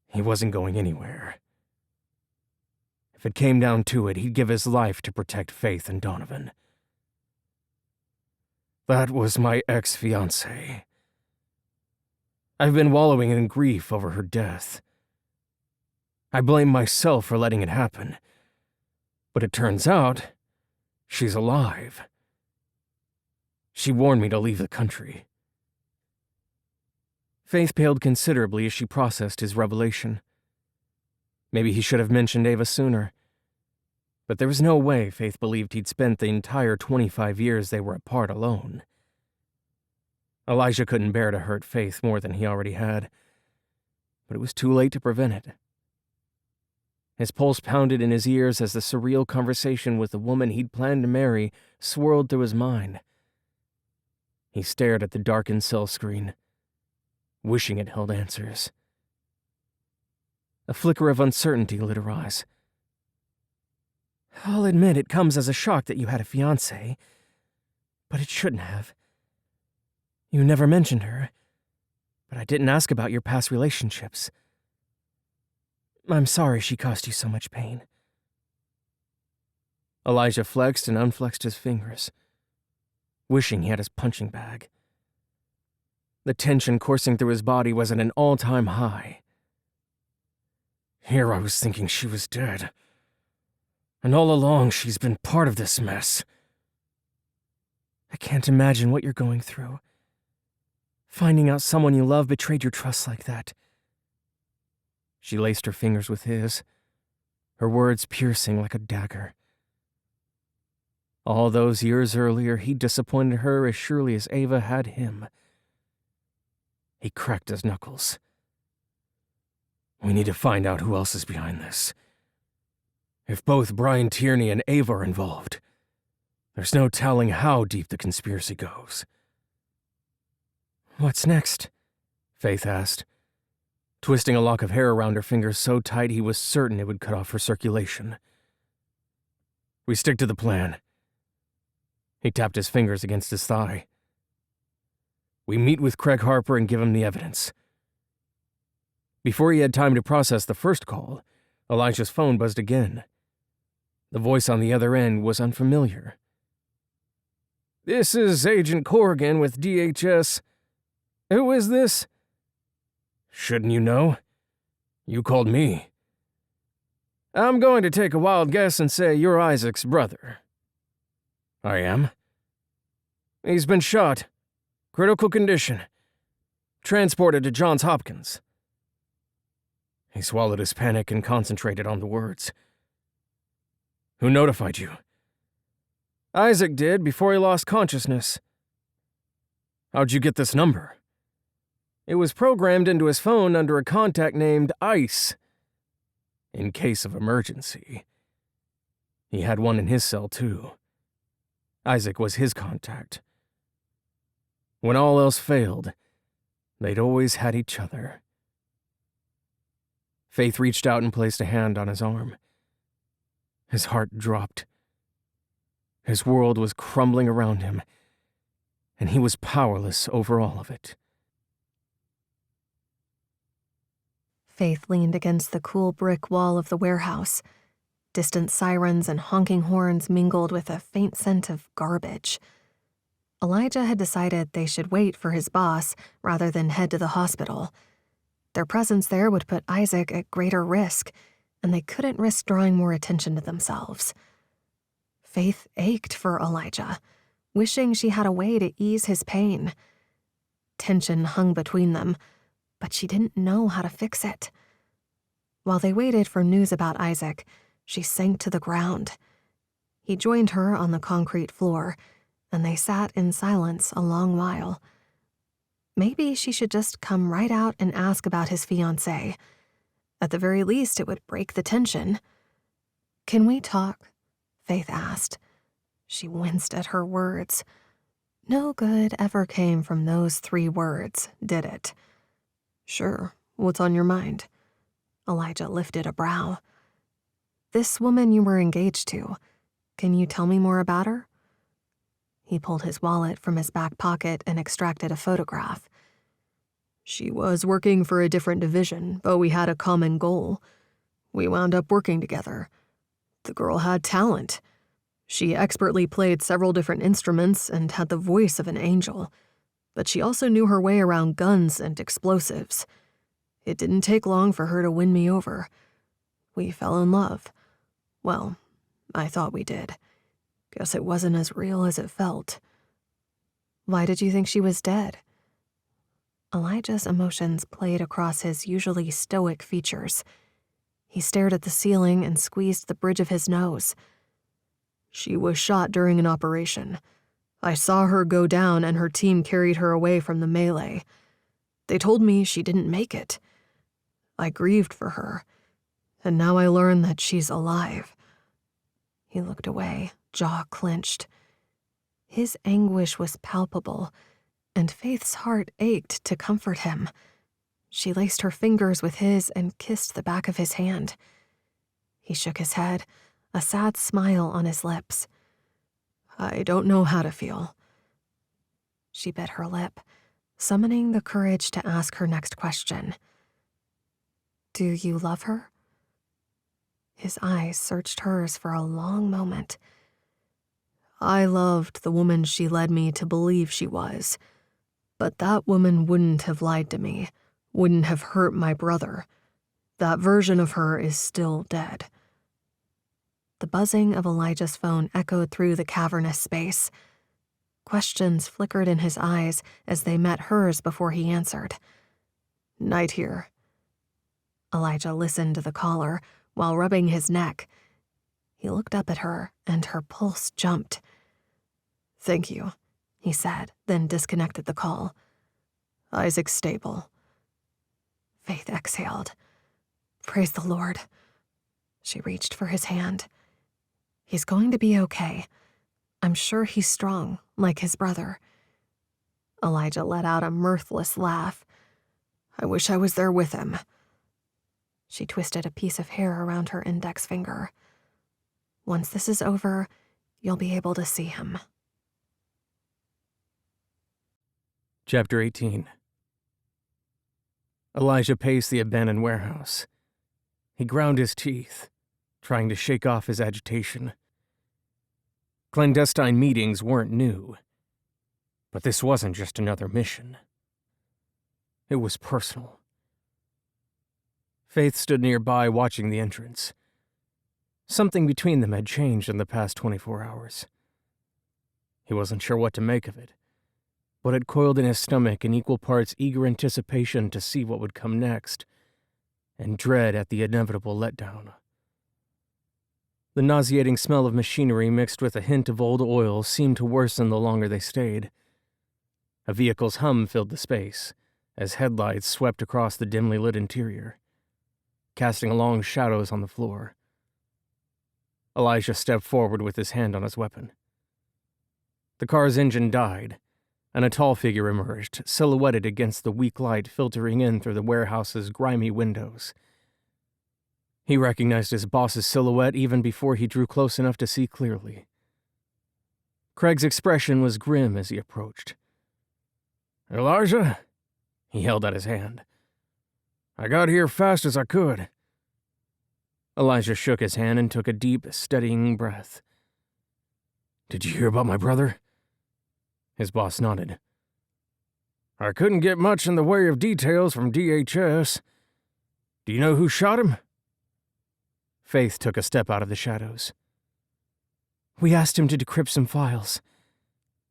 He wasn't going anywhere. If it came down to it, he'd give his life to protect Faith and Donovan. That was my ex-fiancée. I've been wallowing in grief over her death. I blame myself for letting it happen. But it turns out, she's alive. She warned me to leave the country. Faith paled considerably as she processed his revelation. Maybe he should have mentioned Ava sooner. But there was no way Faith believed he'd spent the entire 25 years they were apart alone. Elijah couldn't bear to hurt Faith more than he already had, but it was too late to prevent it. His pulse pounded in his ears as the surreal conversation with the woman he'd planned to marry swirled through his mind. He stared at the darkened cell screen, wishing it held answers. A flicker of uncertainty lit her eyes. I'll admit it comes as a shock that you had a fiancé, but it shouldn't have. You never mentioned her, but I didn't ask about your past relationships. I'm sorry she caused you so much pain. Elijah flexed and unflexed his fingers, wishing he had his punching bag. The tension coursing through his body was at an all-time high. Here I was thinking she was dead. And all along she's been part of this mess. I can't imagine what you're going through. Finding out someone you love betrayed your trust like that. She laced her fingers with his, her words piercing like a dagger. All those years earlier, he'd disappointed her as surely as Ava had him. He cracked his knuckles. We need to find out who else is behind this. If both Brian Tierney and Ava are involved, there's no telling how deep the conspiracy goes. What's next? Faith asked, twisting a lock of hair around her fingers so tight he was certain it would cut off her circulation. We stick to the plan. He tapped his fingers against his thigh. We meet with Craig Harper and give him the evidence. Before he had time to process the first call, Elijah's phone buzzed again. The voice on the other end was unfamiliar. This is Agent Corrigan with DHS. Who is this? Shouldn't you know? You called me. I'm going to take a wild guess and say you're Isaac's brother. I am? He's been shot. Critical condition. Transported to Johns Hopkins. He swallowed his panic and concentrated on the words. Who notified you? Isaac did before he lost consciousness. How'd you get this number? It was programmed into his phone under a contact named Ice. In case of emergency. He had one in his cell, too. Isaac was his contact. When all else failed, they'd always had each other. Faith reached out and placed a hand on his arm. His heart dropped. His world was crumbling around him, and he was powerless over all of it. Faith leaned against the cool brick wall of the warehouse. Distant sirens and honking horns mingled with a faint scent of garbage. Elijah had decided they should wait for his boss rather than head to the hospital. Their presence there would put Isaac at greater risk, and they couldn't risk drawing more attention to themselves. Faith ached for Elijah, wishing she had a way to ease his pain. Tension hung between them, but she didn't know how to fix it. While they waited for news about Isaac, she sank to the ground. He joined her on the concrete floor, and they sat in silence a long while. Maybe she should just come right out and ask about his fiancée. At the very least, it would break the tension. "Can we talk?" Faith asked. She winced at her words. No good ever came from those 3 words, did it? "Sure, what's on your mind?" Elijah lifted a brow. "This woman you were engaged to, can you tell me more about her?" He pulled his wallet from his back pocket and extracted a photograph. "She was working for a different division, but we had a common goal. We wound up working together. The girl had talent. She expertly played several different instruments and had the voice of an angel, but she also knew her way around guns and explosives. It didn't take long for her to win me over. We fell in love. Well, I thought we did. Guess it wasn't as real as it felt." "Why did you think she was dead?" Elijah's emotions played across his usually stoic features. He stared at the ceiling and squeezed the bridge of his nose. "She was shot during an operation. I saw her go down and her team carried her away from the melee. They told me she didn't make it. I grieved for her, and now I learn that she's alive." He looked away, jaw clenched. His anguish was palpable, and Faith's heart ached to comfort him. She laced her fingers with his and kissed the back of his hand. He shook his head, a sad smile on his lips. "I don't know how to feel." She bit her lip, summoning the courage to ask her next question. "Do you love her?" His eyes searched hers for a long moment. "I loved the woman she led me to believe she was, but that woman wouldn't have lied to me, wouldn't have hurt my brother. That version of her is still dead." The buzzing of Elijah's phone echoed through the cavernous space. Questions flickered in his eyes as they met hers before he answered. "Night here." Elijah listened to the caller while rubbing his neck. He looked up at her, and her pulse jumped. "Thank you," he said, then disconnected the call. "Isaac's stable." Faith exhaled. "Praise the Lord." She reached for his hand. "He's going to be okay. I'm sure he's strong, like his brother." Elijah let out a mirthless laugh. "I wish I was there with him." She twisted a piece of hair around her index finger. "Once this is over, you'll be able to see him." Chapter 18. Elijah paced the abandoned warehouse. He ground his teeth, trying to shake off his agitation. Clandestine meetings weren't new, but this wasn't just another mission. It was personal. Faith stood nearby watching the entrance. Something between them had changed in the past 24 hours. He wasn't sure what to make of it, but it coiled in his stomach in equal parts eager anticipation to see what would come next, and dread at the inevitable letdown. The nauseating smell of machinery mixed with a hint of old oil seemed to worsen the longer they stayed. A vehicle's hum filled the space, as headlights swept across the dimly lit interior, casting long shadows on the floor. Elijah stepped forward with his hand on his weapon. The car's engine died, and a tall figure emerged, silhouetted against the weak light filtering in through the warehouse's grimy windows. He recognized his boss's silhouette even before he drew close enough to see clearly. Craig's expression was grim as he approached. "Elijah?" He held out his hand. "I got here fast as I could." Elijah shook his hand and took a deep, steadying breath. "Did you hear about my brother?" His boss nodded. "I couldn't get much in the way of details from DHS. Do you know who shot him?" Faith took a step out of the shadows. "We asked him to decrypt some files.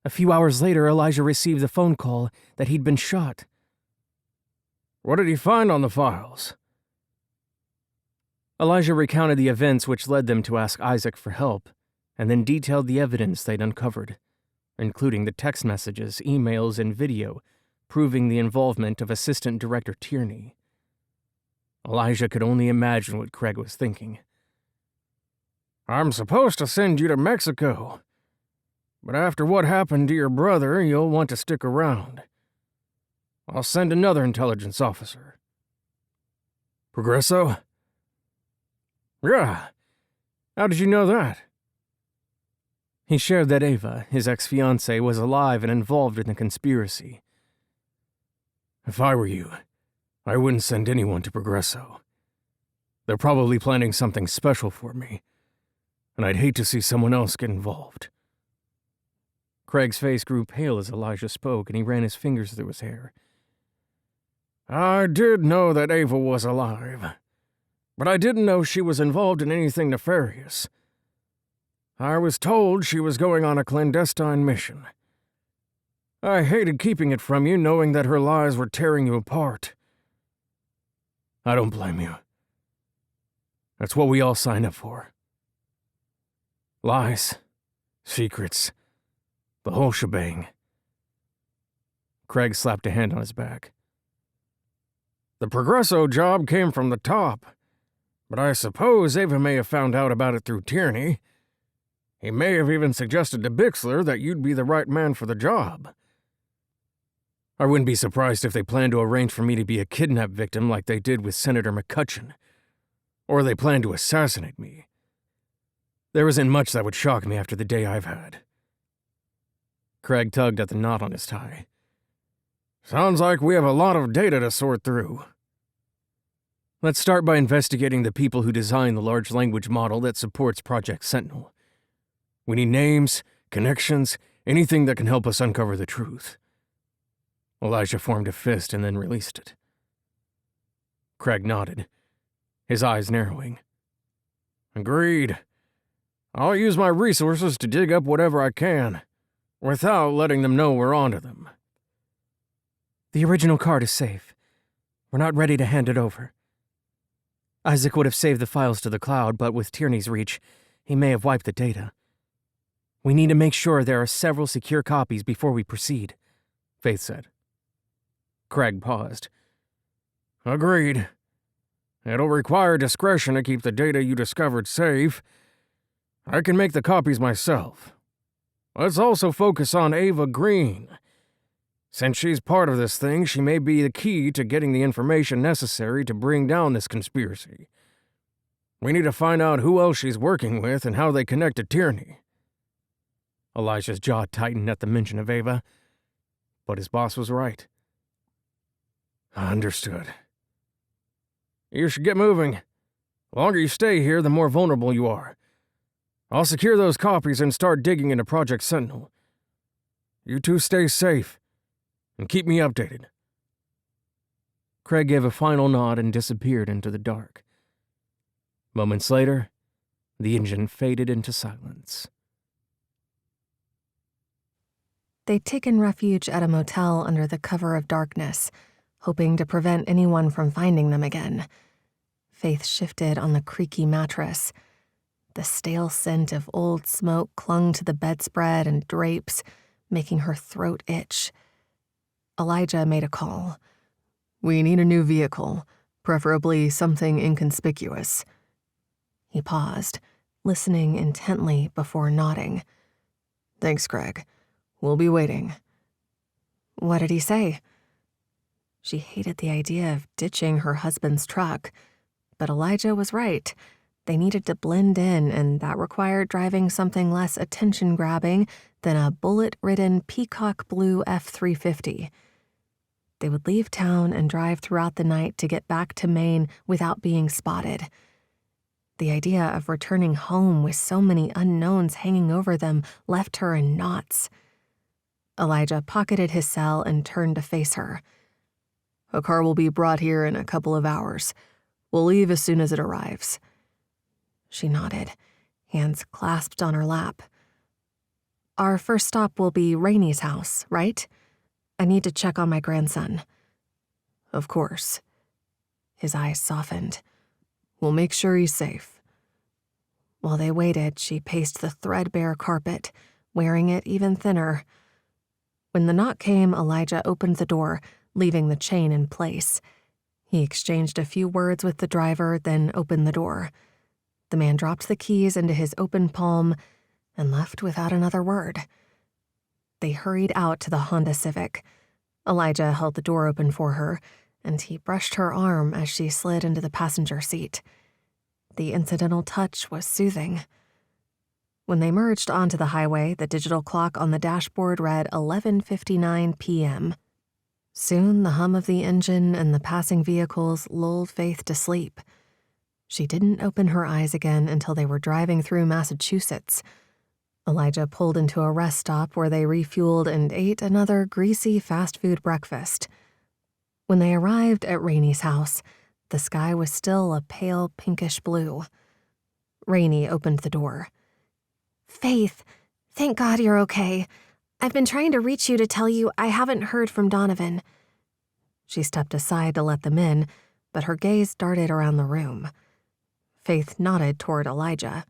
A few hours later, Elijah received a phone call that he'd been shot." "What did he find on the files?" Elijah recounted the events which led them to ask Isaac for help, and then detailed the evidence they'd uncovered, including the text messages, emails, and video proving the involvement of Assistant Director Tierney. Elijah could only imagine what Craig was thinking. "I'm supposed to send you to Mexico, but after what happened to your brother, you'll want to stick around. I'll send another intelligence officer." "Progresso?" "Yeah. How did you know that?" He shared that Ava, his ex-fiancée, was alive and involved in the conspiracy. "If I were you, I wouldn't send anyone to Progresso. They're probably planning something special for me, and I'd hate to see someone else get involved." Craig's face grew pale as Elijah spoke, and he ran his fingers through his hair. "I did know that Ava was alive, but I didn't know she was involved in anything nefarious. I was told she was going on a clandestine mission. I hated keeping it from you, knowing that her lies were tearing you apart." "I don't blame you. That's what we all signed up for. Lies, secrets, the whole shebang." Craig slapped a hand on his back. "The Progresso job came from the top, but I suppose Ava may have found out about it through Tierney. He may have even suggested to Bixler that you'd be the right man for the job. I wouldn't be surprised if they planned to arrange for me to be a kidnap victim like they did with Senator McCutcheon, or they planned to assassinate me. There isn't much that would shock me after the day I've had." Craig tugged at the knot on his tie. "Sounds like we have a lot of data to sort through." "Let's start by investigating the people who designed the large language model that supports Project Sentinel. We need names, connections, anything that can help us uncover the truth." Elijah formed a fist and then released it. Craig nodded, his eyes narrowing. "Agreed. I'll use my resources to dig up whatever I can, without letting them know we're onto them." "The original card is safe. We're not ready to hand it over. Isaac would have saved the files to the cloud, but with Tierney's reach, he may have wiped the data. We need to make sure there are several secure copies before we proceed," Faith said. Craig paused. "Agreed. It'll require discretion to keep the data you discovered safe. I can make the copies myself. Let's also focus on Ava Green. Since she's part of this thing, she may be the key to getting the information necessary to bring down this conspiracy. We need to find out who else she's working with and how they connect to Tierney." Elijah's jaw tightened at the mention of Ava, but his boss was right. "Understood. You should get moving. The longer you stay here, the more vulnerable you are. I'll secure those copies and start digging into Project Sentinel. You two stay safe, and keep me updated." Craig gave a final nod and disappeared into the dark. Moments later, the engine faded into silence. They'd taken refuge at a motel under the cover of darkness, hoping to prevent anyone from finding them again. Faith shifted on the creaky mattress. The stale scent of old smoke clung to the bedspread and drapes, making her throat itch. Elijah made a call. "We need a new vehicle, preferably something inconspicuous." He paused, listening intently before nodding. "Thanks, Greg. We'll be waiting." What did he say? She hated the idea of ditching her husband's truck, but Elijah was right. They needed to blend in, and that required driving something less attention-grabbing than a bullet-ridden peacock blue F-350. They would leave town and drive throughout the night to get back to Maine without being spotted. The idea of returning home with so many unknowns hanging over them left her in knots. Elijah pocketed his cell and turned to face her. "A car will be brought here in a couple of hours. We'll leave as soon as it arrives." She nodded, hands clasped on her lap. "Our first stop will be Rainey's house, right? I need to check on my grandson." "Of course." His eyes softened. "We'll make sure he's safe." While they waited, she paced the threadbare carpet, wearing it even thinner. When the knock came, Elijah opened the door, leaving the chain in place. He exchanged a few words with the driver, then opened the door. The man dropped the keys into his open palm and left without another word. They hurried out to the Honda Civic. Elijah held the door open for her, and he brushed her arm as she slid into the passenger seat. The incidental touch was soothing. When they merged onto the highway, the digital clock on the dashboard read 11:59 p.m. Soon the hum of the engine and the passing vehicles lulled Faith to sleep. She didn't open her eyes again until they were driving through Massachusetts. Elijah pulled into a rest stop where they refueled and ate another greasy fast food breakfast. When they arrived at Rainey's house, the sky was still a pale pinkish blue. Rainey opened the door. Faith, thank God you're okay. I've been trying to reach you to tell you I haven't heard from Donovan. She stepped aside to let them in, but her gaze darted around the room. Faith nodded toward Elijah.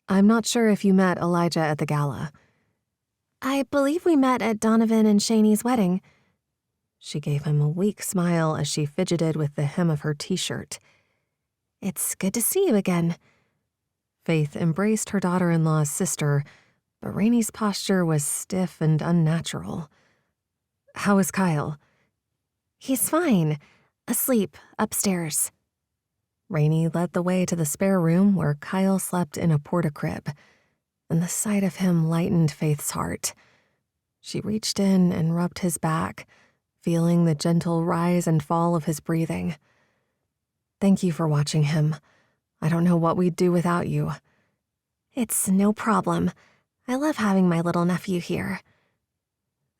"I'm not sure if you met Elijah at the gala." I believe we met at Donovan and Shaney's wedding. She gave him a weak smile as she fidgeted with the hem of her t-shirt. It's good to see you again. Faith embraced her daughter-in-law's sister, but Rainey's posture was stiff and unnatural. "How is Kyle?" He's fine. Asleep upstairs. Rainey led the way to the spare room where Kyle slept in a porta-crib, and the sight of him lightened Faith's heart. She reached in and rubbed his back, feeling the gentle rise and fall of his breathing. "Thank you for watching him. I don't know what we'd do without you." It's no problem. I love having my little nephew here.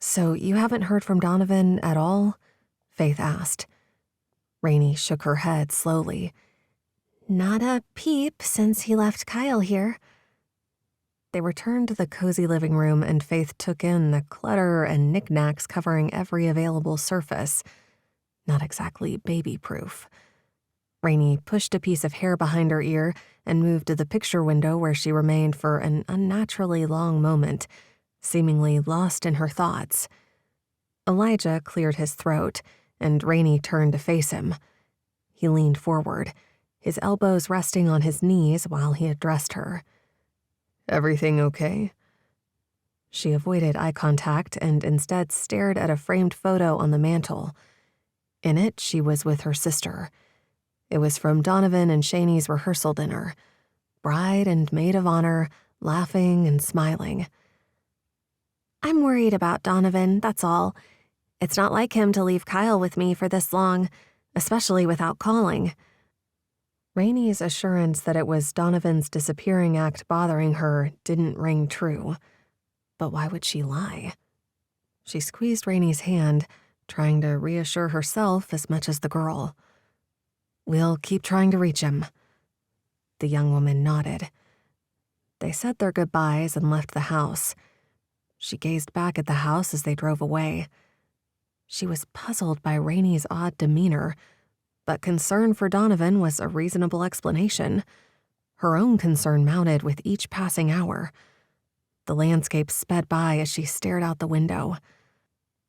"So you haven't heard from Donovan at all?" Faith asked. Rainey shook her head slowly. Not a peep since he left Kyle here. They returned to the cozy living room, and Faith took in the clutter and knickknacks covering every available surface. Not exactly baby-proof. Rainey pushed a piece of hair behind her ear and moved to the picture window where she remained for an unnaturally long moment, seemingly lost in her thoughts. Elijah cleared his throat, and Rainey turned to face him. He leaned forward, his elbows resting on his knees while he addressed her. "Everything okay?" She avoided eye contact and instead stared at a framed photo on the mantel. In it, she was with her sister. It was from Donovan and Shaney's rehearsal dinner. Bride and maid of honor, laughing and smiling. I'm worried about Donovan, that's all. It's not like him to leave Kyle with me for this long, especially without calling. Rainey's assurance that it was Donovan's disappearing act bothering her didn't ring true. But why would she lie? She squeezed Rainey's hand, trying to reassure herself as much as the girl. "We'll keep trying to reach him." The young woman nodded. They said their goodbyes and left the house. She gazed back at the house as they drove away. She was puzzled by Rainey's odd demeanor, but concern for Donovan was a reasonable explanation. Her own concern mounted with each passing hour. The landscape sped by as she stared out the window.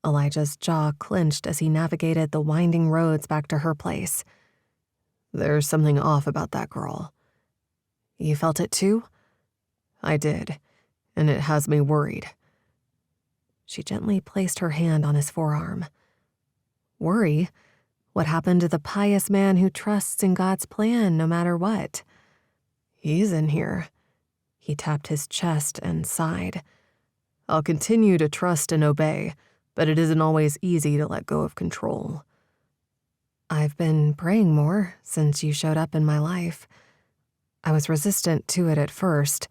Elijah's jaw clenched as he navigated the winding roads back to her place. There's something off about that girl. You felt it too? I did, and it has me worried. She gently placed her hand on his forearm. Worry? What happened to the pious man who trusts in God's plan no matter what? He's in here. He tapped his chest and sighed. I'll continue to trust and obey, but it isn't always easy to let go of control. I've been praying more since you showed up in my life. I was resistant to it at first,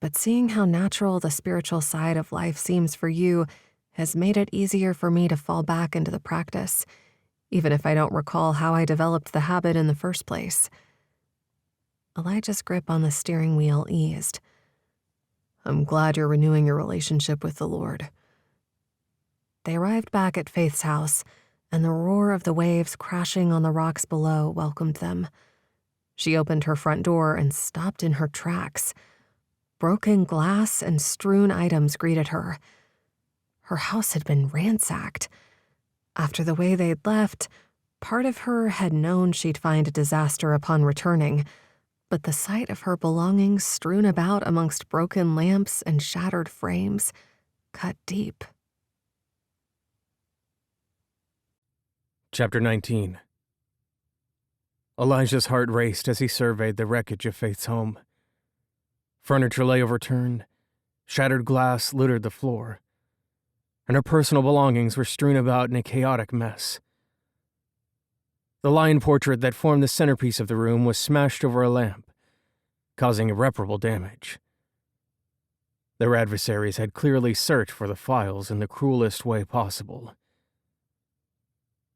but seeing how natural the spiritual side of life seems for you has made it easier for me to fall back into the practice, even if I don't recall how I developed the habit in the first place. Elijah's grip on the steering wheel eased. I'm glad you're renewing your relationship with the Lord. They arrived back at Faith's house, and the roar of the waves crashing on the rocks below welcomed them. She opened her front door and stopped in her tracks. Broken glass and strewn items greeted her. Her house had been ransacked. After the way they'd left, part of her had known she'd find a disaster upon returning, but the sight of her belongings strewn about amongst broken lamps and shattered frames cut deep. Chapter 19. Elijah's heart raced as he surveyed the wreckage of Faith's home. Furniture lay overturned, shattered glass littered the floor, and her personal belongings were strewn about in a chaotic mess. The lion portrait that formed the centerpiece of the room was smashed over a lamp, causing irreparable damage. Their adversaries had clearly searched for the files in the cruelest way possible.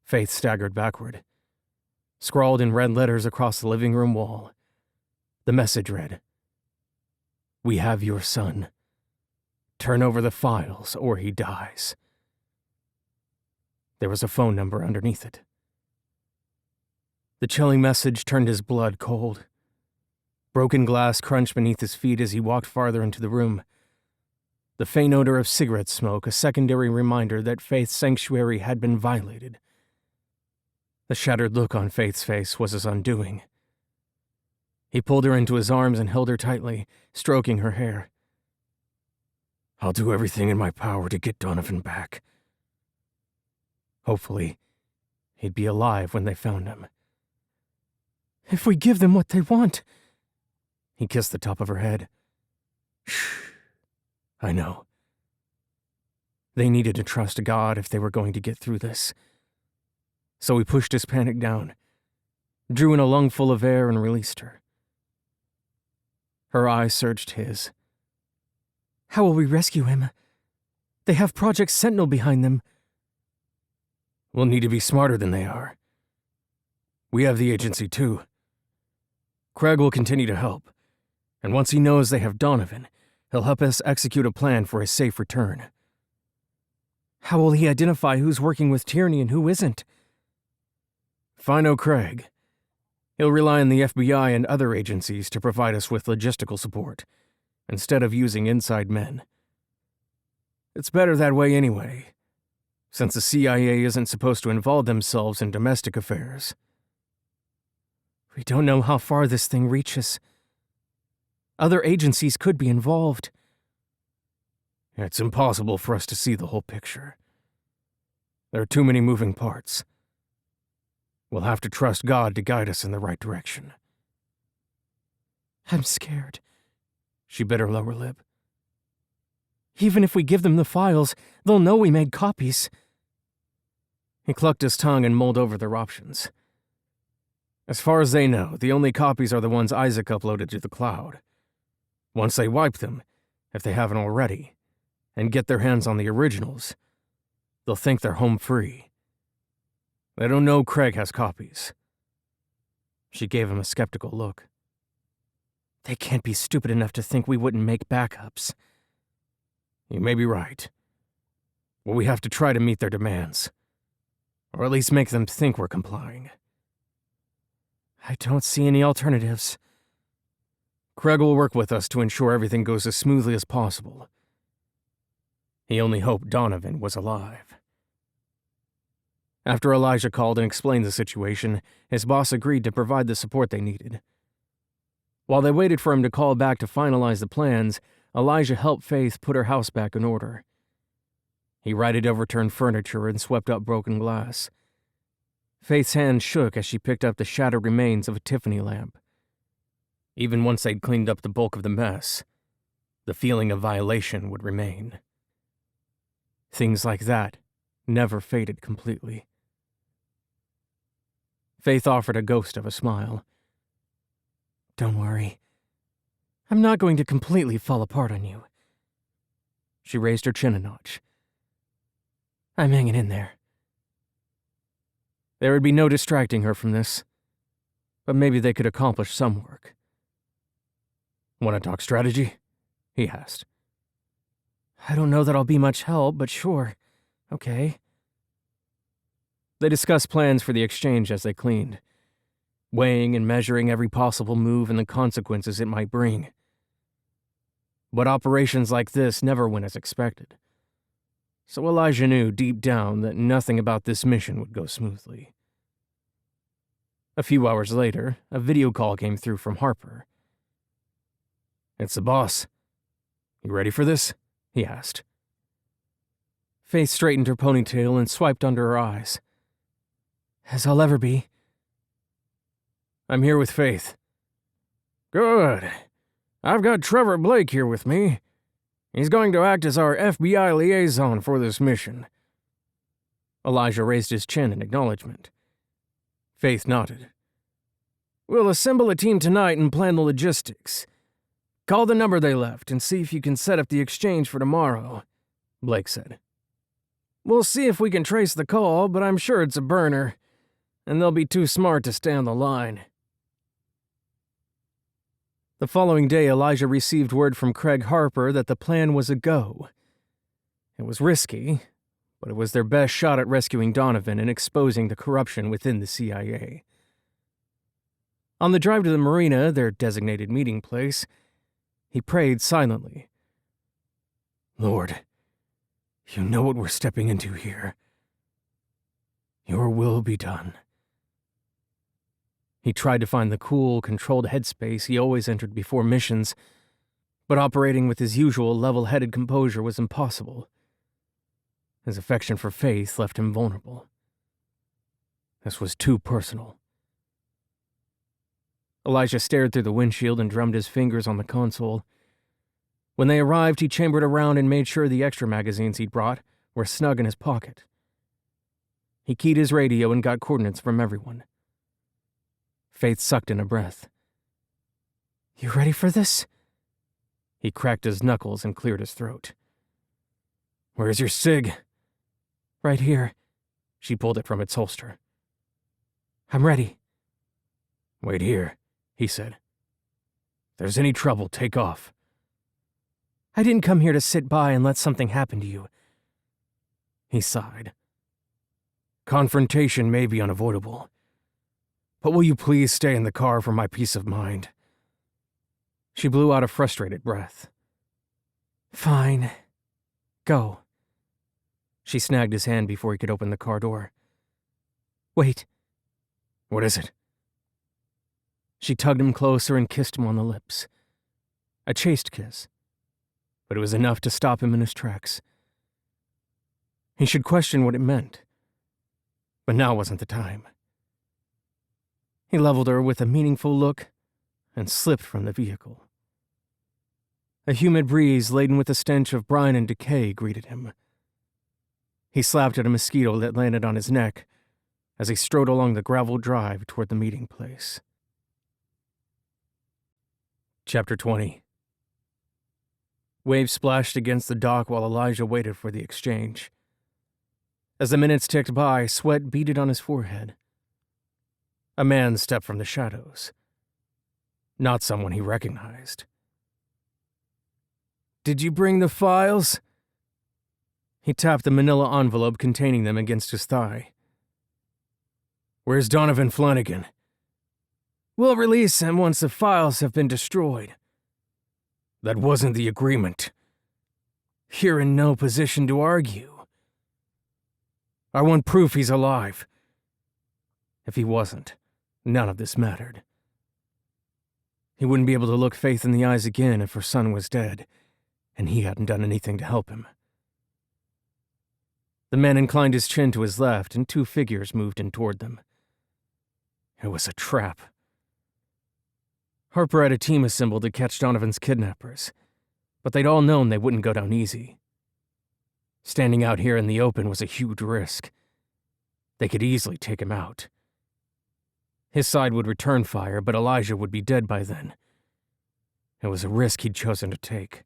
Faith staggered backward. Scrawled in red letters across the living room wall, the message read, "We have your son. Turn over the files or he dies." There was a phone number underneath it. The chilling message turned his blood cold. Broken glass crunched beneath his feet as he walked farther into the room. The faint odor of cigarette smoke, a secondary reminder that Faith's sanctuary had been violated. The shattered look on Faith's face was his undoing. He pulled her into his arms and held her tightly, stroking her hair. I'll do everything in my power to get Donovan back. Hopefully, he'd be alive when they found him. If we give them what they want. He kissed the top of her head. Shh. I know. They needed to trust God if they were going to get through this. So he pushed his panic down, drew in a lungful of air and released her. Her eyes searched his. How will we rescue him? They have Project Sentinel behind them. We'll need to be smarter than they are. We have the agency too. Craig will continue to help, and once he knows they have Donovan, he'll help us execute a plan for his safe return. How will he identify who's working with tyranny and who isn't? If I know Craig, he'll rely on the FBI and other agencies to provide us with logistical support, instead of using inside men. It's better that way anyway, since the CIA isn't supposed to involve themselves in domestic affairs. We don't know how far this thing reaches. Other agencies could be involved. It's impossible for us to see the whole picture. There are too many moving parts. We'll have to trust God to guide us in the right direction. I'm scared. She bit her lower lip. Even if we give them the files, they'll know we made copies. He clucked his tongue and mulled over their options. As far as they know, the only copies are the ones Isaac uploaded to the cloud. Once they wipe them, if they haven't already, and get their hands on the originals, they'll think they're home free. They don't know Craig has copies. She gave him a skeptical look. They can't be stupid enough to think we wouldn't make backups. You may be right. But we have to try to meet their demands. Or at least make them think we're complying. I don't see any alternatives. Craig will work with us to ensure everything goes as smoothly as possible. He only hoped Donovan was alive. After Elijah called and explained the situation, his boss agreed to provide the support they needed. While they waited for him to call back to finalize the plans, Elijah helped Faith put her house back in order. He righted overturned furniture and swept up broken glass. Faith's hand shook as she picked up the shattered remains of a Tiffany lamp. Even once they'd cleaned up the bulk of the mess, the feeling of violation would remain. Things like that never faded completely. Faith offered a ghost of a smile. Don't worry. I'm not going to completely fall apart on you. She raised her chin a notch. I'm hanging in there. There would be no distracting her from this, but maybe they could accomplish some work. Want to talk strategy? He asked. I don't know that I'll be much help, but sure. Okay. They discussed plans for the exchange as they cleaned, weighing and measuring every possible move and the consequences it might bring. But operations like this never went as expected. So Elijah knew deep down that nothing about this mission would go smoothly. A few hours later, a video call came through from Harper. It's the boss. You ready for this? He asked. Faith straightened her ponytail and swiped under her eyes. As I'll ever be. I'm here with Faith. Good. I've got Trevor Blake here with me. He's going to act as our FBI liaison for this mission. Elijah raised his chin in acknowledgement. Faith nodded. We'll assemble a team tonight and plan the logistics. Call the number they left and see if you can set up the exchange for tomorrow, Blake said. We'll see if we can trace the call, but I'm sure it's a burner, and they'll be too smart to stay on the line. The following day, Elijah received word from Craig Harper that the plan was a go. It was risky, but it was their best shot at rescuing Donovan and exposing the corruption within the CIA. On the drive to the marina, their designated meeting place, he prayed silently. Lord, you know what we're stepping into here. Your will be done. He tried to find the cool, controlled headspace he always entered before missions, but operating with his usual level-headed composure was impossible. His affection for Faith left him vulnerable. This was too personal. Elijah stared through the windshield and drummed his fingers on the console. When they arrived, he chambered around and made sure the extra magazines he'd brought were snug in his pocket. He keyed his radio and got coordinates from everyone. Faith sucked in a breath. You ready for this? He cracked his knuckles and cleared his throat. Where's your SIG? Right here. She pulled it from its holster. I'm ready. Wait here, he said. If there's any trouble, take off. I didn't come here to sit by and let something happen to you. He sighed. Confrontation may be unavoidable, but will you please stay in the car for my peace of mind? She blew out a frustrated breath. Fine. Go. She snagged his hand before he could open the car door. Wait. What is it? She tugged him closer and kissed him on the lips. A chaste kiss, but it was enough to stop him in his tracks. He should question what it meant, but now wasn't the time. He leveled her with a meaningful look and slipped from the vehicle. A humid breeze laden with the stench of brine and decay greeted him. He slapped at a mosquito that landed on his neck as he strode along the gravel drive toward the meeting place. Chapter 20. Waves splashed against the dock while Elijah waited for the exchange. As the minutes ticked by, sweat beaded on his forehead. A man stepped from the shadows. Not someone he recognized. Did you bring the files? He tapped the manila envelope containing them against his thigh. Where's Donovan Flanagan? We'll release him once the files have been destroyed. That wasn't the agreement. You're in no position to argue. I want proof he's alive. If he wasn't, none of this mattered. He wouldn't be able to look Faith in the eyes again if her son was dead, and he hadn't done anything to help him. The man inclined his chin to his left, and two figures moved in toward them. It was a trap. Harper had a team assembled to catch Donovan's kidnappers, but they'd all known they wouldn't go down easy. Standing out here in the open was a huge risk. They could easily take him out. His side would return fire, but Elijah would be dead by then. It was a risk he'd chosen to take.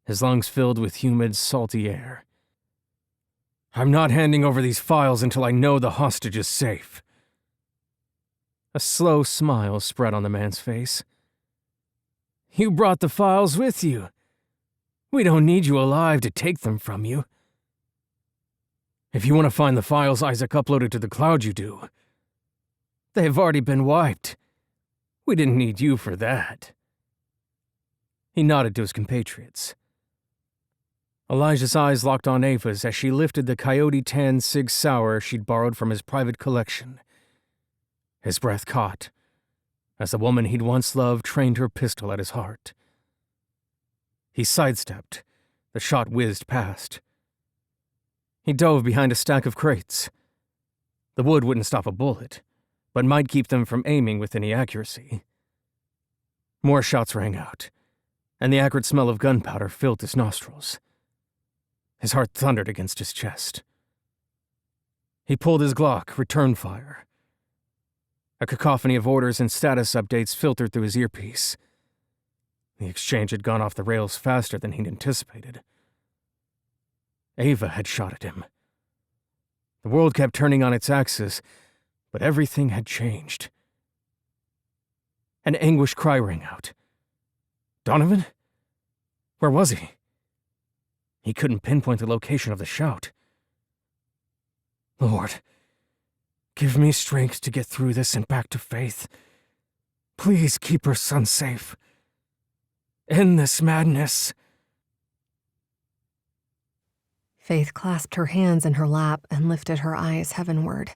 His lungs filled with humid, salty air. I'm not handing over these files until I know the hostage is safe. A slow smile spread on the man's face. You brought the files with you. We don't need you alive to take them from you. If you want to find the files Isaac uploaded to the cloud, you do. They've already been wiped. We didn't need you for that. He nodded to his compatriots. Elijah's eyes locked on Ava's as she lifted the Coyote Tan Sig Sauer she'd borrowed from his private collection. His breath caught as the woman he'd once loved trained her pistol at his heart. He sidestepped. The shot whizzed past. He dove behind a stack of crates. The wood wouldn't stop a bullet, but might keep them from aiming with any accuracy. More shots rang out, and the acrid smell of gunpowder filled his nostrils. His heart thundered against his chest. He pulled his Glock, return fire. A cacophony of orders and status updates filtered through his earpiece. The exchange had gone off the rails faster than he'd anticipated. Ava had shot at him. The world kept turning on its axis, but everything had changed. An anguished cry rang out. Donovan? Where was he? He couldn't pinpoint the location of the shout. Lord, give me strength to get through this and back to Faith. Please keep her son safe. End this madness. Faith clasped her hands in her lap and lifted her eyes heavenward.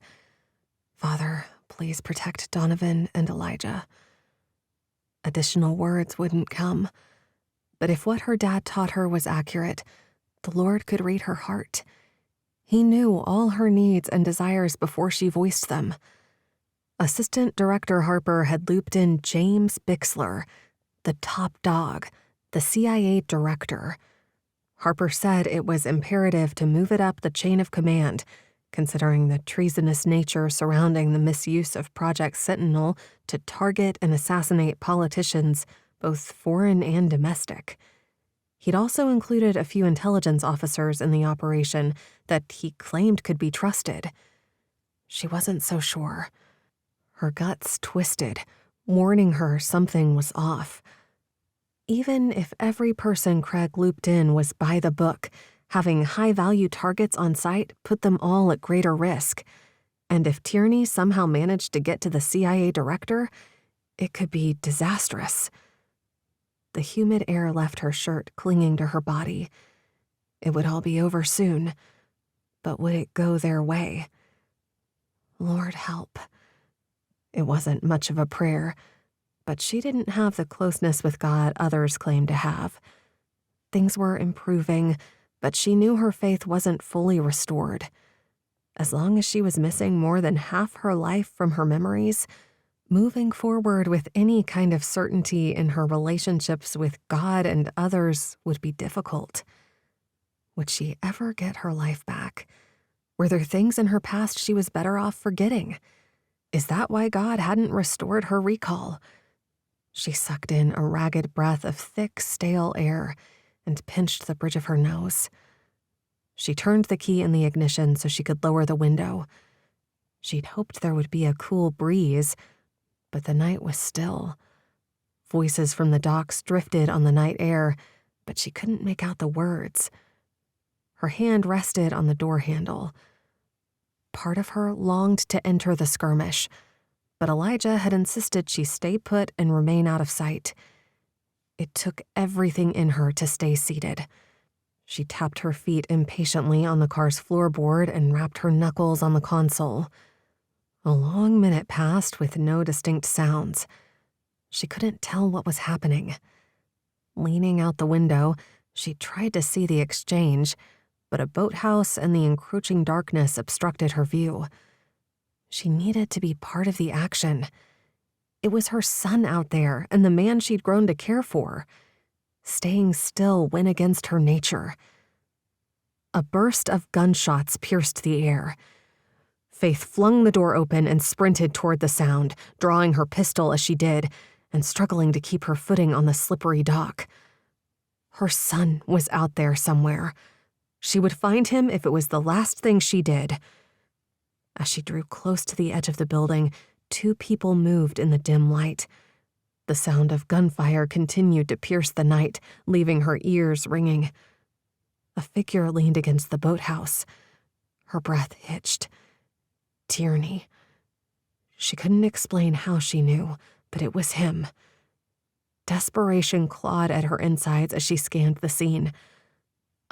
Father, please protect Donovan and Elijah. Additional words wouldn't come, but if what her dad taught her was accurate, the Lord could read her heart. He knew all her needs and desires before she voiced them. Assistant Director Harper had looped in James Bixler, the top dog, the CIA director. Harper said it was imperative to move it up the chain of command, considering the treasonous nature surrounding the misuse of Project Sentinel to target and assassinate politicians, both foreign and domestic. He'd also included a few intelligence officers in the operation that he claimed could be trusted. She wasn't so sure. Her guts twisted, warning her something was off. Even if every person Craig looped in was by the book, having high-value targets on site put them all at greater risk. And if Tierney somehow managed to get to the CIA director, it could be disastrous. The humid air left her shirt clinging to her body. It would all be over soon, but would it go their way? Lord help. It wasn't much of a prayer, but she didn't have the closeness with God others claimed to have. Things were improving, but she knew her faith wasn't fully restored. As long as she was missing more than half her life from her memories, moving forward with any kind of certainty in her relationships with God and others would be difficult. Would she ever get her life back? Were there things in her past she was better off forgetting? Is that why God hadn't restored her recall? She sucked in a ragged breath of thick, stale air and pinched the bridge of her nose. She turned the key in the ignition so she could lower the window. She'd hoped there would be a cool breeze, but the night was still. Voices from the docks drifted on the night air, but she couldn't make out the words. Her hand rested on the door handle. Part of her longed to enter the skirmish, but Elijah had insisted she stay put and remain out of sight. It took everything in her to stay seated. She tapped her feet impatiently on the car's floorboard and rapped her knuckles on the console. A long minute passed with no distinct sounds. She couldn't tell what was happening. Leaning out the window, she tried to see the exchange, but a boathouse and the encroaching darkness obstructed her view. She needed to be part of the action. It was her son out there and the man she'd grown to care for. Staying still went against her nature. A burst of gunshots pierced the air. Faith flung the door open and sprinted toward the sound, drawing her pistol as she did, and struggling to keep her footing on the slippery dock. Her son was out there somewhere. She would find him if it was the last thing she did. As she drew close to the edge of the building, 2 people moved in the dim light. The sound of gunfire continued to pierce the night, leaving her ears ringing. A figure leaned against the boathouse. Her breath hitched. Tierney. She couldn't explain how she knew, but it was him. Desperation clawed at her insides as she scanned the scene.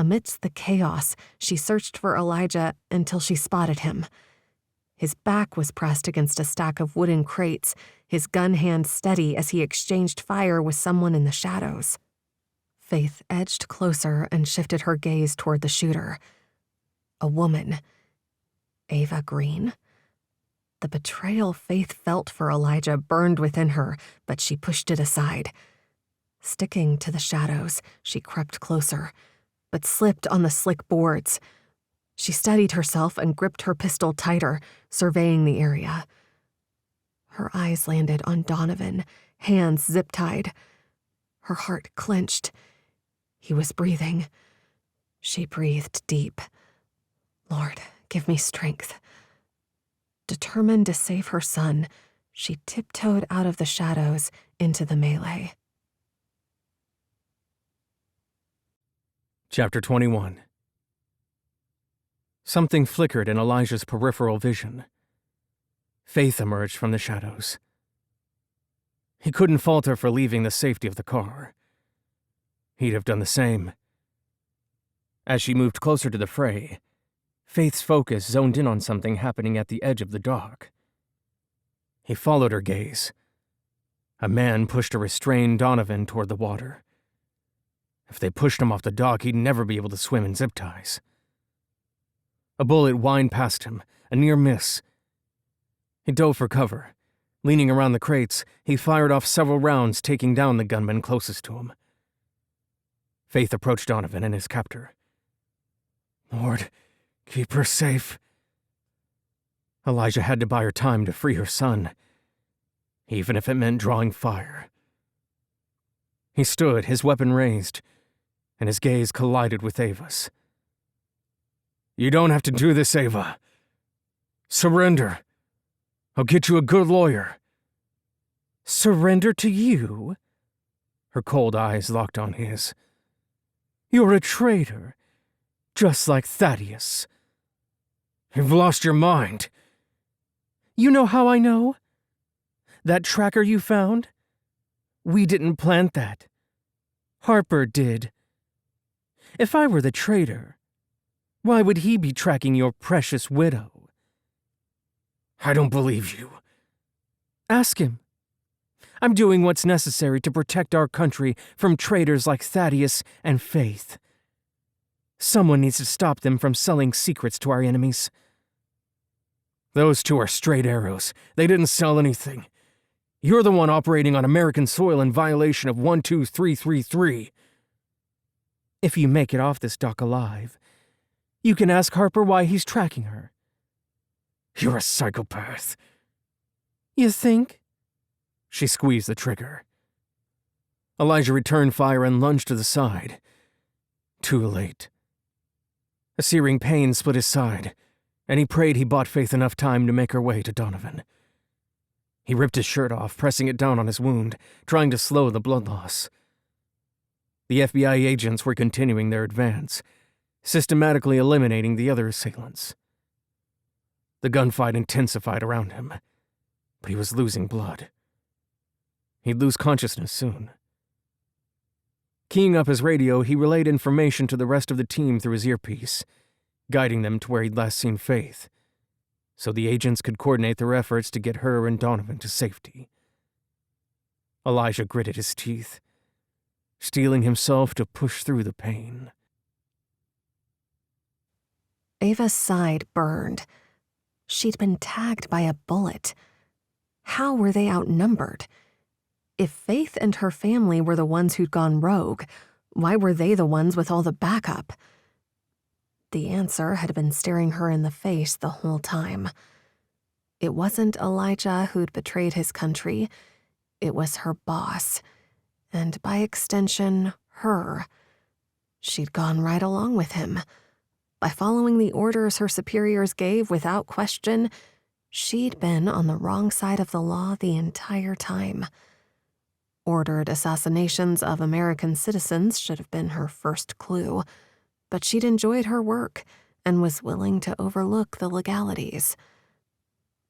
Amidst the chaos, she searched for Elijah until she spotted him. His back was pressed against a stack of wooden crates, his gun hand steady as he exchanged fire with someone in the shadows. Faith edged closer and shifted her gaze toward the shooter. A woman. Ava Green? The betrayal Faith felt for Elijah burned within her, but she pushed it aside. Sticking to the shadows, she crept closer, but slipped on the slick boards. She steadied herself and gripped her pistol tighter, surveying the area. Her eyes landed on Donovan, hands zip-tied. Her heart clenched. He was breathing. She breathed deep. Lord, give me strength. Determined to save her son, she tiptoed out of the shadows into the melee. Chapter 21. Something flickered in Elijah's peripheral vision. Faith emerged from the shadows. He couldn't fault her for leaving the safety of the car. He'd have done the same. As she moved closer to the fray, Faith's focus zoned in on something happening at the edge of the dock. He followed her gaze. A man pushed a restrained Donovan toward the water. If they pushed him off the dock, he'd never be able to swim in zip ties. A bullet whined past him, a near miss. He dove for cover. Leaning around the crates, he fired off several rounds, taking down the gunman closest to him. Faith approached Donovan and his captor. Lord, keep her safe. Elijah had to buy her time to free her son, even if it meant drawing fire. He stood, his weapon raised, and his gaze collided with Ava's. You don't have to do this, Ava. Surrender. I'll get you a good lawyer. Surrender to you? Her cold eyes locked on his. You're a traitor, just like Thaddeus. You've lost your mind. You know how I know? That tracker you found? We didn't plant that. Harper did. If I were the traitor, why would he be tracking your precious widow? I don't believe you. Ask him. I'm doing what's necessary to protect our country from traitors like Thaddeus and Faith. Someone needs to stop them from selling secrets to our enemies. Those 2 are straight arrows. They didn't sell anything. You're the one operating on American soil in violation of 12333. If you make it off this dock alive, you can ask Harper why he's tracking her. You're a psychopath. You think? She squeezed the trigger. Elijah returned fire and lunged to the side. Too late. A searing pain split his side, and he prayed he bought Faith enough time to make her way to Donovan. He ripped his shirt off, pressing it down on his wound, trying to slow the blood loss. The FBI agents were continuing their advance, systematically eliminating the other assailants. The gunfight intensified around him, but he was losing blood. He'd lose consciousness soon. Keying up his radio, he relayed information to the rest of the team through his earpiece, guiding them to where he'd last seen Faith, so the agents could coordinate their efforts to get her and Donovan to safety. Elijah gritted his teeth, steeling himself to push through the pain. Ava's side burned. She'd been tagged by a bullet. How were they outnumbered? If Faith and her family were the ones who'd gone rogue, why were they the ones with all the backup? The answer had been staring her in the face the whole time. It wasn't Elijah who'd betrayed his country. It was her boss, and by extension, her. She'd gone right along with him. By following the orders her superiors gave without question, she'd been on the wrong side of the law the entire time. Ordered assassinations of American citizens should have been her first clue, but she'd enjoyed her work and was willing to overlook the legalities.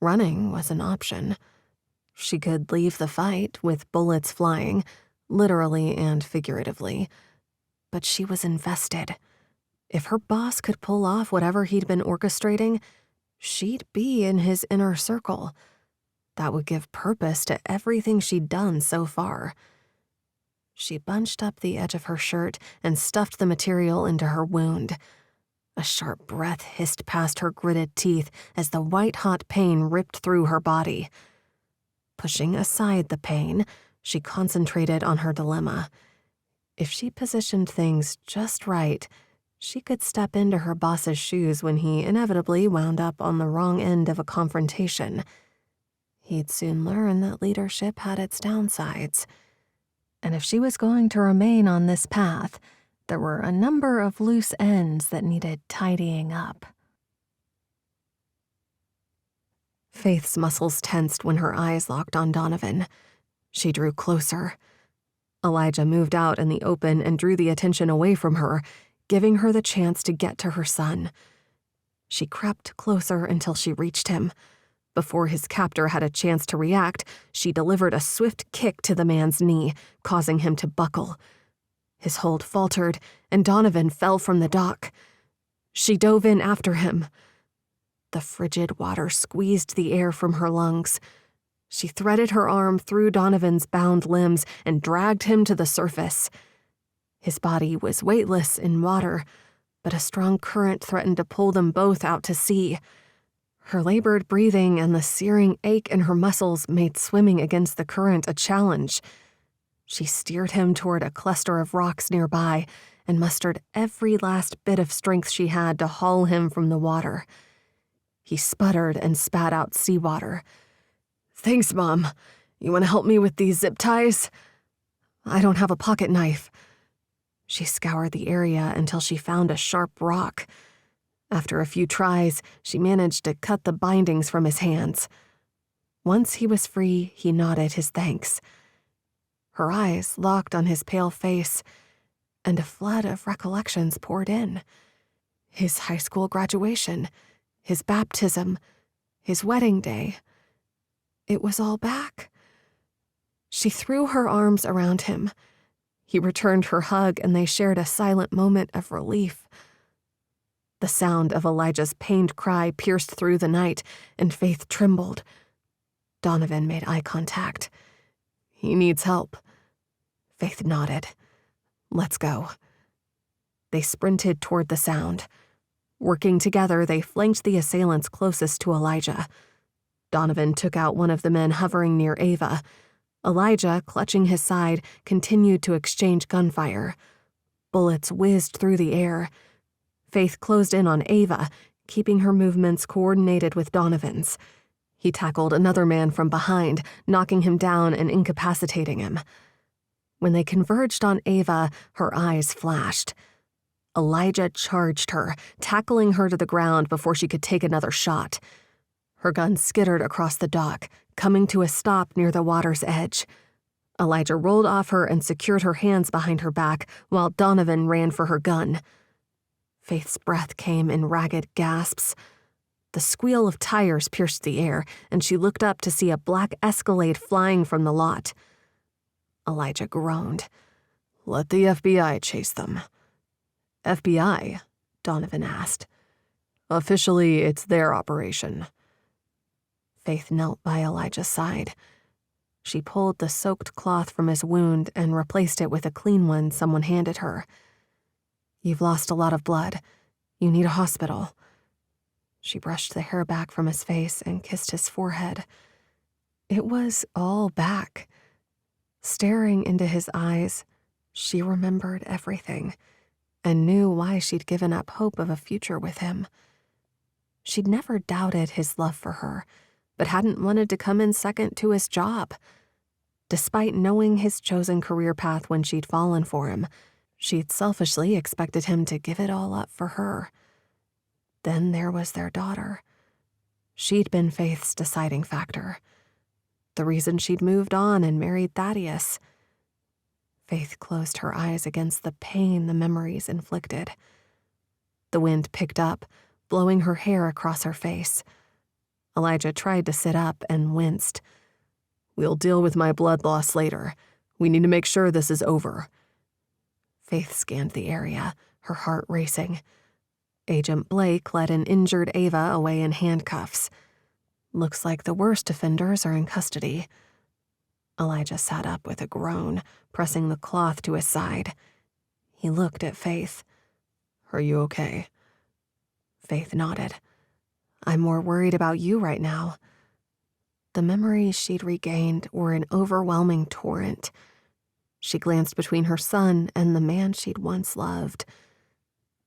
Running was an option. She could leave the fight with bullets flying, literally and figuratively, but she was invested. If her boss could pull off whatever he'd been orchestrating, she'd be in his inner circle. That would give purpose to everything she'd done so far. She bunched up the edge of her shirt and stuffed the material into her wound. A sharp breath hissed past her gritted teeth as the white-hot pain ripped through her body. Pushing aside the pain, she concentrated on her dilemma. If she positioned things just right, she could step into her boss's shoes when he inevitably wound up on the wrong end of a confrontation. He'd soon learn that leadership had its downsides. And if she was going to remain on this path, there were a number of loose ends that needed tidying up. Faith's muscles tensed when her eyes locked on Donovan. She drew closer. Elijah moved out in the open and drew the attention away from her, giving her the chance to get to her son. She crept closer until she reached him. Before his captor had a chance to react, she delivered a swift kick to the man's knee, causing him to buckle. His hold faltered, and Donovan fell from the dock. She dove in after him. The frigid water squeezed the air from her lungs. She threaded her arm through Donovan's bound limbs and dragged him to the surface. His body was weightless in water, but a strong current threatened to pull them both out to sea. Her labored breathing and the searing ache in her muscles made swimming against the current a challenge. She steered him toward a cluster of rocks nearby and mustered every last bit of strength she had to haul him from the water. He sputtered and spat out seawater. "Thanks, Mom. You want to help me with these zip ties?" "I don't have a pocket knife." She scoured the area until she found a sharp rock. After a few tries, she managed to cut the bindings from his hands. Once he was free, he nodded his thanks. Her eyes locked on his pale face, and a flood of recollections poured in. His high school graduation, his baptism, his wedding day. It was all back. She threw her arms around him. He returned her hug, and they shared a silent moment of relief. The sound of Elijah's pained cry pierced through the night, and Faith trembled. Donovan made eye contact. "He needs help." Faith nodded. "Let's go." They sprinted toward the sound. Working together, they flanked the assailants closest to Elijah. Donovan took out one of the men hovering near Ava. Elijah, clutching his side, continued to exchange gunfire. Bullets whizzed through the air. Faith closed in on Ava, keeping her movements coordinated with Donovan's. He tackled another man from behind, knocking him down and incapacitating him. When they converged on Ava, her eyes flashed. Elijah charged her, tackling her to the ground before she could take another shot. Her gun skittered across the dock, coming to a stop near the water's edge. Elijah rolled off her and secured her hands behind her back while Donovan ran for her gun. Faith's breath came in ragged gasps. The squeal of tires pierced the air, and she looked up to see a black Escalade flying from the lot. Elijah groaned. "Let the FBI chase them." "FBI?" Donovan asked. "Officially, it's their operation." Faith knelt by Elijah's side. She pulled the soaked cloth from his wound and replaced it with a clean one someone handed her. "You've lost a lot of blood. You need a hospital." She brushed the hair back from his face and kissed his forehead. It was all back. Staring into his eyes, she remembered everything and knew why she'd given up hope of a future with him. She'd never doubted his love for her, but hadn't wanted to come in second to his job. Despite knowing his chosen career path when she'd fallen for him, she'd selfishly expected him to give it all up for her. Then there was their daughter. She'd been Faith's deciding factor. The reason she'd moved on and married Thaddeus. Faith closed her eyes against the pain the memories inflicted. The wind picked up, blowing her hair across her face. Elijah tried to sit up and winced. "We'll deal with my blood loss later. We need to make sure this is over." Faith scanned the area, her heart racing. Agent Blake led an injured Ava away in handcuffs. Looks like the worst offenders are in custody. Elijah sat up with a groan, pressing the cloth to his side. He looked at Faith. "Are you okay?" Faith nodded. "I'm more worried about you right now." The memories she'd regained were an overwhelming torrent. She glanced between her son and the man she'd once loved.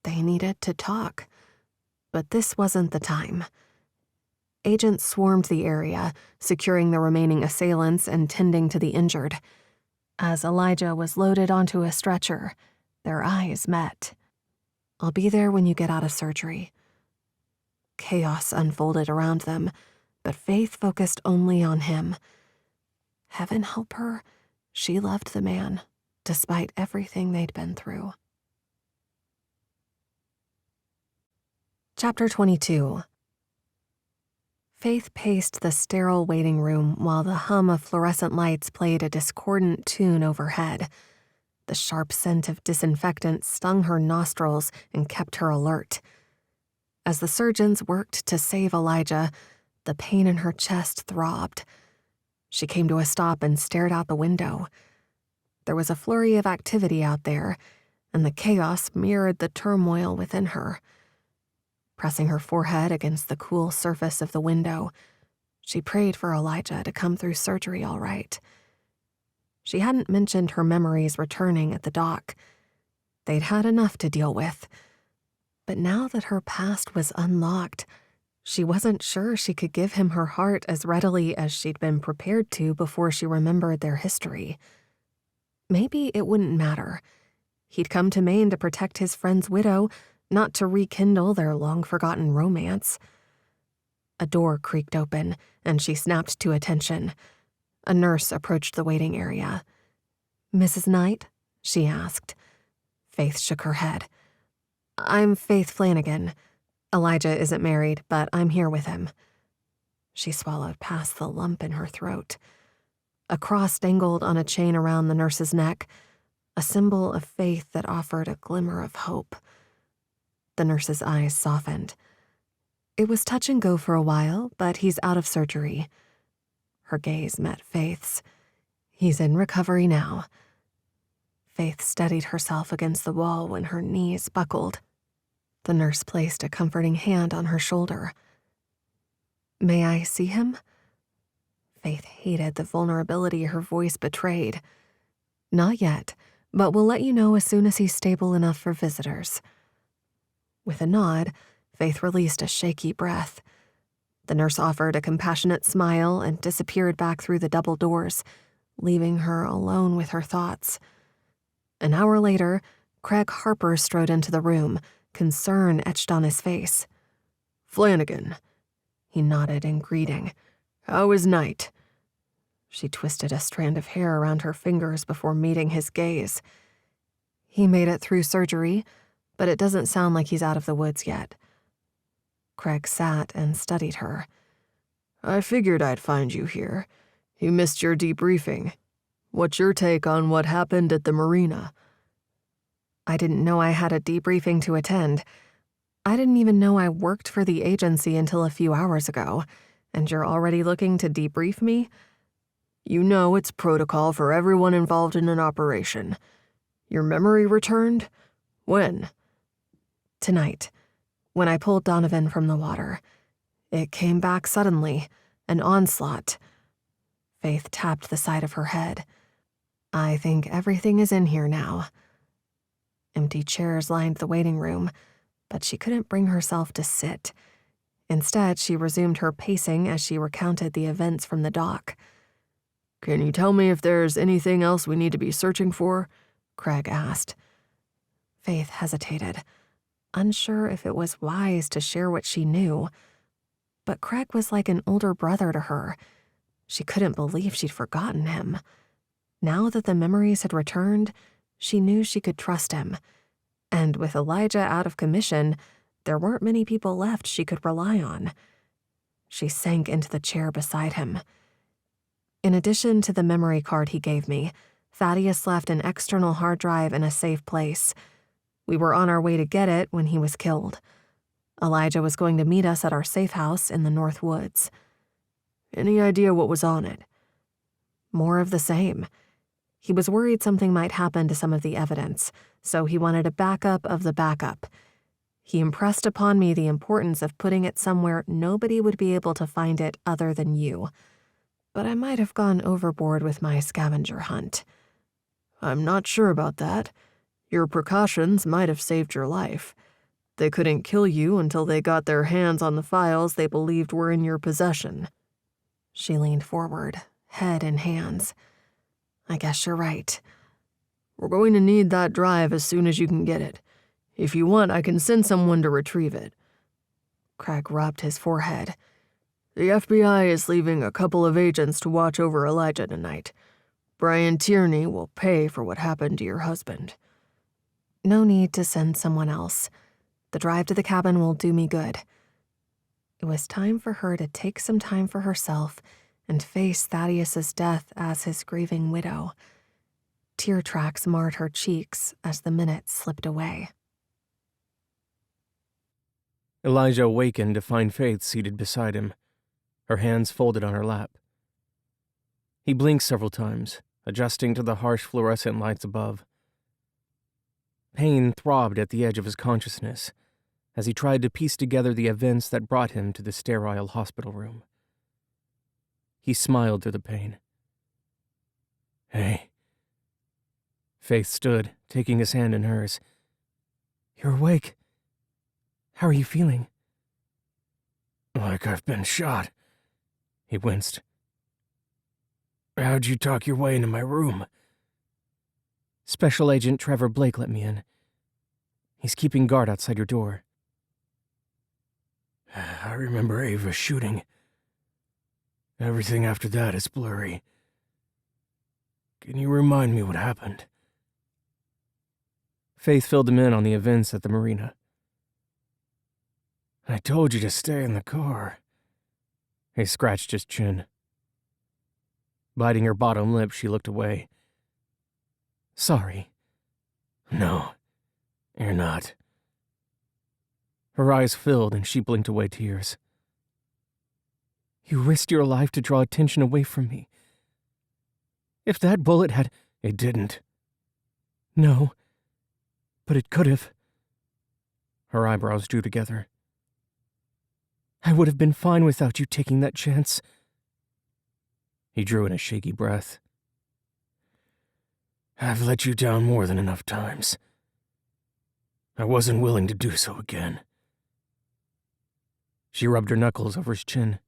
They needed to talk, but this wasn't the time. Agents swarmed the area, securing the remaining assailants and tending to the injured. As Elijah was loaded onto a stretcher, their eyes met. "I'll be there when you get out of surgery." Chaos unfolded around them, but Faith focused only on him. Heaven help her, she loved the man, despite everything they'd been through. Chapter 22. Faith paced the sterile waiting room while the hum of fluorescent lights played a discordant tune overhead. The sharp scent of disinfectant stung her nostrils and kept her alert. As the surgeons worked to save Elijah, the pain in her chest throbbed. She came to a stop and stared out the window. There was a flurry of activity out there, and the chaos mirrored the turmoil within her. Pressing her forehead against the cool surface of the window, she prayed for Elijah to come through surgery all right. She hadn't mentioned her memories returning at the dock. They'd had enough to deal with. But now that her past was unlocked, she wasn't sure she could give him her heart as readily as she'd been prepared to before she remembered their history. Maybe it wouldn't matter. He'd come to Maine to protect his friend's widow, not to rekindle their long-forgotten romance. A door creaked open, and she snapped to attention. A nurse approached the waiting area. "Mrs. Knight?" she asked. Faith shook her head. "I'm Faith Flanagan. Elijah isn't married, but I'm here with him." She swallowed past the lump in her throat. A cross dangled on a chain around the nurse's neck, a symbol of faith that offered a glimmer of hope. The nurse's eyes softened. "It was touch and go for a while, but he's out of surgery." Her gaze met Faith's. "He's in recovery now." Faith steadied herself against the wall when her knees buckled. The nurse placed a comforting hand on her shoulder. "May I see him?" Faith hated the vulnerability her voice betrayed. "Not yet, but we'll let you know as soon as he's stable enough for visitors." With a nod, Faith released a shaky breath. The nurse offered a compassionate smile and disappeared back through the double doors, leaving her alone with her thoughts. An hour later, Craig Harper strode into the room, concern etched on his face. "Flanagan." He nodded in greeting. "How is Knight?" She twisted a strand of hair around her fingers before meeting his gaze. "He made it through surgery, but it doesn't sound like he's out of the woods yet. Craig sat and studied her. I figured I'd find you here. You missed your debriefing. What's your take on what happened at the marina? I didn't know I had a debriefing to attend. I didn't even know I worked for the agency until a few hours ago, and you're already looking to debrief me? You know it's protocol for everyone involved in an operation. Your memory returned? When? Tonight, when I pulled Donovan from the water. It came back suddenly, an onslaught. Faith tapped the side of her head. I think everything is in here now. Empty chairs lined the waiting room, but she couldn't bring herself to sit. Instead, she resumed her pacing as she recounted the events from the dock. Can you tell me if there's anything else we need to be searching for? Craig asked. Faith hesitated, unsure if it was wise to share what she knew. But Craig was like an older brother to her. She couldn't believe she'd forgotten him. Now that the memories had returned, she knew she could trust him. And with Elijah out of commission, there weren't many people left she could rely on. She sank into the chair beside him. In addition to the memory card he gave me, Thaddeus left an external hard drive in a safe place. We were on our way to get it when he was killed. Elijah was going to meet us at our safe house in the North Woods. Any idea what was on it? More of the same. He was worried something might happen to some of the evidence, so he wanted a backup of the backup. He impressed upon me the importance of putting it somewhere nobody would be able to find it other than you. But I might have gone overboard with my scavenger hunt. I'm not sure about that. Your precautions might have saved your life. They couldn't kill you until they got their hands on the files they believed were in your possession. She leaned forward, head in hands. I guess you're right. We're going to need that drive as soon as you can get it. If you want, I can send someone to retrieve it. Craig rubbed his forehead. The FBI is leaving a couple of agents to watch over Elijah tonight. Brian Tierney will pay for what happened to your husband. No need to send someone else. The drive to the cabin will do me good. It was time for her to take some time for herself and face Thaddeus's death as his grieving widow. Tear tracks marred her cheeks as the minutes slipped away. Elijah awakened to find Faith seated beside him, her hands folded on her lap. He blinked several times, adjusting to the harsh fluorescent lights above. Pain throbbed at the edge of his consciousness as he tried to piece together the events that brought him to the sterile hospital room. He smiled through the pain. "Hey." Faith stood, taking his hand in hers. "You're awake. How are you feeling?" "Like I've been shot," he winced. "How'd you talk your way into my room?" "Special Agent Trevor Blake let me in. He's keeping guard outside your door." "I remember Ava shooting. Everything after that is blurry. Can you remind me what happened?" Faith filled him in on the events at the marina. "I told you to stay in the car." He scratched his chin. Biting her bottom lip, she looked away. "Sorry." "No, you're not." Her eyes filled and she blinked away tears. "You risked your life to draw attention away from me. If that bullet had—" "It didn't." "No, but it could have." Her eyebrows drew together. "I would have been fine without you taking that chance." He drew in a shaky breath. "I've let you down more than enough times. I wasn't willing to do so again." She rubbed her knuckles over his chin.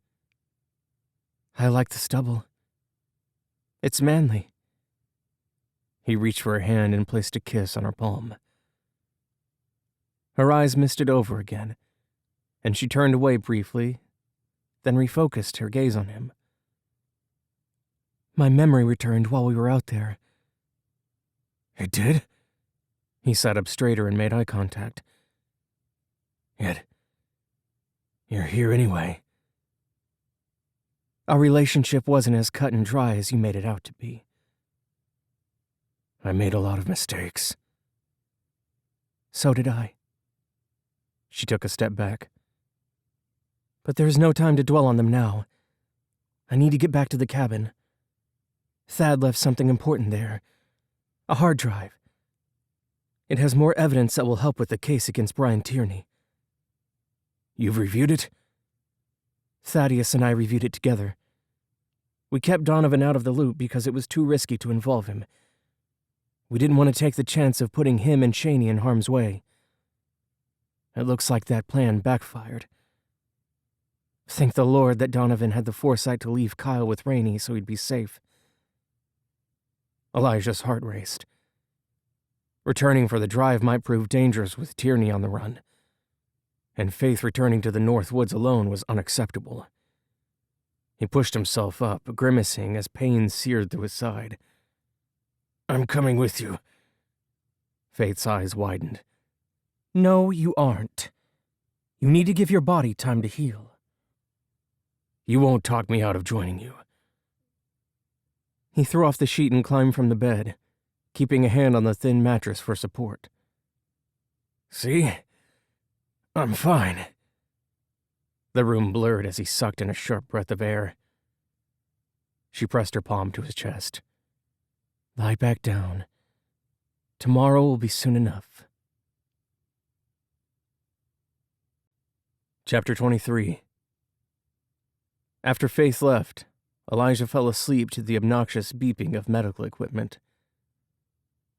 "I like the stubble. It's manly." He reached for her hand and placed a kiss on her palm. Her eyes misted over again, and she turned away briefly, then refocused her gaze on him. "My memory returned while we were out there." "It did?" He sat up straighter and made eye contact. Yet, you're here anyway. Our relationship wasn't as cut and dry as you made it out to be. I made a lot of mistakes. So did I. She took a step back. But there's no time to dwell on them now. I need to get back to the cabin. Thad left something important there. A hard drive. It has more evidence that will help with the case against Brian Tierney. You've reviewed it? Thaddeus and I reviewed it together. We kept Donovan out of the loop because it was too risky to involve him. We didn't want to take the chance of putting him and Shaney in harm's way. It looks like that plan backfired. Thank the Lord that Donovan had the foresight to leave Kyle with Rainey so he'd be safe. Elijah's heart raced. Returning for the drive might prove dangerous with Tierney on the run, and Faith returning to the North Woods alone was unacceptable. He pushed himself up, grimacing as pain seared through his side. I'm coming with you. Faith's eyes widened. No, you aren't. You need to give your body time to heal. You won't talk me out of joining you. He threw off the sheet and climbed from the bed, keeping a hand on the thin mattress for support. See? I'm fine. The room blurred as he sucked in a sharp breath of air. She pressed her palm to his chest. Lie back down. Tomorrow will be soon enough. Chapter 23. After Faith left, Elijah fell asleep to the obnoxious beeping of medical equipment.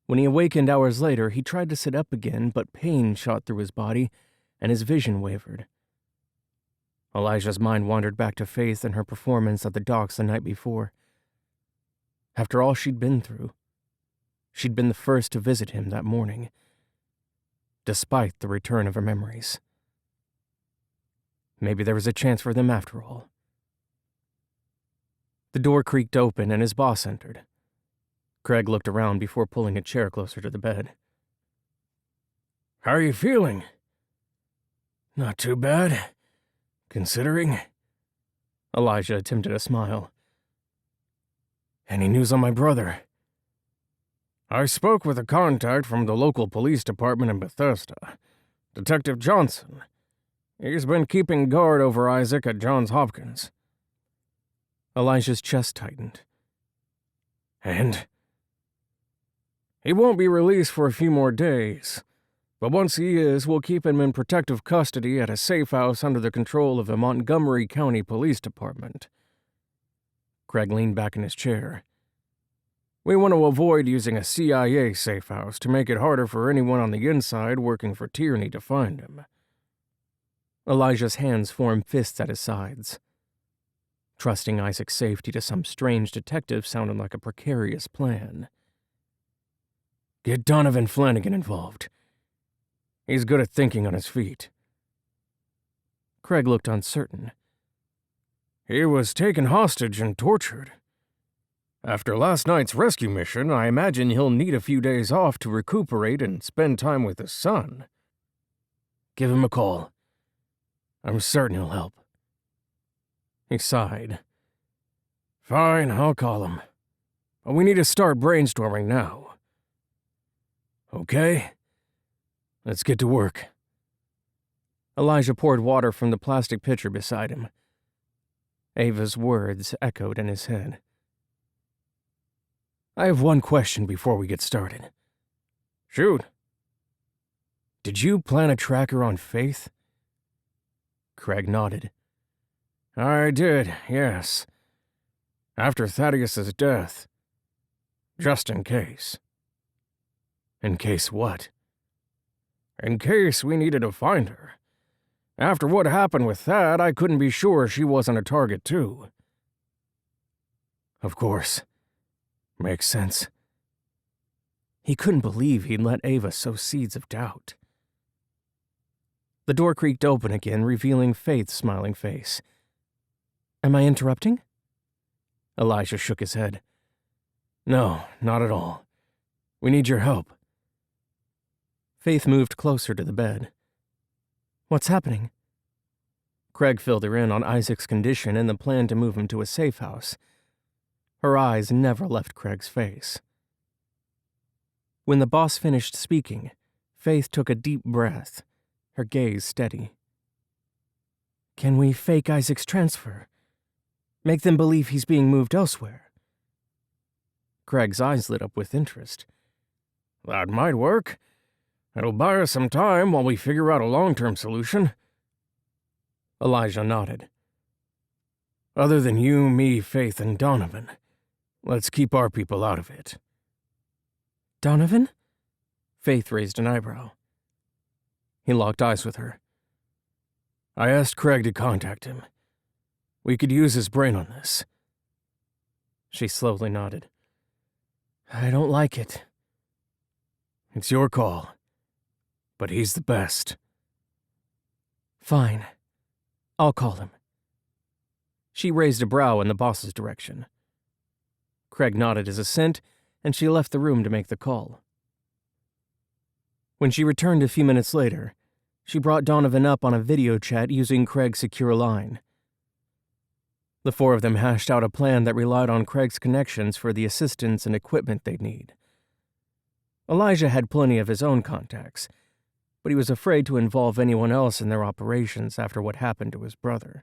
When he awakened hours later, he tried to sit up again, but pain shot through his body, and his vision wavered. Elijah's mind wandered back to Faith and her performance at the docks the night before. After all she'd been through, she'd been the first to visit him that morning, despite the return of her memories. Maybe there was a chance for them after all. The door creaked open and his boss entered. Craig looked around before pulling a chair closer to the bed. How are you feeling? Not too bad, considering. Elijah attempted a smile. Any news on my brother? I spoke with a contact from the local police department in Bethesda, Detective Johnson. He's been keeping guard over Isaac at Johns Hopkins. Elijah's chest tightened. And? He won't be released for a few more days, but once he is, we'll keep him in protective custody at a safe house under the control of the Montgomery County Police Department. Craig leaned back in his chair. We want to avoid using a CIA safe house to make it harder for anyone on the inside working for Tierney to find him. Elijah's hands formed fists at his sides. Trusting Isaac's safety to some strange detective sounded like a precarious plan. Get Donovan Flanagan involved. He's good at thinking on his feet. Craig looked uncertain. He was taken hostage and tortured. After last night's rescue mission, I imagine he'll need a few days off to recuperate and spend time with his son. Give him a call. I'm certain he'll help. He sighed. Fine, I'll call him. But we need to start brainstorming now. Okay? Let's get to work. Elijah poured water from the plastic pitcher beside him. Ava's words echoed in his head. I have one question before we get started. Shoot. Did you plant a tracker on Faith? Craig nodded. I did, yes. After Thaddeus's death. Just in case. In case what? In case we needed to find her. After what happened with Thad, I couldn't be sure she wasn't a target too. Of course. Makes sense. He couldn't believe he'd let Ava sow seeds of doubt. The door creaked open again, revealing Faith's smiling face. Am I interrupting? Elijah shook his head. No, not at all. We need your help. Faith moved closer to the bed. What's happening? Craig filled her in on Isaac's condition and the plan to move him to a safe house. Her eyes never left Craig's face. When the boss finished speaking, Faith took a deep breath, her gaze steady. Can we fake Isaac's transfer? Make them believe he's being moved elsewhere? Craig's eyes lit up with interest. That might work. It'll buy us some time while we figure out a long-term solution. Elijah nodded. Other than you, me, Faith, and Donovan, let's keep our people out of it. Donovan? Faith raised an eyebrow. He locked eyes with her. I asked Craig to contact him. We could use his brain on this. She slowly nodded. I don't like it. It's your call. But he's the best. Fine. I'll call him. She raised a brow in the boss's direction. Craig nodded his assent, and she left the room to make the call. When she returned a few minutes later, she brought Donovan up on a video chat using Craig's secure line. The four of them hashed out a plan that relied on Craig's connections for the assistance and equipment they'd need. Elijah had plenty of his own contacts, but he was afraid to involve anyone else in their operations after what happened to his brother.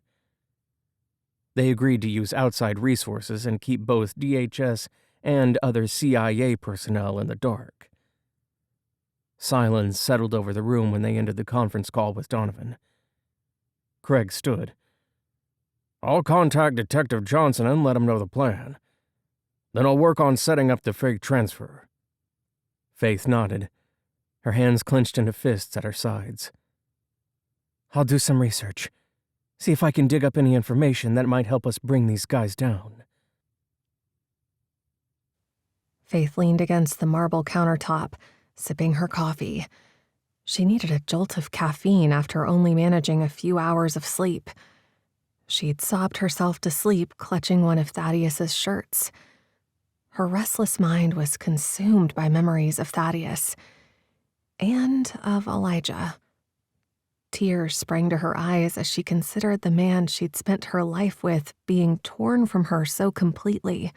They agreed to use outside resources and keep both DHS and other CIA personnel in the dark. Silence settled over the room when they ended the conference call with Donovan. Craig stood. I'll contact Detective Johnson and let him know the plan. Then I'll work on setting up the fake transfer. Faith nodded, her hands clenched into fists at her sides. I'll do some research. See if I can dig up any information that might help us bring these guys down. Faith leaned against the marble countertop, sipping her coffee. She needed a jolt of caffeine after only managing a few hours of sleep. She'd sobbed herself to sleep, clutching one of Thaddeus's shirts. Her restless mind was consumed by memories of Thaddeus and of Elijah. Tears sprang to her eyes as she considered the man she'd spent her life with being torn from her so completely.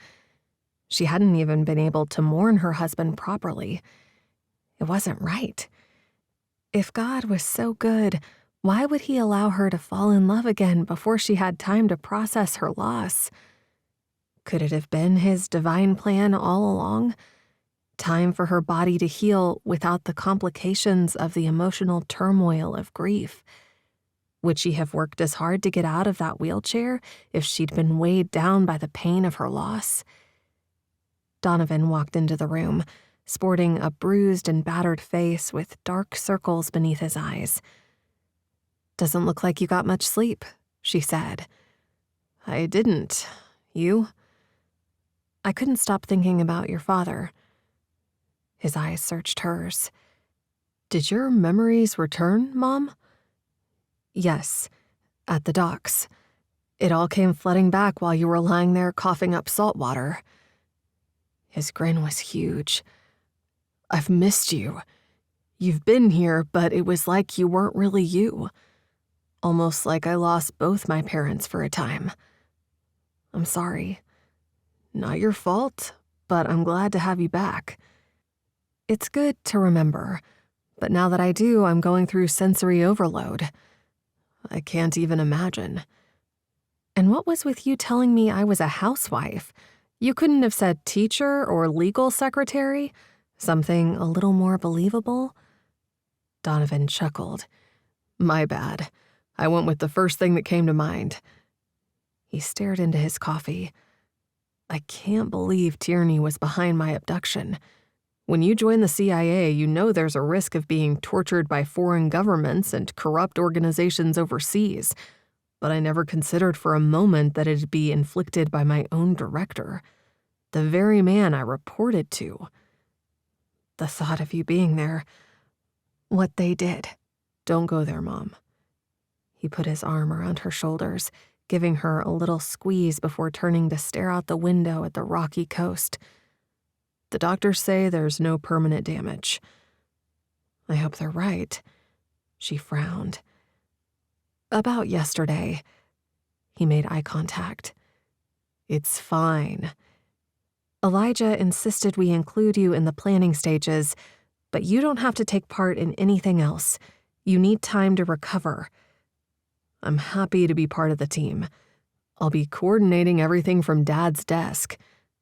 She hadn't even been able to mourn her husband properly. It wasn't right. If God was so good, why would he allow her to fall in love again before she had time to process her loss? Could it have been his divine plan all along? Time for her body to heal without the complications of the emotional turmoil of grief. Would she have worked as hard to get out of that wheelchair if she'd been weighed down by the pain of her loss? Donovan walked into the room, sporting a bruised and battered face with dark circles beneath his eyes. "Doesn't look like you got much sleep," she said. "I didn't. You?" "I couldn't stop thinking about your father." His eyes searched hers. "Did your memories return, Mom?" "Yes, at the docks. It all came flooding back while you were lying there coughing up salt water." His grin was huge. "I've missed you. You've been here, but it was like you weren't really you. Almost like I lost both my parents for a time. I'm sorry. Not your fault, but I'm glad to have you back. It's good to remember, but now that I do, I'm going through sensory overload. I can't even imagine. And what was with you telling me I was a housewife? You couldn't have said teacher or legal secretary? Something a little more believable?" Donovan chuckled. "My bad. I went with the first thing that came to mind." He stared into his coffee. "I can't believe Tierney was behind my abduction. When you join the CIA, you know there's a risk of being tortured by foreign governments and corrupt organizations overseas, but I never considered for a moment that it'd be inflicted by my own director, the very man I reported to. The thought of you being there, what they did. Don't go there, Mom." He put his arm around her shoulders, giving her a little squeeze before turning to stare out the window at the rocky coast. "The doctors say there's no permanent damage." I hope they're right. She frowned. About yesterday. He made eye contact. It's fine. Elijah insisted we include you in the planning stages, but you don't have to take part in anything else. You need time to recover. I'm happy to be part of the team. I'll be coordinating everything from Dad's desk.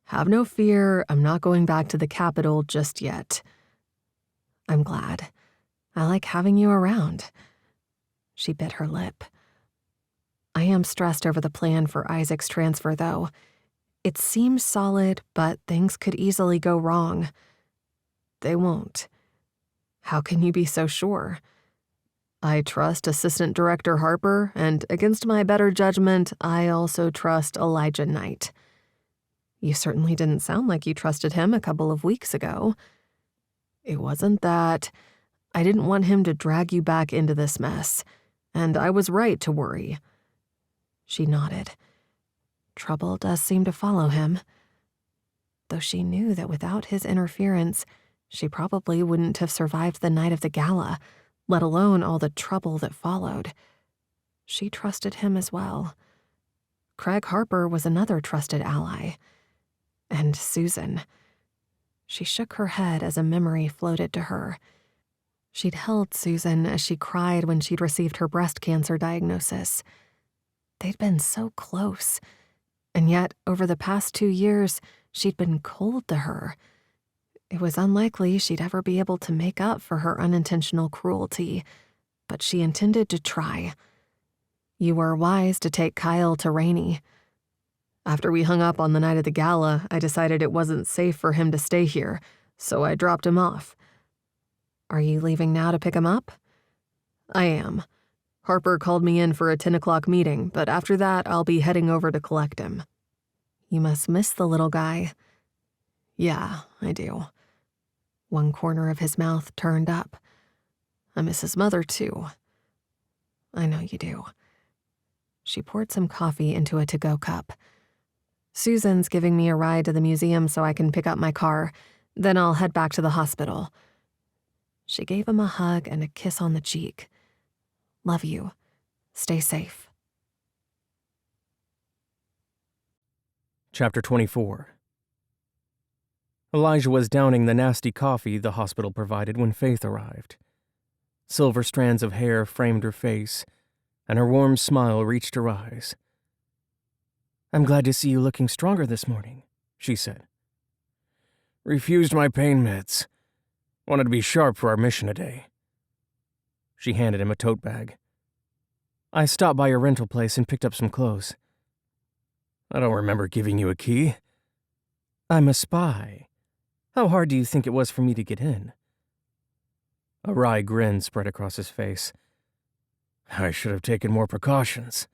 Have no fear, I'm not going back to the Capitol just yet. I'm glad. I like having you around. She bit her lip. I am stressed over the plan for Isaac's transfer, though. It seems solid, but things could easily go wrong. They won't. How can you be so sure? I trust Assistant Director Harper, and against my better judgment, I also trust Elijah Knight. You certainly didn't sound like you trusted him a couple of weeks ago. It wasn't that. I didn't want him to drag you back into this mess, and I was right to worry. She nodded. Trouble does seem to follow him. Though she knew that without his interference, she probably wouldn't have survived the night of the gala, let alone all the trouble that followed. She trusted him as well. Craig Harper was another trusted ally. And Susan. She shook her head as a memory floated to her. She'd held Susan as she cried when she'd received her breast cancer diagnosis. They'd been so close, and yet over the past 2 years, she'd been cold to her. It was unlikely she'd ever be able to make up for her unintentional cruelty, but she intended to try. You were wise to take Kyle to Rainey. After we hung up on the night of the gala, I decided it wasn't safe for him to stay here, so I dropped him off. Are you leaving now to pick him up? I am. Harper called me in for a 10 o'clock meeting, but after that, I'll be heading over to collect him. You must miss the little guy. Yeah, I do. One corner of his mouth turned up. I miss his mother, too. I know you do. She poured some coffee into a to-go cup. Susan's giving me a ride to the museum so I can pick up my car. Then I'll head back to the hospital. She gave him a hug and a kiss on the cheek. Love you. Stay safe. Chapter 24. Elijah was downing the nasty coffee the hospital provided when Faith arrived. Silver strands of hair framed her face, and her warm smile reached her eyes. I'm glad to see you looking stronger this morning, she said. Refused my pain meds. Wanted to be sharp for our mission today. She handed him a tote bag. I stopped by your rental place and picked up some clothes. I don't remember giving you a key. I'm a spy. How hard do you think it was for me to get in? A wry grin spread across his face. I should have taken more precautions.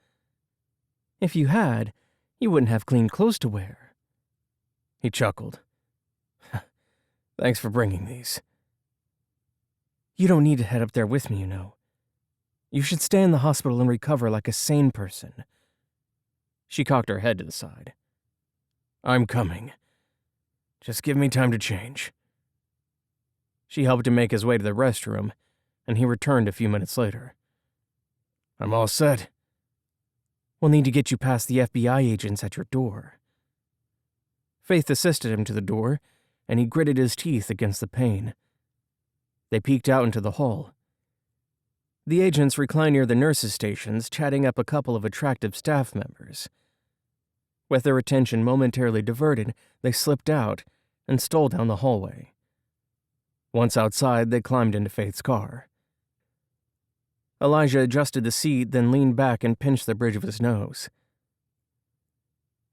If you had, you wouldn't have clean clothes to wear. He chuckled. Thanks for bringing these. You don't need to head up there with me, you know. You should stay in the hospital and recover like a sane person. She cocked her head to the side. I'm coming. Just give me time to change. She helped him make his way to the restroom, and he returned a few minutes later. I'm all set. We'll need to get you past the FBI agents at your door. Faith assisted him to the door, and he gritted his teeth against the pain. They peeked out into the hall. The agents reclined near the nurses' stations, chatting up a couple of attractive staff members. With their attention momentarily diverted, they slipped out and stole down the hallway. Once outside, they climbed into Faith's car. Elijah adjusted the seat, then leaned back and pinched the bridge of his nose.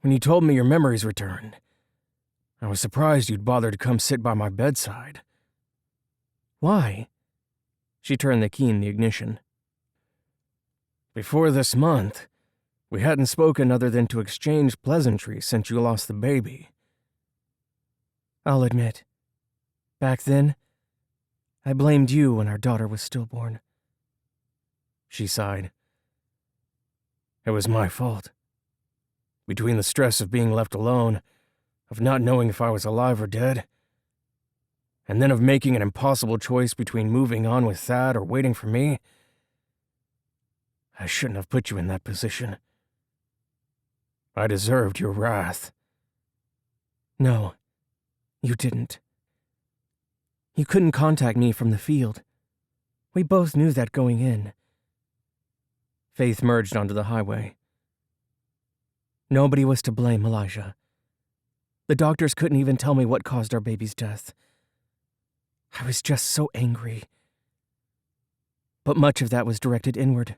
When you told me your memories returned, I was surprised you'd bother to come sit by my bedside. Why? She turned the key in the ignition. Before this month, we hadn't spoken other than to exchange pleasantries since you lost the baby. I'll admit, back then, I blamed you when our daughter was stillborn. She sighed. It was my fault. Between the stress of being left alone, of not knowing if I was alive or dead, And then of making an impossible choice between moving on with Thad or waiting for me. I shouldn't have put you in that position. I deserved your wrath. No, you didn't. You couldn't contact me from the field. We both knew that going in. Faith merged onto the highway. Nobody was to blame, Elijah. The doctors couldn't even tell me what caused our baby's death. I was just so angry. But much of that was directed inward,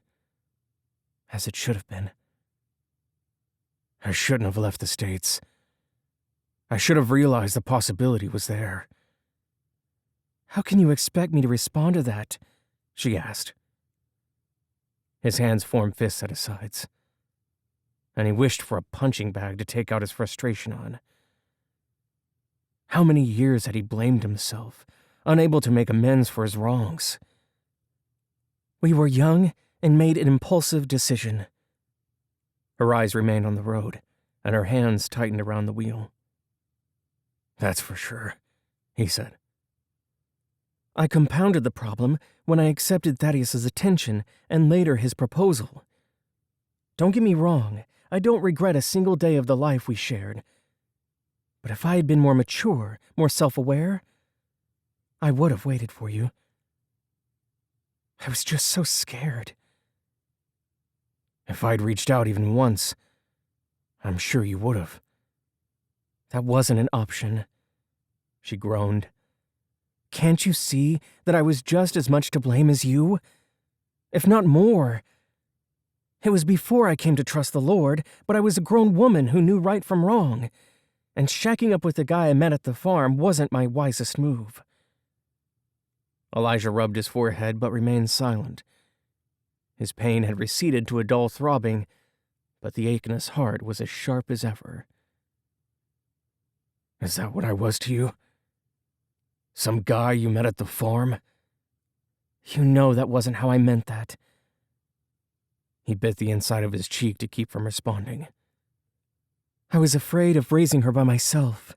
as it should have been. I shouldn't have left the States. I should have realized the possibility was there. How can you expect me to respond to that? She asked. His hands formed fists at his sides, and he wished for a punching bag to take out his frustration on. How many years had he blamed himself, unable to make amends for his wrongs? We were young and made an impulsive decision. Her eyes remained on the road, and her hands tightened around the wheel. That's for sure, he said. I compounded the problem when I accepted Thaddeus's attention and later his proposal. Don't get me wrong, I don't regret a single day of the life we shared. But if I had been more mature, more self-aware, I would have waited for you. I was just so scared. If I'd reached out even once, I'm sure you would have. That wasn't an option, she groaned. Can't you see that I was just as much to blame as you? If not more. It was before I came to trust the Lord, but I was a grown woman who knew right from wrong, and shacking up with the guy I met at the farm wasn't my wisest move. Elijah rubbed his forehead but remained silent. His pain had receded to a dull throbbing, but the ache in his heart was as sharp as ever. Is that what I was to you? Some guy you met at the farm? You know that wasn't how I meant that. He bit the inside of his cheek to keep from responding. I was afraid of raising her by myself.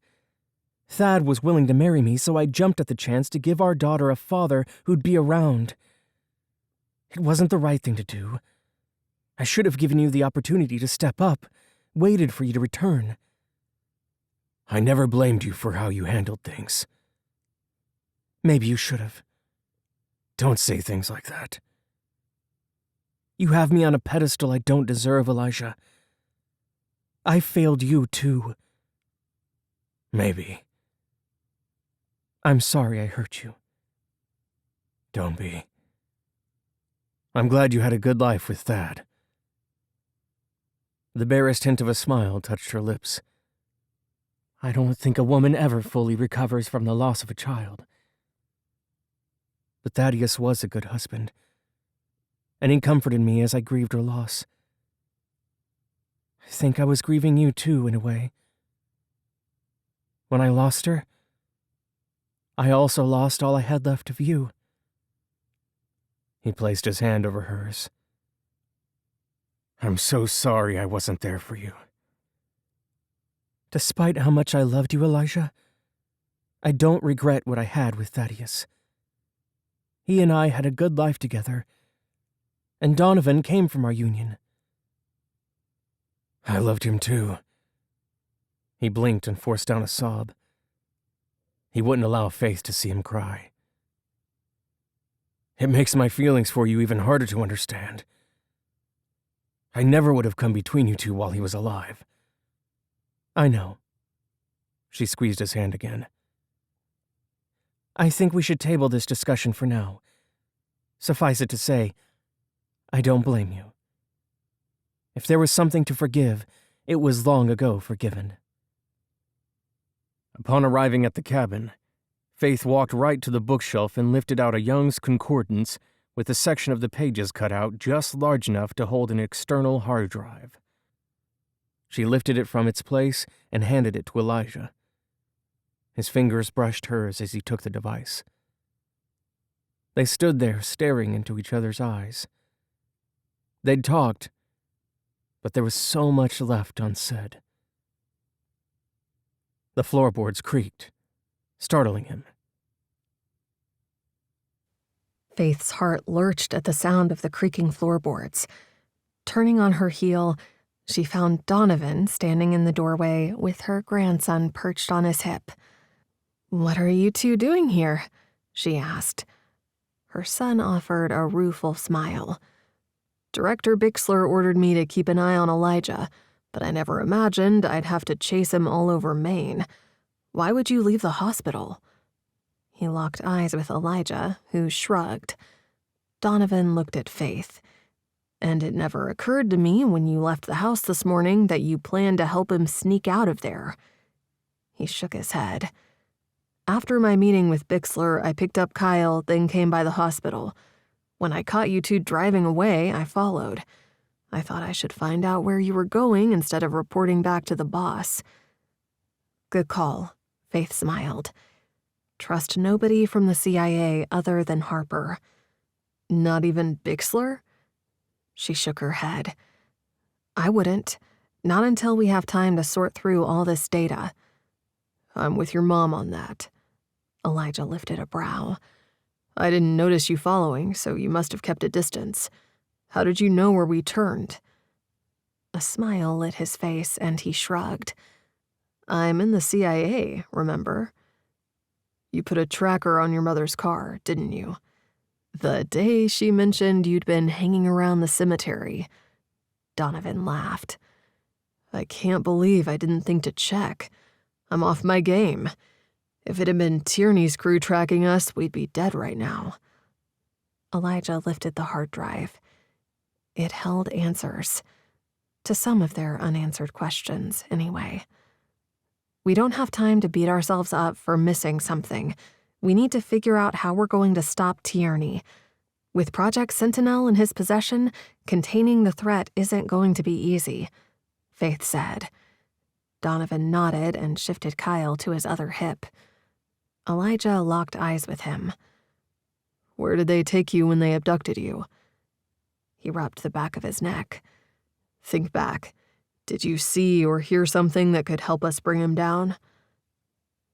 Thad was willing to marry me, so I jumped at the chance to give our daughter a father who'd be around. It wasn't the right thing to do. I should have given you the opportunity to step up, waited for you to return. I never blamed you for how you handled things. Maybe you should have. Don't say things like that. You have me on a pedestal I don't deserve, Elijah. I failed you, too. Maybe. I'm sorry I hurt you. Don't be. I'm glad you had a good life with Thad. The barest hint of a smile touched her lips. I don't think a woman ever fully recovers from the loss of a child. But Thaddeus was a good husband, and he comforted me as I grieved her loss. I think I was grieving you too, in a way. When I lost her, I also lost all I had left of you. He placed his hand over hers. I'm so sorry I wasn't there for you. Despite how much I loved you, Elijah, I don't regret what I had with Thaddeus. He and I had a good life together, and Donovan came from our union. I loved him too. He blinked and forced down a sob. He wouldn't allow Faith to see him cry. It makes my feelings for you even harder to understand. I never would have come between you two while he was alive. I know. She squeezed his hand again. I think we should table this discussion for now. Suffice it to say, I don't blame you. If there was something to forgive, it was long ago forgiven. Upon arriving at the cabin, Faith walked right to the bookshelf and lifted out a Young's Concordance with a section of the pages cut out just large enough to hold an external hard drive. She lifted it from its place and handed it to Elijah. His fingers brushed hers as he took the device. They stood there staring into each other's eyes. They'd talked, but there was so much left unsaid. The floorboards creaked, startling him, Faith's heart lurched at the sound of the creaking floorboards. Turning on her heel, she found Donovan standing in the doorway with her grandson perched on his hip. "What are you two doing here?" she asked. Her son offered a rueful smile. "Director Bixler ordered me to keep an eye on Elijah, but I never imagined I'd have to chase him all over Maine. Why would you leave the hospital?" He locked eyes with Elijah, who shrugged. Donovan looked at Faith. "And it never occurred to me when you left the house this morning that you planned to help him sneak out of there." He shook his head. "After my meeting with Bixler, I picked up Kyle, then came by the hospital. When I caught you two driving away, I followed. I thought I should find out where you were going instead of reporting back to the boss." "Good call," Faith smiled. "Trust nobody from the CIA other than Harper." "Not even Bixler?" She shook her head. "I wouldn't. Not until we have time to sort through all this data." "I'm with your mom on that." Elijah lifted a brow. "I didn't notice you following, so you must have kept a distance. How did you know where we turned?" A smile lit his face, and he shrugged. "I'm in the CIA, remember?" "You put a tracker on your mother's car, didn't you?" "The day she mentioned you'd been hanging around the cemetery." Donovan laughed. "I can't believe I didn't think to check. I'm off my game. If it had been Tierney's crew tracking us, we'd be dead right now." Elijah lifted the hard drive. It held answers. To some of their unanswered questions, anyway. "We don't have time to beat ourselves up for missing something. We need to figure out how we're going to stop Tierney. With Project Sentinel in his possession, containing the threat isn't going to be easy," Faith said. Donovan nodded and shifted Kyle to his other hip. Elijah locked eyes with him. "Where did they take you when they abducted you?" He rubbed the back of his neck. "Think back. Did you see or hear something that could help us bring him down?"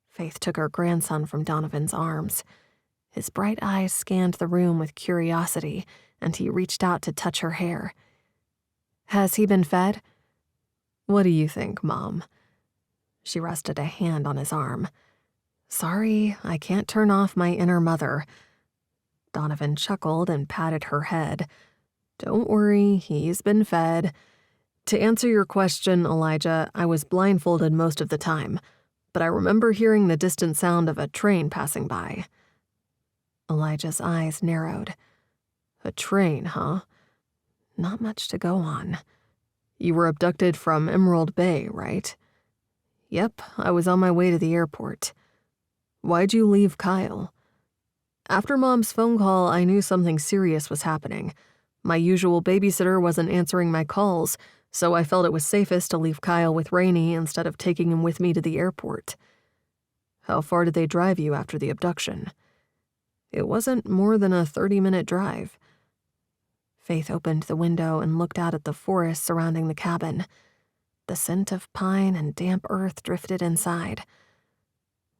Faith took her grandson from Donovan's arms. His bright eyes scanned the room with curiosity, and he reached out to touch her hair. "Has he been fed?" "What do you think, Mom?" She rested a hand on his arm. "Sorry, I can't turn off my inner mother." Donovan chuckled and patted her head. "Don't worry, he's been fed. To answer your question, Elijah, I was blindfolded most of the time, but I remember hearing the distant sound of a train passing by." Elijah's eyes narrowed. "A train, huh? Not much to go on. You were abducted from Emerald Bay, right?" "Yep, I was on my way to the airport." "Why'd you leave Kyle?" "After Mom's phone call, I knew something serious was happening. My usual babysitter wasn't answering my calls, so I felt it was safest to leave Kyle with Rainey instead of taking him with me to the airport." "How far did they drive you after the abduction?" "It wasn't more than a 30-minute drive." Faith opened the window and looked out at the forest surrounding the cabin. The scent of pine and damp earth drifted inside.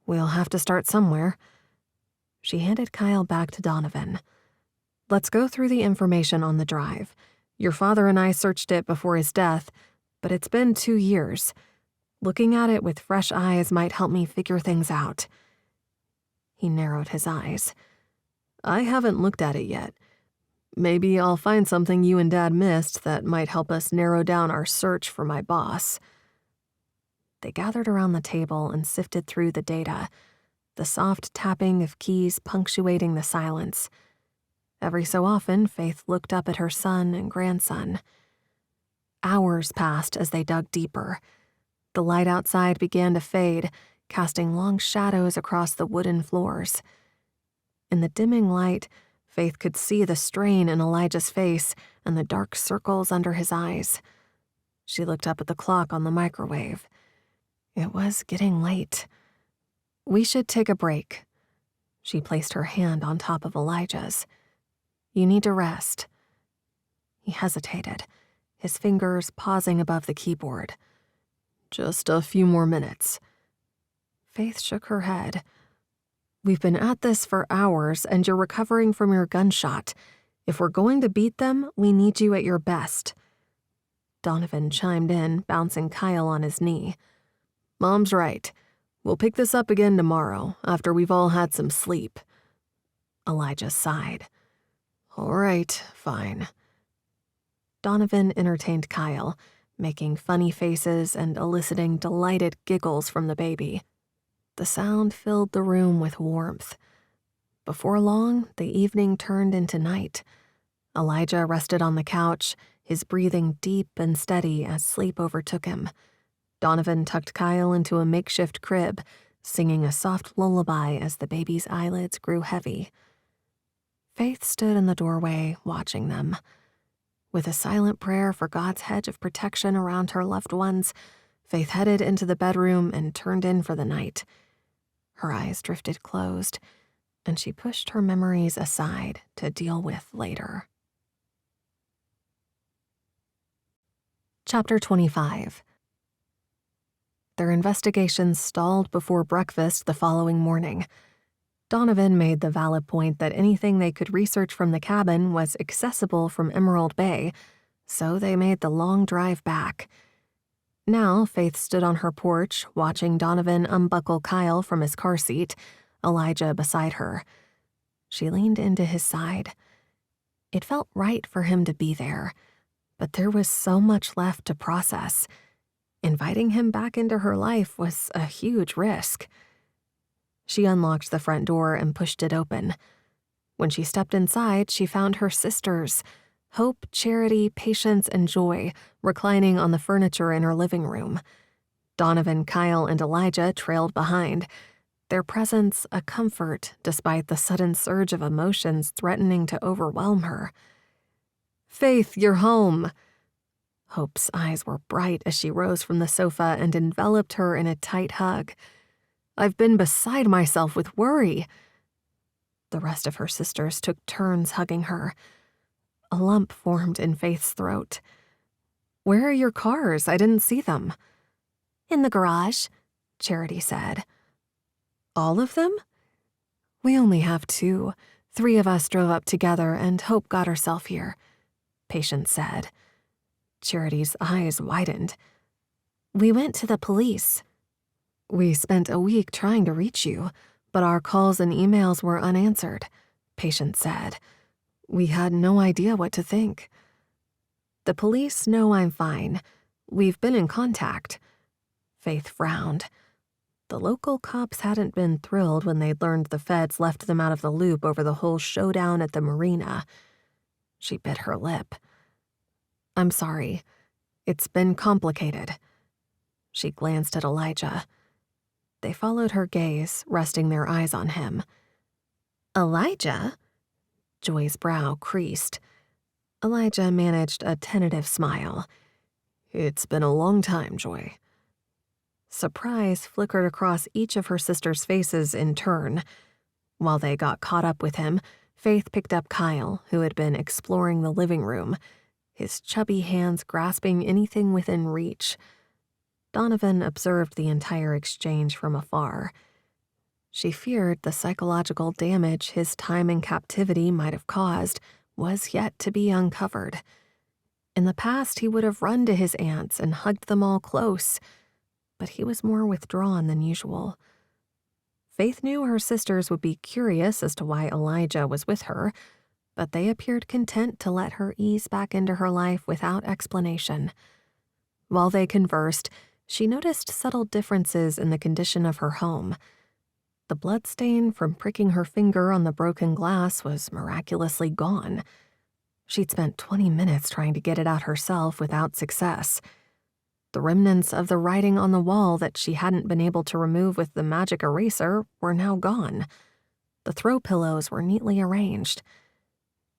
"We'll have to start somewhere." She handed Kyle back to Donovan. "Let's go through the information on the drive. Your father and I searched it before his death, but it's been 2 years. Looking at it with fresh eyes might help me figure things out." He narrowed his eyes. "I haven't looked at it yet. Maybe I'll find something you and Dad missed that might help us narrow down our search for my boss." They gathered around the table and sifted through the data, the soft tapping of keys punctuating the silence. Every so often, Faith looked up at her son and grandson. Hours passed as they dug deeper. The light outside began to fade, casting long shadows across the wooden floors. In the dimming light, Faith could see the strain in Elijah's face and the dark circles under his eyes. She looked up at the clock on the microwave. It was getting late. "We should take a break." She placed her hand on top of Elijah's. "You need to rest." He hesitated, his fingers pausing above the keyboard. "Just a few more minutes." Faith shook her head. We've been at this for hours, and you're recovering from your gunshot. If we're going to beat them, we need you at your best." Donovan chimed in, bouncing Kyle on his knee. "Mom's right. We'll pick this up again tomorrow, after we've all had some sleep." Elijah sighed. "All right, fine." Donovan entertained Kyle, making funny faces and eliciting delighted giggles from the baby. The sound filled the room with warmth. Before long, the evening turned into night. Elijah rested on the couch, his breathing deep and steady as sleep overtook him. Donovan tucked Kyle into a makeshift crib, singing a soft lullaby as the baby's eyelids grew heavy. Faith stood in the doorway, watching them. With a silent prayer for God's hedge of protection around her loved ones, Faith headed into the bedroom and turned in for the night. Her eyes drifted closed, and she pushed her memories aside to deal with later. Chapter 25. Their investigations stalled before breakfast the following morning. Donovan made the valid point that anything they could research from the cabin was accessible from Emerald Bay, so they made the long drive back. Now, Faith stood on her porch, watching Donovan unbuckle Kyle from his car seat, Elijah beside her. She leaned into his side. It felt right for him to be there, but there was so much left to process. Inviting him back into her life was a huge risk. She unlocked the front door and pushed it open. When she stepped inside, she found her sisters, Hope, Charity, Patience, and Joy, reclining on the furniture in her living room. Donovan, Kyle, and Elijah trailed behind, their presence a comfort despite the sudden surge of emotions threatening to overwhelm her. "Faith, you're home." Hope's eyes were bright as she rose from the sofa and enveloped her in a tight hug. "I've been beside myself with worry." The rest of her sisters took turns hugging her. A lump formed in Faith's throat. "Where are your cars? I didn't see them." "In the garage," Charity said. "All of them?" "We only have 2. 3 of us drove up together and Hope got herself here," Patience said. Charity's eyes widened. "We went to the police." "We spent a week trying to reach you, but our calls and emails were unanswered," Patience said. "We had no idea what to think." "The police know I'm fine. We've been in contact." Faith frowned. The local cops hadn't been thrilled when they'd learned the feds left them out of the loop over the whole showdown at the marina. She bit her lip. "I'm sorry. It's been complicated." She glanced at Elijah. They followed her gaze, resting their eyes on him. "Elijah?" Joy's brow creased. Elijah managed a tentative smile. "It's been a long time, Joy." Surprise flickered across each of her sisters' faces in turn. While they got caught up with him, Faith picked up Kyle, who had been exploring the living room, his chubby hands grasping anything within reach. Donovan observed the entire exchange from afar. She feared the psychological damage his time in captivity might have caused was yet to be uncovered. In the past, he would have run to his aunts and hugged them all close, but he was more withdrawn than usual. Faith knew her sisters would be curious as to why Elijah was with her, but they appeared content to let her ease back into her life without explanation. While they conversed, she noticed subtle differences in the condition of her home. The bloodstain from pricking her finger on the broken glass was miraculously gone. She'd spent 20 minutes trying to get it out herself without success. The remnants of the writing on the wall that she hadn't been able to remove with the magic eraser were now gone. The throw pillows were neatly arranged.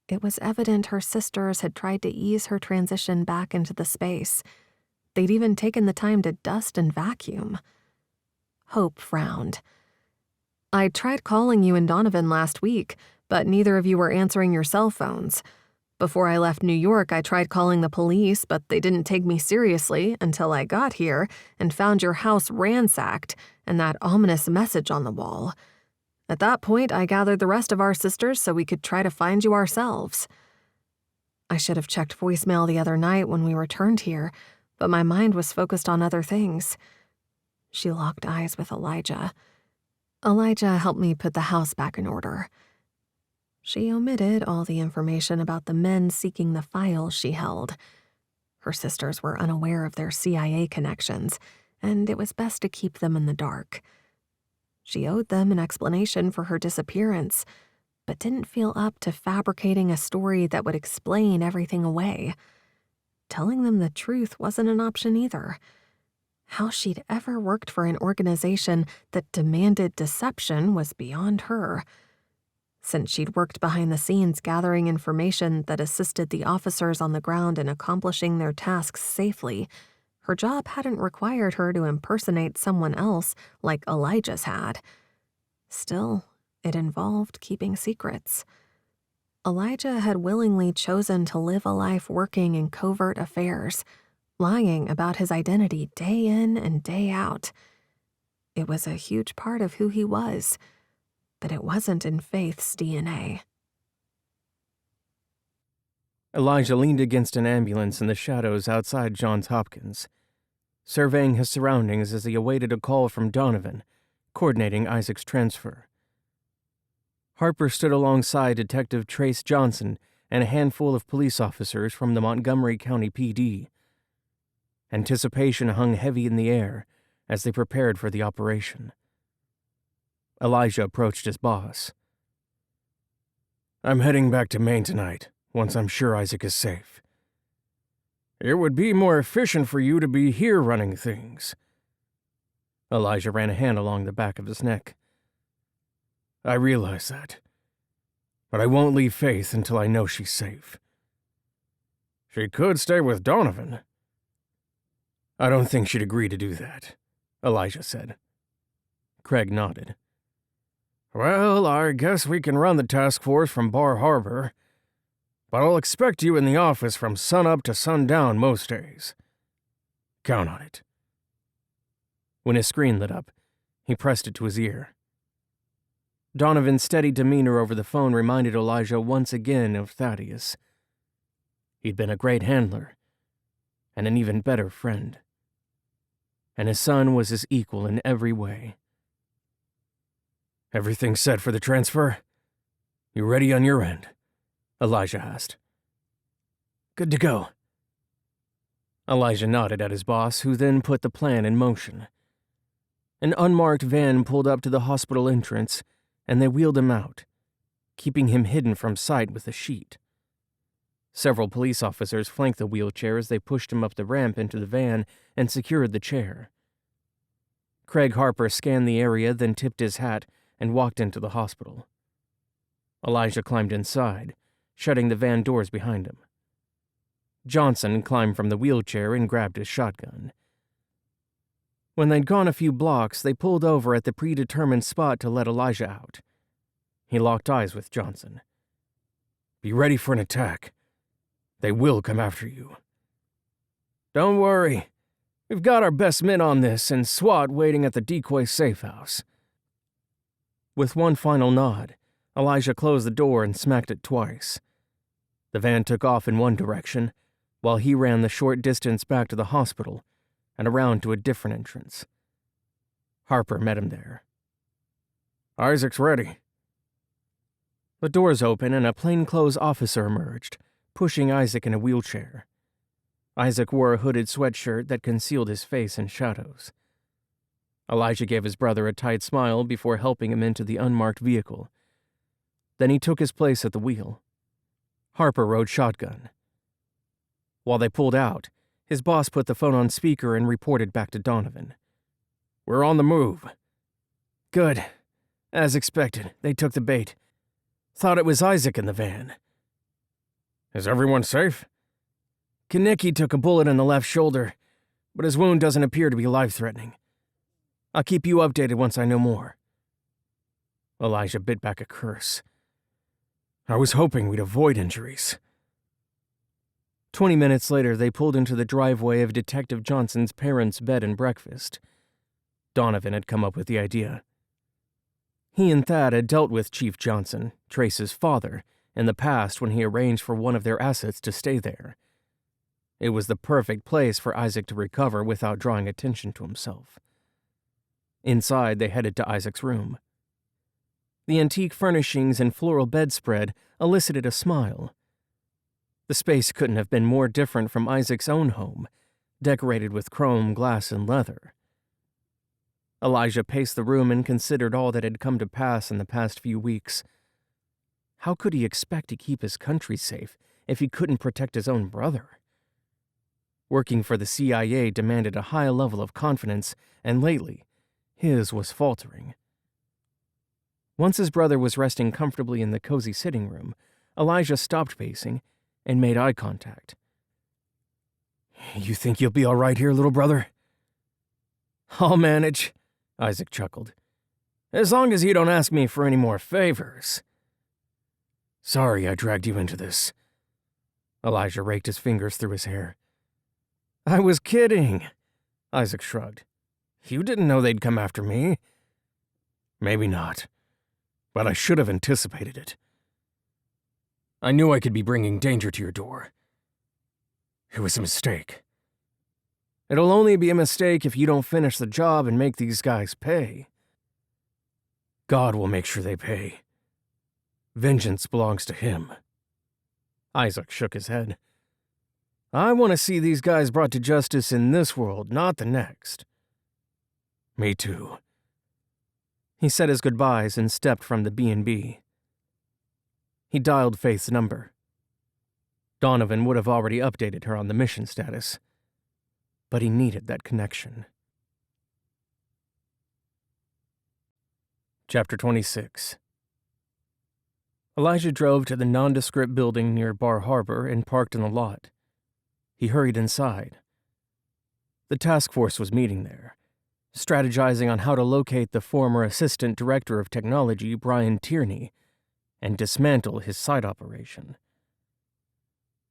It was evident her sisters had tried to ease her transition back into the space. They'd even taken the time to dust and vacuum. Hope frowned. "I tried calling you and Donovan last week, but neither of you were answering your cell phones. Before I left New York, I tried calling the police, but they didn't take me seriously until I got here and found your house ransacked and that ominous message on the wall. At that point, I gathered the rest of our sisters so we could try to find you ourselves. I should have checked voicemail the other night when we returned here, but my mind was focused on other things. She locked eyes with Elijah. Elijah helped me put the house back in order. She omitted all the information about the men seeking the files she held. Her sisters were unaware of their CIA connections, and it was best to keep them in the dark. She owed them an explanation for her disappearance, but didn't feel up to fabricating a story that would explain everything away. Telling them the truth wasn't an option either. How she'd ever worked for an organization that demanded deception was beyond her. Since she'd worked behind the scenes gathering information that assisted the officers on the ground in accomplishing their tasks safely, her job hadn't required her to impersonate someone else like Elijah's had. Still, it involved keeping secrets. Elijah had willingly chosen to live a life working in covert affairs, lying about his identity day in and day out. It was a huge part of who he was, but it wasn't in Faith's DNA. Elijah leaned against an ambulance in the shadows outside Johns Hopkins, surveying his surroundings as he awaited a call from Donovan, coordinating Isaac's transfer. Harper stood alongside Detective Trace Johnson and a handful of police officers from the Montgomery County PD. Anticipation hung heavy in the air as they prepared for the operation. Elijah approached his boss. "I'm heading back to Maine tonight, once I'm sure Isaac is safe. It would be more efficient for you to be here running things." Elijah ran a hand along the back of his neck. "I realize that, but I won't leave Faith until I know she's safe. She could stay with Donovan." "I don't think she'd agree to do that," Elijah said. Craig nodded. "Well, I guess we can run the task force from Bar Harbor, but I'll expect you in the office from sunup to sundown most days. Count on it." When his screen lit up, he pressed it to his ear. Donovan's steady demeanor over the phone reminded Elijah once again of Thaddeus. He'd been a great handler, and an even better friend. And his son was his equal in every way. "Everything set for the transfer? You ready on your end?" Elijah asked. "Good to go." Elijah nodded at his boss, who then put the plan in motion. An unmarked van pulled up to the hospital entrance, and they wheeled him out, keeping him hidden from sight with a sheet. Several police officers flanked the wheelchair as they pushed him up the ramp into the van and secured the chair. Craig Harper scanned the area, then tipped his hat and walked into the hospital. Elijah climbed inside, shutting the van doors behind him. Johnson climbed from the wheelchair and grabbed his shotgun. When they'd gone a few blocks, they pulled over at the predetermined spot to let Elijah out. He locked eyes with Johnson. "Be ready for an attack. They will come after you." "Don't worry. We've got our best men on this and SWAT waiting at the decoy safe house." With one final nod, Elijah closed the door and smacked it twice. The van took off in one direction, while he ran the short distance back to the hospital and around to a different entrance. Harper met him there. "Isaac's ready." The doors opened and a plainclothes officer emerged, pushing Isaac in a wheelchair. Isaac wore a hooded sweatshirt that concealed his face in shadows. Elijah gave his brother a tight smile before helping him into the unmarked vehicle. Then he took his place at the wheel. Harper rode shotgun. While they pulled out, his boss put the phone on speaker and reported back to Donovan. "We're on the move." "Good. As expected, they took the bait. Thought it was Isaac in the van." "Is everyone safe?" "Kinnicky took a bullet in the left shoulder, but his wound doesn't appear to be life-threatening. I'll keep you updated once I know more." Elijah bit back a curse. "I was hoping we'd avoid injuries." 20 minutes later, they pulled into the driveway of Detective Johnson's parents' bed and breakfast. Donovan had come up with the idea. He and Thad had dealt with Chief Johnson, Trace's father, in the past when he arranged for one of their assets to stay there. It was the perfect place for Isaac to recover without drawing attention to himself. Inside, they headed to Isaac's room. The antique furnishings and floral bedspread elicited a smile. The space couldn't have been more different from Isaac's own home, decorated with chrome, glass, and leather. Elijah paced the room and considered all that had come to pass in the past few weeks. How could he expect to keep his country safe if he couldn't protect his own brother? Working for the CIA demanded a high level of confidence, and lately, his was faltering. Once his brother was resting comfortably in the cozy sitting room, Elijah stopped pacing and made eye contact. "You think you'll be all right here, little brother?" "I'll manage," Isaac chuckled. "As long as you don't ask me for any more favors." "Sorry I dragged you into this." Elijah raked his fingers through his hair. "I was kidding," Isaac shrugged. "You didn't know they'd come after me." "Maybe not, but I should have anticipated it. I knew I could be bringing danger to your door. It was a mistake." "It'll only be a mistake if you don't finish the job and make these guys pay." "God will make sure they pay. Vengeance belongs to him." Isaac shook his head. "I want to see these guys brought to justice in this world, not the next." "Me too." He said his goodbyes and stepped from the B&B. He dialed Faith's number. Donovan would have already updated her on the mission status, but he needed that connection. Chapter 26. Elijah drove to the nondescript building near Bar Harbor and parked in the lot. He hurried inside. The task force was meeting there, strategizing on how to locate the former Assistant Director of Technology, Brian Tierney, and dismantle his side operation.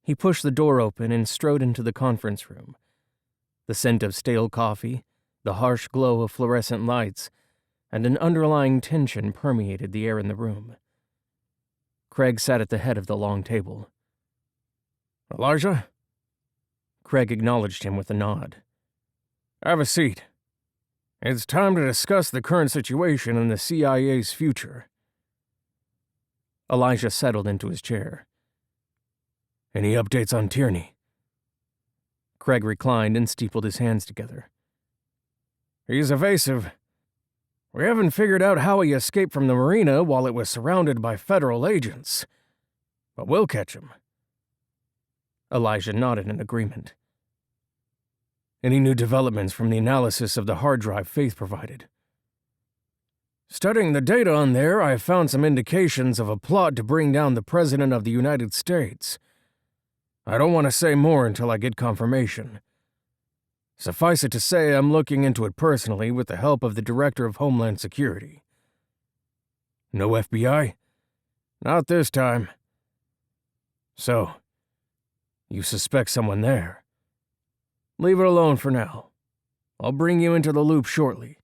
He pushed the door open and strode into the conference room. The scent of stale coffee, the harsh glow of fluorescent lights, and an underlying tension permeated the air in the room. Craig sat at the head of the long table. "Elijah?" Craig acknowledged him with a nod. "Have a seat. It's time to discuss the current situation and the CIA's future." Elijah settled into his chair. "Any updates on Tierney?" Craig reclined and steepled his hands together. "He's evasive. We haven't figured out how he escaped from the marina while it was surrounded by federal agents. But we'll catch him." Elijah nodded in agreement. "Any new developments from the analysis of the hard drive Faith provided?" "Studying the data on there, I have found some indications of a plot to bring down the President of the United States. I don't want to say more until I get confirmation. Suffice it to say, I'm looking into it personally with the help of the Director of Homeland Security." "No FBI?" "Not this time." "So, you suspect someone there?" "Leave it alone for now. I'll bring you into the loop shortly.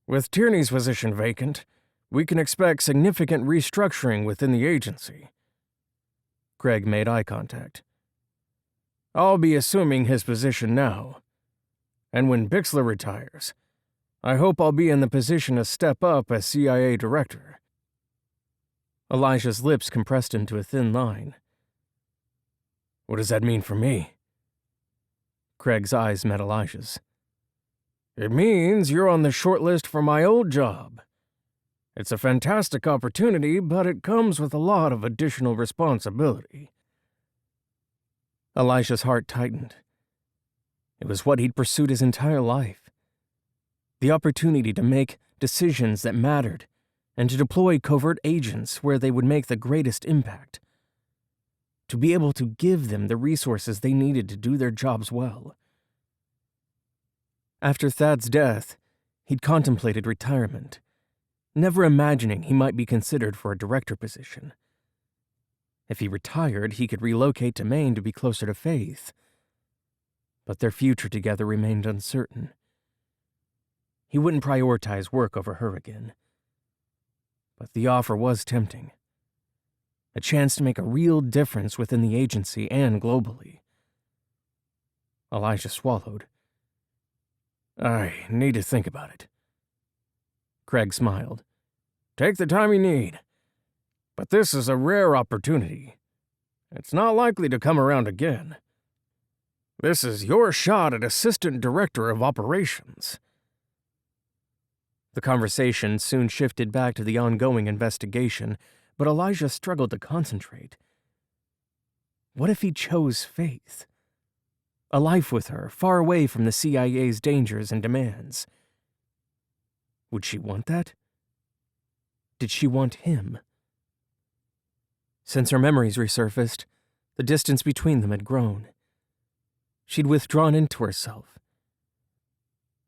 With Tierney's position vacant, we can expect significant restructuring within the agency." Craig made eye contact. "I'll be assuming his position now. And when Bixler retires, I hope I'll be in the position to step up as CIA director." Elijah's lips compressed into a thin line. "What does that mean for me?" Craig's eyes met Elijah's. "It means you're on the short list for my old job. It's a fantastic opportunity, but it comes with a lot of additional responsibility." Elijah's heart tightened. It was what he'd pursued his entire life. The opportunity to make decisions that mattered and to deploy covert agents where they would make the greatest impact. To be able to give them the resources they needed to do their jobs well. After Thad's death, he'd contemplated retirement, never imagining he might be considered for a director position. If he retired, he could relocate to Maine to be closer to Faith. But their future together remained uncertain. He wouldn't prioritize work over her again. But the offer was tempting. A chance to make a real difference within the agency and globally. Elijah swallowed. I need to think about it. Craig smiled. Take the time you need. But this is a rare opportunity. It's not likely to come around again. This is your shot at Assistant Director of Operations. The conversation soon shifted back to the ongoing investigation, but Elijah struggled to concentrate. What if he chose Faith? A life with her, far away from the CIA's dangers and demands. Would she want that? Did she want him? Since her memories resurfaced, the distance between them had grown. She'd withdrawn into herself.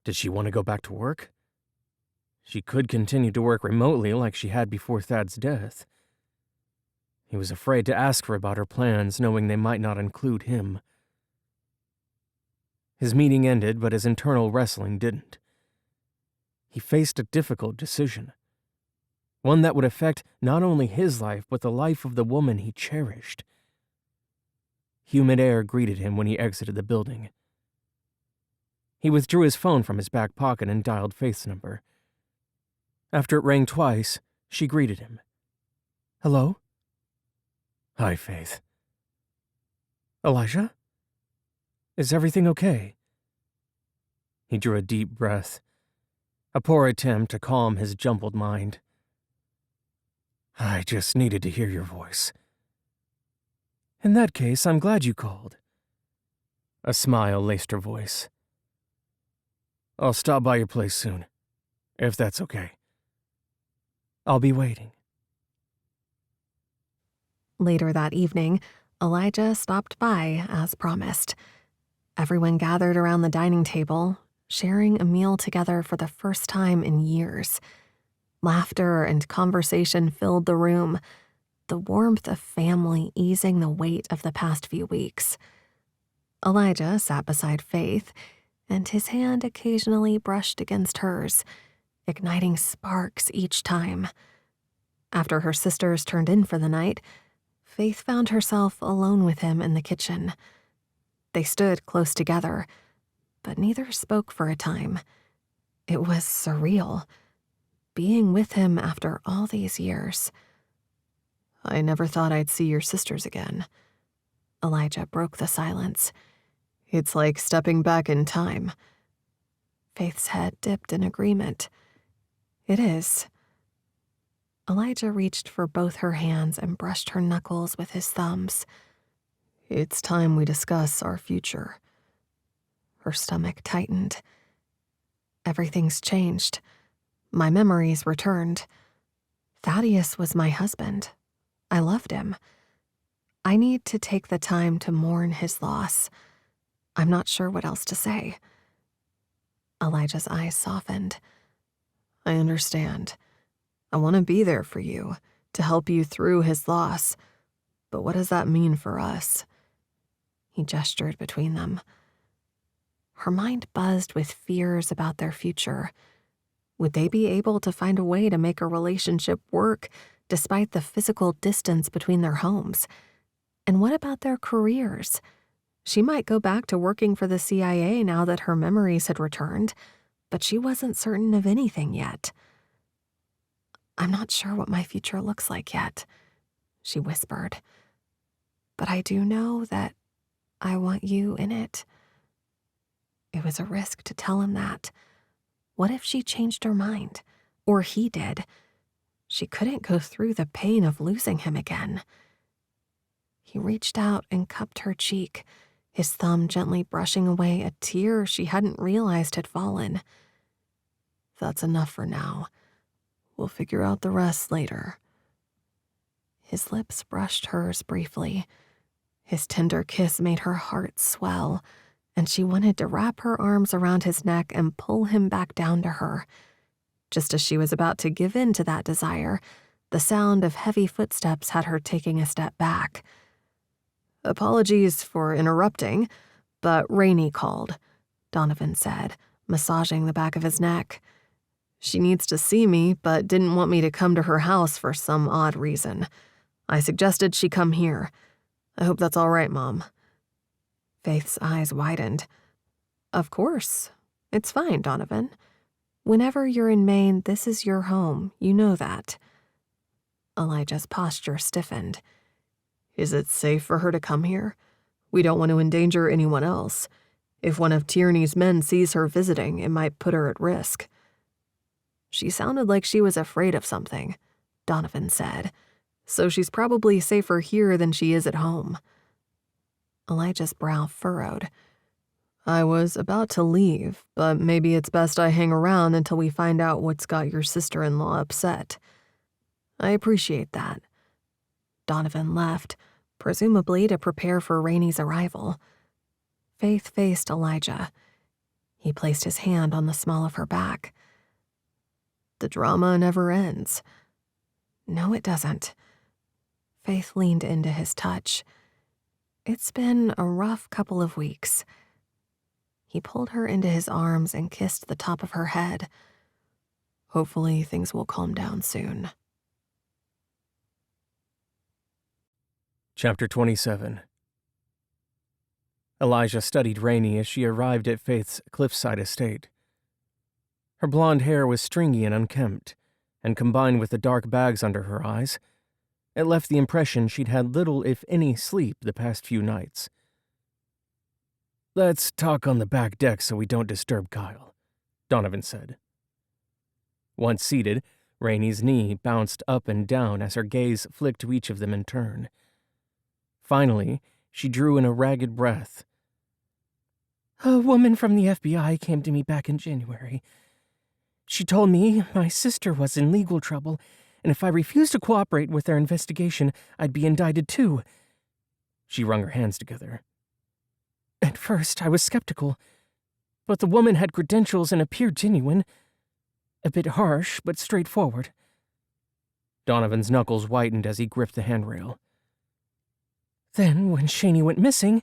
Did she want to go back to work? She could continue to work remotely like she had before Thad's death. He was afraid to ask her about her plans, knowing they might not include him. His meeting ended, but his internal wrestling didn't. He faced a difficult decision. One that would affect not only his life, but the life of the woman he cherished. Humid air greeted him when he exited the building. He withdrew his phone from his back pocket and dialed Faith's number. After it rang twice, she greeted him. Hello? Hi, Faith. Elijah? Is everything okay? He drew a deep breath, a poor attempt to calm his jumbled mind. I just needed to hear your voice. In that case, I'm glad you called. A smile laced her voice. I'll stop by your place soon, if that's okay. I'll be waiting. Later that evening, Elijah stopped by as promised. Everyone gathered around the dining table, sharing a meal together for the first time in years. Laughter and conversation filled the room, the warmth of family easing the weight of the past few weeks. Elijah sat beside Faith, and his hand occasionally brushed against hers, igniting sparks each time. After her sisters turned in for the night, Faith found herself alone with him in the kitchen. They stood close together, but neither spoke for a time. It was surreal, being with him after all these years. I never thought I'd see your sisters again. Elijah broke the silence. It's like stepping back in time. Faith's head dipped in agreement. It is. Elijah reached for both her hands and brushed her knuckles with his thumbs. It's time we discuss our future. Her stomach tightened. Everything's changed. My memories returned. Thaddeus was my husband. I loved him. I need to take the time to mourn his loss. I'm not sure what else to say. Elijah's eyes softened. I understand. I want to be there for you, to help you through his loss. But what does that mean for us? He gestured between them. Her mind buzzed with fears about their future. Would they be able to find a way to make a relationship work despite the physical distance between their homes? And what about their careers? She might go back to working for the CIA now that her memories had returned, but she wasn't certain of anything yet. I'm not sure what my future looks like yet, she whispered. But I do know that I want you in it. It was a risk to tell him that. What if she changed her mind? Or he did? She couldn't go through the pain of losing him again. He reached out and cupped her cheek, his thumb gently brushing away a tear she hadn't realized had fallen. That's enough for now. We'll figure out the rest later. His lips brushed hers briefly. His tender kiss made her heart swell, and she wanted to wrap her arms around his neck and pull him back down to her. Just as she was about to give in to that desire, the sound of heavy footsteps had her taking a step back. Apologies for interrupting, but Rainey called, Donovan said, massaging the back of his neck. She needs to see me, but didn't want me to come to her house for some odd reason. I suggested she come here. I hope that's all right, Mom." Faith's eyes widened. "Of course. It's fine, Donovan. Whenever you're in Maine, this is your home. You know that." Elijah's posture stiffened. "Is it safe for her to come here? We don't want to endanger anyone else. If one of Tierney's men sees her visiting, it might put her at risk." "She sounded like she was afraid of something," Donovan said. "So she's probably safer here than she is at home." Elijah's brow furrowed. "I was about to leave, but maybe it's best I hang around until we find out what's got your sister-in-law upset." "I appreciate that." Donovan left, presumably to prepare for Rainey's arrival. Faith faced Elijah. He placed his hand on the small of her back. "The drama never ends." "No, it doesn't." Faith leaned into his touch. "It's been a rough couple of weeks." He pulled her into his arms and kissed the top of her head. "Hopefully things will calm down soon." Chapter 27. Elijah studied Rainey as she arrived at Faith's cliffside estate. Her blonde hair was stringy and unkempt, and combined with the dark bags under her eyes, it left the impression she'd had little, if any, sleep the past few nights. "Let's talk on the back deck so we don't disturb Kyle," Donovan said. Once seated, Rainey's knee bounced up and down as her gaze flicked to each of them in turn. Finally, she drew in a ragged breath. "A woman from the FBI came to me back in January. She told me my sister was in legal trouble, and if I refused to cooperate with their investigation, I'd be indicted too." She wrung her hands together. "At first, I was skeptical, but the woman had credentials and appeared genuine. A bit harsh, but straightforward." Donovan's knuckles whitened as he gripped the handrail. "Then, when Shaney went missing,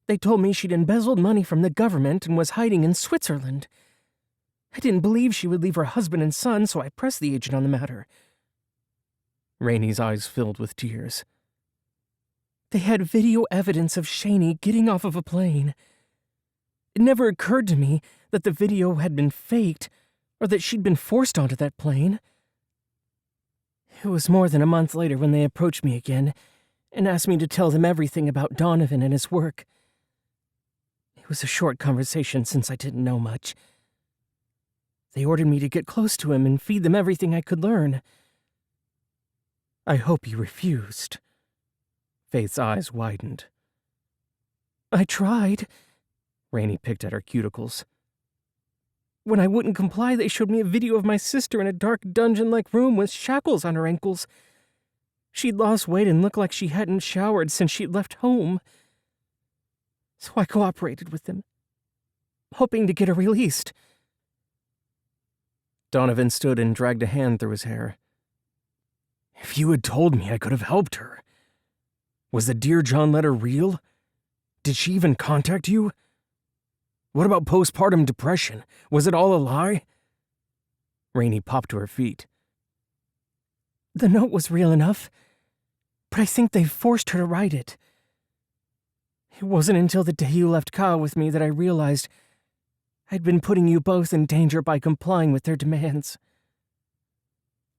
they told me she'd embezzled money from the government and was hiding in Switzerland. I didn't believe she would leave her husband and son, so I pressed the agent on the matter." Rainey's eyes filled with tears. "They had video evidence of Shaney getting off of a plane. It never occurred to me that the video had been faked or that she'd been forced onto that plane. It was more than a month later when they approached me again and asked me to tell them everything about Donovan and his work. It was a short conversation since I didn't know much. They ordered me to get close to him and feed them everything I could learn. I hope you refused." Faith's eyes widened. "I tried." Rainey picked at her cuticles. "When I wouldn't comply, they showed me a video of my sister in a dark dungeon-like room with shackles on her ankles. She'd lost weight and looked like she hadn't showered since she'd left home. So I cooperated with them, hoping to get her released." Donovan stood and dragged a hand through his hair. "If you had told me, I could have helped her. Was the Dear John letter real? Did she even contact you? What about postpartum depression? Was it all a lie?" Rainey popped to her feet. "The note was real enough, but I think they forced her to write it. It wasn't until the day you left Kyle with me that I realized I'd been putting you both in danger by complying with their demands."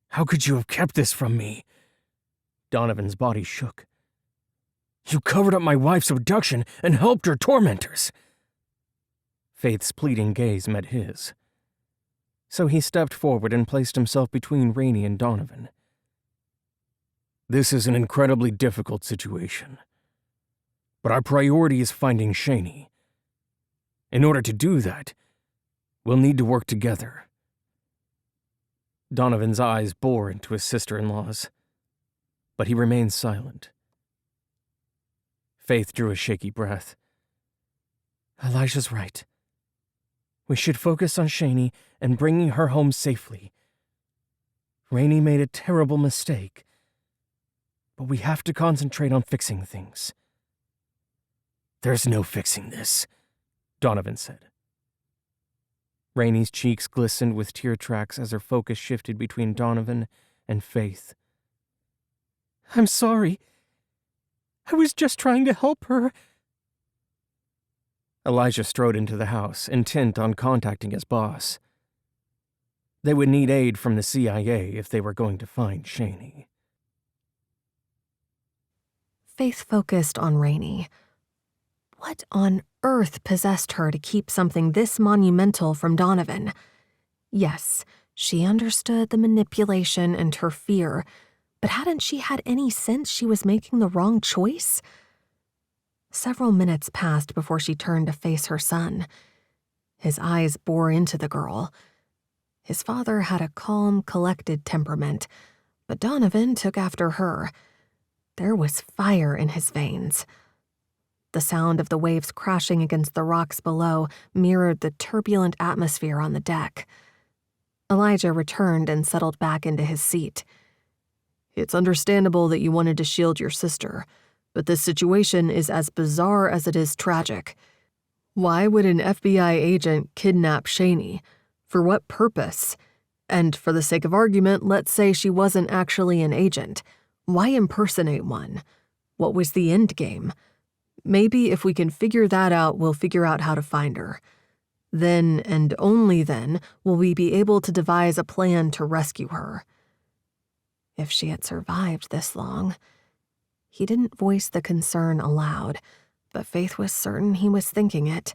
"How could you have kept this from me?" Donovan's body shook. "You covered up my wife's abduction and helped her tormentors." Faith's pleading gaze met his. So he stepped forward and placed himself between Rainey and Donovan. "This is an incredibly difficult situation, but our priority is finding Shaney. In order to do that, we'll need to work together." Donovan's eyes bore into his sister-in-law's, but he remained silent. Faith drew a shaky breath. "Elijah's right. We should focus on Shaney and bringing her home safely. Rainey made a terrible mistake, but we have to concentrate on fixing things." "There's no fixing this," Donovan said. Rainey's cheeks glistened with tear tracks as her focus shifted between Donovan and Faith. "I'm sorry. I was just trying to help her." Elijah strode into the house, intent on contacting his boss. They would need aid from the CIA if they were going to find Shaney. Faith focused on Rainey. What on earth possessed her to keep something this monumental from Donovan? Yes, she understood the manipulation and her fear, but hadn't she had any sense she was making the wrong choice? Several minutes passed before she turned to face her son. His eyes bore into the girl. His father had a calm, collected temperament, but Donovan took after her. There was fire in his veins. The sound of the waves crashing against the rocks below mirrored the turbulent atmosphere on the deck. Elijah returned and settled back into his seat. "It's understandable that you wanted to shield your sister, but this situation is as bizarre as it is tragic. Why would an FBI agent kidnap Shaney? For what purpose? And for the sake of argument, let's say she wasn't actually an agent. Why impersonate one? What was the end game? Maybe if we can figure that out, we'll figure out how to find her. Then, and only then, will we be able to devise a plan to rescue her." If she had survived this long. He didn't voice the concern aloud, but Faith was certain he was thinking it.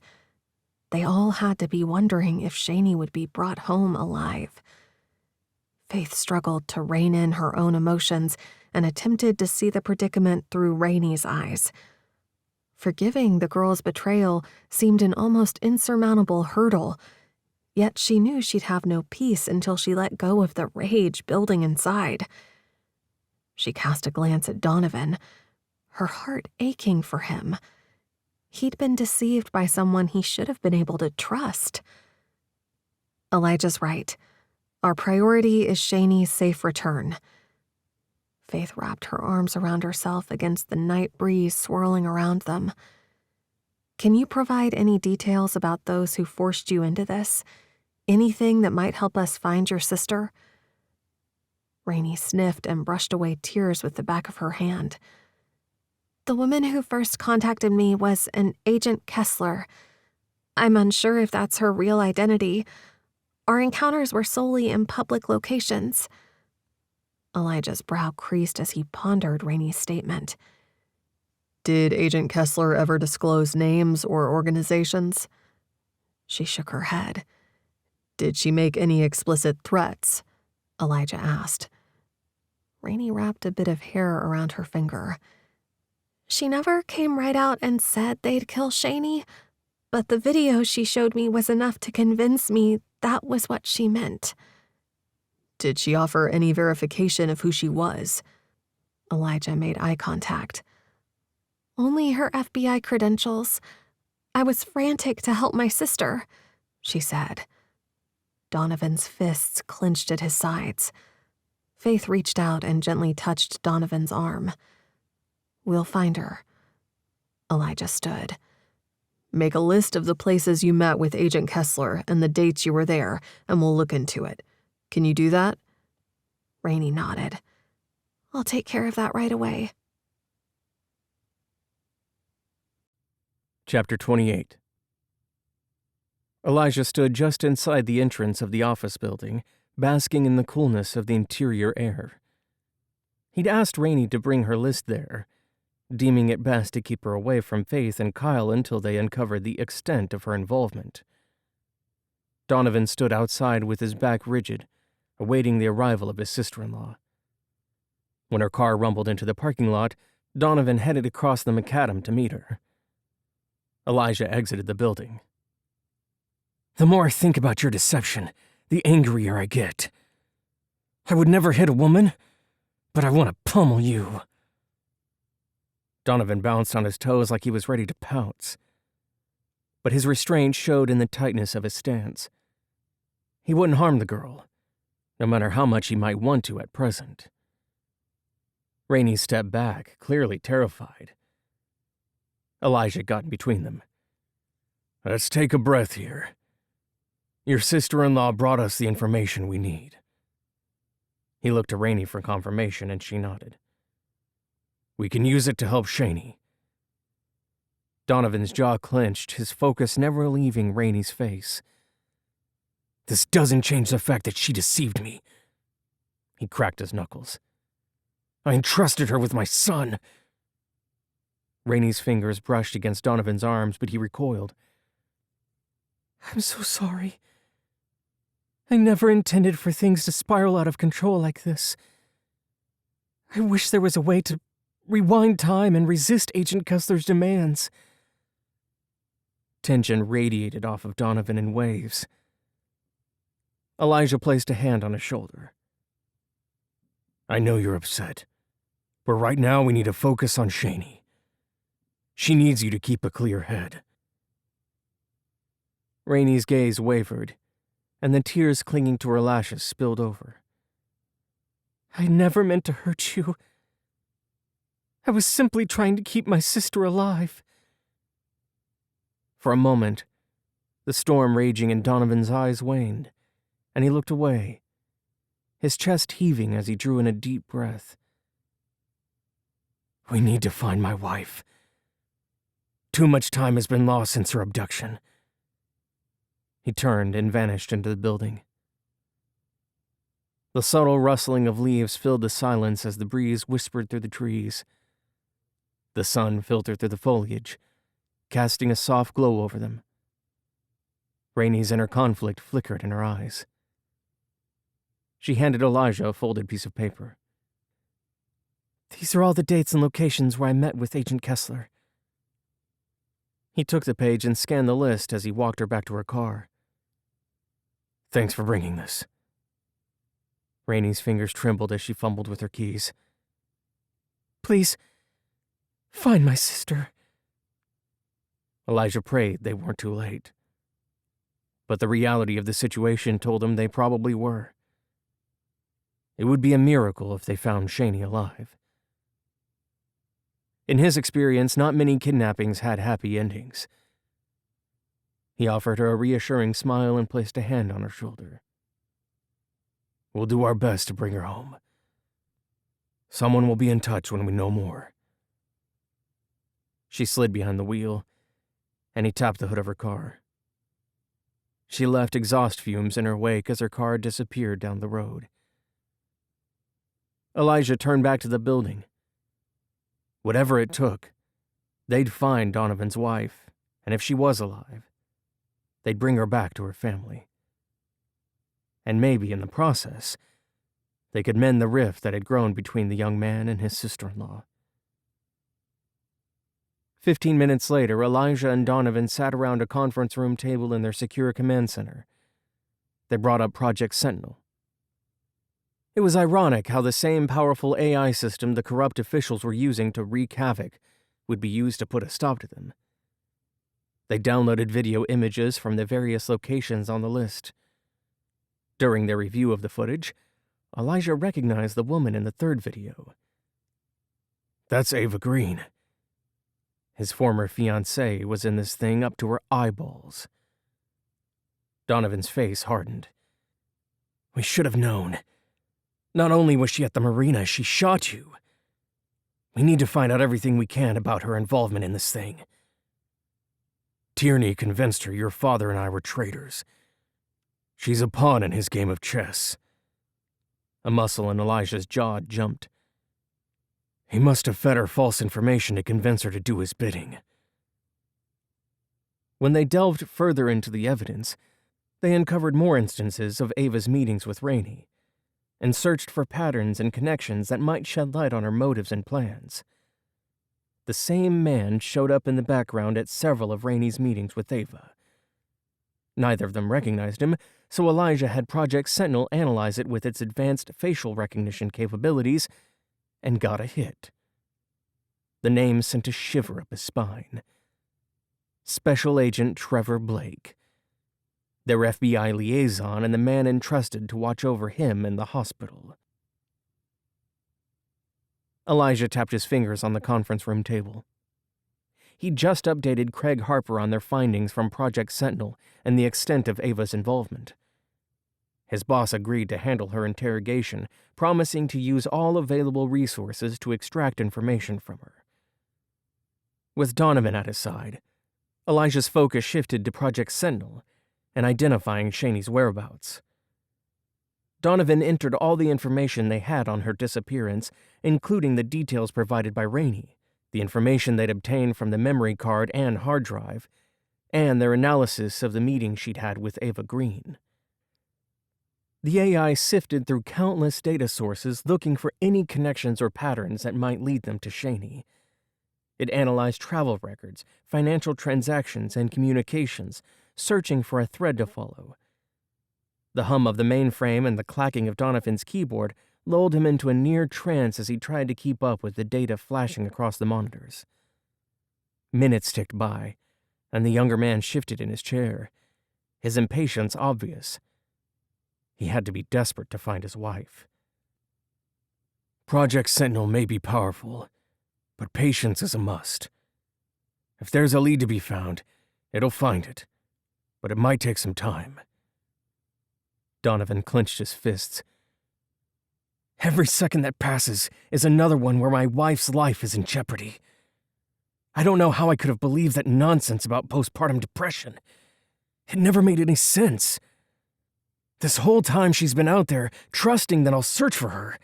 They all had to be wondering if Shaney would be brought home alive. Faith struggled to rein in her own emotions and attempted to see the predicament through Rainey's eyes. Forgiving the girl's betrayal seemed an almost insurmountable hurdle, yet she knew she'd have no peace until she let go of the rage building inside. She cast a glance at Donovan, her heart aching for him. He'd been deceived by someone he should have been able to trust. Elijah's right. Our priority is Shaney's safe return. Faith wrapped her arms around herself against the night breeze swirling around them. Can you provide any details about those who forced you into this? Anything that might help us find your sister? Rainey sniffed and brushed away tears with the back of her hand. The woman who first contacted me was an Agent Kessler. I'm unsure if that's her real identity. Our encounters were solely in public locations. Elijah's brow creased as he pondered Rainey's statement. "Did Agent Kessler ever disclose names or organizations?" She shook her head. "Did she make any explicit threats?" Elijah asked. Rainey wrapped a bit of hair around her finger. She never came right out and said they'd kill Shaney, but the video she showed me was enough to convince me that was what she meant. "Did she offer any verification of who she was?" Elijah made eye contact. Only her FBI credentials. I was frantic to help my sister, she said. Donovan's fists clenched at his sides. Faith reached out and gently touched Donovan's arm. We'll find her. Elijah stood. "Make a list of the places you met with Agent Kessler and the dates you were there, and we'll look into it. Can you do that?" Rainey nodded. I'll take care of that right away. Chapter 28. Elijah stood just inside the entrance of the office building, basking in the coolness of the interior air. He'd asked Rainey to bring her list there, deeming it best to keep her away from Faith and Kyle until they uncovered the extent of her involvement. Donovan stood outside with his back rigid, awaiting the arrival of his sister-in-law. When her car rumbled into the parking lot, Donovan headed across the macadam to meet her. Elijah exited the building. "The more I think about your deception, the angrier I get. I would never hit a woman, but I want to pummel you." Donovan bounced on his toes like he was ready to pounce. But his restraint showed in the tightness of his stance. He wouldn't harm the girl, no matter how much he might want to at present. Rainey stepped back, clearly terrified. Elijah got in between them. "Let's take a breath here. Your sister-in-law brought us the information we need. He looked to Rainey for confirmation, and she nodded. We can use it to help Shaney. Donovan's jaw clenched, his focus never leaving Rainey's face. This doesn't change the fact that she deceived me. He cracked his knuckles. I entrusted her with my son. Rainey's fingers brushed against Donovan's arms, but he recoiled. I'm so sorry. I never intended for things to spiral out of control like this. I wish there was a way to rewind time and resist Agent Kessler's demands. Tension radiated off of Donovan in waves. Elijah placed a hand on his shoulder. I know you're upset, but right now we need to focus on Shaney. She needs you to keep a clear head. Rainey's gaze wavered, and the tears clinging to her lashes spilled over. I never meant to hurt you. I was simply trying to keep my sister alive. For a moment, the storm raging in Donovan's eyes waned, and he looked away, his chest heaving as he drew in a deep breath. We need to find my wife. Too much time has been lost since her abduction. He turned and vanished into the building. The subtle rustling of leaves filled the silence as the breeze whispered through the trees. The sun filtered through the foliage, casting a soft glow over them. Rainey's inner conflict flickered in her eyes. She handed Elijah a folded piece of paper. These are all the dates and locations where I met with Agent Kessler. He took the page and scanned the list as he walked her back to her car. Thanks for bringing this. Rainey's fingers trembled as she fumbled with her keys. Please, find my sister. Elijah prayed they weren't too late. But the reality of the situation told him they probably were. It would be a miracle if they found Shaney alive. In his experience, not many kidnappings had happy endings. He offered her a reassuring smile and placed a hand on her shoulder. We'll do our best to bring her home. Someone will be in touch when we know more. She slid behind the wheel, and he tapped the hood of her car. She left exhaust fumes in her wake as her car disappeared down the road. Elijah turned back to the building. Whatever it took, they'd find Donovan's wife, and if she was alive, they'd bring her back to her family. And maybe, in the process, they could mend the rift that had grown between the young man and his sister-in-law. 15 minutes later, Elijah and Donovan sat around a conference room table in their secure command center. They brought up Project Sentinel. It was ironic how the same powerful AI system the corrupt officials were using to wreak havoc would be used to put a stop to them. They downloaded video images from the various locations on the list. During their review of the footage, Elijah recognized the woman in the third video. That's Ava Green. His former fiancée was in this thing up to her eyeballs. Donovan's face hardened. We should have known. Not only was she at the marina, she shot you. We need to find out everything we can about her involvement in this thing. Tierney convinced her your father and I were traitors. She's a pawn in his game of chess. A muscle in Elijah's jaw jumped. He must have fed her false information to convince her to do his bidding. When they delved further into the evidence, they uncovered more instances of Ava's meetings with Rainey, and searched for patterns and connections that might shed light on her motives and plans. The same man showed up in the background at several of Rainey's meetings with Ava. Neither of them recognized him, so Elijah had Project Sentinel analyze it with its advanced facial recognition capabilities and got a hit. The name sent a shiver up his spine. Special Agent Trevor Blake, their FBI liaison and the man entrusted to watch over him in the hospital. Elijah tapped his fingers on the conference room table. he'd just updated Craig Harper on their findings from Project Sentinel and the extent of Ava's involvement. His boss agreed to handle her interrogation, promising to use all available resources to extract information from her. With Donovan at his side, Elijah's focus shifted to Project Sentinel and identifying Shaney's whereabouts. Donovan entered all the information they had on her disappearance, including the details provided by Rainey, the information they'd obtained from the memory card and hard drive, and their analysis of the meeting she'd had with Ava Green. The AI sifted through countless data sources looking for any connections or patterns that might lead them to Shaney. It analyzed travel records, financial transactions, and communications, searching for a thread to follow. The hum of the mainframe and the clacking of Donovan's keyboard lulled him into a near trance as he tried to keep up with the data flashing across the monitors. Minutes ticked by, and the younger man shifted in his chair, his impatience obvious. He had to be desperate to find his wife. Project Sentinel may be powerful, but patience is a must. If there's a lead to be found, it'll find it, but it might take some time. Donovan clenched his fists. Every second that passes is another one where my wife's life is in jeopardy. I don't know how I could have believed that nonsense about postpartum depression. It never made any sense. This whole time she's been out there, trusting that I'll search for her,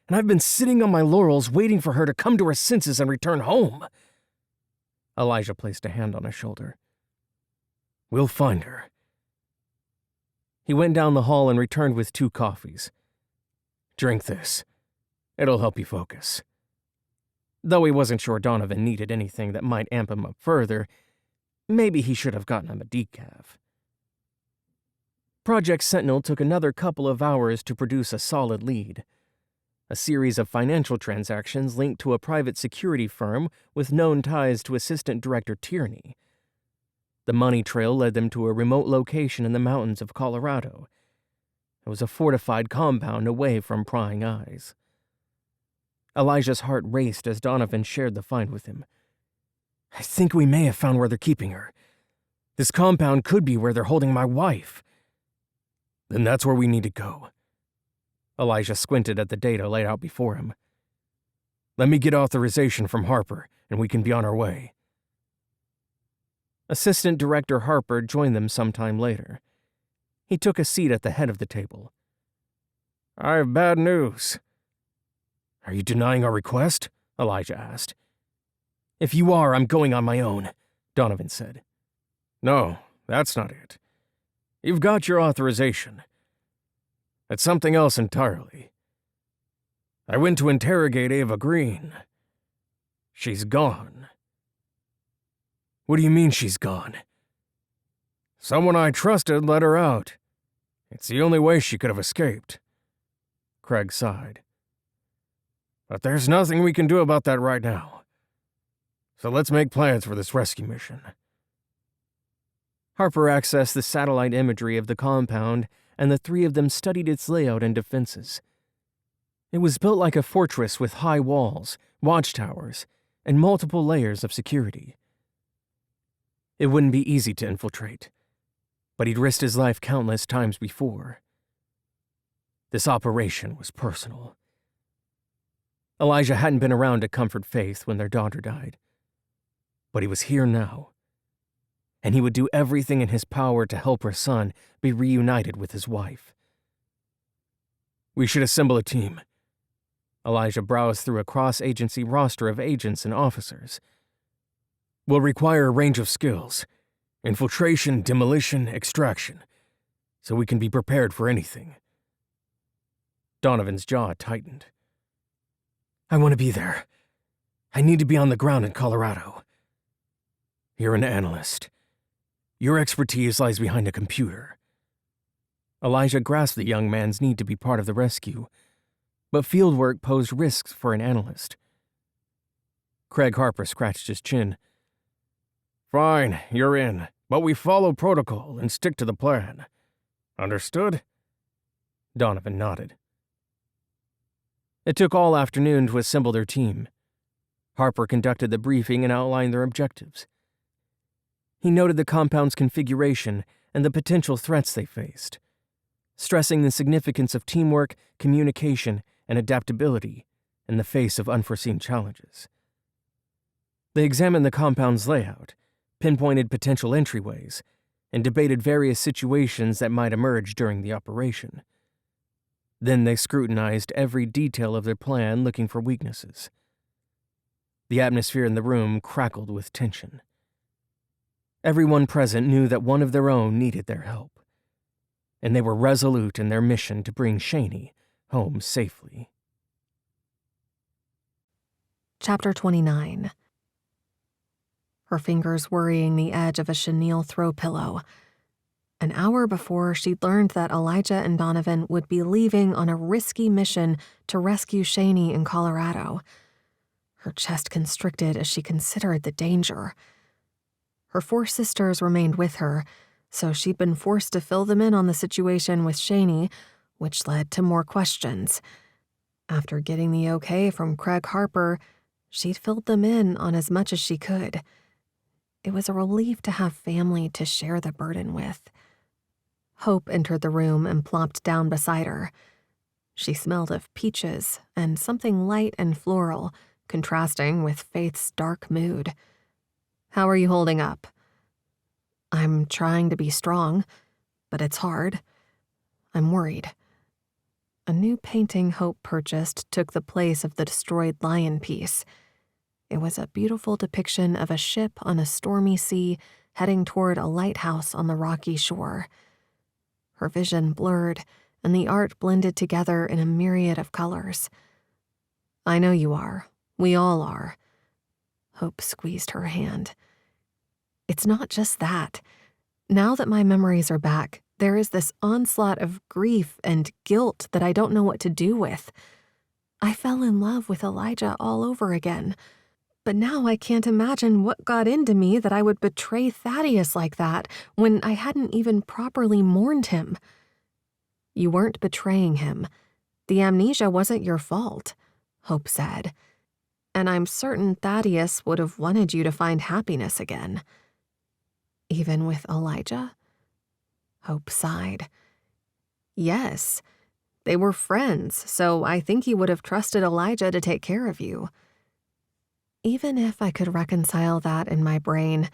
and I've been sitting on my laurels waiting for her to come to her senses and return home. Elijah placed a hand on his shoulder. We'll find her. He went down the hall and returned with 2 coffees. Drink this. It'll help you focus. Though he wasn't sure Donovan needed anything that might amp him up further, maybe he should have gotten him a decaf. Project Sentinel took another couple of hours to produce a solid lead. A series of financial transactions linked to a private security firm with known ties to Assistant Director Tierney. The money trail led them to a remote location in the mountains of Colorado. It was a fortified compound away from prying eyes. Elijah's heart raced as Donovan shared the find with him. I think we may have found where they're keeping her. This compound could be where they're holding my wife. Then that's where we need to go. Elijah squinted at the data laid out before him. Let me get authorization from Harper, and we can be on our way. Assistant Director Harper joined them sometime later. He took a seat at the head of the table. I have bad news. Are you denying our request? Elijah asked. If you are, I'm going on my own, Donovan said. No, that's not it. You've got your authorization. It's something else entirely. I went to interrogate Ava Green. She's gone. What do you mean she's gone? Someone I trusted let her out. It's the only way she could have escaped. Craig sighed. But there's nothing we can do about that right now. So let's make plans for this rescue mission. Harper accessed the satellite imagery of the compound, and the 3 of them studied its layout and defenses. It was built like a fortress with high walls, watchtowers, and multiple layers of security. It wouldn't be easy to infiltrate, but he'd risked his life countless times before. This operation was personal. Elijah hadn't been around to comfort Faith when their daughter died, but he was here now, and he would do everything in his power to help her son be reunited with his wife. We should assemble a team. Elijah browsed through a cross-agency roster of agents and officers. We'll require a range of skills: infiltration, demolition, extraction, so we can be prepared for anything. Donovan's jaw tightened. I want to be there. I need to be on the ground in Colorado. You're an analyst. Your expertise lies behind a computer. Elijah grasped the young man's need to be part of the rescue, but fieldwork posed risks for an analyst. Craig Harper scratched his chin. Fine, you're in, but we follow protocol and stick to the plan. Understood? Donovan nodded. It took all afternoon to assemble their team. Harper conducted the briefing and outlined their objectives. He noted the compound's configuration and the potential threats they faced, stressing the significance of teamwork, communication, and adaptability in the face of unforeseen challenges. They examined the compound's layout, pinpointed potential entryways, and debated various situations that might emerge during the operation. Then they scrutinized every detail of their plan, looking for weaknesses. The atmosphere in the room crackled with tension. Everyone present knew that one of their own needed their help, and they were resolute in their mission to bring Shaney home safely. Chapter 29. Her fingers worrying the edge of a chenille throw pillow. An hour before, she'd learned that Elijah and Donovan would be leaving on a risky mission to rescue Shaney in Colorado. Her chest constricted as she considered the danger. Her 4 sisters remained with her, so she'd been forced to fill them in on the situation with Shaney, which led to more questions. After getting the okay from Craig Harper, she'd filled them in on as much as she could. It was a relief to have family to share the burden with. Hope entered the room and plopped down beside her. She smelled of peaches and something light and floral, contrasting with Faith's dark mood. "How are you holding up?" "I'm trying to be strong, but it's hard. I'm worried." A new painting Hope purchased took the place of the destroyed lion piece. It was a beautiful depiction of a ship on a stormy sea heading toward a lighthouse on the rocky shore. Her vision blurred, and the art blended together in a myriad of colors. "I know you are. We all are." Hope squeezed her hand. "It's not just that. Now that my memories are back, there is this onslaught of grief and guilt that I don't know what to do with. I fell in love with Elijah all over again, but now I can't imagine what got into me that I would betray Thaddeus like that when I hadn't even properly mourned him." "You weren't betraying him. The amnesia wasn't your fault," Hope said. "And I'm certain Thaddeus would have wanted you to find happiness again." "Even with Elijah?" Hope sighed. "Yes. They were friends, so I think he would have trusted Elijah to take care of you." "Even if I could reconcile that in my brain,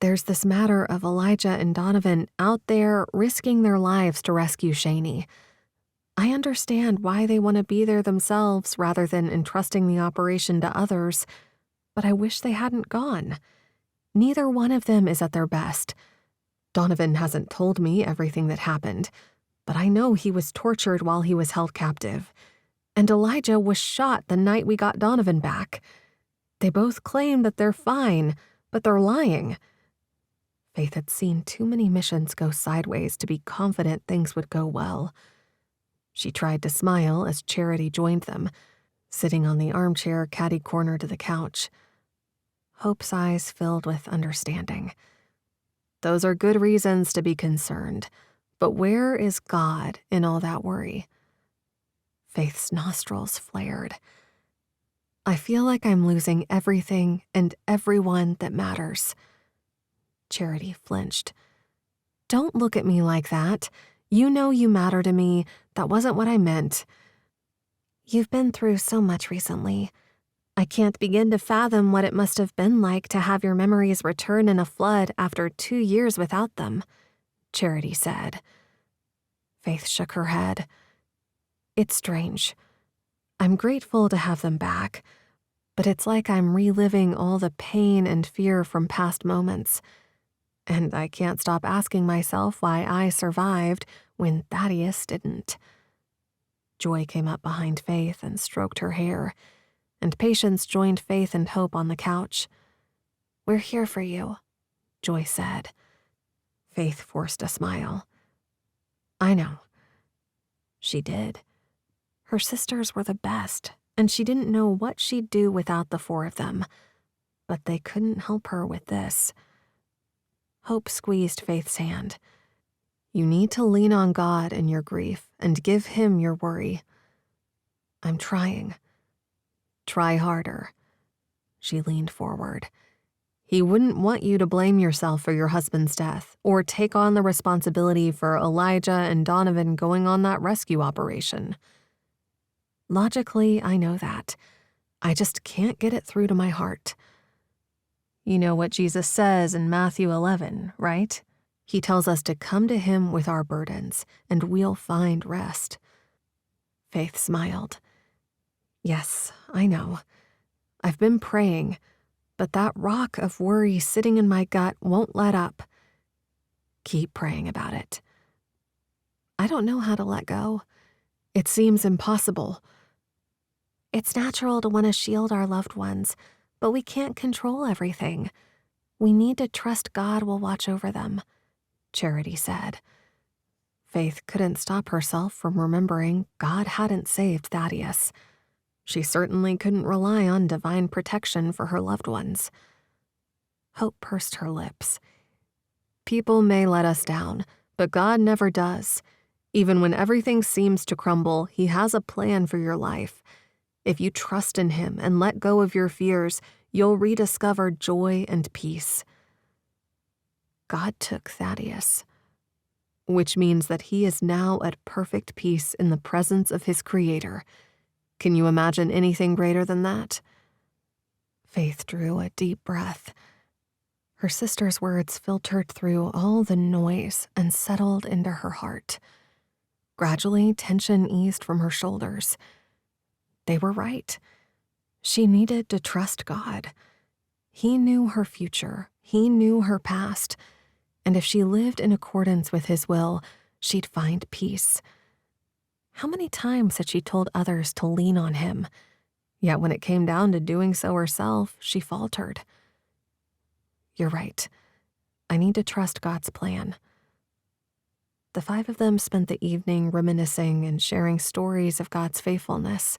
there's this matter of Elijah and Donovan out there risking their lives to rescue Shaney. I understand why they want to be there themselves rather than entrusting the operation to others, but I wish they hadn't gone. Neither one of them is at their best. Donovan hasn't told me everything that happened, but I know he was tortured while he was held captive. And Elijah was shot the night we got Donovan back. They both claim that they're fine, but they're lying." Faith had seen too many missions go sideways to be confident things would go well. She tried to smile as Charity joined them, sitting on the armchair catty-corner to the couch. Hope's eyes filled with understanding. "Those are good reasons to be concerned, but where is God in all that worry?" Faith's nostrils flared. "I feel like I'm losing everything and everyone that matters." Charity flinched. "Don't look at me like that. You know you matter to me. That wasn't what I meant." "You've been through so much recently. I can't begin to fathom what it must have been like to have your memories return in a flood after 2 years without them," Charity said. Faith shook her head. "It's strange. I'm grateful to have them back, but it's like I'm reliving all the pain and fear from past moments. And I can't stop asking myself why I survived when Thaddeus didn't." Joy came up behind Faith and stroked her hair, and Patience joined Faith and Hope on the couch. "We're here for you," Joy said. Faith forced a smile. "I know." She did. Her sisters were the best, and she didn't know what she'd do without the 4 of them. But they couldn't help her with this. Hope squeezed Faith's hand. "You need to lean on God in your grief and give Him your worry." "I'm trying." "Try harder." She leaned forward. He wouldn't want you to blame yourself for your husband's death or take on the responsibility for Elijah and Donovan going on that rescue operation. Logically, I know that. I just can't get it through to my heart. You know what Jesus says in Matthew 11, right? He tells us to come to him with our burdens, and we'll find rest. Faith smiled. Yes, I know. I've been praying, but that rock of worry sitting in my gut won't let up. Keep praying about it. I don't know how to let go. It seems impossible. It's natural to want to shield our loved ones, but we can't control everything. We need to trust God will watch over them, Charity said. Faith couldn't stop herself from remembering God hadn't saved Thaddeus. She certainly couldn't rely on divine protection for her loved ones. Hope pursed her lips. People may let us down, but God never does. Even when everything seems to crumble, He has a plan for your life. If you trust in Him and let go of your fears, you'll rediscover joy and peace. God took Thaddeus, which means that he is now at perfect peace in the presence of his Creator. Can you imagine anything greater than that? Faith drew a deep breath. Her sister's words filtered through all the noise and settled into her heart. Gradually, tension eased from her shoulders. They were right. She needed to trust God. He knew her future. He knew her past. And if she lived in accordance with His will, she'd find peace. How many times had she told others to lean on Him? Yet when it came down to doing so herself, she faltered. You're right. I need to trust God's plan. The five of them spent the evening reminiscing and sharing stories of God's faithfulness.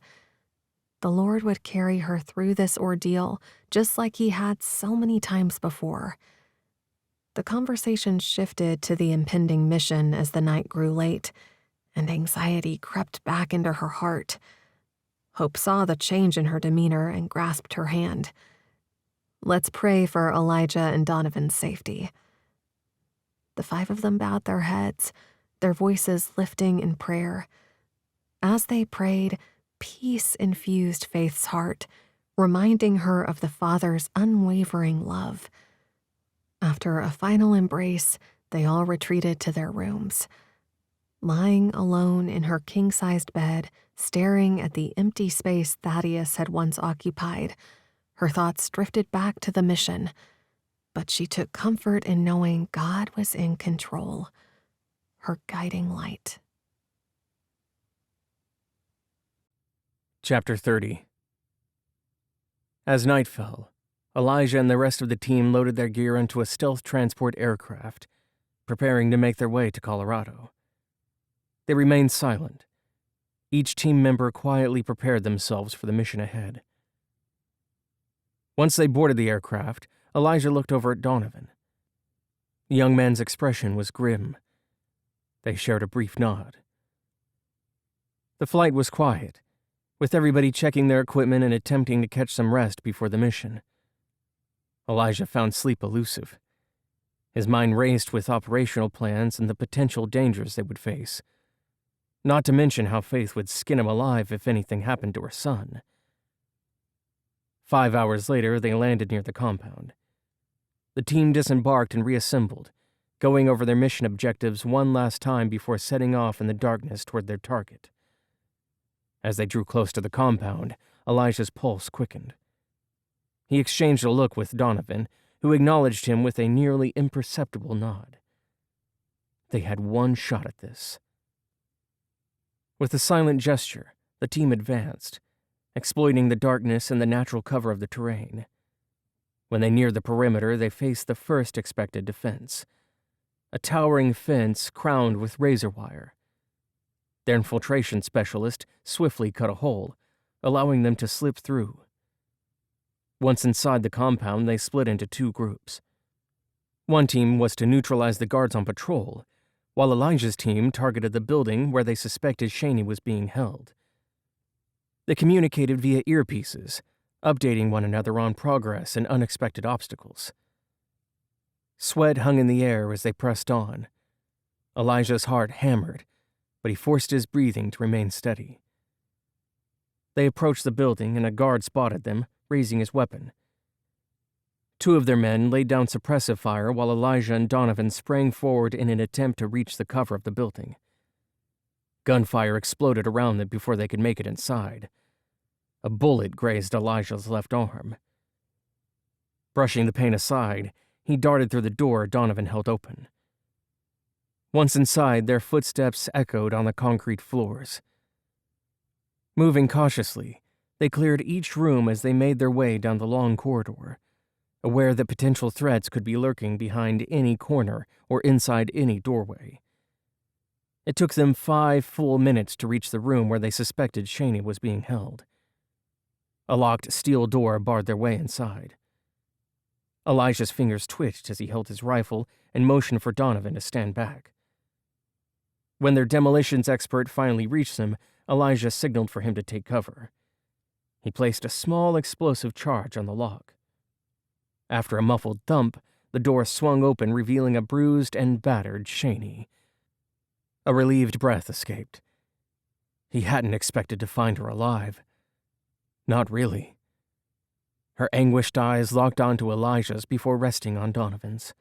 The Lord would carry her through this ordeal just like He had so many times before. The conversation shifted to the impending mission as the night grew late, and anxiety crept back into her heart. Hope saw the change in her demeanor and grasped her hand. Let's pray for Elijah and Donovan's safety. The five of them bowed their heads, their voices lifting in prayer. As they prayed, peace infused Faith's heart, reminding her of the Father's unwavering love. After a final embrace, they all retreated to their rooms. Lying alone in her king-sized bed, staring at the empty space Thaddeus had once occupied, her thoughts drifted back to the mission, but she took comfort in knowing God was in control, her guiding light. Chapter 30. As night fell, Elijah and the rest of the team loaded their gear into a stealth transport aircraft, preparing to make their way to Colorado. They remained silent. Each team member quietly prepared themselves for the mission ahead. Once they boarded the aircraft, Elijah looked over at Donovan. The young man's expression was grim. They shared a brief nod. The flight was quiet, with everybody checking their equipment and attempting to catch some rest before the mission. Elijah found sleep elusive. His mind raced with operational plans and the potential dangers they would face. Not to mention how Faith would skin him alive if anything happened to her son. 5 hours later, they landed near the compound. The team disembarked and reassembled, going over their mission objectives one last time before setting off in the darkness toward their target. As they drew close to the compound, Elijah's pulse quickened. He exchanged a look with Donovan, who acknowledged him with a nearly imperceptible nod. They had one shot at this. With a silent gesture, the team advanced, exploiting the darkness and the natural cover of the terrain. When they neared the perimeter, they faced the first expected defense, a towering fence crowned with razor wire. Their infiltration specialist swiftly cut a hole, allowing them to slip through. Once inside the compound, they split into two groups. One team was to neutralize the guards on patrol, while Elijah's team targeted the building where they suspected Shaney was being held. They communicated via earpieces, updating one another on progress and unexpected obstacles. Sweat hung in the air as they pressed on. Elijah's heart hammered, but he forced his breathing to remain steady. They approached the building, and a guard spotted them, raising his weapon. 2 of their men laid down suppressive fire while Elijah and Donovan sprang forward in an attempt to reach the cover of the building. Gunfire exploded around them before they could make it inside. A bullet grazed Elijah's left arm. Brushing the pain aside, he darted through the door Donovan held open. Once inside, their footsteps echoed on the concrete floors. Moving cautiously, they cleared each room as they made their way down the long corridor, aware that potential threats could be lurking behind any corner or inside any doorway. It took them 5 full minutes to reach the room where they suspected Shaney was being held. A locked steel door barred their way inside. Elijah's fingers twitched as he held his rifle and motioned for Donovan to stand back. When their demolitions expert finally reached them, Elijah signaled for him to take cover. He placed a small explosive charge on the lock. After a muffled thump, the door swung open, revealing a bruised and battered Shaney. A relieved breath escaped. He hadn't expected to find her alive. Not really. Her anguished eyes locked onto Elijah's before resting on Donovan's.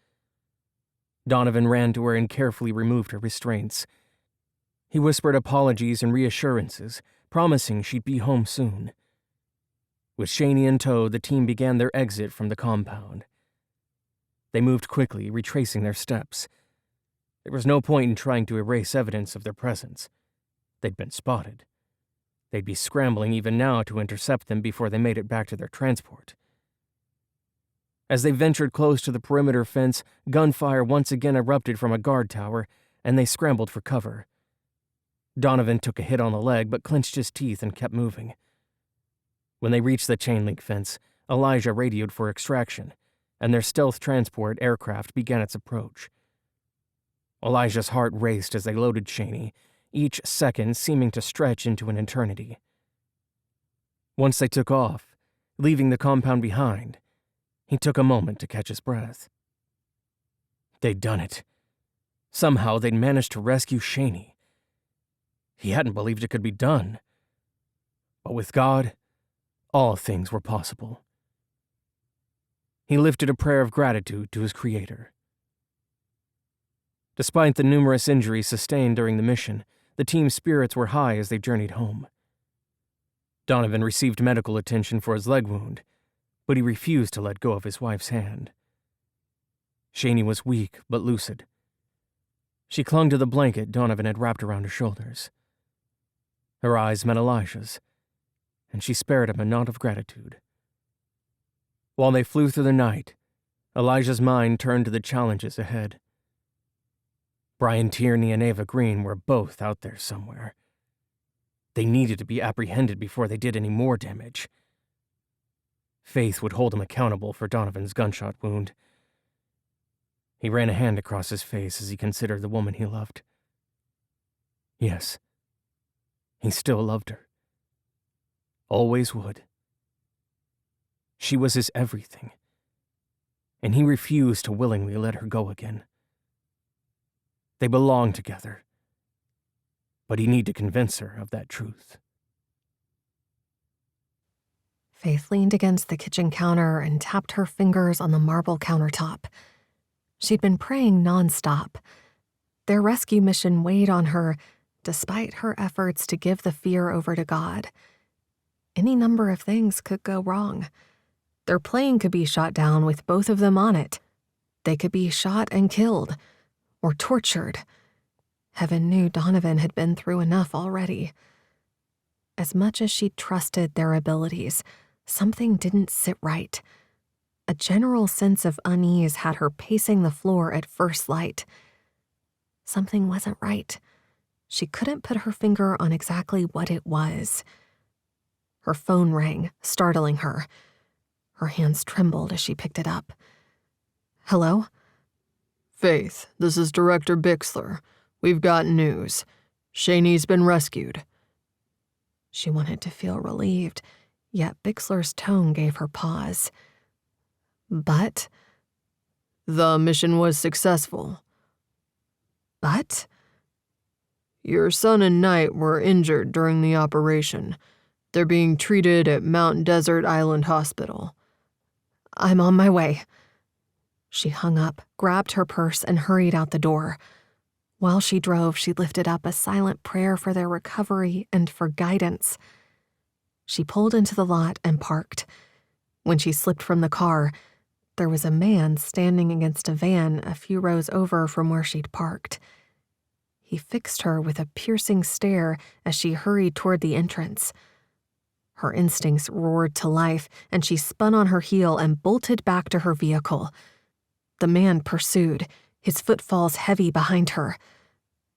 Donovan ran to her and carefully removed her restraints. He whispered apologies and reassurances, promising she'd be home soon. With Shaney in tow, the team began their exit from the compound. They moved quickly, retracing their steps. There was no point in trying to erase evidence of their presence. They'd been spotted. They'd be scrambling even now to intercept them before they made it back to their transport. As they ventured close to the perimeter fence, gunfire once again erupted from a guard tower, and they scrambled for cover. Donovan took a hit on the leg but clenched his teeth and kept moving. When they reached the chain-link fence, Elijah radioed for extraction, and their stealth transport aircraft began its approach. Elijah's heart raced as they loaded Shaney, each second seeming to stretch into an eternity. Once they took off, leaving the compound behind, he took a moment to catch his breath. They'd done it. Somehow they'd managed to rescue Shaney. He hadn't believed it could be done. But with God, all things were possible. He lifted a prayer of gratitude to his Creator. Despite the numerous injuries sustained during the mission, the team's spirits were high as they journeyed home. Donovan received medical attention for his leg wound, but he refused to let go of his wife's hand. Shaney was weak but lucid. She clung to the blanket Donovan had wrapped around her shoulders. Her eyes met Elijah's, and she spared him a nod of gratitude. While they flew through the night, Elijah's mind turned to the challenges ahead. Brian Tierney and Ava Green were both out there somewhere. They needed to be apprehended before they did any more damage. Faith would hold him accountable for Donovan's gunshot wound. He ran a hand across his face as he considered the woman he loved. Yes, he still loved her. Always would. She was his everything, and he refused to willingly let her go again. They belonged together, but he needed to convince her of that truth. Faith leaned against the kitchen counter and tapped her fingers on the marble countertop. She'd been praying nonstop. Their rescue mission weighed on her, despite her efforts to give the fear over to God. Any number of things could go wrong. Their plane could be shot down with both of them on it. They could be shot and killed, or tortured. Heaven knew Donovan had been through enough already. As much as she trusted their abilities, something didn't sit right. A general sense of unease had her pacing the floor at first light. Something wasn't right. She couldn't put her finger on exactly what it was. Her phone rang, startling her. Her hands trembled as she picked it up. Hello? Faith, this is Director Bixler. We've got news. Shaney's been rescued. She wanted to feel relieved, Yet Bixler's tone gave her pause. But? The mission was successful. But? Your son and Knight were injured during the operation. They're being treated at Mount Desert Island Hospital. I'm on my way. She hung up, grabbed her purse, and hurried out the door. While she drove, she lifted up a silent prayer for their recovery and for guidance. She pulled into the lot and parked. When she slipped from the car, there was a man standing against a van a few rows over from where she'd parked. He fixed her with a piercing stare as she hurried toward the entrance. Her instincts roared to life, and she spun on her heel and bolted back to her vehicle. The man pursued, his footfalls heavy behind her.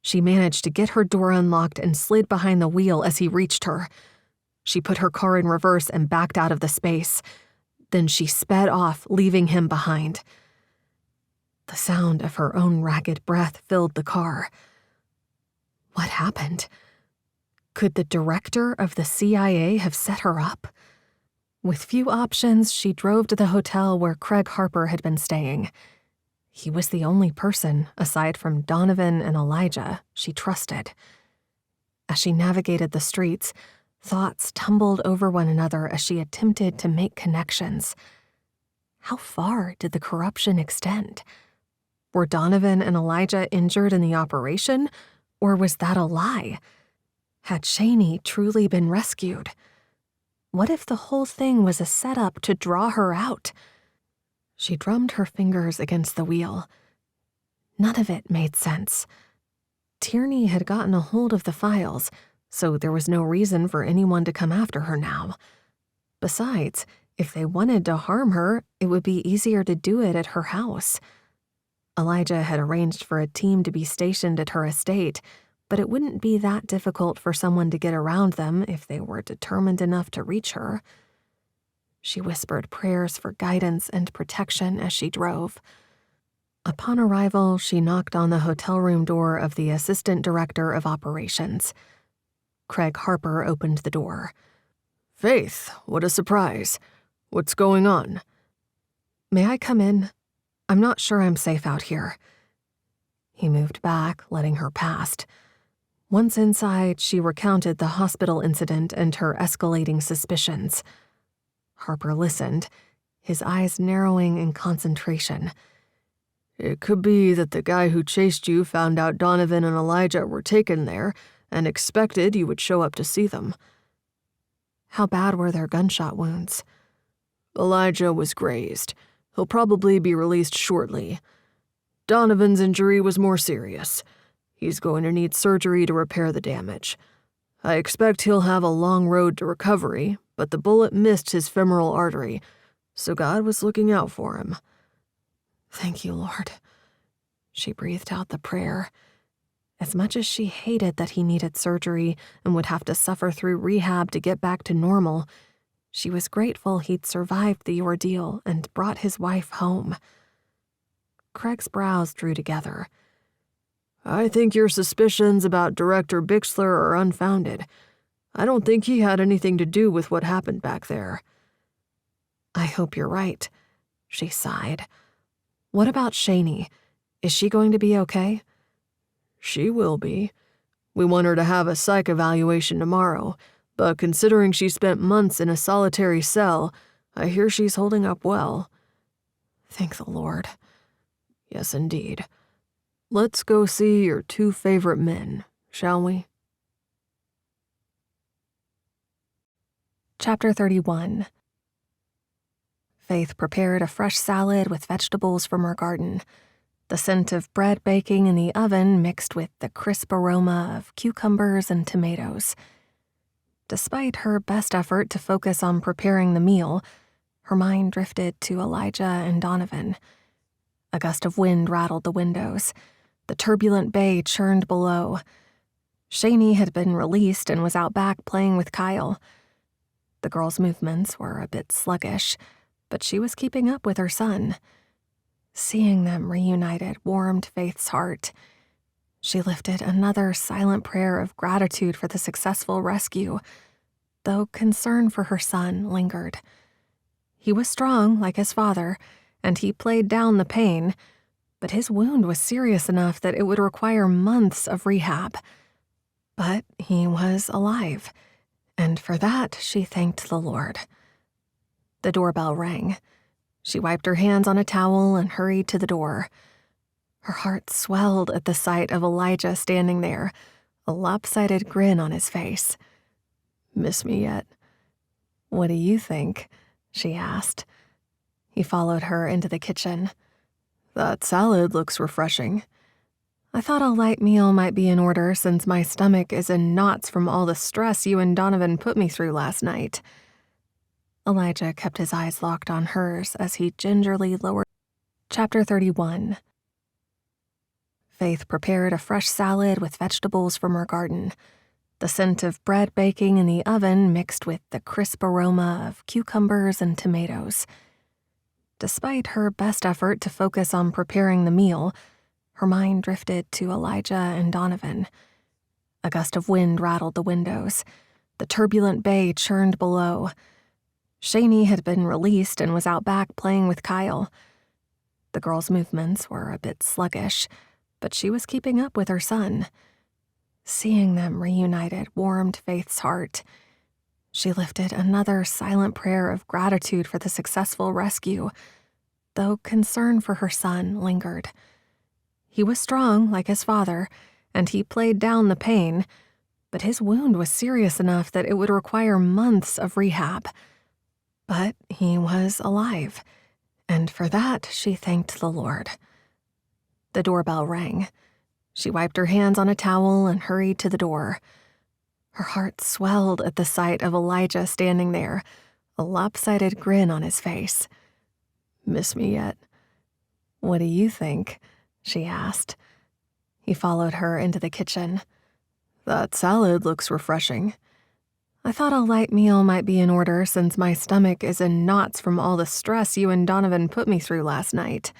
She managed to get her door unlocked and slid behind the wheel as he reached her. She put her car in reverse and backed out of the space. Then she sped off, leaving him behind. The sound of her own ragged breath filled the car. What happened? Could the director of the CIA have set her up? With few options, she drove to the hotel where Craig Harper had been staying. He was the only person, aside from Donovan and Elijah, she trusted. As she navigated the streets, thoughts tumbled over one another as she attempted to make connections. How far did the corruption extend? Were Donovan and Elijah injured in the operation, or was that a lie? Had Shaney truly been rescued? What if the whole thing was a setup to draw her out? She drummed her fingers against the wheel. None of it made sense. Tierney had gotten a hold of the files, so there was no reason for anyone to come after her now. Besides, if they wanted to harm her, it would be easier to do it at her house. Elijah had arranged for a team to be stationed at her estate, but it wouldn't be that difficult for someone to get around them if they were determined enough to reach her. She whispered prayers for guidance and protection as she drove. Upon arrival, she knocked on the hotel room door of the assistant director of operations. Craig Harper opened the door. Faith, what a surprise. What's going on? May I come in? I'm not sure I'm safe out here. He moved back, letting her past. Once inside, she recounted the hospital incident and her escalating suspicions. Harper listened, his eyes narrowing in concentration. It could be that the guy who chased you found out Donovan and Elijah were taken there and expected you would show up to see them. How bad were their gunshot wounds? Elijah was grazed. He'll probably be released shortly. Donovan's injury was more serious. He's going to need surgery to repair the damage. I expect he'll have a long road to recovery, but the bullet missed his femoral artery, so God was looking out for him. Thank you, Lord. She breathed out the prayer. As much as she hated that he needed surgery and would have to suffer through rehab to get back to normal, she was grateful he'd survived the ordeal and brought his wife home. Craig's brows drew together. I think your suspicions about Director Bixler are unfounded. I don't think he had anything to do with what happened back there. I hope you're right, she sighed. What about Shaney? Is she going to be okay? She will be. We want her to have a psych evaluation tomorrow, but considering she spent months in a solitary cell, I hear she's holding up well. Thank the Lord. Yes, indeed. Let's go see your two favorite men, shall we? Chapter 31. Faith prepared a fresh salad with vegetables from her garden. The scent of bread baking in the oven mixed with the crisp aroma of cucumbers and tomatoes. Despite her best effort to focus on preparing the meal, her mind drifted to Elijah and Donovan. A gust of wind rattled the windows. The turbulent bay churned below. Shaney had been released and was out back playing with Kyle. The girl's movements were a bit sluggish, but she was keeping up with her son. Seeing them reunited warmed Faith's heart. She lifted another silent prayer of gratitude for the successful rescue. though concern for her son lingered. He was strong, like his father, and he played down the pain, but his wound was serious enough that it would require months of rehab. But he was alive, and for that she thanked the Lord. The doorbell rang. She wiped her hands on a towel and hurried to the door. Her heart swelled at the sight of Elijah standing there, a lopsided grin on his face. "Miss me yet?" "What do you think?" she asked. He followed her into the kitchen. "That salad looks refreshing." "I thought a light meal might be in order since my stomach is in knots from all the stress you and Donovan put me through last night." Elijah kept his eyes locked on hers as he gingerly lowered. Chapter 31. Faith prepared a fresh salad with vegetables from her garden. The scent of bread baking in the oven mixed with the crisp aroma of cucumbers and tomatoes. Despite her best effort to focus on preparing the meal, her mind drifted to Elijah and Donovan. A gust of wind rattled the windows. The turbulent bay churned below. Shani had been released and was out back playing with Kyle. The girl's movements were a bit sluggish, but she was keeping up with her son. Seeing them reunited warmed Faith's heart. She lifted another silent prayer of gratitude for the successful rescue, though concern for her son lingered. He was strong, like his father, and he played down the pain, but his wound was serious enough that it would require months of rehab. But he was alive, and for that she thanked the Lord. The doorbell rang. She wiped her hands on a towel and hurried to the door. Her heart swelled at the sight of Elijah standing there, a lopsided grin on his face. "Miss me yet?" "What do you think?" she asked. He followed her into the kitchen. "That salad looks refreshing." "I thought a light meal might be in order since my stomach is in knots from all the stress you and Donovan put me through last night."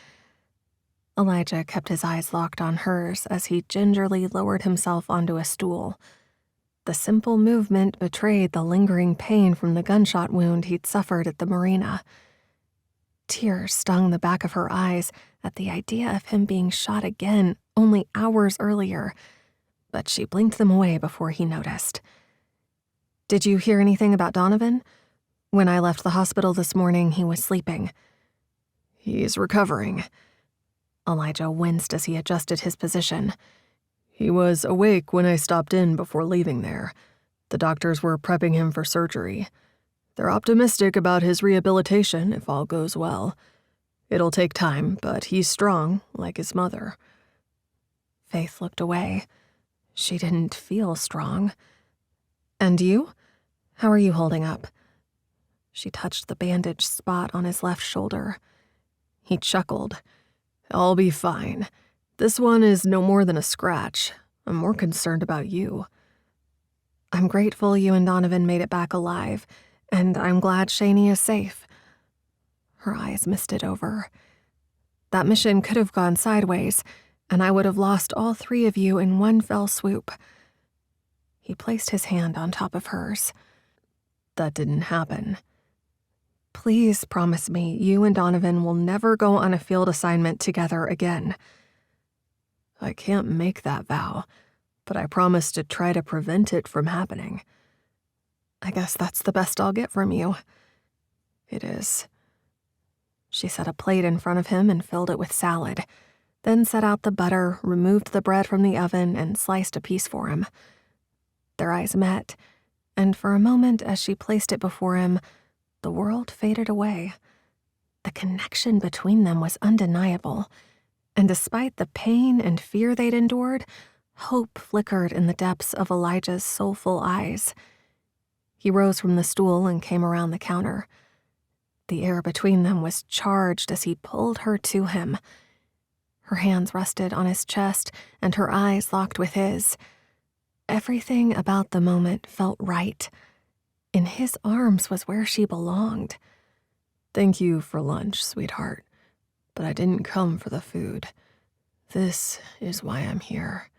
Elijah kept his eyes locked on hers as he gingerly lowered himself onto a stool. The simple movement betrayed the lingering pain from the gunshot wound he'd suffered at the marina. Tears stung the back of her eyes at the idea of him being shot again only hours earlier, but she blinked them away before he noticed. "Did you hear anything about Donovan? When I left the hospital this morning, he was sleeping." "He's recovering." Elijah winced as he adjusted his position. "He was awake when I stopped in before leaving there. The doctors were prepping him for surgery. They're optimistic about his rehabilitation if all goes well. It'll take time, but he's strong, like his mother." Faith looked away. She didn't feel strong. "And you? How are you holding up?" She touched the bandaged spot on his left shoulder. He chuckled. "I'll be fine. This one is no more than a scratch. I'm more concerned about you." "I'm grateful you and Donovan made it back alive, and I'm glad Shani is safe." Her eyes misted over. "That mission could have gone sideways, and I would have lost all three of you in one fell swoop." He placed his hand on top of hers. "That didn't happen." "Please promise me you and Donovan will never go on a field assignment together again." "I can't make that vow, but I promise to try to prevent it from happening." "I guess that's the best I'll get from you." "It is." She set a plate in front of him and filled it with salad, then set out the butter, removed the bread from the oven, and sliced a piece for him. Their eyes met, and for a moment as she placed it before him, the world faded away. The connection between them was undeniable, and despite the pain and fear they'd endured, hope flickered in the depths of Elijah's soulful eyes. He rose from the stool and came around the counter. The air between them was charged as he pulled her to him. Her hands rested on his chest and her eyes locked with his. Everything about the moment felt right. In his arms was where she belonged. "Thank you for lunch, sweetheart, but I didn't come for the food. This is why I'm here."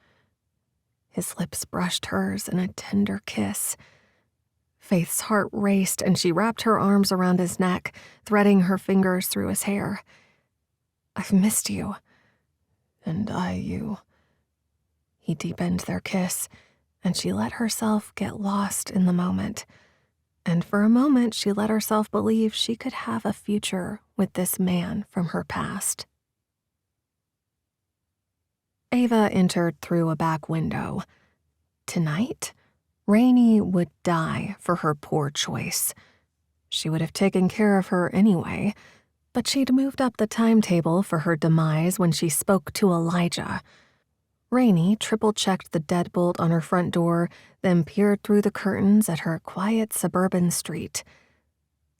His lips brushed hers in a tender kiss. Faith's heart raced and she wrapped her arms around his neck, threading her fingers through his hair. "I've missed you." "And I you." He deepened their kiss, and she let herself get lost in the moment. And for a moment, she let herself believe she could have a future with this man from her past. Ava entered through a back window. Tonight, Rainey would die for her poor choice. She would have taken care of her anyway, but she'd moved up the timetable for her demise when she spoke to Elijah. Rainey triple-checked the deadbolt on her front door, then peered through the curtains at her quiet suburban street.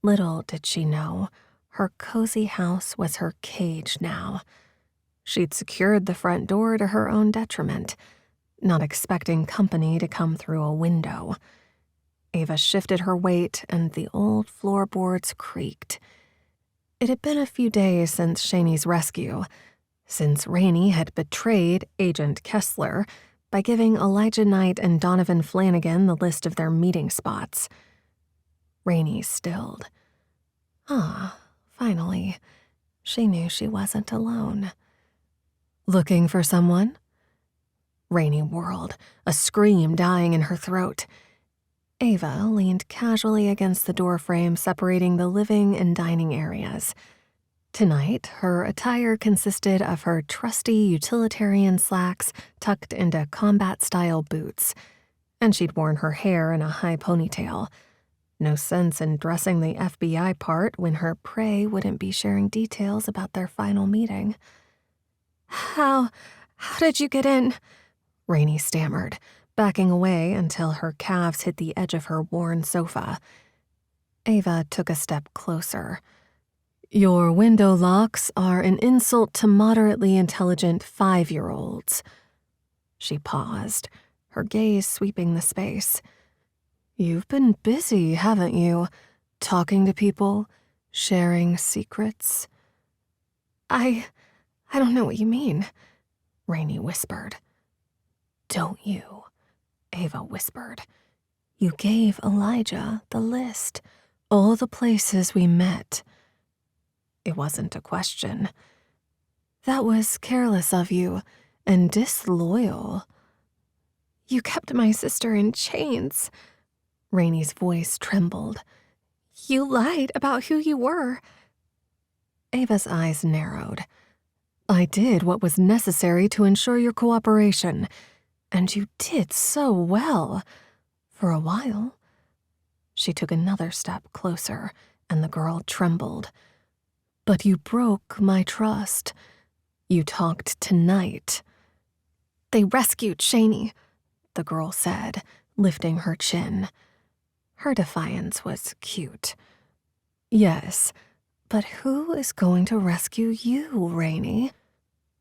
Little did she know, her cozy house was her cage now. She'd secured the front door to her own detriment, not expecting company to come through a window. Ava shifted her weight and the old floorboards creaked. It had been a few days since Shaney's rescue, since Rainey had betrayed Agent Kessler by giving Elijah Knight and Donovan Flanagan the list of their meeting spots. Rainey stilled. Finally, she knew she wasn't alone. "Looking for someone?" Rainey whirled, a scream dying in her throat. Ava leaned casually against the doorframe separating the living and dining areas. Tonight, her attire consisted of her trusty utilitarian slacks tucked into combat-style boots, and she'd worn her hair in a high ponytail. No sense in dressing the FBI part when her prey wouldn't be sharing details about their final meeting. How did you get in?" Rainey stammered, backing away until her calves hit the edge of her worn sofa. Ava took a step closer. "Your window locks are an insult to moderately intelligent 5-year-olds. She paused, her gaze sweeping the space. "You've been busy, haven't you? Talking to people, sharing secrets?" I don't know what you mean," Rainey whispered. "Don't you?" Ava whispered. "You gave Elijah the list, all the places we met." It wasn't a question. "That was careless of you and disloyal." "You kept my sister in chains." Rainey's voice trembled. "You lied about who you were." Ava's eyes narrowed. "I did what was necessary to ensure your cooperation, and you did so well. For a while." She took another step closer, and the girl trembled. "But you broke my trust. You talked tonight." "They rescued Shaney," the girl said, lifting her chin. Her defiance was cute. "Yes, but who is going to rescue you, Rainey?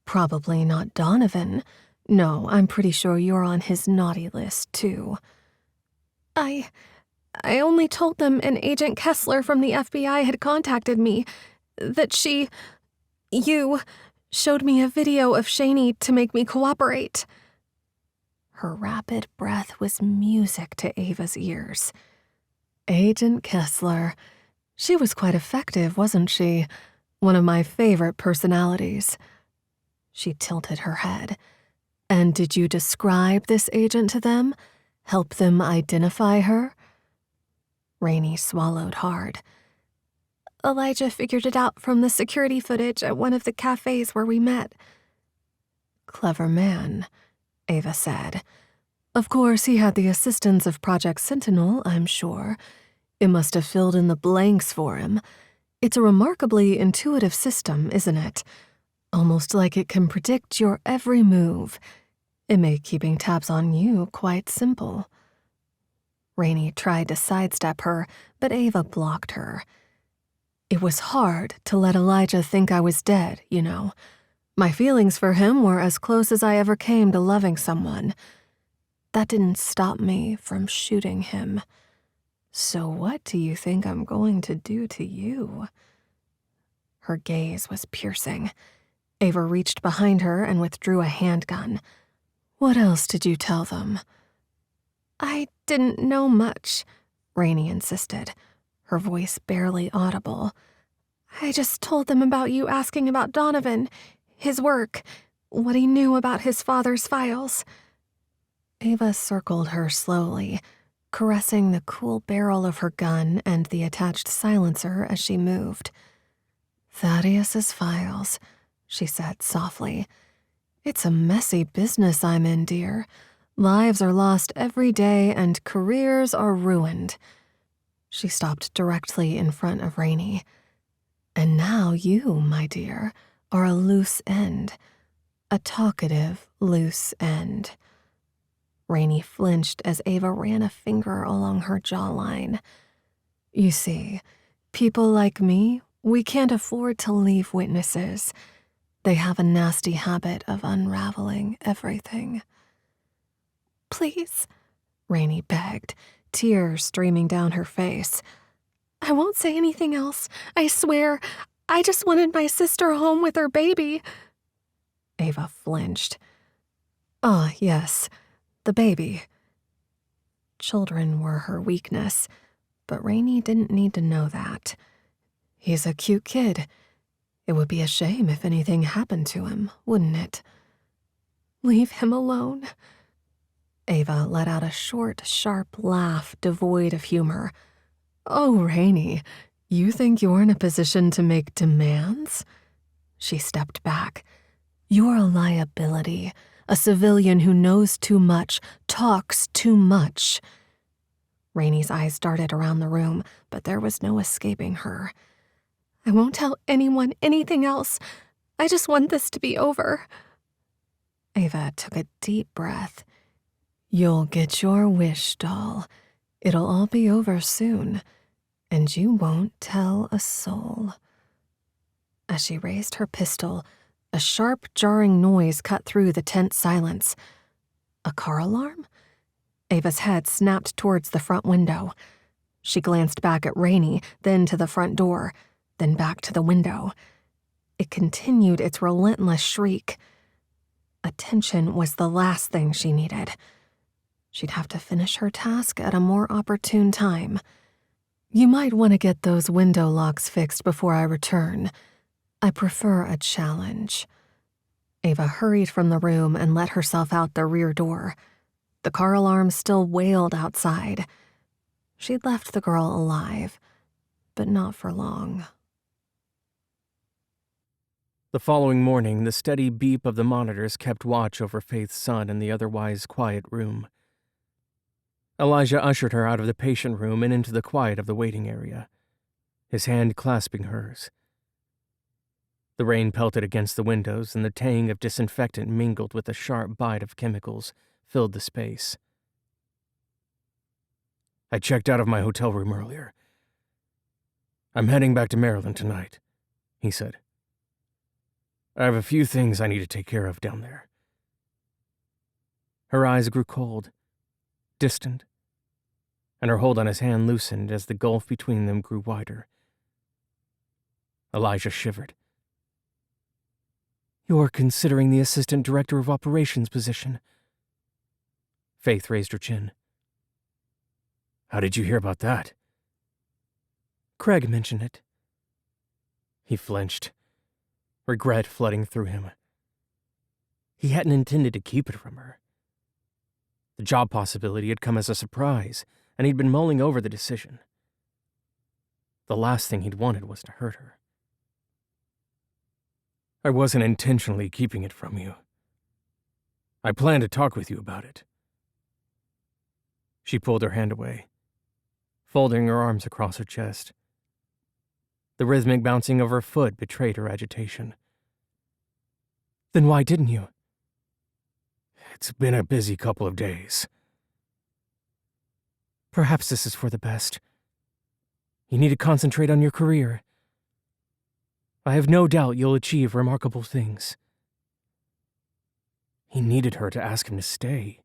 Probably not Donovan. No, I'm pretty sure you're on his naughty list, too." I only told them an Agent Kessler from the FBI had contacted me, that you showed me a video of Shaney to make me cooperate." Her rapid breath was music to Ava's ears. Agent Kessler. She was quite effective, wasn't she? One of my favorite personalities. She tilted her head. "And did you describe this agent to them? Help them identify her?" Rainey swallowed hard. "Elijah figured it out from the security footage at one of the cafes where we met." "Clever man," Ava said. "Of course, he had the assistance of Project Sentinel, I'm sure. It must have filled in the blanks for him. It's a remarkably intuitive system, isn't it? Almost like it can predict your every move. It made keeping tabs on you quite simple." Rainey tried to sidestep her, but Ava blocked her. "It was hard to let Elijah think I was dead, you know. My feelings for him were as close as I ever came to loving someone. That didn't stop me from shooting him. So what do you think I'm going to do to you?" Her gaze was piercing. Ava reached behind her and withdrew a handgun. "What else did you tell them?" "I didn't know much," Rainey insisted, her voice barely audible. I just told them about you asking about Donovan, his work, what he knew about his father's files. Ava circled her slowly, caressing the cool barrel of her gun and the attached silencer as she moved. Thaddeus's files, she said softly. It's a messy business I'm in, dear. Lives are lost every day and careers are ruined. She stopped directly in front of Rainey. And now you, my dear, are a loose end. A talkative loose end. Rainey flinched as Ava ran a finger along her jawline. You see, people like me, we can't afford to leave witnesses. They have a nasty habit of unraveling everything. Please, Rainey begged, tears streaming down her face. I won't say anything else. I swear. I just wanted my sister home with her baby. Ava flinched. Ah, yes, the baby. Children were her weakness, but Rainey didn't need to know that. He's a cute kid. It would be a shame if anything happened to him, wouldn't it? Leave him alone. Ava let out a short, sharp laugh devoid of humor. Oh, Rainey, you think you're in a position to make demands? She stepped back. You're a liability, a civilian who knows too much, talks too much. Rainey's eyes darted around the room, but there was no escaping her. I won't tell anyone anything else. I just want this to be over. Ava took a deep breath. You'll get your wish, doll. It'll all be over soon, and you won't tell a soul. As she raised her pistol, a sharp, jarring noise cut through the tense silence. A car alarm? Ava's head snapped towards the front window. She glanced back at Rainey, then to the front door, then back to the window. It continued its relentless shriek. Attention was the last thing she needed. She'd have to finish her task at a more opportune time. You might want to get those window locks fixed before I return. I prefer a challenge. Ava hurried from the room and let herself out the rear door. The car alarm still wailed outside. She'd left the girl alive, but not for long. The following morning, the steady beep of the monitors kept watch over Faith's son in the otherwise quiet room. Elijah ushered her out of the patient room and into the quiet of the waiting area, his hand clasping hers. The rain pelted against the windows, and the tang of disinfectant mingled with a sharp bite of chemicals filled the space. I checked out of my hotel room earlier. I'm heading back to Maryland tonight, he said. I have a few things I need to take care of down there. Her eyes grew cold, distant, and her hold on his hand loosened as the gulf between them grew wider. Elijah shivered. You're considering the assistant director of operations position. Faith raised her chin. How did you hear about that? Craig mentioned it. He flinched, regret flooding through him. He hadn't intended to keep it from her. The job possibility had come as a surprise, and he'd been mulling over the decision. The last thing he'd wanted was to hurt her. I wasn't intentionally keeping it from you. I planned to talk with you about it. She pulled her hand away, folding her arms across her chest. The rhythmic bouncing of her foot betrayed her agitation. Then why didn't you? It's been a busy couple of days. Perhaps this is for the best. You need to concentrate on your career. I have no doubt you'll achieve remarkable things. He needed her to ask him to stay,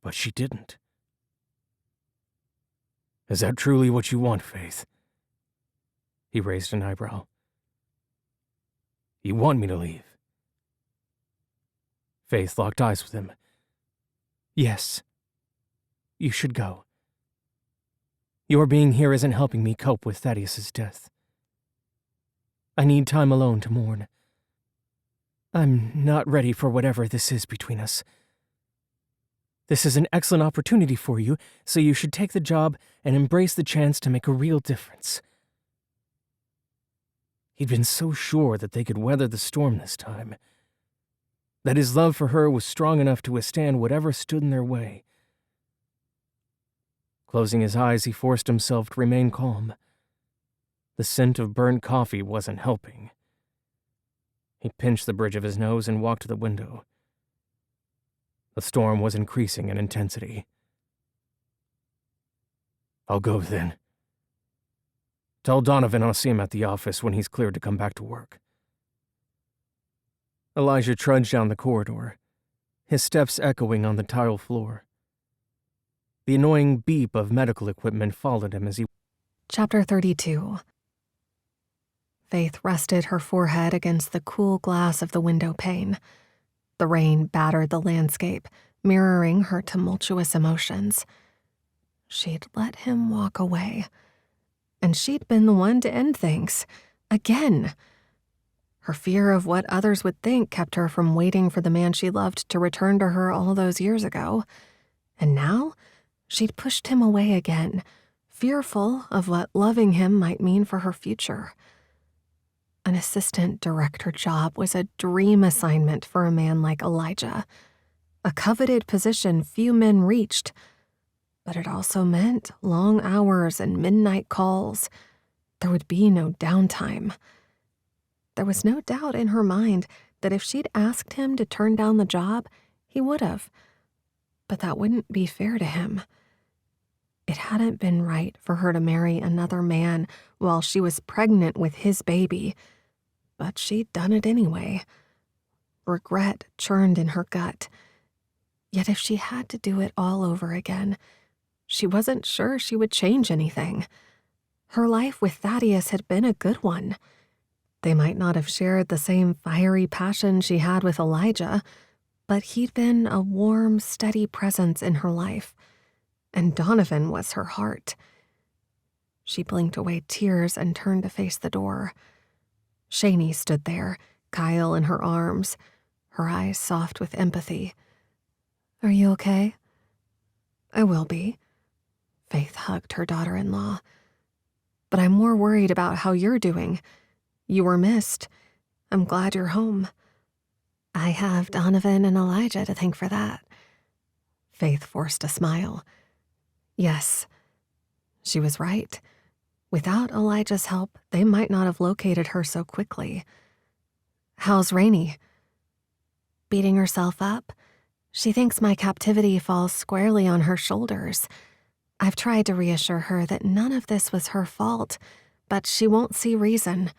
but she didn't. Is that truly what you want, Faith? He raised an eyebrow. You want me to leave? Faith locked eyes with him. Yes. You should go. Your being here isn't helping me cope with Thaddeus's death. I need time alone to mourn. I'm not ready for whatever this is between us. This is an excellent opportunity for you, so you should take the job and embrace the chance to make a real difference. He'd been so sure that they could weather the storm this time, that his love for her was strong enough to withstand whatever stood in their way. Closing his eyes, he forced himself to remain calm. The scent of burnt coffee wasn't helping. He pinched the bridge of his nose and walked to the window. The storm was increasing in intensity. I'll go then. Tell Donovan I'll see him at the office when he's cleared to come back to work. Elijah trudged down the corridor, his steps echoing on the tile floor. The annoying beep of medical equipment followed him as he... Chapter 32. Faith rested her forehead against the cool glass of the window pane. The rain battered the landscape, mirroring her tumultuous emotions. She'd let him walk away. And she'd been the one to end things. Again. Her fear of what others would think kept her from waiting for the man she loved to return to her all those years ago. And now, she'd pushed him away again, fearful of what loving him might mean for her future. An assistant director job was a dream assignment for a man like Elijah. A coveted position few men reached, but it also meant long hours and midnight calls. There would be no downtime. There was no doubt in her mind that if she'd asked him to turn down the job, he would have. But that wouldn't be fair to him. It hadn't been right for her to marry another man while she was pregnant with his baby, but she'd done it anyway. Regret churned in her gut. Yet if she had to do it all over again, she wasn't sure she would change anything. Her life with Thaddeus had been a good one. They might not have shared the same fiery passion she had with Elijah, but he'd been a warm, steady presence in her life, and Donovan was her heart. She blinked away tears and turned to face the door. Shani stood there, Kyle in her arms, her eyes soft with empathy. "Are you okay?" "I will be." Faith hugged her daughter-in-law. "But I'm more worried about how you're doing. You were missed. I'm glad you're home." "I have Donovan and Elijah to thank for that." Faith forced a smile. Yes, she was right. Without Elijah's help, they might not have located her so quickly. "How's Rainey?" "Beating herself up. She thinks my captivity falls squarely on her shoulders. I've tried to reassure her that none of this was her fault, but she won't see reason.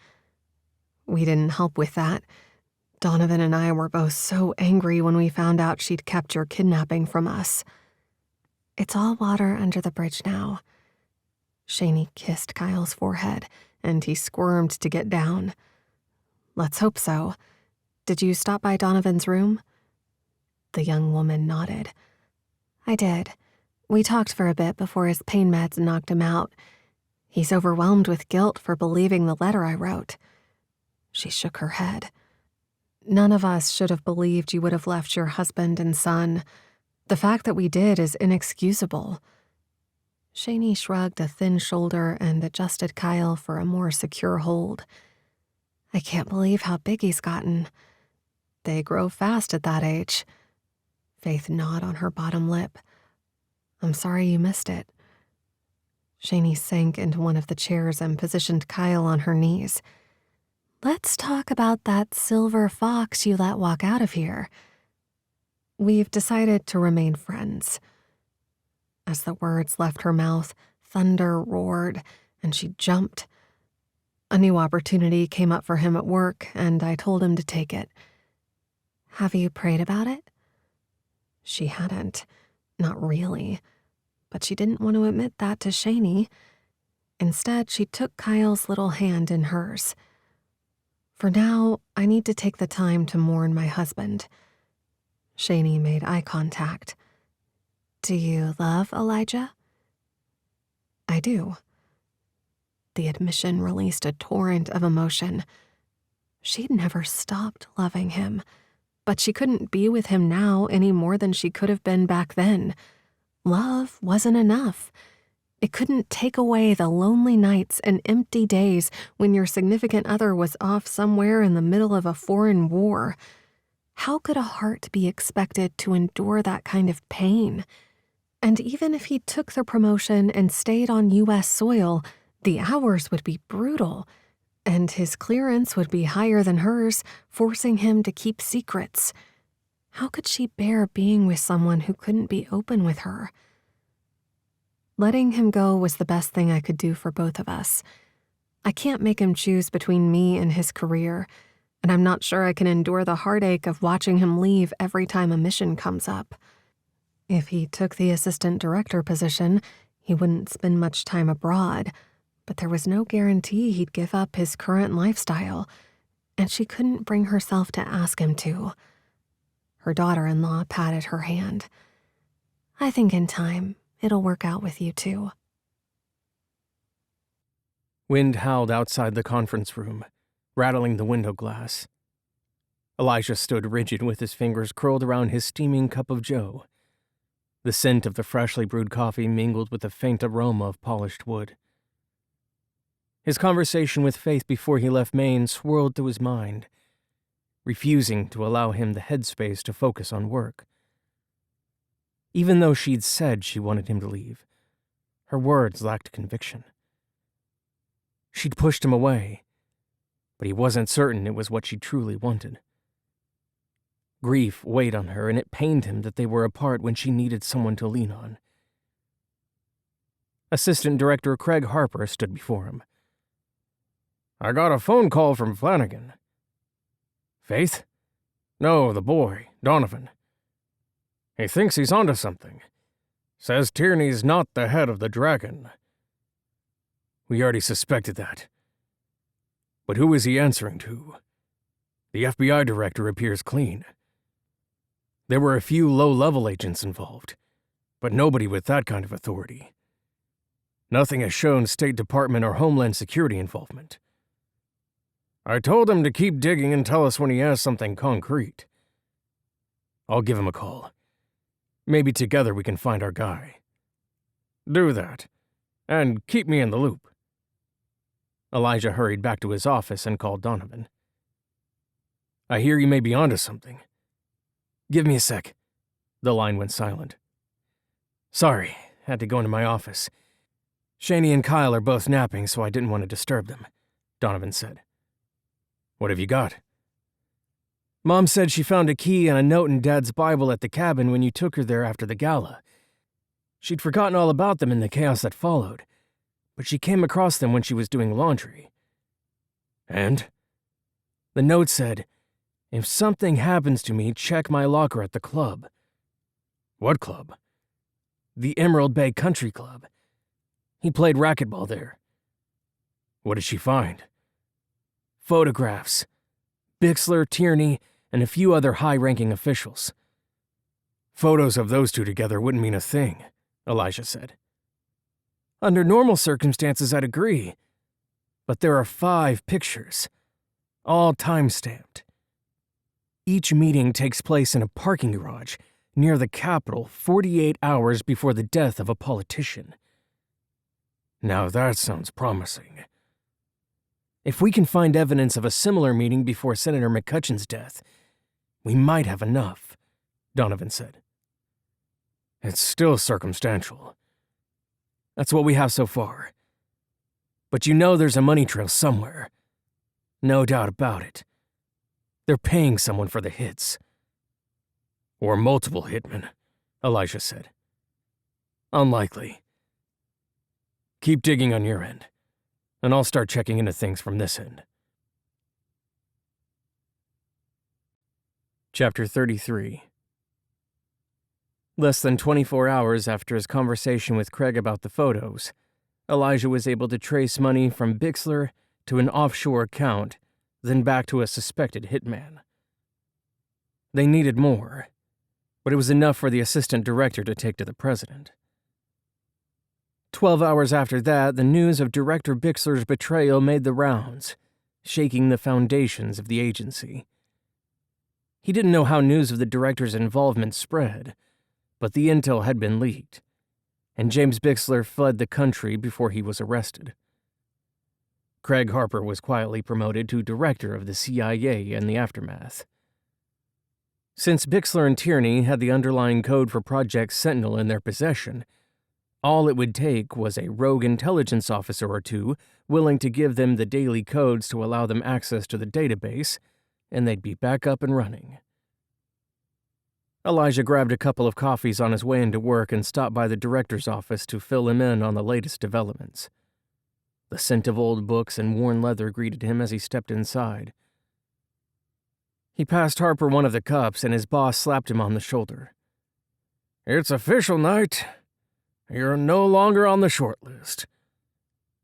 We didn't help with that. Donovan and I were both so angry when we found out she'd kept your kidnapping from us." "It's all water under the bridge now." Shani kissed Kyle's forehead, and he squirmed to get down. "Let's hope so. Did you stop by Donovan's room?" The young woman nodded. "I did. We talked for a bit before his pain meds knocked him out. He's overwhelmed with guilt for believing the letter I wrote." She shook her head. "None of us should have believed you would have left your husband and son. The fact that we did is inexcusable." Shani shrugged a thin shoulder and adjusted Kyle for a more secure hold. "I can't believe how big he's gotten. They grow fast at that age." Faith gnawed on her bottom lip. "I'm sorry you missed it." Shani sank into one of the chairs and positioned Kyle on her knees. "Let's talk about that silver fox you let walk out of here." "We've decided to remain friends." As the words left her mouth, thunder roared, and she jumped. A new opportunity came up for him at work, and I told him to take it. "Have you prayed about it?" She hadn't. Not really. But she didn't want to admit that to Shani. Instead, she took Kyle's little hand in hers. "For now, I need to take the time to mourn my husband." Shani made eye contact. "Do you love Elijah?" I do. The admission released a torrent of emotion. She'd never stopped loving him, but she couldn't be with him now any more than she could have been back then. Love wasn't enough. It couldn't take away the lonely nights and empty days when your significant other was off somewhere in the middle of a foreign war. How could a heart be expected to endure that kind of pain? And even if he took the promotion and stayed on U.S. soil, the hours would be brutal, and his clearance would be higher than hers, forcing him to keep secrets. How could she bear being with someone who couldn't be open with her? Letting him go was the best thing I could do for both of us. I can't make him choose between me and his career, and I'm not sure I can endure the heartache of watching him leave every time a mission comes up. If he took the assistant director position, he wouldn't spend much time abroad, but there was no guarantee he'd give up his current lifestyle, and she couldn't bring herself to ask him to. Her daughter-in-law patted her hand. I think in time, it'll work out with you too. Wind howled outside the conference room, rattling the window glass. Elijah stood rigid with his fingers curled around his steaming cup of joe. The scent of the freshly brewed coffee mingled with the faint aroma of polished wood. His conversation with Faith before he left Maine swirled through his mind, refusing to allow him the headspace to focus on work. Even though she'd said she wanted him to leave, her words lacked conviction. She'd pushed him away, but he wasn't certain it was what she truly wanted. Grief weighed on her, and it pained him that they were apart when she needed someone to lean on. Assistant Director Craig Harper stood before him. I got a phone call from Flanagan. Faith? No, the boy, Donovan. He thinks he's onto something. Says Tierney's not the head of the Dragon. We already suspected that. But who is he answering to? The FBI director appears clean. There were a few low-level agents involved, but nobody with that kind of authority. Nothing has shown State Department or Homeland Security involvement. I told him to keep digging and tell us when he has something concrete. I'll give him a call. Maybe together we can find our guy. Do that, and keep me in the loop. Elijah hurried back to his office and called Donovan. I hear you may be onto something. Give me a sec. The line went silent. Sorry, had to go into my office. Shaney and Kyle are both napping, so I didn't want to disturb them, Donovan said. What have you got? Mom said she found a key and a note in Dad's Bible at the cabin when you took her there after the gala. She'd forgotten all about them in the chaos that followed, but she came across them when she was doing laundry. And? The note said, if something happens to me, check my locker at the club. What club? The Emerald Bay Country Club. He played racquetball there. What did she find? Photographs. Bixler, Tierney, and a few other high-ranking officials. Photos of those two together wouldn't mean a thing, Elijah said. Under normal circumstances, I'd agree. But there are 5 pictures, all time-stamped. Each meeting takes place in a parking garage near the Capitol 48 hours before the death of a politician. Now that sounds promising. If we can find evidence of a similar meeting before Senator McCutcheon's death, we might have enough, Donovan said. It's still circumstantial. That's what we have so far. But you know there's a money trail somewhere. No doubt about it. They're paying someone for the hits. Or multiple hitmen, Elijah said. Unlikely. Keep digging on your end, and I'll start checking into things from this end. Chapter 33. Less than 24 hours after his conversation with Craig about the photos, Elijah was able to trace money from Bixler to an offshore account, then back to a suspected hitman. They needed more, but it was enough for the assistant director to take to the president. 12 hours after that, the news of Director Bixler's betrayal made the rounds, shaking the foundations of the agency. He didn't know how news of the director's involvement spread, but the intel had been leaked, and James Bixler fled the country before he was arrested. Craig Harper was quietly promoted to director of the CIA in the aftermath. Since Bixler and Tierney had the underlying code for Project Sentinel in their possession, all it would take was a rogue intelligence officer or two willing to give them the daily codes to allow them access to the database, and they'd be back up and running. Elijah grabbed a couple of coffees on his way into work and stopped by the director's office to fill him in on the latest developments. The scent of old books and worn leather greeted him as he stepped inside. He passed Harper one of the cups, and his boss slapped him on the shoulder. "It's official, Knight. You're no longer on the short list.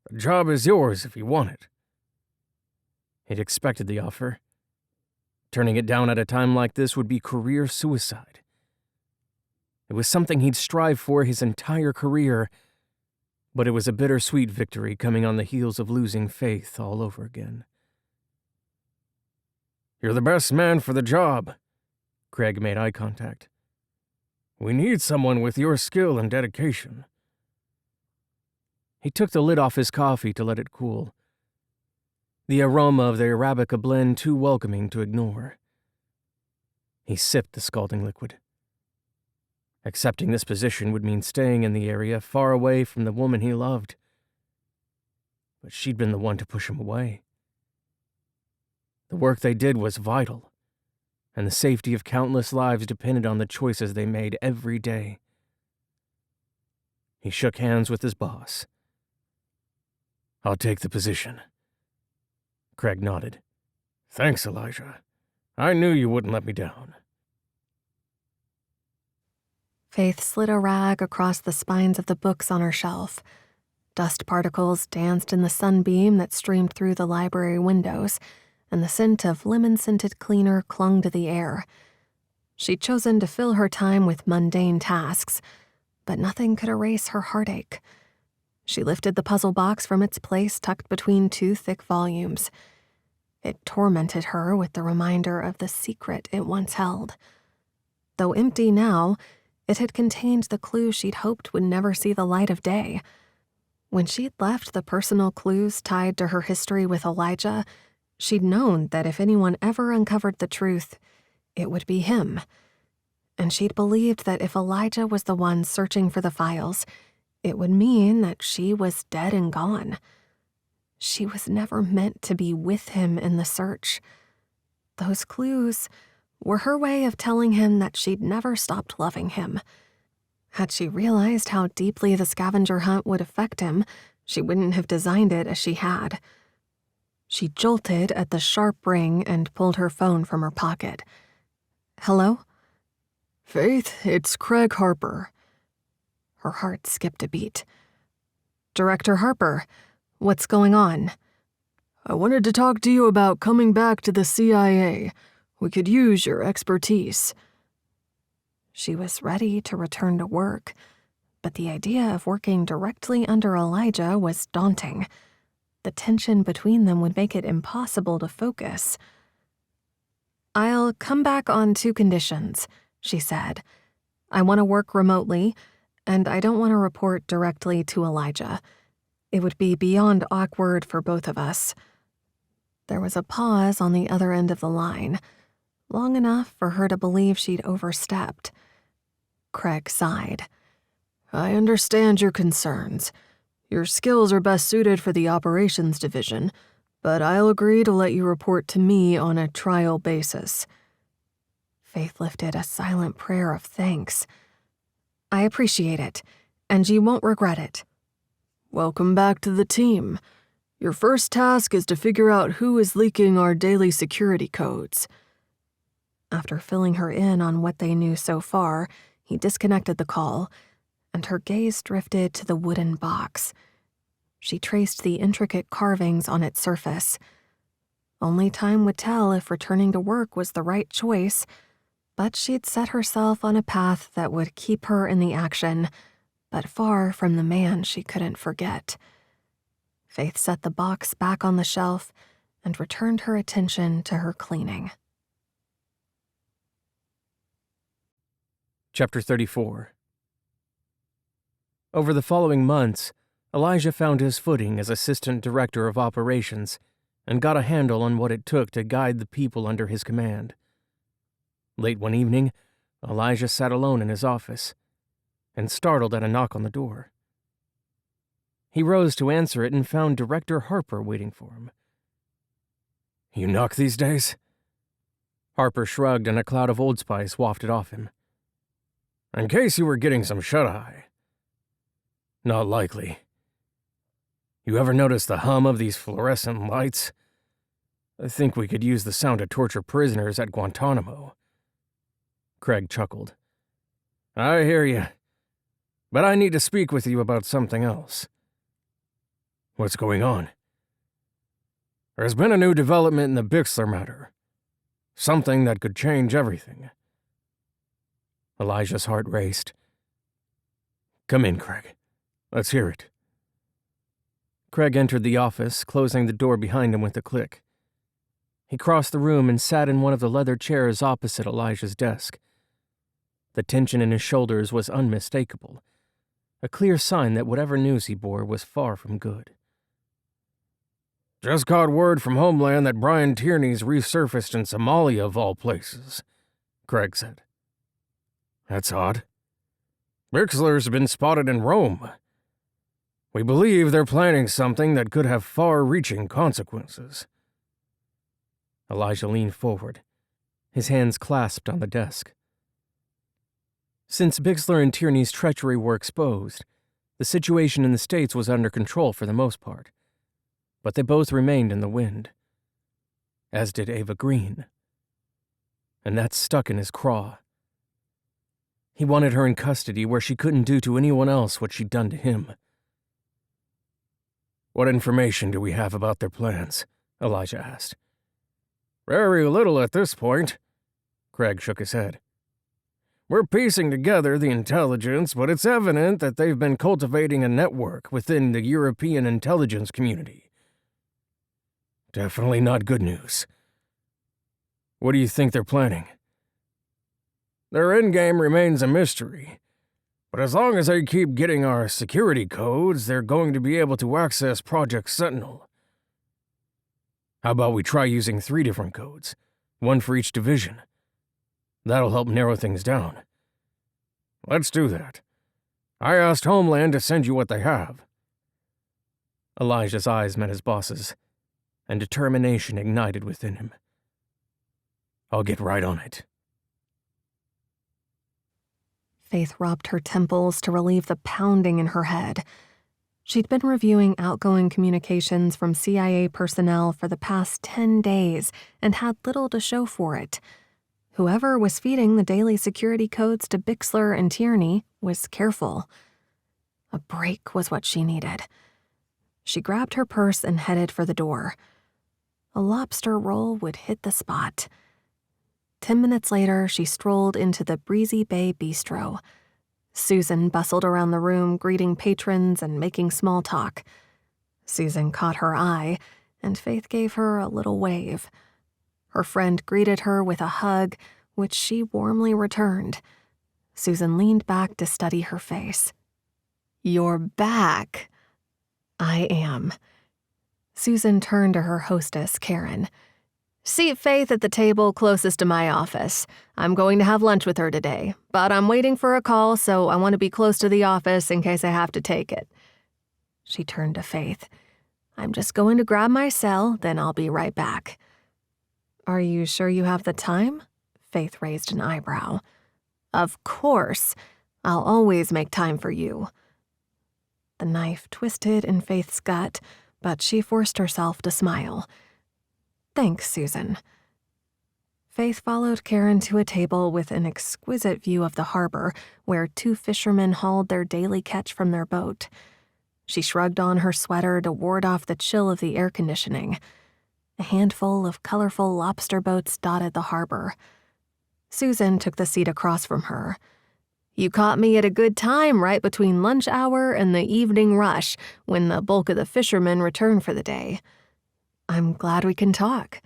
The job is yours if you want it." He'd expected the offer. Turning it down at a time like this would be career suicide. It was something he'd strived for his entire career, but it was a bittersweet victory coming on the heels of losing faith all over again. "You're the best man for the job." Craig made eye contact. "We need someone with your skill and dedication." He took the lid off his coffee to let it cool, the aroma of the Arabica blend too welcoming to ignore. He sipped the scalding liquid. Accepting this position would mean staying in the area far away from the woman he loved. But she'd been the one to push him away. The work they did was vital, and the safety of countless lives depended on the choices they made every day. He shook hands with his boss. "I'll take the position." Craig nodded. "Thanks, Elijah. I knew you wouldn't let me down." Faith slid a rag across the spines of the books on her shelf. Dust particles danced in the sunbeam that streamed through the library windows, and the scent of lemon-scented cleaner clung to the air. She'd chosen to fill her time with mundane tasks, but nothing could erase her heartache. She lifted the puzzle box from its place tucked between two thick volumes. It tormented her with the reminder of the secret it once held. Though empty now, it had contained the clue she'd hoped would never see the light of day. When she'd left the personal clues tied to her history with Elijah, she'd known that if anyone ever uncovered the truth, it would be him. And she'd believed that if Elijah was the one searching for the files, it would mean that she was dead and gone. She was never meant to be with him in the search. Those clues were her way of telling him that she'd never stopped loving him. Had she realized how deeply the scavenger hunt would affect him, she wouldn't have designed it as she had. She jolted at the sharp ring and pulled her phone from her pocket. "Hello?" "Faith, it's Craig Harper." Her heart skipped a beat. "Director Harper, what's going on?" "I wanted to talk to you about coming back to the CIA. We could use your expertise." She was ready to return to work, but the idea of working directly under Elijah was daunting. The tension between them would make it impossible to focus. "I'll come back on 2 conditions," she said. "I want to work remotely, and I don't want to report directly to Elijah. It would be beyond awkward for both of us." There was a pause on the other end of the line, long enough for her to believe she'd overstepped. Craig sighed. "I understand your concerns. Your skills are best suited for the operations division, but I'll agree to let you report to me on a trial basis." Faith lifted a silent prayer of thanks. "I appreciate it, and you won't regret it." "Welcome back to the team. Your first task is to figure out who is leaking our daily security codes." After filling her in on what they knew so far, he disconnected the call, and her gaze drifted to the wooden box. She traced the intricate carvings on its surface. Only time would tell if returning to work was the right choice, but she'd set herself on a path that would keep her in the action, but far from the man she couldn't forget. Faith set the box back on the shelf and returned her attention to her cleaning. Chapter 34. Over the following months, Elijah found his footing as Assistant Director of Operations and got a handle on what it took to guide the people under his command. Late one evening, Elijah sat alone in his office and startled at a knock on the door. He rose to answer it and found Director Harper waiting for him. "You knock these days?" Harper shrugged and a cloud of Old Spice wafted off him. "In case you were getting some shut-eye." "Not likely. You ever notice the hum of these fluorescent lights? I think we could use the sound to torture prisoners at Guantanamo." Craig chuckled. "I hear you. But I need to speak with you about something else." "What's going on?" "There's been a new development in the Bixler matter. Something that could change everything." Elijah's heart raced. "Come in, Craig. Let's hear it." Craig entered the office, closing the door behind him with a click. He crossed the room and sat in one of the leather chairs opposite Elijah's desk. The tension in his shoulders was unmistakable, a clear sign that whatever news he bore was far from good. "Just got word from Homeland that Brian Tierney's resurfaced in Somalia, of all places," Craig said. "That's odd. Bixler's been spotted in Rome. We believe they're planning something that could have far-reaching consequences." Elijah leaned forward, his hands clasped on the desk. Since Bixler and Tierney's treachery were exposed, the situation in the States was under control for the most part, but they both remained in the wind, as did Ava Green. And that stuck in his craw. He wanted her in custody where she couldn't do to anyone else what she'd done to him. "What information do we have about their plans?" Elijah asked. "Very little at this point." Craig shook his head. "We're piecing together the intelligence, but it's evident that they've been cultivating a network within the European intelligence community." "Definitely not good news. What do you think they're planning?" "Their endgame remains a mystery. But as long as they keep getting our security codes, they're going to be able to access Project Sentinel." "How about we try using 3 different codes, one for each division? That'll help narrow things down." "Let's do that. I asked Homeland to send you what they have." Elijah's eyes met his boss's, and determination ignited within him. "I'll get right on it." Faith rubbed her temples to relieve the pounding in her head. She'd been reviewing outgoing communications from CIA personnel for the past 10 days and had little to show for it. Whoever was feeding the daily security codes to Bixler and Tierney was careful. A break was what she needed. She grabbed her purse and headed for the door. A lobster roll would hit the spot. 10 minutes later, she strolled into the Breezy Bay Bistro. Susan bustled around the room, greeting patrons and making small talk. Susan caught her eye, and Faith gave her a little wave. Her friend greeted her with a hug, which she warmly returned. Susan leaned back to study her face. "You're back." "I am." Susan turned to her hostess, Karen. "Seat Faith at the table closest to my office. I'm going to have lunch with her today, but I'm waiting for a call, so I want to be close to the office in case I have to take it." She turned to Faith. "I'm just going to grab my cell, then I'll be right back." "Are you sure you have the time?" Faith raised an eyebrow. "Of course. I'll always make time for you." The knife twisted in Faith's gut, but she forced herself to smile. "Thanks, Susan." Faith followed Karen to a table with an exquisite view of the harbor, where 2 fishermen hauled their daily catch from their boat. She shrugged on her sweater to ward off the chill of the air conditioning. A handful of colorful lobster boats dotted the harbor. Susan took the seat across from her. You caught me at a good time right between lunch hour and the evening rush when the bulk of the fishermen return for the day. I'm glad we can talk."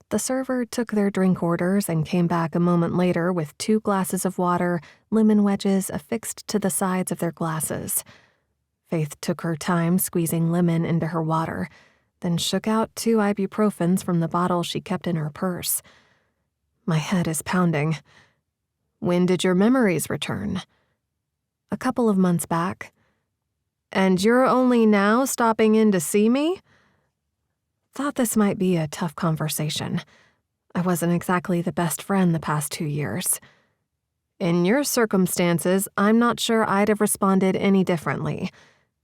The server took their drink orders and came back a moment later with 2 glasses of water, lemon wedges affixed to the sides of their glasses. Faith took her time squeezing lemon into her water, then shook out 2 ibuprofens from the bottle she kept in her purse. "My head is pounding. When did your memories return?" "A couple of months back." "And you're only now stopping in to see me?" Thought this might be a tough conversation. I wasn't exactly the best friend the past 2 years. "In your circumstances, I'm not sure I'd have responded any differently.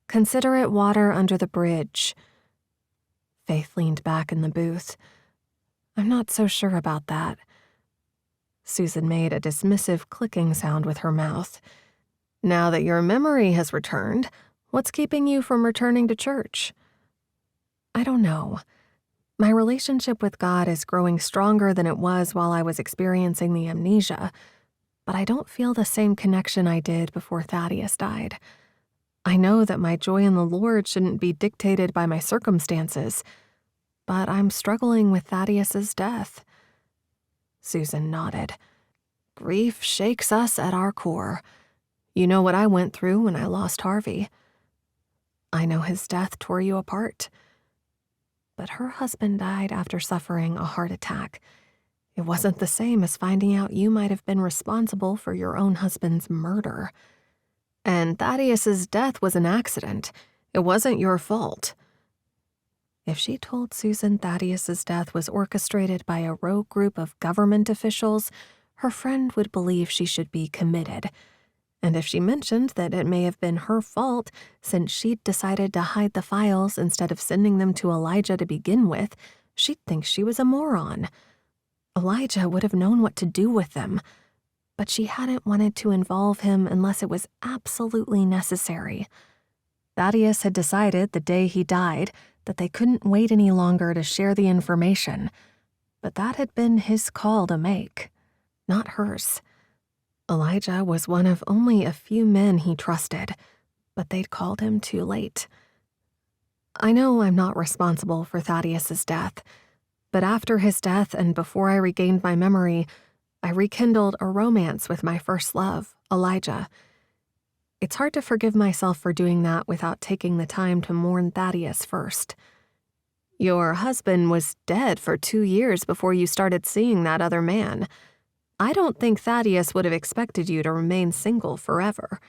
Consider it water under the bridge." Faith leaned back in the booth. "I'm not so sure about that." Susan made a dismissive clicking sound with her mouth. "Now that your memory has returned, what's keeping you from returning to church?" "I don't know. My relationship with God is growing stronger than it was while I was experiencing the amnesia, but I don't feel the same connection I did before Thaddeus died. I know that my joy in the Lord shouldn't be dictated by my circumstances, but I'm struggling with Thaddeus's death." Susan nodded. "Grief shakes us at our core. You know what I went through when I lost Harvey. I know his death tore you apart. But her husband died after suffering a heart attack. It wasn't the same as finding out you might have been responsible for your own husband's murder. And Thaddeus's death was an accident. It wasn't your fault." If she told Susan Thaddeus's death was orchestrated by a rogue group of government officials, her friend would believe she should be committed. And if she mentioned that it may have been her fault since she'd decided to hide the files instead of sending them to Elijah to begin with, she'd think she was a moron. Elijah would have known what to do with them, but she hadn't wanted to involve him unless it was absolutely necessary. Thaddeus had decided the day he died that they couldn't wait any longer to share the information, but that had been his call to make, not hers. Elijah was one of only a few men he trusted, but they'd called him too late. I know I'm not responsible for Thaddeus's death, but after his death and before I regained my memory, I rekindled a romance with my first love, Elijah. It's hard to forgive myself for doing that without taking the time to mourn Thaddeus first. Your husband was dead for 2 years before you started seeing that other man. I don't think Thaddeus would have expected you to remain single forever.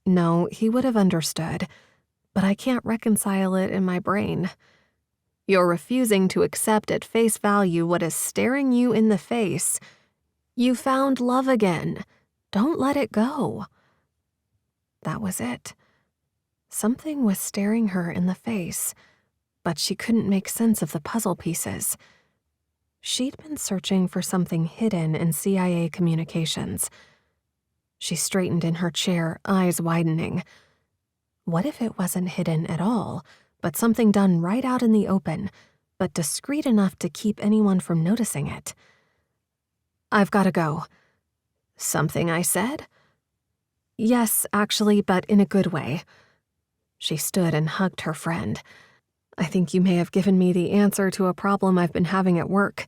No, he would have understood, but I can't reconcile it in my brain. You're refusing to accept at face value what is staring you in the face. You found love again. Don't let it go." That was it. Something was staring her in the face, but she couldn't make sense of the puzzle pieces. She'd been searching for something hidden in CIA communications. She straightened in her chair, eyes widening. What if it wasn't hidden at all, but something done right out in the open, but discreet enough to keep anyone from noticing it? "I've got to go." "Something I said?" "Yes, actually, but in a good way." She stood and hugged her friend. "I think you may have given me the answer to a problem I've been having at work.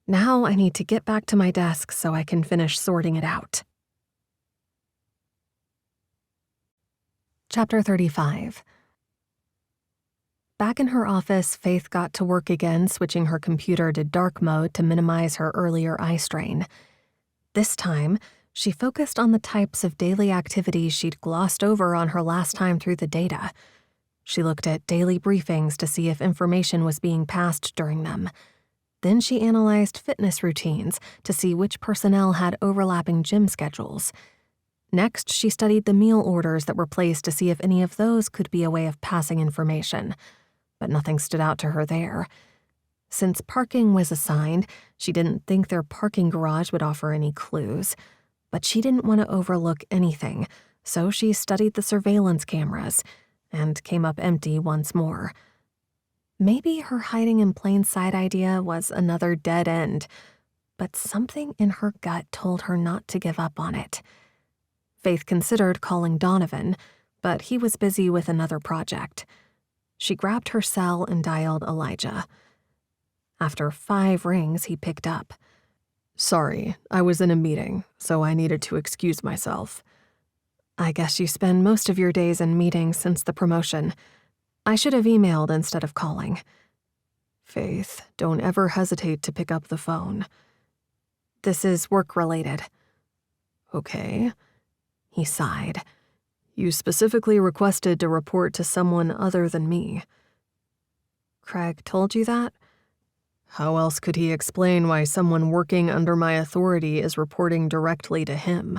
Now I need to get back to my desk so I can finish sorting it out." Chapter 35. Back in her office, Faith got to work again, switching her computer to dark mode to minimize her earlier eye strain. This time, she focused on the types of daily activities she'd glossed over on her last time through the data. She looked at daily briefings to see if information was being passed during them. Then she analyzed fitness routines to see which personnel had overlapping gym schedules. Next, she studied the meal orders that were placed to see if any of those could be a way of passing information. But nothing stood out to her there. Since parking was assigned, she didn't think their parking garage would offer any clues. But she didn't want to overlook anything, so she studied the surveillance cameras and came up empty once more. Maybe her hiding in plain sight idea was another dead end, but something in her gut told her not to give up on it. Faith considered calling Donovan, but he was busy with another project. She grabbed her cell and dialed Elijah. After 5 rings, he picked up. Sorry, I was in a meeting, so I needed to excuse myself. I guess you spend most of your days in meetings since the promotion. I should have emailed instead of calling. Faith, don't ever hesitate to pick up the phone. This is work-related. Okay. He sighed. You specifically requested to report to someone other than me. Craig told you that? How else could he explain why someone working under my authority is reporting directly to him?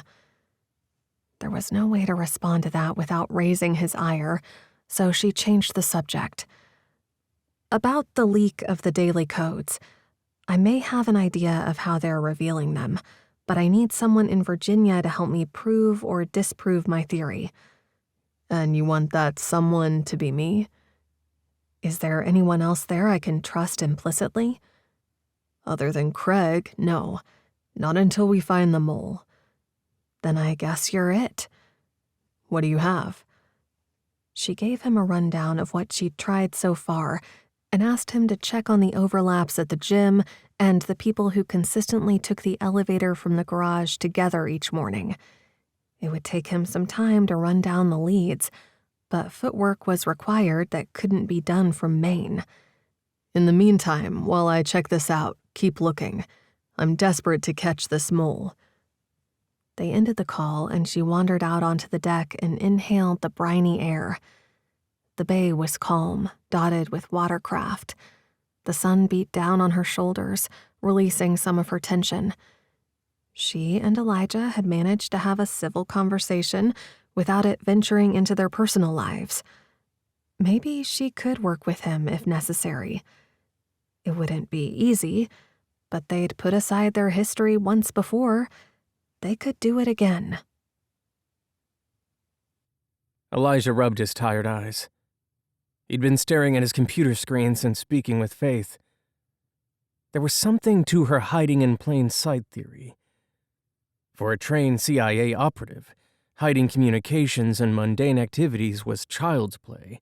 There was no way to respond to that without raising his ire, so she changed the subject. About the leak of the daily codes. I may have an idea of how they're revealing them, but I need someone in Virginia to help me prove or disprove my theory. And you want that someone to be me? Is there anyone else there I can trust implicitly? Other than Craig, no. Not until we find the mole. Then I guess you're it. What do you have? She gave him a rundown of what she'd tried so far and asked him to check on the overlaps at the gym and the people who consistently took the elevator from the garage together each morning. It would take him some time to run down the leads, but footwork was required that couldn't be done from Maine. In the meantime, while I check this out, keep looking. I'm desperate to catch this mole. They ended the call, and she wandered out onto the deck and inhaled the briny air. The bay was calm, dotted with watercraft. The sun beat down on her shoulders, releasing some of her tension. She and Elijah had managed to have a civil conversation without it venturing into their personal lives. Maybe she could work with him if necessary. It wouldn't be easy, but they'd put aside their history once before. They could do it again. Elijah rubbed his tired eyes. He'd been staring at his computer screen since speaking with Faith. There was something to her hiding in plain sight theory. For a trained CIA operative, hiding communications and mundane activities was child's play.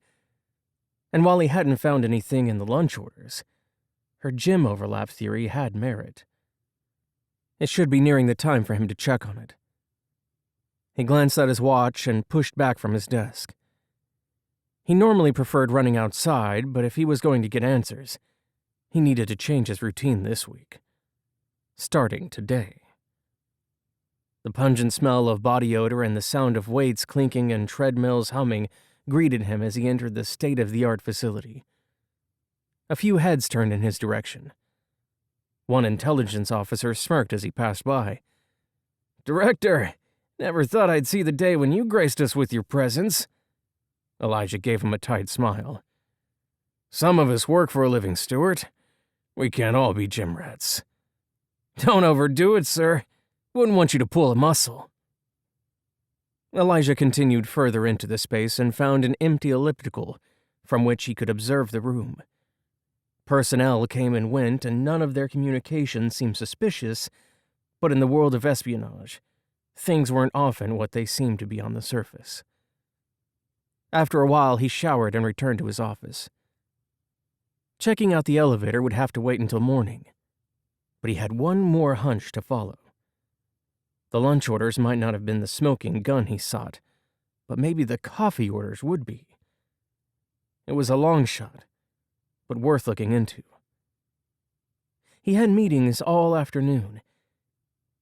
And while he hadn't found anything in the lunch orders, her gym overlap theory had merit. It should be nearing the time for him to check on it. He glanced at his watch and pushed back from his desk. He normally preferred running outside, but if he was going to get answers, he needed to change his routine this week. Starting today. The pungent smell of body odor and the sound of weights clinking and treadmills humming greeted him as he entered the state-of-the-art facility. A few heads turned in his direction. One intelligence officer smirked as he passed by. "Director, never thought I'd see the day when you graced us with your presence." Elijah gave him a tight smile. "Some of us work for a living, Stuart. We can't all be gym rats." "Don't overdo it, sir. Wouldn't want you to pull a muscle." Elijah continued further into the space and found an empty elliptical from which he could observe the room. Personnel came and went, and none of their communications seemed suspicious, but in the world of espionage, things weren't often what they seemed to be on the surface. After a while, he showered and returned to his office. Checking out the elevator would have to wait until morning, but he had one more hunch to follow. The lunch orders might not have been the smoking gun he sought, but maybe the coffee orders would be. It was a long shot, but worth looking into. He had meetings all afternoon,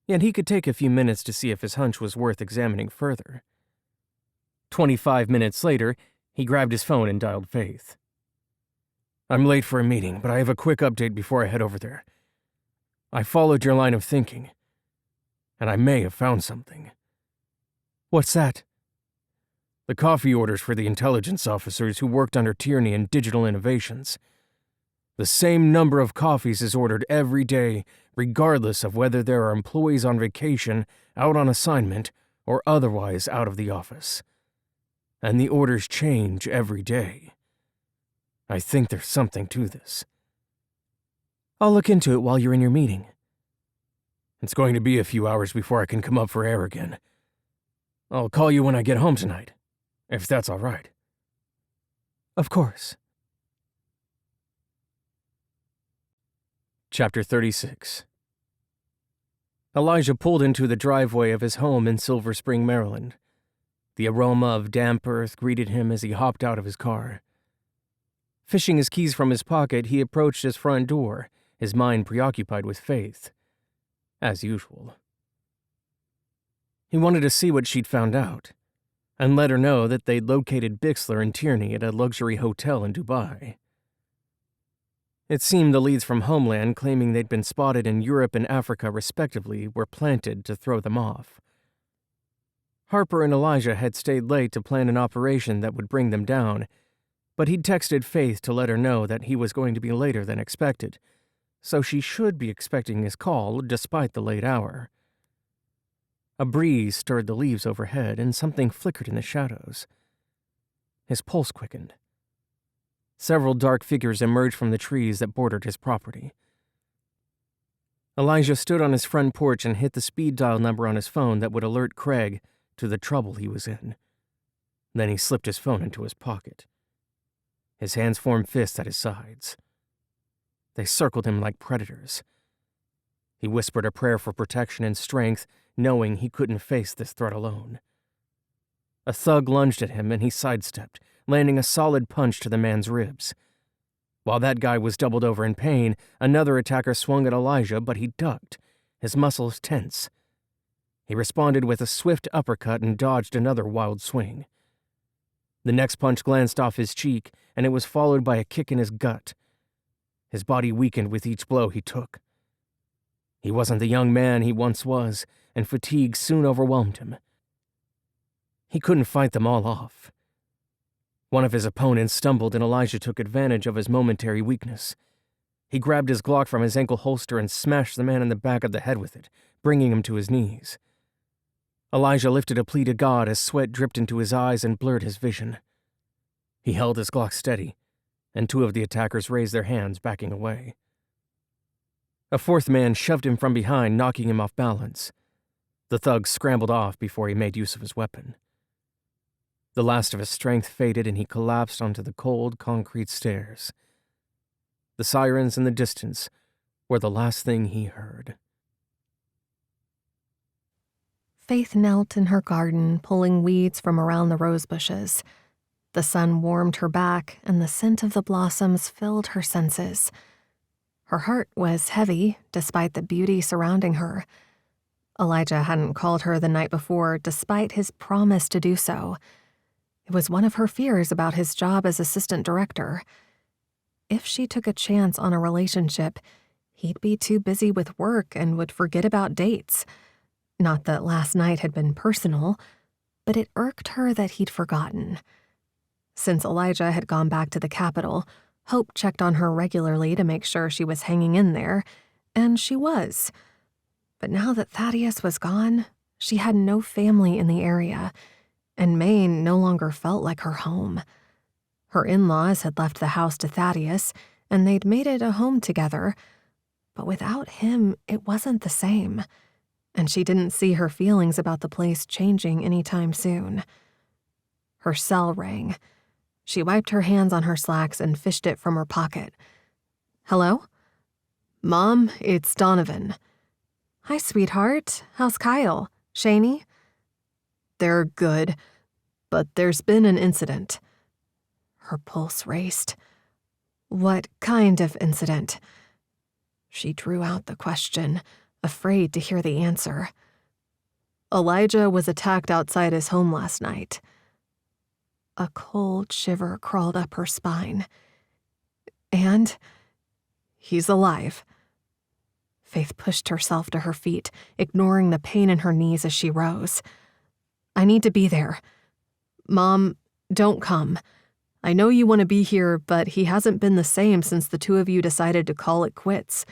yet he could take a few minutes to see if his hunch was worth examining further. 25 minutes later, he grabbed his phone and dialed Faith. "I'm late for a meeting, but I have a quick update before I head over there. I followed your line of thinking, and I may have found something." "What's that?" "The coffee orders for the intelligence officers who worked under Tierney and Digital Innovations. The same number of coffees is ordered every day, regardless of whether there are employees on vacation, out on assignment, or otherwise out of the office. And the orders change every day. I think there's something to this." "I'll look into it while you're in your meeting." "It's going to be a few hours before I can come up for air again." I'll call you when I get home tonight, if that's all right. Of course. Chapter 36. Elijah pulled into the driveway of his home in Silver Spring, Maryland. The aroma of damp earth greeted him as he hopped out of his car. Fishing his keys from his pocket, he approached his front door, his mind preoccupied with Faith. As usual. He wanted to see what she'd found out, and let her know that they'd located Bixler and Tierney at a luxury hotel in Dubai. It seemed the leads from Homeland claiming they'd been spotted in Europe and Africa respectively were planted to throw them off. Harper and Elijah had stayed late to plan an operation that would bring them down, but he'd texted Faith to let her know that he was going to be later than expected, so she should be expecting his call despite the late hour. A breeze stirred the leaves overhead and something flickered in the shadows. His pulse quickened. Several dark figures emerged from the trees that bordered his property. Elijah stood on his front porch and hit the speed dial number on his phone that would alert Craig to the trouble he was in. Then he slipped his phone into his pocket. His hands formed fists at his sides. They circled him like predators. He whispered a prayer for protection and strength, knowing he couldn't face this threat alone. A thug lunged at him and he sidestepped, landing a solid punch to the man's ribs. While that guy was doubled over in pain, another attacker swung at Elijah, but he ducked, his muscles tense. He responded with a swift uppercut and dodged another wild swing. The next punch glanced off his cheek, and it was followed by a kick in his gut. His body weakened with each blow he took. He wasn't the young man he once was, and fatigue soon overwhelmed him. He couldn't fight them all off. One of his opponents stumbled and Elijah took advantage of his momentary weakness. He grabbed his Glock from his ankle holster and smashed the man in the back of the head with it, bringing him to his knees. Elijah lifted a plea to God as sweat dripped into his eyes and blurred his vision. He held his Glock steady, and two of the attackers raised their hands, backing away. A fourth man shoved him from behind, knocking him off balance. The thug scrambled off before he made use of his weapon. The last of his strength faded and he collapsed onto the cold, concrete stairs. The sirens in the distance were the last thing he heard. Faith knelt in her garden, pulling weeds from around the rose bushes. The sun warmed her back, and the scent of the blossoms filled her senses. Her heart was heavy, despite the beauty surrounding her. Elijah hadn't called her the night before, despite his promise to do so. It was one of her fears about his job as assistant director. If she took a chance on a relationship, he'd be too busy with work and would forget about dates. Not that last night had been personal, but it irked her that he'd forgotten. Since Elijah had gone back to the capital, Hope checked on her regularly to make sure she was hanging in there, and she was. But now that Thaddeus was gone, she had no family in the area, and Maine no longer felt like her home. Her in-laws had left the house to Thaddeus, and they'd made it a home together, but without him, it wasn't the same, and she didn't see her feelings about the place changing anytime soon. Her cell rang. She wiped her hands on her slacks and fished it from her pocket. "Hello?" Mom, it's Donovan. "Hi, sweetheart. How's Kyle? Shaney?" They're good, but there's been an incident. Her pulse raced. What kind of incident? She drew out the question, afraid to hear the answer. Elijah was attacked outside his home last night. A cold shiver crawled up her spine. And he's alive. Faith pushed herself to her feet, ignoring the pain in her knees as she rose. "I need to be there." Mom, don't come. I know you want to be here, but he hasn't been the same since the two of you decided to call it quits.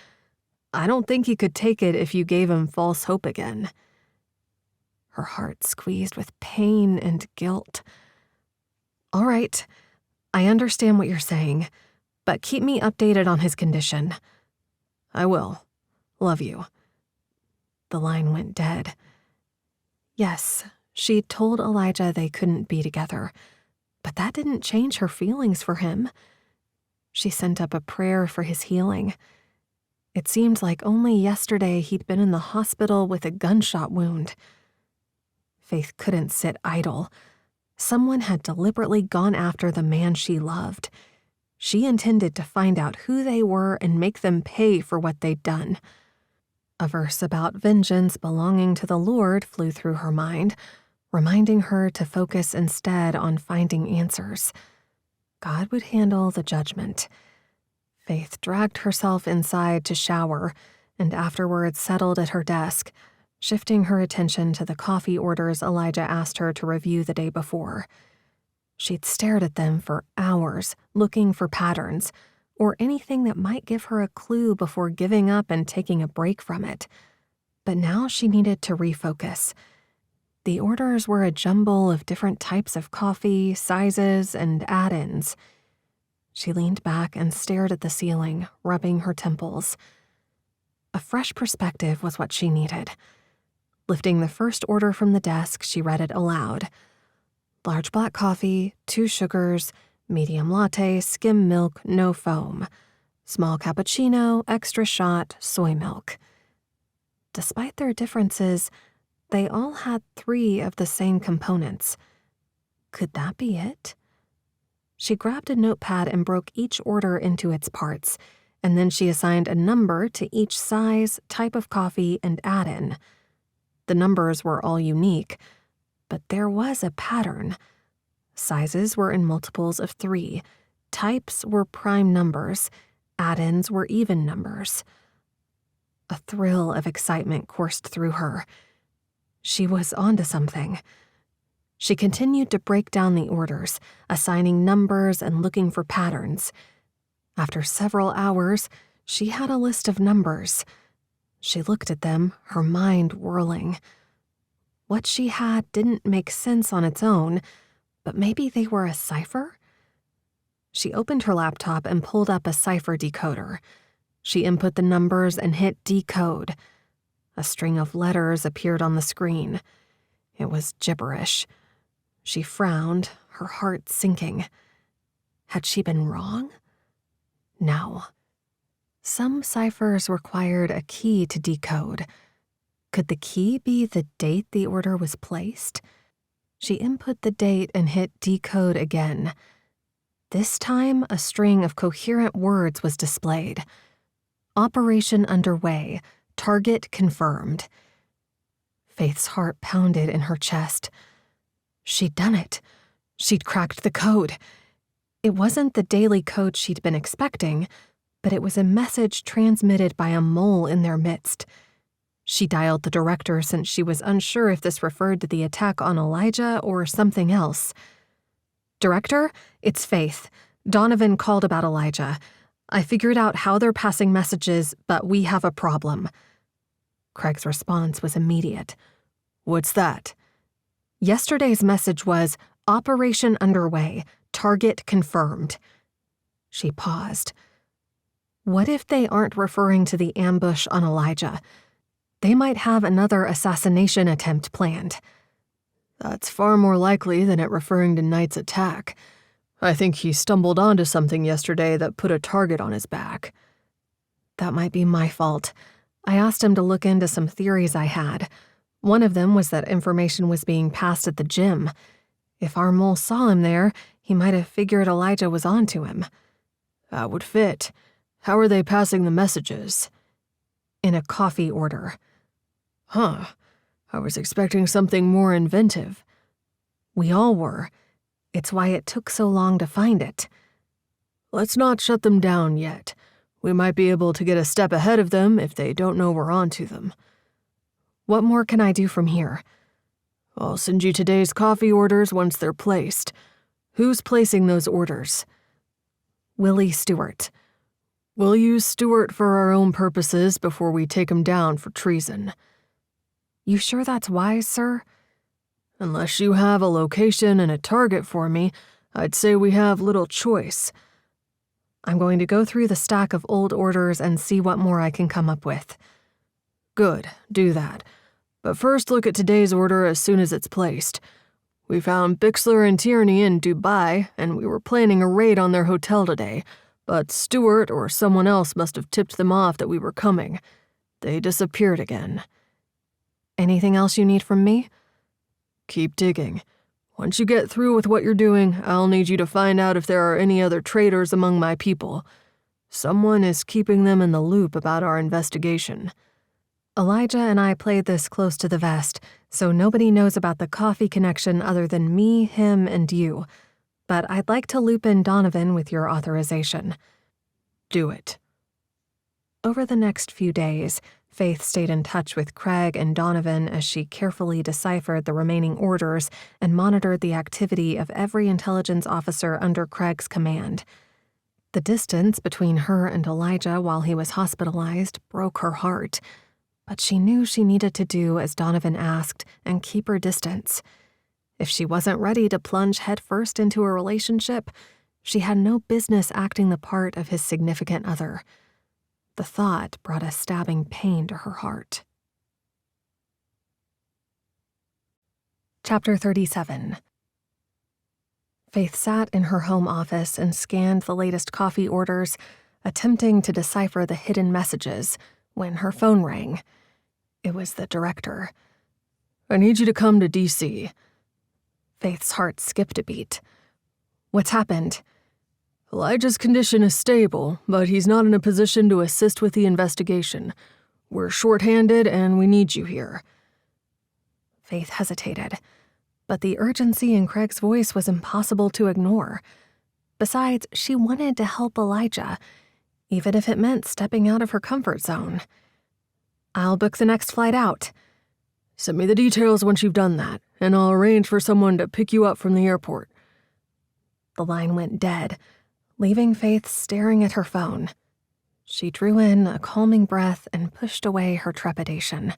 I don't think he could take it if you gave him false hope again. Her heart squeezed with pain and guilt. "All right, I understand what you're saying, but keep me updated on his condition." "I will. Love you." The line went dead. Yes, She'd told Elijah they couldn't be together, but that didn't change her feelings for him. She sent up a prayer for his healing. It seemed like only yesterday he'd been in the hospital with a gunshot wound. Faith couldn't sit idle. Someone had deliberately gone after the man she loved. She intended to find out who they were and make them pay for what they'd done. A verse about vengeance belonging to the Lord flew through her mind, reminding her to focus instead on finding answers. God would handle the judgment. Faith dragged herself inside to shower and afterwards settled at her desk, shifting her attention to the coffee orders Elijah asked her to review the day before. She'd stared at them for hours, looking for patterns, or anything that might give her a clue before giving up and taking a break from it. But now she needed to refocus. The orders were a jumble of different types of coffee, sizes, and add-ins. She leaned back and stared at the ceiling, rubbing her temples. A fresh perspective was what she needed. Lifting the first order from the desk, she read it aloud. Large black coffee, 2 sugars, medium latte, skim milk, no foam. Small cappuccino, extra shot, soy milk. Despite their differences, they all had 3 of the same components. Could that be it? She grabbed a notepad and broke each order into its parts, and then she assigned a number to each size, type of coffee, and add-in. The numbers were all unique, but there was a pattern. Sizes were in multiples of 3, types were prime numbers, add-ins were even numbers. A thrill of excitement coursed through her. She was onto something. She continued to break down the orders, assigning numbers and looking for patterns. After several hours, she had a list of numbers. She looked at them, her mind whirling. What she had didn't make sense on its own, but maybe they were a cipher? She opened her laptop and pulled up a cipher decoder. She input the numbers and hit decode. A string of letters appeared on the screen. It was gibberish. She frowned, her heart sinking. Had she been wrong? No. Some ciphers required a key to decode. Could the key be the date the order was placed? She input the date and hit decode again. This time, a string of coherent words was displayed. Operation underway. Target confirmed. Faith's heart pounded in her chest. She'd done it. She'd cracked the code. It wasn't the daily code she'd been expecting, but it was a message transmitted by a mole in their midst. She dialed the director since she was unsure if this referred to the attack on Elijah or something else. "Director, it's Faith. Donovan called about Elijah. I figured out how they're passing messages, but we have a problem." Craig's response was immediate. "What's that?" Yesterday's message was, "Operation underway. Target confirmed." She paused. What if they aren't referring to the ambush on Elijah? They might have another assassination attempt planned. "That's far more likely than it referring to Knight's attack. I think he stumbled onto something yesterday that put a target on his back." That might be my fault. I asked him to look into some theories I had. One of them was that information was being passed at the gym. If our mole saw him there, he might have figured Elijah was onto him. "That would fit. How are they passing the messages?" "In a coffee order." "Huh. I was expecting something more inventive." "We all were. It's why it took so long to find it." "Let's not shut them down yet. We might be able to get a step ahead of them if they don't know we're onto them." "What more can I do from here?" "I'll send you today's coffee orders once they're placed. Who's placing those orders?" "Willie Stewart." "We'll use Stewart for our own purposes before we take him down for treason." "You sure that's wise, sir?" "Unless you have a location and a target for me, I'd say we have little choice." "I'm going to go through the stack of old orders and see what more I can come up with." "Good, do that. But first look at today's order as soon as it's placed. We found Bixler and Tierney in Dubai, and we were planning a raid on their hotel today, but Stewart or someone else must have tipped them off that we were coming. They disappeared again. Anything else you need from me? Keep digging. Once you get through with what you're doing, I'll need you to find out if there are any other traitors among my people. Someone is keeping them in the loop about our investigation. Elijah and I played this close to the vest, so nobody knows about the coffee connection other than me, him, and you. But I'd like to loop in Donovan with your authorization. Do it. Over the next few days, Faith stayed in touch with Craig and Donovan as she carefully deciphered the remaining orders and monitored the activity of every intelligence officer under Craig's command. The distance between her and Elijah while he was hospitalized broke her heart, but she knew she needed to do as Donovan asked and keep her distance. If she wasn't ready to plunge headfirst into a relationship, she had no business acting the part of his significant other. The thought brought a stabbing pain to her heart. Chapter 37. Faith sat in her home office and scanned the latest coffee orders, attempting to decipher the hidden messages, when her phone rang. It was the director. I need you to come to D.C. Faith's heart skipped a beat. What's happened? Elijah's condition is stable, but he's not in a position to assist with the investigation. We're short-handed and we need you here. Faith hesitated, but the urgency in Craig's voice was impossible to ignore. Besides, she wanted to help Elijah, even if it meant stepping out of her comfort zone. I'll book the next flight out. Send me the details once you've done that, and I'll arrange for someone to pick you up from the airport. The line went dead, leaving Faith staring at her phone. She drew in a calming breath and pushed away her trepidation.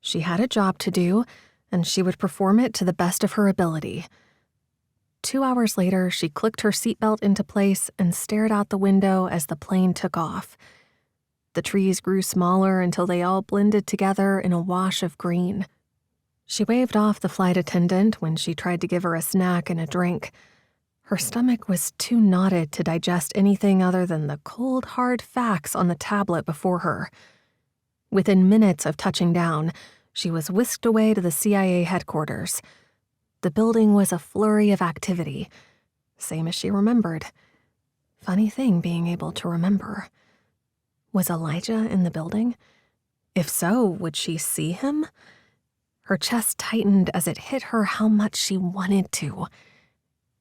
She had a job to do, and she would perform it to the best of her ability. 2 hours later, she clicked her seatbelt into place and stared out the window as the plane took off. The trees grew smaller until they all blended together in a wash of green. She waved off the flight attendant when she tried to give her a snack and a drink. Her stomach was too knotted to digest anything other than the cold, hard facts on the tablet before her. Within minutes of touching down, she was whisked away to the CIA headquarters. The building was a flurry of activity, same as she remembered. Funny thing being able to remember. Was Elijah in the building? If so, would she see him? Her chest tightened as it hit her how much she wanted to.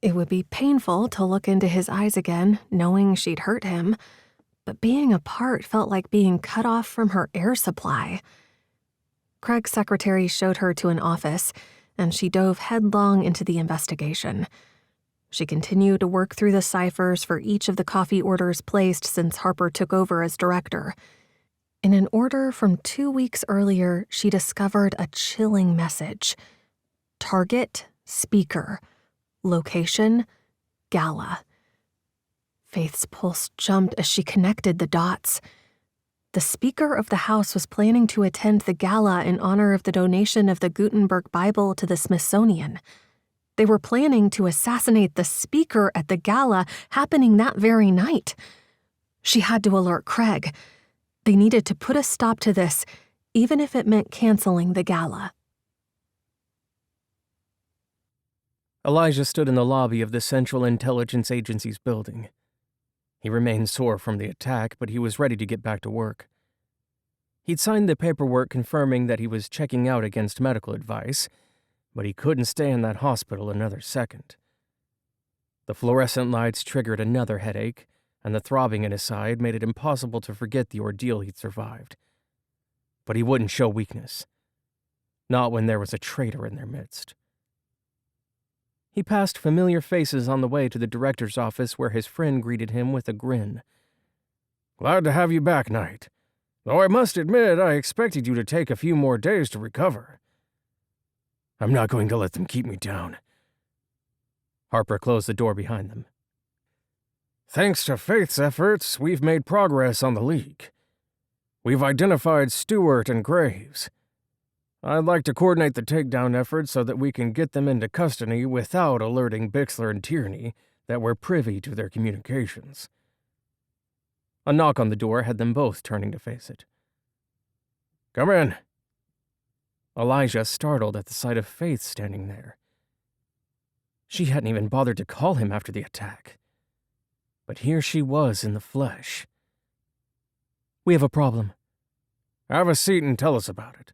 It would be painful to look into his eyes again, knowing she'd hurt him, but being apart felt like being cut off from her air supply. Craig's secretary showed her to an office, and she dove headlong into the investigation. She continued to work through the ciphers for each of the coffee orders placed since Harper took over as director. In an order from 2 weeks earlier, she discovered a chilling message. Target, speaker. Location, gala. Faith's pulse jumped as she connected the dots. The Speaker of the House was planning to attend the gala in honor of the donation of the Gutenberg Bible to the Smithsonian. They were planning to assassinate the speaker at the gala happening that very night. She had to alert Craig. They needed to put a stop to this, even if it meant canceling the gala. Elijah stood in the lobby of the Central Intelligence Agency's building. He remained sore from the attack, but he was ready to get back to work. He'd signed the paperwork confirming that he was checking out against medical advice, but he couldn't stay in that hospital another second. The fluorescent lights triggered another headache, and the throbbing in his side made it impossible to forget the ordeal he'd survived. But he wouldn't show weakness. Not when there was a traitor in their midst. He passed familiar faces on the way to the director's office where his friend greeted him with a grin. Glad to have you back, Knight. Though I must admit I expected you to take a few more days to recover. I'm not going to let them keep me down. Harper closed the door behind them. Thanks to Faith's efforts, we've made progress on the leak. We've identified Stewart and Graves. I'd like to coordinate the takedown effort so that we can get them into custody without alerting Bixler and Tierney that we're privy to their communications. A knock on the door had them both turning to face it. Come in. Elijah startled at the sight of Faith standing there. She hadn't even bothered to call him after the attack. But here she was in the flesh. We have a problem. Have a seat and tell us about it.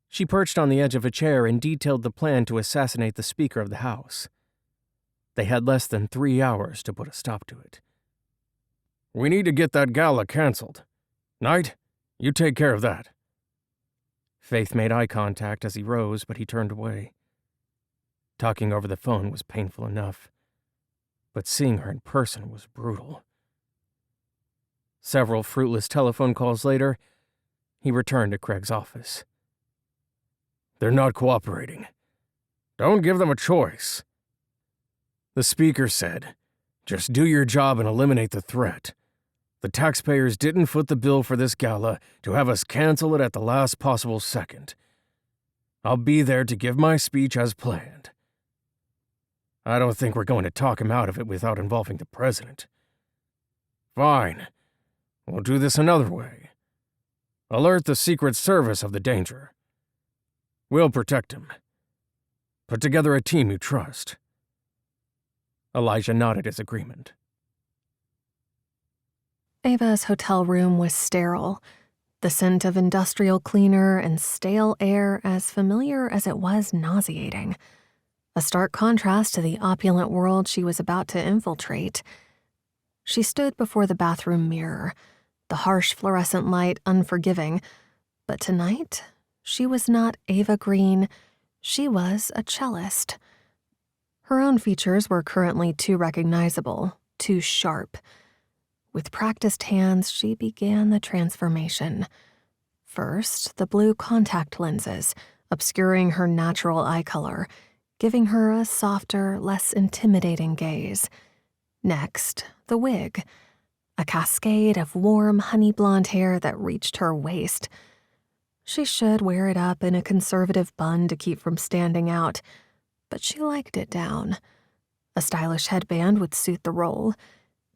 She perched on the edge of a chair and detailed the plan to assassinate the Speaker of the House. They had less than 3 hours to put a stop to it. We need to get that gala canceled. Knight, you take care of that. Faith made eye contact as he rose, but he turned away. Talking over the phone was painful enough, but seeing her in person was brutal. Several fruitless telephone calls later, he returned to Craig's office. They're not cooperating. Don't give them a choice. The Speaker said, just do your job and eliminate the threat. The taxpayers didn't foot the bill for this gala to have us cancel it at the last possible second. I'll be there to give my speech as planned. I don't think we're going to talk him out of it without involving the president. Fine. We'll do this another way. Alert the Secret Service of the danger. We'll protect him. Put together a team you trust. Elijah nodded his agreement. Ava's hotel room was sterile, the scent of industrial cleaner and stale air as familiar as it was nauseating. A stark contrast to the opulent world she was about to infiltrate. She stood before the bathroom mirror, the harsh fluorescent light unforgiving, but tonight she was not Ava Green, she was a cellist. Her own features were currently too recognizable, too sharp. With practiced hands, she began the transformation. First, the blue contact lenses, obscuring her natural eye color, giving her a softer, less intimidating gaze. Next, the wig, a cascade of warm, honey blonde hair that reached her waist. She should wear it up in a conservative bun to keep from standing out, but she liked it down. A stylish headband would suit the role.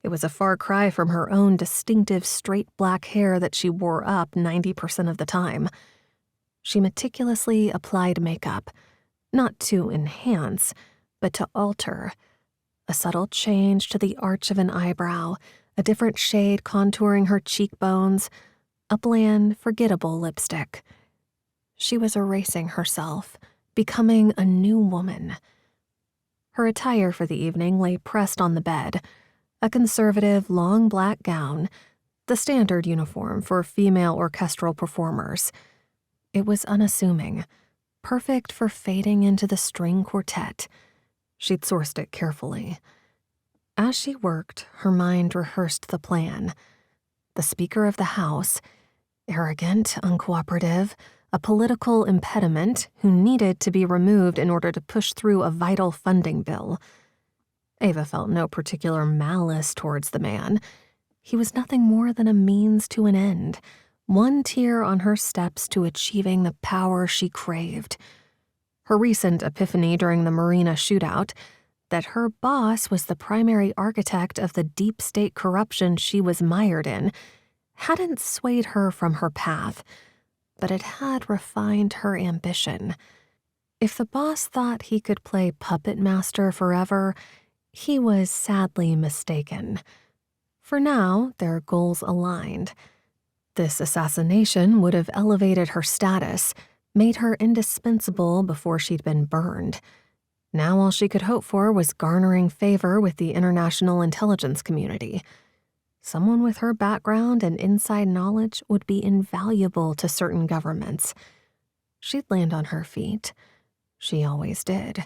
It was a far cry from her own distinctive straight black hair that she wore up 90% of the time. She meticulously applied makeup, not to enhance, but to alter. A subtle change to the arch of an eyebrow, a different shade contouring her cheekbones, a bland, forgettable lipstick. She was erasing herself, becoming a new woman. Her attire for the evening lay pressed on the bed, a conservative, long black gown, the standard uniform for female orchestral performers. It was unassuming, perfect for fading into the string quartet. She'd sourced it carefully. As she worked, her mind rehearsed the plan. The Speaker of the House, arrogant, uncooperative, a political impediment who needed to be removed in order to push through a vital funding bill. Ava felt no particular malice towards the man. He was nothing more than a means to an end, one tier on her steps to achieving the power she craved. Her recent epiphany during the Marina shootout, that her boss was the primary architect of the deep state corruption she was mired in, hadn't swayed her from her path, but it had refined her ambition. If the boss thought he could play puppet master forever, he was sadly mistaken. For now, their goals aligned. This assassination would have elevated her status, made her indispensable before she'd been burned. Now all she could hope for was garnering favor with the international intelligence community. Someone with her background and inside knowledge would be invaluable to certain governments. She'd land on her feet. She always did.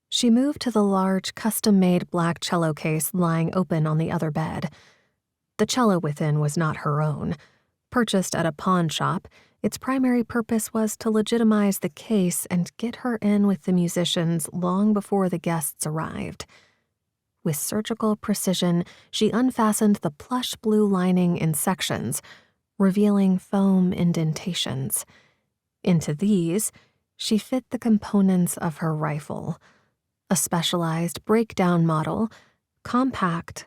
She moved to the large, custom-made black cello case lying open on the other bed. The cello within was not her own. Purchased at a pawn shop, its primary purpose was to legitimize the case and get her in with the musicians long before the guests arrived. With surgical precision, she unfastened the plush blue lining in sections, revealing foam indentations. Into these, she fit the components of her rifle, a specialized breakdown model, compact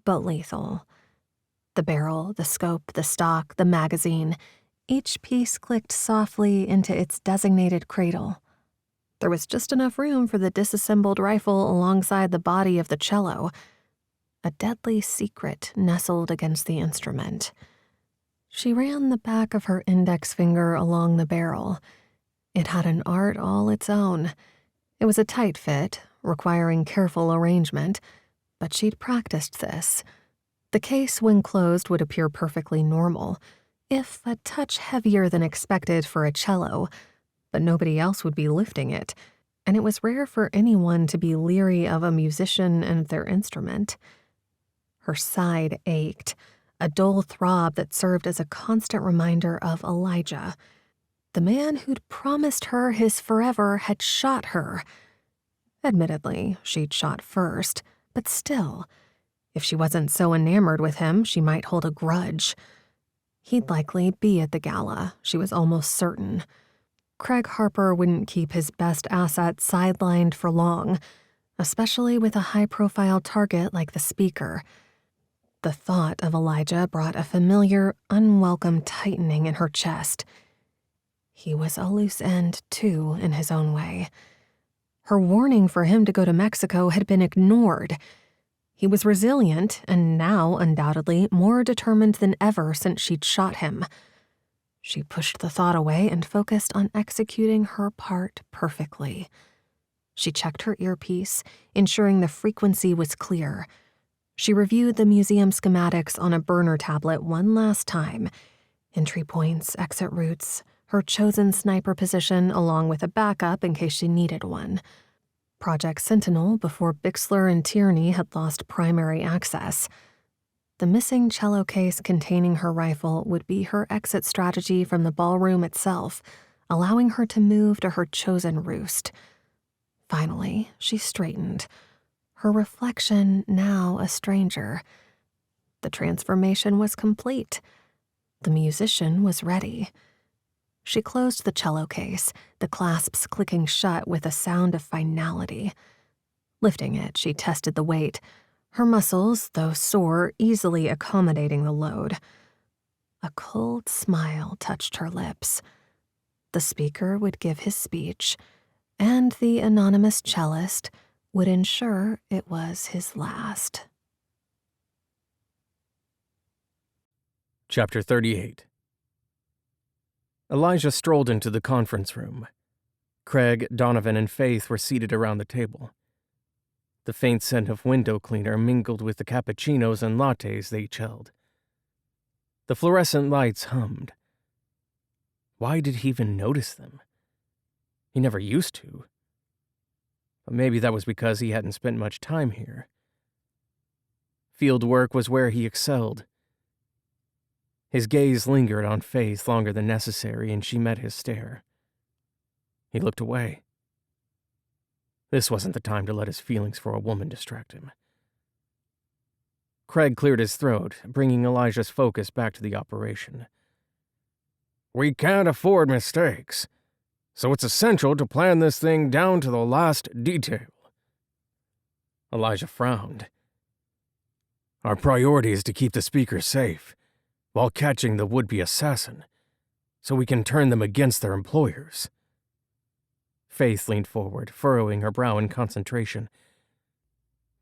but lethal. The barrel, the scope, the stock, the magazine, each piece clicked softly into its designated cradle. There was just enough room for the disassembled rifle alongside the body of the cello, a deadly secret nestled against the instrument. She ran the back of her index finger along the barrel. It had an art all its own. It was a tight fit, requiring careful arrangement, but she'd practiced this. The case, when closed, would appear perfectly normal, if a touch heavier than expected for a cello, but nobody else would be lifting it, and it was rare for anyone to be leery of a musician and their instrument. Her side ached, a dull throb that served as a constant reminder of Elijah. The man who'd promised her his forever had shot her. Admittedly, she'd shot first, but still, if she wasn't so enamored with him, she might hold a grudge. He'd likely be at the gala, she was almost certain. Craig Harper wouldn't keep his best asset sidelined for long, especially with a high-profile target like the speaker. The thought of Elijah brought a familiar, unwelcome tightening in her chest. He was a loose end, too, in his own way. Her warning for him to go to Mexico had been ignored. He was resilient, and now, undoubtedly, more determined than ever since she'd shot him. She pushed the thought away and focused on executing her part perfectly. She checked her earpiece, ensuring the frequency was clear. She reviewed the museum schematics on a burner tablet one last time. Entry points, exit routes, her chosen sniper position along with a backup in case she needed one. Project Sentinel before Bixler and Tierney had lost primary access. The missing cello case containing her rifle would be her exit strategy from the ballroom itself, allowing her to move to her chosen roost. Finally, she straightened. Her reflection now a stranger. The transformation was complete. The musician was ready. She closed the cello case, the clasps clicking shut with a sound of finality. Lifting it, she tested the weight, her muscles, though sore, easily accommodating the load. A cold smile touched her lips. The speaker would give his speech, and the anonymous cellist would ensure it was his last. Chapter 38. Elijah strolled into the conference room. Craig, Donovan, and Faith were seated around the table. The faint scent of window cleaner mingled with the cappuccinos and lattes they each held. The fluorescent lights hummed. Why did he even notice them? He never used to. But maybe that was because he hadn't spent much time here. Field work was where he excelled. His gaze lingered on Faith longer than necessary, and she met his stare. He looked away. This wasn't the time to let his feelings for a woman distract him. Craig cleared his throat, bringing Elijah's focus back to the operation. We can't afford mistakes, so it's essential to plan this thing down to the last detail. Elijah frowned. Our priority is to keep the speaker safe, while catching the would-be assassin, so we can turn them against their employers. Faith leaned forward, furrowing her brow in concentration.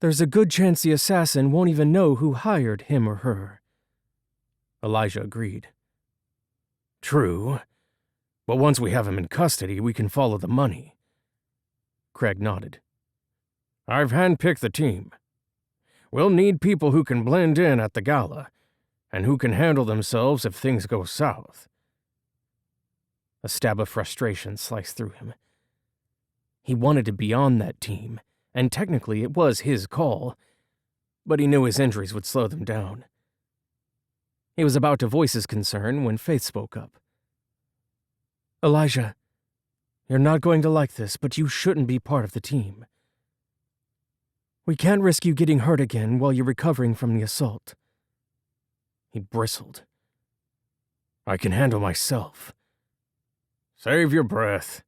There's a good chance the assassin won't even know who hired him or her. Elijah agreed. True, but once we have him in custody, we can follow the money. Craig nodded. I've handpicked the team. We'll need people who can blend in at the gala, and who can handle themselves if things go south. A stab of frustration sliced through him. He wanted to be on that team, and technically it was his call, but he knew his injuries would slow them down. He was about to voice his concern when Faith spoke up. Elijah, you're not going to like this, but you shouldn't be part of the team. We can't risk you getting hurt again while you're recovering from the assault. He bristled. I can handle myself. Save your breath.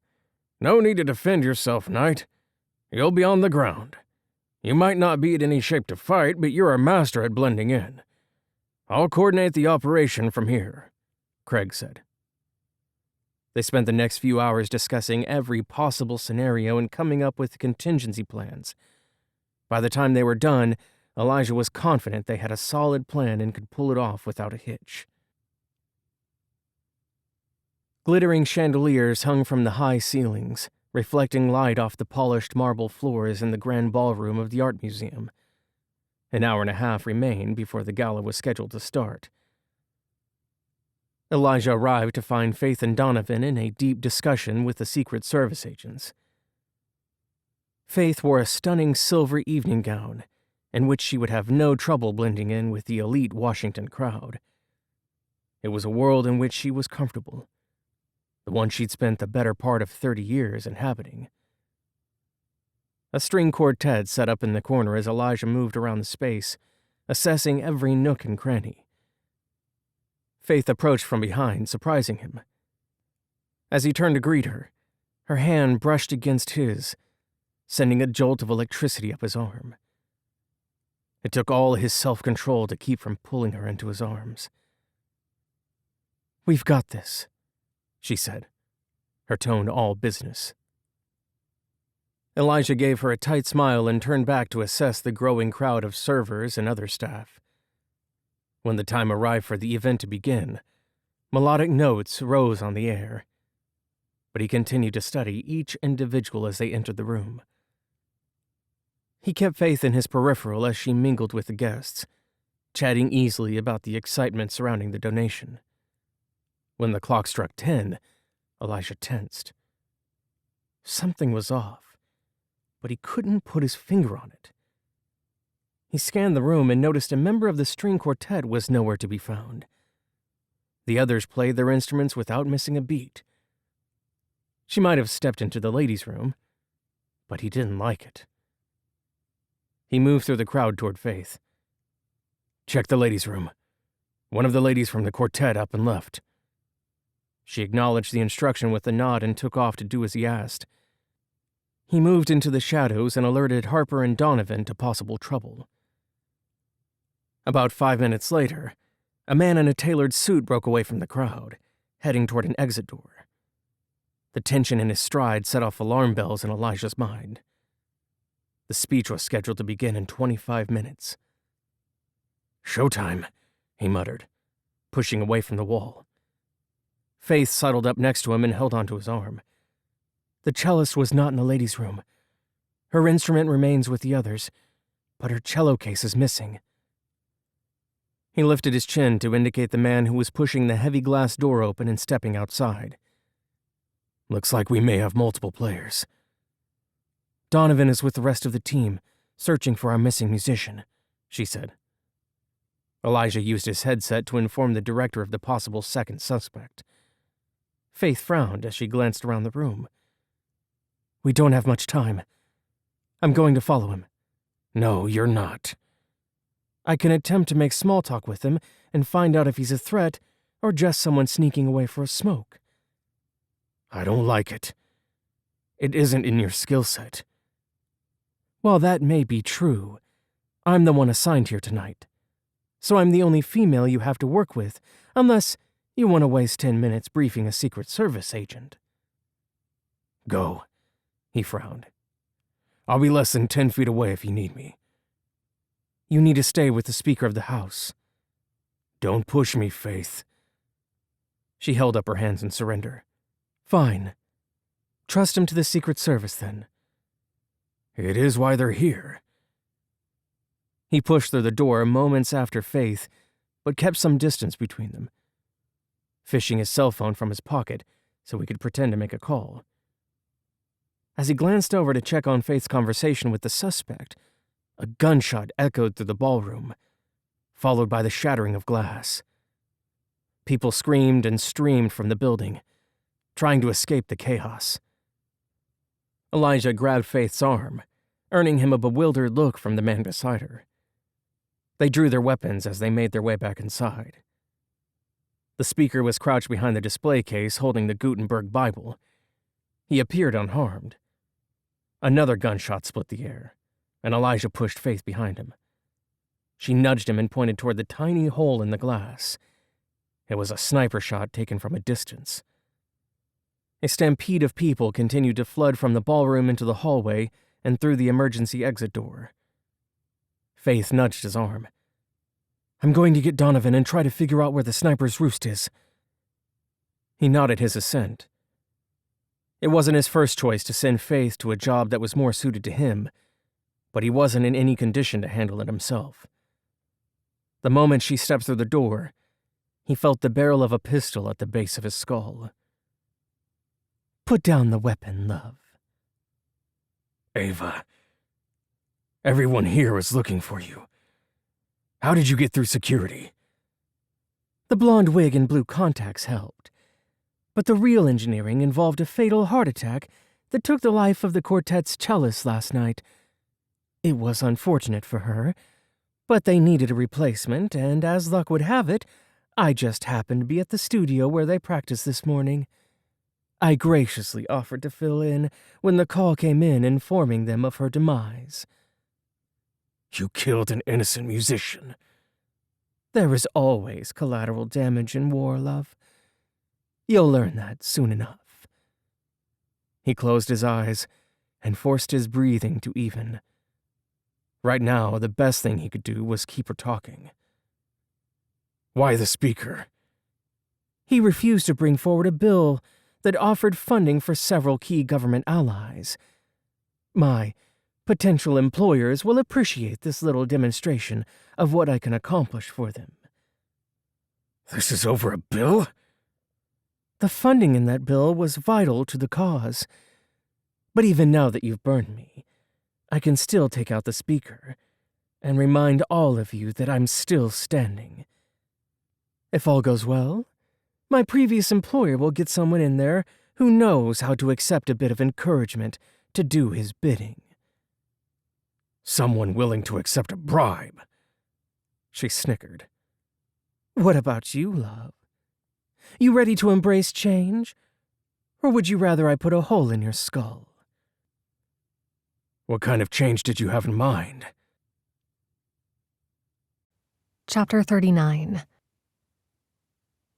No need to defend yourself, Knight. You'll be on the ground. You might not be in any shape to fight, but you're a master at blending in. I'll coordinate the operation from here, Craig said. They spent the next few hours discussing every possible scenario and coming up with contingency plans. By the time they were done, Elijah was confident they had a solid plan and could pull it off without a hitch. Glittering chandeliers hung from the high ceilings, reflecting light off the polished marble floors in the grand ballroom of the art museum. An hour and a half remained before the gala was scheduled to start. Elijah arrived to find Faith and Donovan in a deep discussion with the Secret Service agents. Faith wore a stunning silver evening gown, in which she would have no trouble blending in with the elite Washington crowd. It was a world in which she was comfortable, the one she'd spent the better part of 30 years inhabiting. A string quartet sat up in the corner as Elijah moved around the space, assessing every nook and cranny. Faith approached from behind, surprising him. As he turned to greet her, her hand brushed against his, sending a jolt of electricity up his arm. It took all his self-control to keep from pulling her into his arms. "We've got this," she said, her tone all business. Elijah gave her a tight smile and turned back to assess the growing crowd of servers and other staff. When the time arrived for the event to begin, melodic notes rose on the air, but he continued to study each individual as they entered the room. He kept Faith in his peripheral as she mingled with the guests, chatting easily about the excitement surrounding the donation. When the clock struck 10, Elijah tensed. Something was off, but he couldn't put his finger on it. He scanned the room and noticed a member of the string quartet was nowhere to be found. The others played their instruments without missing a beat. She might have stepped into the ladies' room, but he didn't like it. He moved through the crowd toward Faith. "Check the ladies' room. One of the ladies from the quartet up and left." She acknowledged the instruction with a nod and took off to do as he asked. He moved into the shadows and alerted Harper and Donovan to possible trouble. About 5 minutes later, a man in a tailored suit broke away from the crowd, heading toward an exit door. The tension in his stride set off alarm bells in Elijah's mind. The speech was scheduled to begin in 25 minutes. "Showtime," he muttered, pushing away from the wall. Faith sidled up next to him and held onto his arm. The cellist was not in the ladies' room. Her instrument remains with the others, but her cello case is missing. He lifted his chin to indicate the man who was pushing the heavy glass door open and stepping outside. "Looks like we may have multiple players." "Donovan is with the rest of the team, searching for our missing musician," she said. Elijah used his headset to inform the director of the possible second suspect. Faith frowned as she glanced around the room. "We don't have much time. I'm going to follow him." "No, you're not." "I can attempt to make small talk with him and find out if he's a threat or just someone sneaking away for a smoke." "I don't like it. It isn't in your skill set." "While that may be true, I'm the one assigned here tonight. So I'm the only female you have to work with, unless you want to waste 10 minutes briefing a Secret Service agent." "Go," he frowned. "I'll be less than 10 feet away if you need me." "You need to stay with the Speaker of the House." "Don't push me, Faith." She held up her hands in surrender. "Fine. Trust him to the Secret Service, then." "It is why they're here." He pushed through the door moments after Faith, but kept some distance between them, fishing his cell phone from his pocket so he could pretend to make a call. As he glanced over to check on Faith's conversation with the suspect, a gunshot echoed through the ballroom, followed by the shattering of glass. People screamed and streamed from the building, trying to escape the chaos. Elijah grabbed Faith's arm, earning him a bewildered look from the man beside her. They drew their weapons as they made their way back inside. The speaker was crouched behind the display case holding the Gutenberg Bible. He appeared unharmed. Another gunshot split the air, and Elijah pushed Faith behind him. She nudged him and pointed toward the tiny hole in the glass. It was a sniper shot taken from a distance. A stampede of people continued to flood from the ballroom into the hallway and through the emergency exit door. Faith nudged his arm. "I'm going to get Donovan and try to figure out where the sniper's roost is." He nodded his assent. It wasn't his first choice to send Faith to a job that was more suited to him, but he wasn't in any condition to handle it himself. The moment she stepped through the door, he felt the barrel of a pistol at the base of his skull. "Put down the weapon, love." Ava, everyone here is looking for you. How did you get through security? The blonde wig and blue contacts helped, but the real engineering involved a fatal heart attack that took the life of the quartet's cellist last night. It was unfortunate for her, but they needed a replacement, and as luck would have it, I just happened to be at the studio where they practiced this morning. I graciously offered to fill in when the call came in informing them of her demise. You killed an innocent musician. There is always collateral damage in war, love. You'll learn that soon enough. He closed his eyes and forced his breathing to even. Right now, the best thing he could do was keep her talking. Why the speaker? He refused to bring forward a bill that offered funding for several key government allies. My potential employers will appreciate this little demonstration of what I can accomplish for them. This is over a bill? The funding in that bill was vital to the cause. But even now that you've burned me, I can still take out the speaker and remind all of you that I'm still standing. If all goes well, my previous employer will get someone in there who knows how to accept a bit of encouragement to do his bidding. Someone willing to accept a bribe. She snickered. What about you, love? You ready to embrace change? Or would you rather I put a hole in your skull? What kind of change did you have in mind? Chapter 39.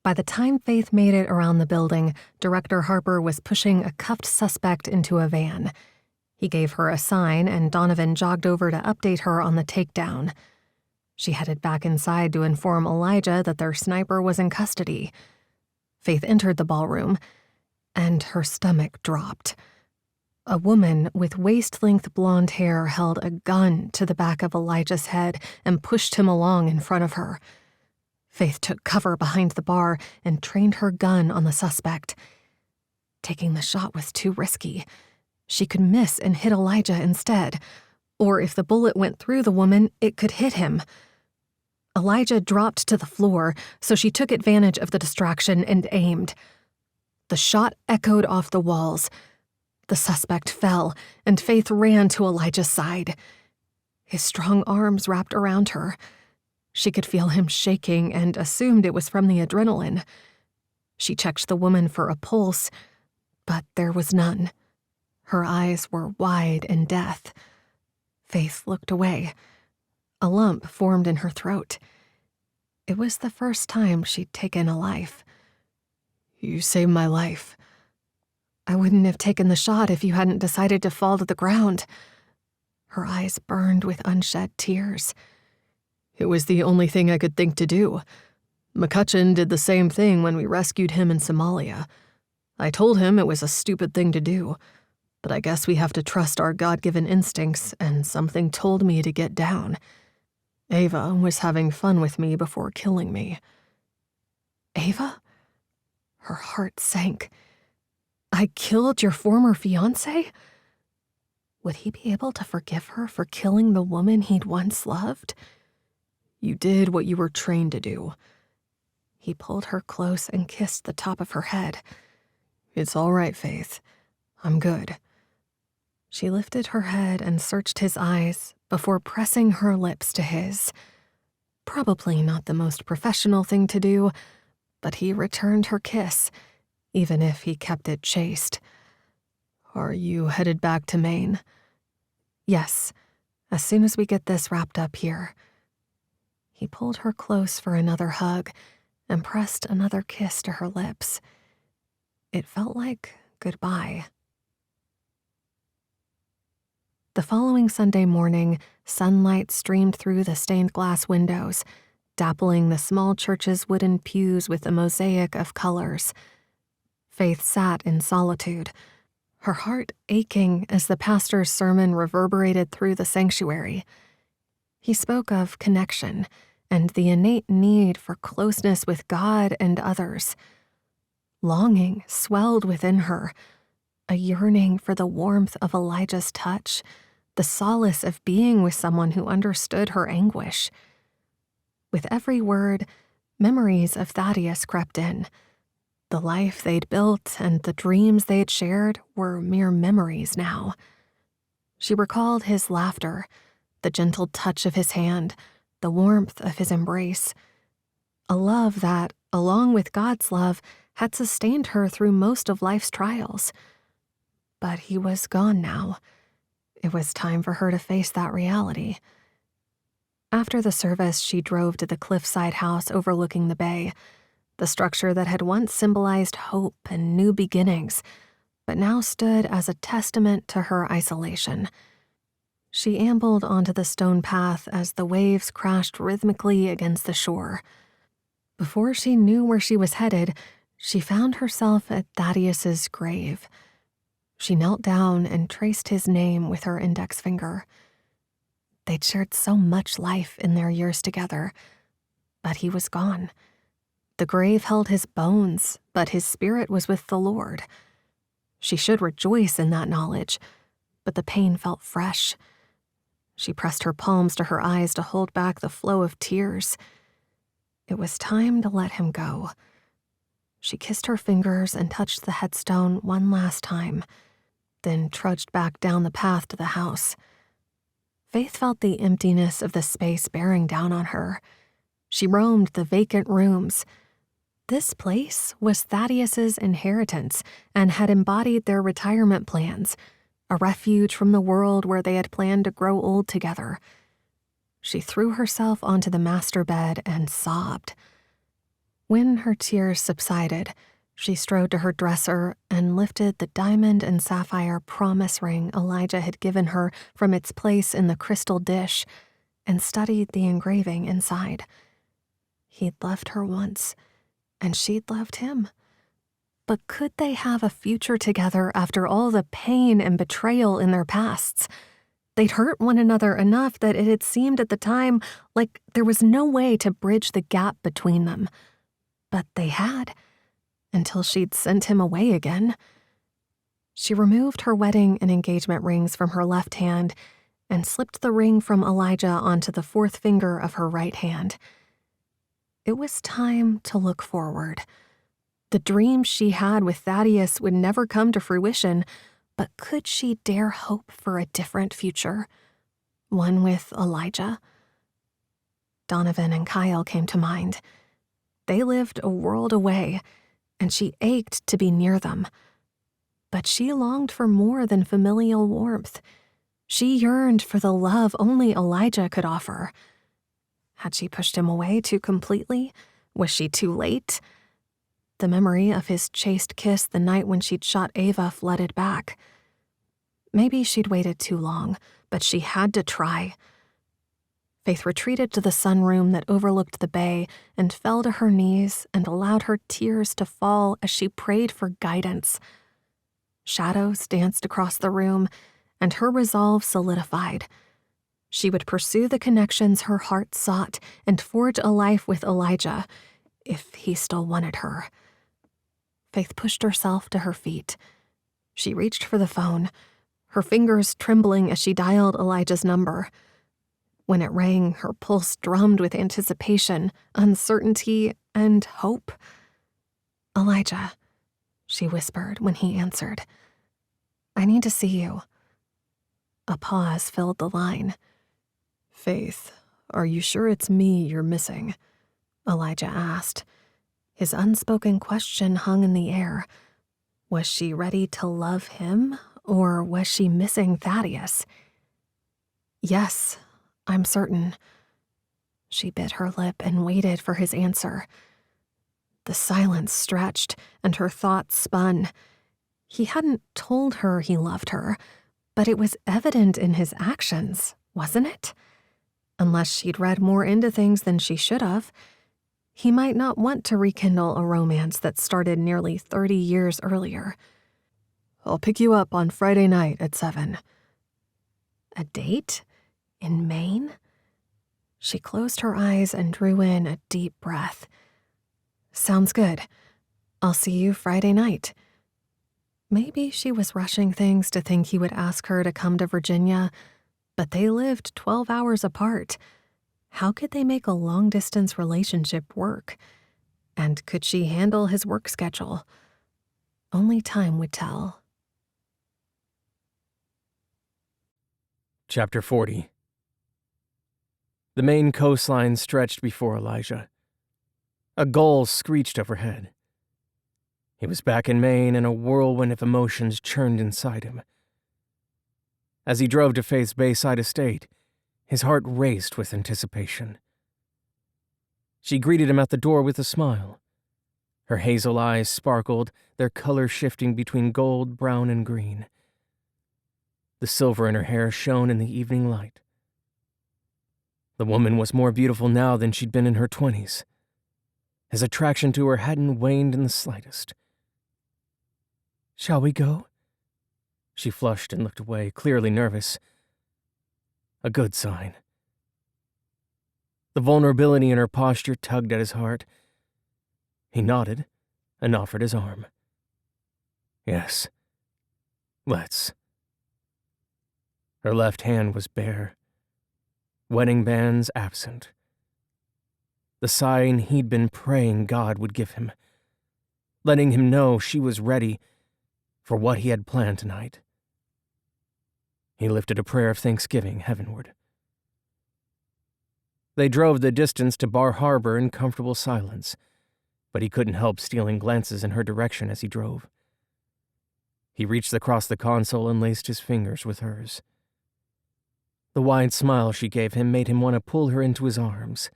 By the time Faith made it around the building, Director Harper was pushing a cuffed suspect into a van. He gave her a sign, and Donovan jogged over to update her on the takedown. She headed back inside to inform Elijah that their sniper was in custody. Faith entered the ballroom, and her stomach dropped. A woman with waist-length blonde hair held a gun to the back of Elijah's head and pushed him along in front of her. Faith took cover behind the bar and trained her gun on the suspect. Taking the shot was too risky. She could miss and hit Elijah instead, or if the bullet went through the woman, it could hit him. Elijah dropped to the floor, so she took advantage of the distraction and aimed. The shot echoed off the walls. The suspect fell, and Faith ran to Elijah's side. His strong arms wrapped around her. She could feel him shaking and assumed it was from the adrenaline. She checked the woman for a pulse, but there was none. Her eyes were wide in death. Faith looked away. A lump formed in her throat. It was the first time she'd taken a life. You saved my life. I wouldn't have taken the shot if you hadn't decided to fall to the ground. Her eyes burned with unshed tears. It was the only thing I could think to do. McCutcheon did the same thing when we rescued him in Somalia. I told him it was a stupid thing to do, but I guess we have to trust our God-given instincts, and something told me to get down. Ava was having fun with me before killing me. Ava? Her heart sank. I killed your former fiancé? Would he be able to forgive her for killing the woman he'd once loved? You did what you were trained to do. He pulled her close and kissed the top of her head. It's all right, Faith. I'm good. She lifted her head and searched his eyes before pressing her lips to his. Probably not the most professional thing to do, but he returned her kiss, even if he kept it chaste. Are you headed back to Maine? Yes, as soon as we get this wrapped up here. He pulled her close for another hug and pressed another kiss to her lips. It felt like goodbye. The following Sunday morning, sunlight streamed through the stained glass windows, dappling the small church's wooden pews with a mosaic of colors. Faith sat in solitude, her heart aching as the pastor's sermon reverberated through the sanctuary. He spoke of connection and the innate need for closeness with God and others. Longing swelled within her, a yearning for the warmth of Elijah's touch, the solace of being with someone who understood her anguish. With every word, memories of Thaddeus crept in. The life they'd built and the dreams they'd shared were mere memories now. She recalled his laughter, the gentle touch of his hand, the warmth of his embrace. A love that, along with God's love, had sustained her through most of life's trials. But he was gone now. It was time for her to face that reality. After the service, she drove to the cliffside house overlooking the bay, the structure that had once symbolized hope and new beginnings, but now stood as a testament to her isolation. She ambled onto the stone path as the waves crashed rhythmically against the shore. Before she knew where she was headed, she found herself at Thaddeus's grave. She knelt down and traced his name with her index finger. They'd shared so much life in their years together, but he was gone. The grave held his bones, but his spirit was with the Lord. She should rejoice in that knowledge, but the pain felt fresh. She pressed her palms to her eyes to hold back the flow of tears. It was time to let him go. She kissed her fingers and touched the headstone one last time, then trudged back down the path to the house. Faith felt the emptiness of the space bearing down on her. She roamed the vacant rooms. This place was Thaddeus's inheritance and had embodied their retirement plans, a refuge from the world where they had planned to grow old together. She threw herself onto the master bed and sobbed. When her tears subsided, she strode to her dresser and lifted the diamond and sapphire promise ring Elijah had given her from its place in the crystal dish and studied the engraving inside. He'd loved her once, and she'd loved him. But could they have a future together after all the pain and betrayal in their pasts? They'd hurt one another enough that it had seemed at the time like there was no way to bridge the gap between them. But they had, until she'd sent him away again. She removed her wedding and engagement rings from her left hand and slipped the ring from Elijah onto the fourth finger of her right hand. It was time to look forward. The dream she had with Thaddeus would never come to fruition, but could she dare hope for a different future? One with Elijah? Donovan and Kyle came to mind. They lived a world away, and she ached to be near them. But she longed for more than familial warmth. She yearned for the love only Elijah could offer. Had she pushed him away too completely? Was she too late? The memory of his chaste kiss the night when she'd shot Ava flooded back. Maybe she'd waited too long, but she had to try. Faith retreated to the sunroom that overlooked the bay and fell to her knees and allowed her tears to fall as she prayed for guidance. Shadows danced across the room, and her resolve solidified. She would pursue the connections her heart sought and forge a life with Elijah, if he still wanted her. Faith pushed herself to her feet. She reached for the phone, her fingers trembling as she dialed Elijah's number. When it rang, her pulse drummed with anticipation, uncertainty, and hope. "Elijah," she whispered when he answered. "I need to see you." A pause filled the line. "Faith, are you sure it's me you're missing?" Elijah asked. His unspoken question hung in the air. Was she ready to love him, or was she missing Thaddeus? Yes, I'm certain. She bit her lip and waited for his answer. The silence stretched, and her thoughts spun. He hadn't told her he loved her, but it was evident in his actions, wasn't it? Unless she'd read more into things than she should have, he might not want to rekindle a romance that started nearly 30 years earlier. I'll pick you up on Friday night at 7. A date? In Maine? She closed her eyes and drew in a deep breath. Sounds good. I'll see you Friday night. Maybe she was rushing things to think he would ask her to come to Virginia, but they lived 12 hours apart. How could they make a long-distance relationship work? And could she handle his work schedule? Only time would tell. Chapter 40. The Maine coastline stretched before Elijah. A gull screeched overhead. He was back in Maine, and a whirlwind of emotions churned inside him. As he drove to Faith's Bayside estate, his heart raced with anticipation. She greeted him at the door with a smile. Her hazel eyes sparkled, their color shifting between gold, brown, and green. The silver in her hair shone in the evening light. The woman was more beautiful now than she'd been in her 20s. His attraction to her hadn't waned in the slightest. "Shall we go?" She flushed and looked away, clearly nervous. A good sign. The vulnerability in her posture tugged at his heart. He nodded and offered his arm. "Yes, let's." Her left hand was bare, wedding bands absent. The sign he'd been praying God would give him, letting him know she was ready for what he had planned tonight. He lifted a prayer of thanksgiving heavenward. They drove the distance to Bar Harbor in comfortable silence, but he couldn't help stealing glances in her direction as he drove. He reached across the console and laced his fingers with hers. The wide smile she gave him made him want to pull her into his arms,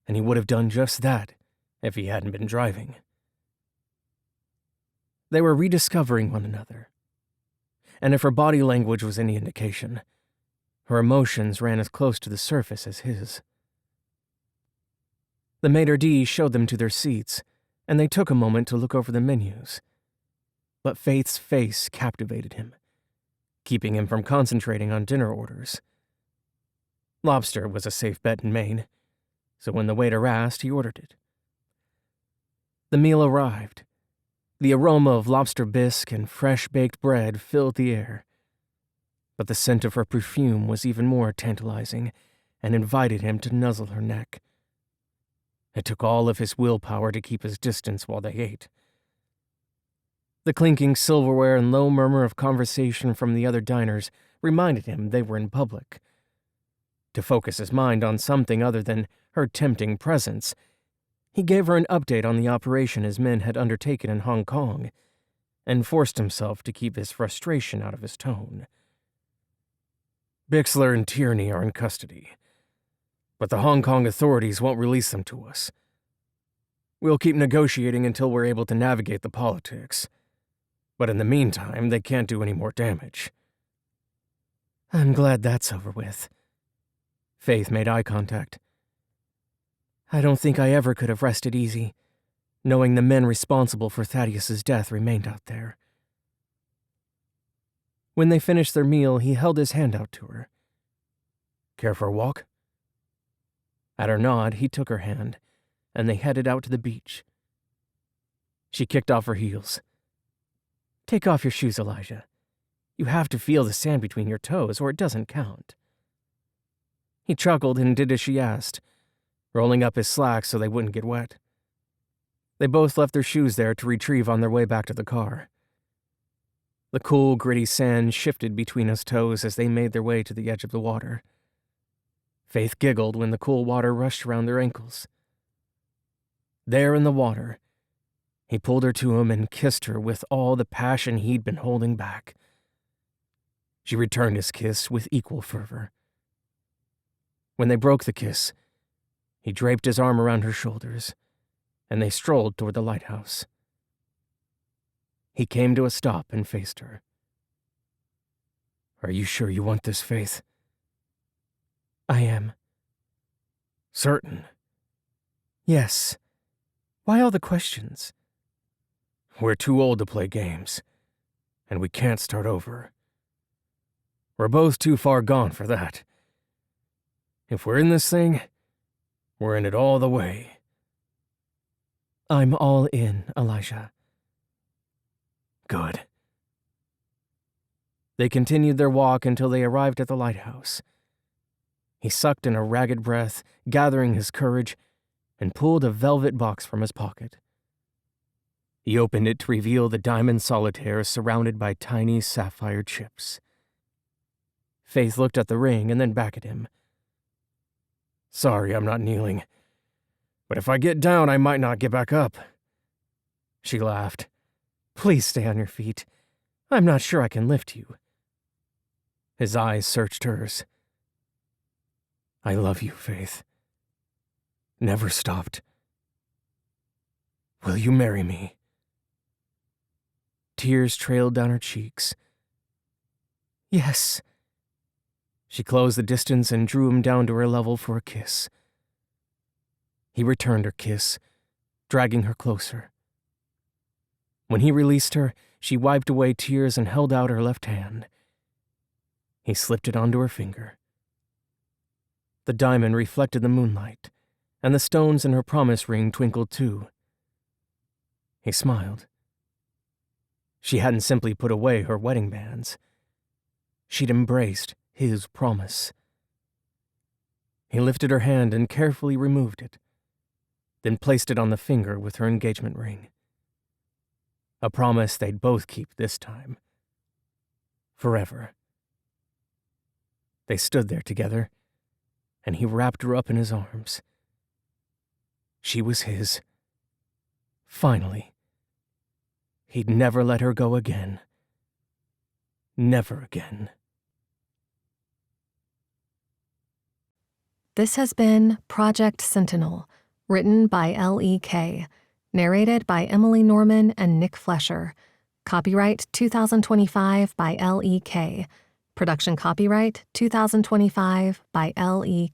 and he would have done just that if he hadn't been driving. They were rediscovering one another, and if her body language was any indication, her emotions ran as close to the surface as his. The maitre d' showed them to their seats, and they took a moment to look over the menus. But Faith's face captivated him, keeping him from concentrating on dinner orders. Lobster was a safe bet in Maine, so when the waiter asked, he ordered it. The meal arrived. The aroma of lobster bisque and fresh-baked bread filled the air. But the scent of her perfume was even more tantalizing and invited him to nuzzle her neck. It took all of his willpower to keep his distance while they ate. The clinking silverware and low murmur of conversation from the other diners reminded him they were in public. To focus his mind on something other than her tempting presence, he gave her an update on the operation his men had undertaken in Hong Kong, and forced himself to keep his frustration out of his tone. "Bixler and Tierney are in custody, but the Hong Kong authorities won't release them to us. We'll keep negotiating until we're able to navigate the politics, but in the meantime, they can't do any more damage." "I'm glad that's over with." Faith made eye contact. "I don't think I ever could have rested easy, knowing the men responsible for Thaddeus's death remained out there." When they finished their meal, he held his hand out to her. "Care for a walk?" At her nod, he took her hand, and they headed out to the beach. She kicked off her heels. "Take off your shoes, Elijah. You have to feel the sand between your toes, or it doesn't count." He chuckled and did as she asked, rolling up his slacks so they wouldn't get wet. They both left their shoes there to retrieve on their way back to the car. The cool, gritty sand shifted between his toes as they made their way to the edge of the water. Faith giggled when the cool water rushed around their ankles. There in the water, he pulled her to him and kissed her with all the passion he'd been holding back. She returned his kiss with equal fervor. When they broke the kiss, he draped his arm around her shoulders, and they strolled toward the lighthouse. He came to a stop and faced her. "Are you sure you want this, Faith?" "I am." "Certain?" "Yes. Why all the questions?" "We're too old to play games, and we can't start over. We're both too far gone for that. If we're in this thing, we're in it all the way." "I'm all in, Elijah." "Good." They continued their walk until they arrived at the lighthouse. He sucked in a ragged breath, gathering his courage, and pulled a velvet box from his pocket. He opened it to reveal the diamond solitaire surrounded by tiny sapphire chips. Faith looked at the ring and then back at him. "Sorry I'm not kneeling, but if I get down, I might not get back up." She laughed. "Please stay on your feet. I'm not sure I can lift you." His eyes searched hers. "I love you, Faith. Never stopped. Will you marry me?" Tears trailed down her cheeks. "Yes." She closed the distance and drew him down to her level for a kiss. He returned her kiss, dragging her closer. When he released her, she wiped away tears and held out her left hand. He slipped it onto her finger. The diamond reflected the moonlight, and the stones in her promise ring twinkled too. He smiled. She hadn't simply put away her wedding bands. She'd embraced his promise. He lifted her hand and carefully removed it, then placed it on the finger with her engagement ring. A promise they'd both keep this time. Forever. They stood there together, and he wrapped her up in his arms. She was his. Finally. He'd never let her go again. Never again. This has been Project Sentinel, written by Elle E. Narrated by Emily Norman and Nick Flesher. Copyright 2025 by Elle E. Production copyright 2025 by Elle E.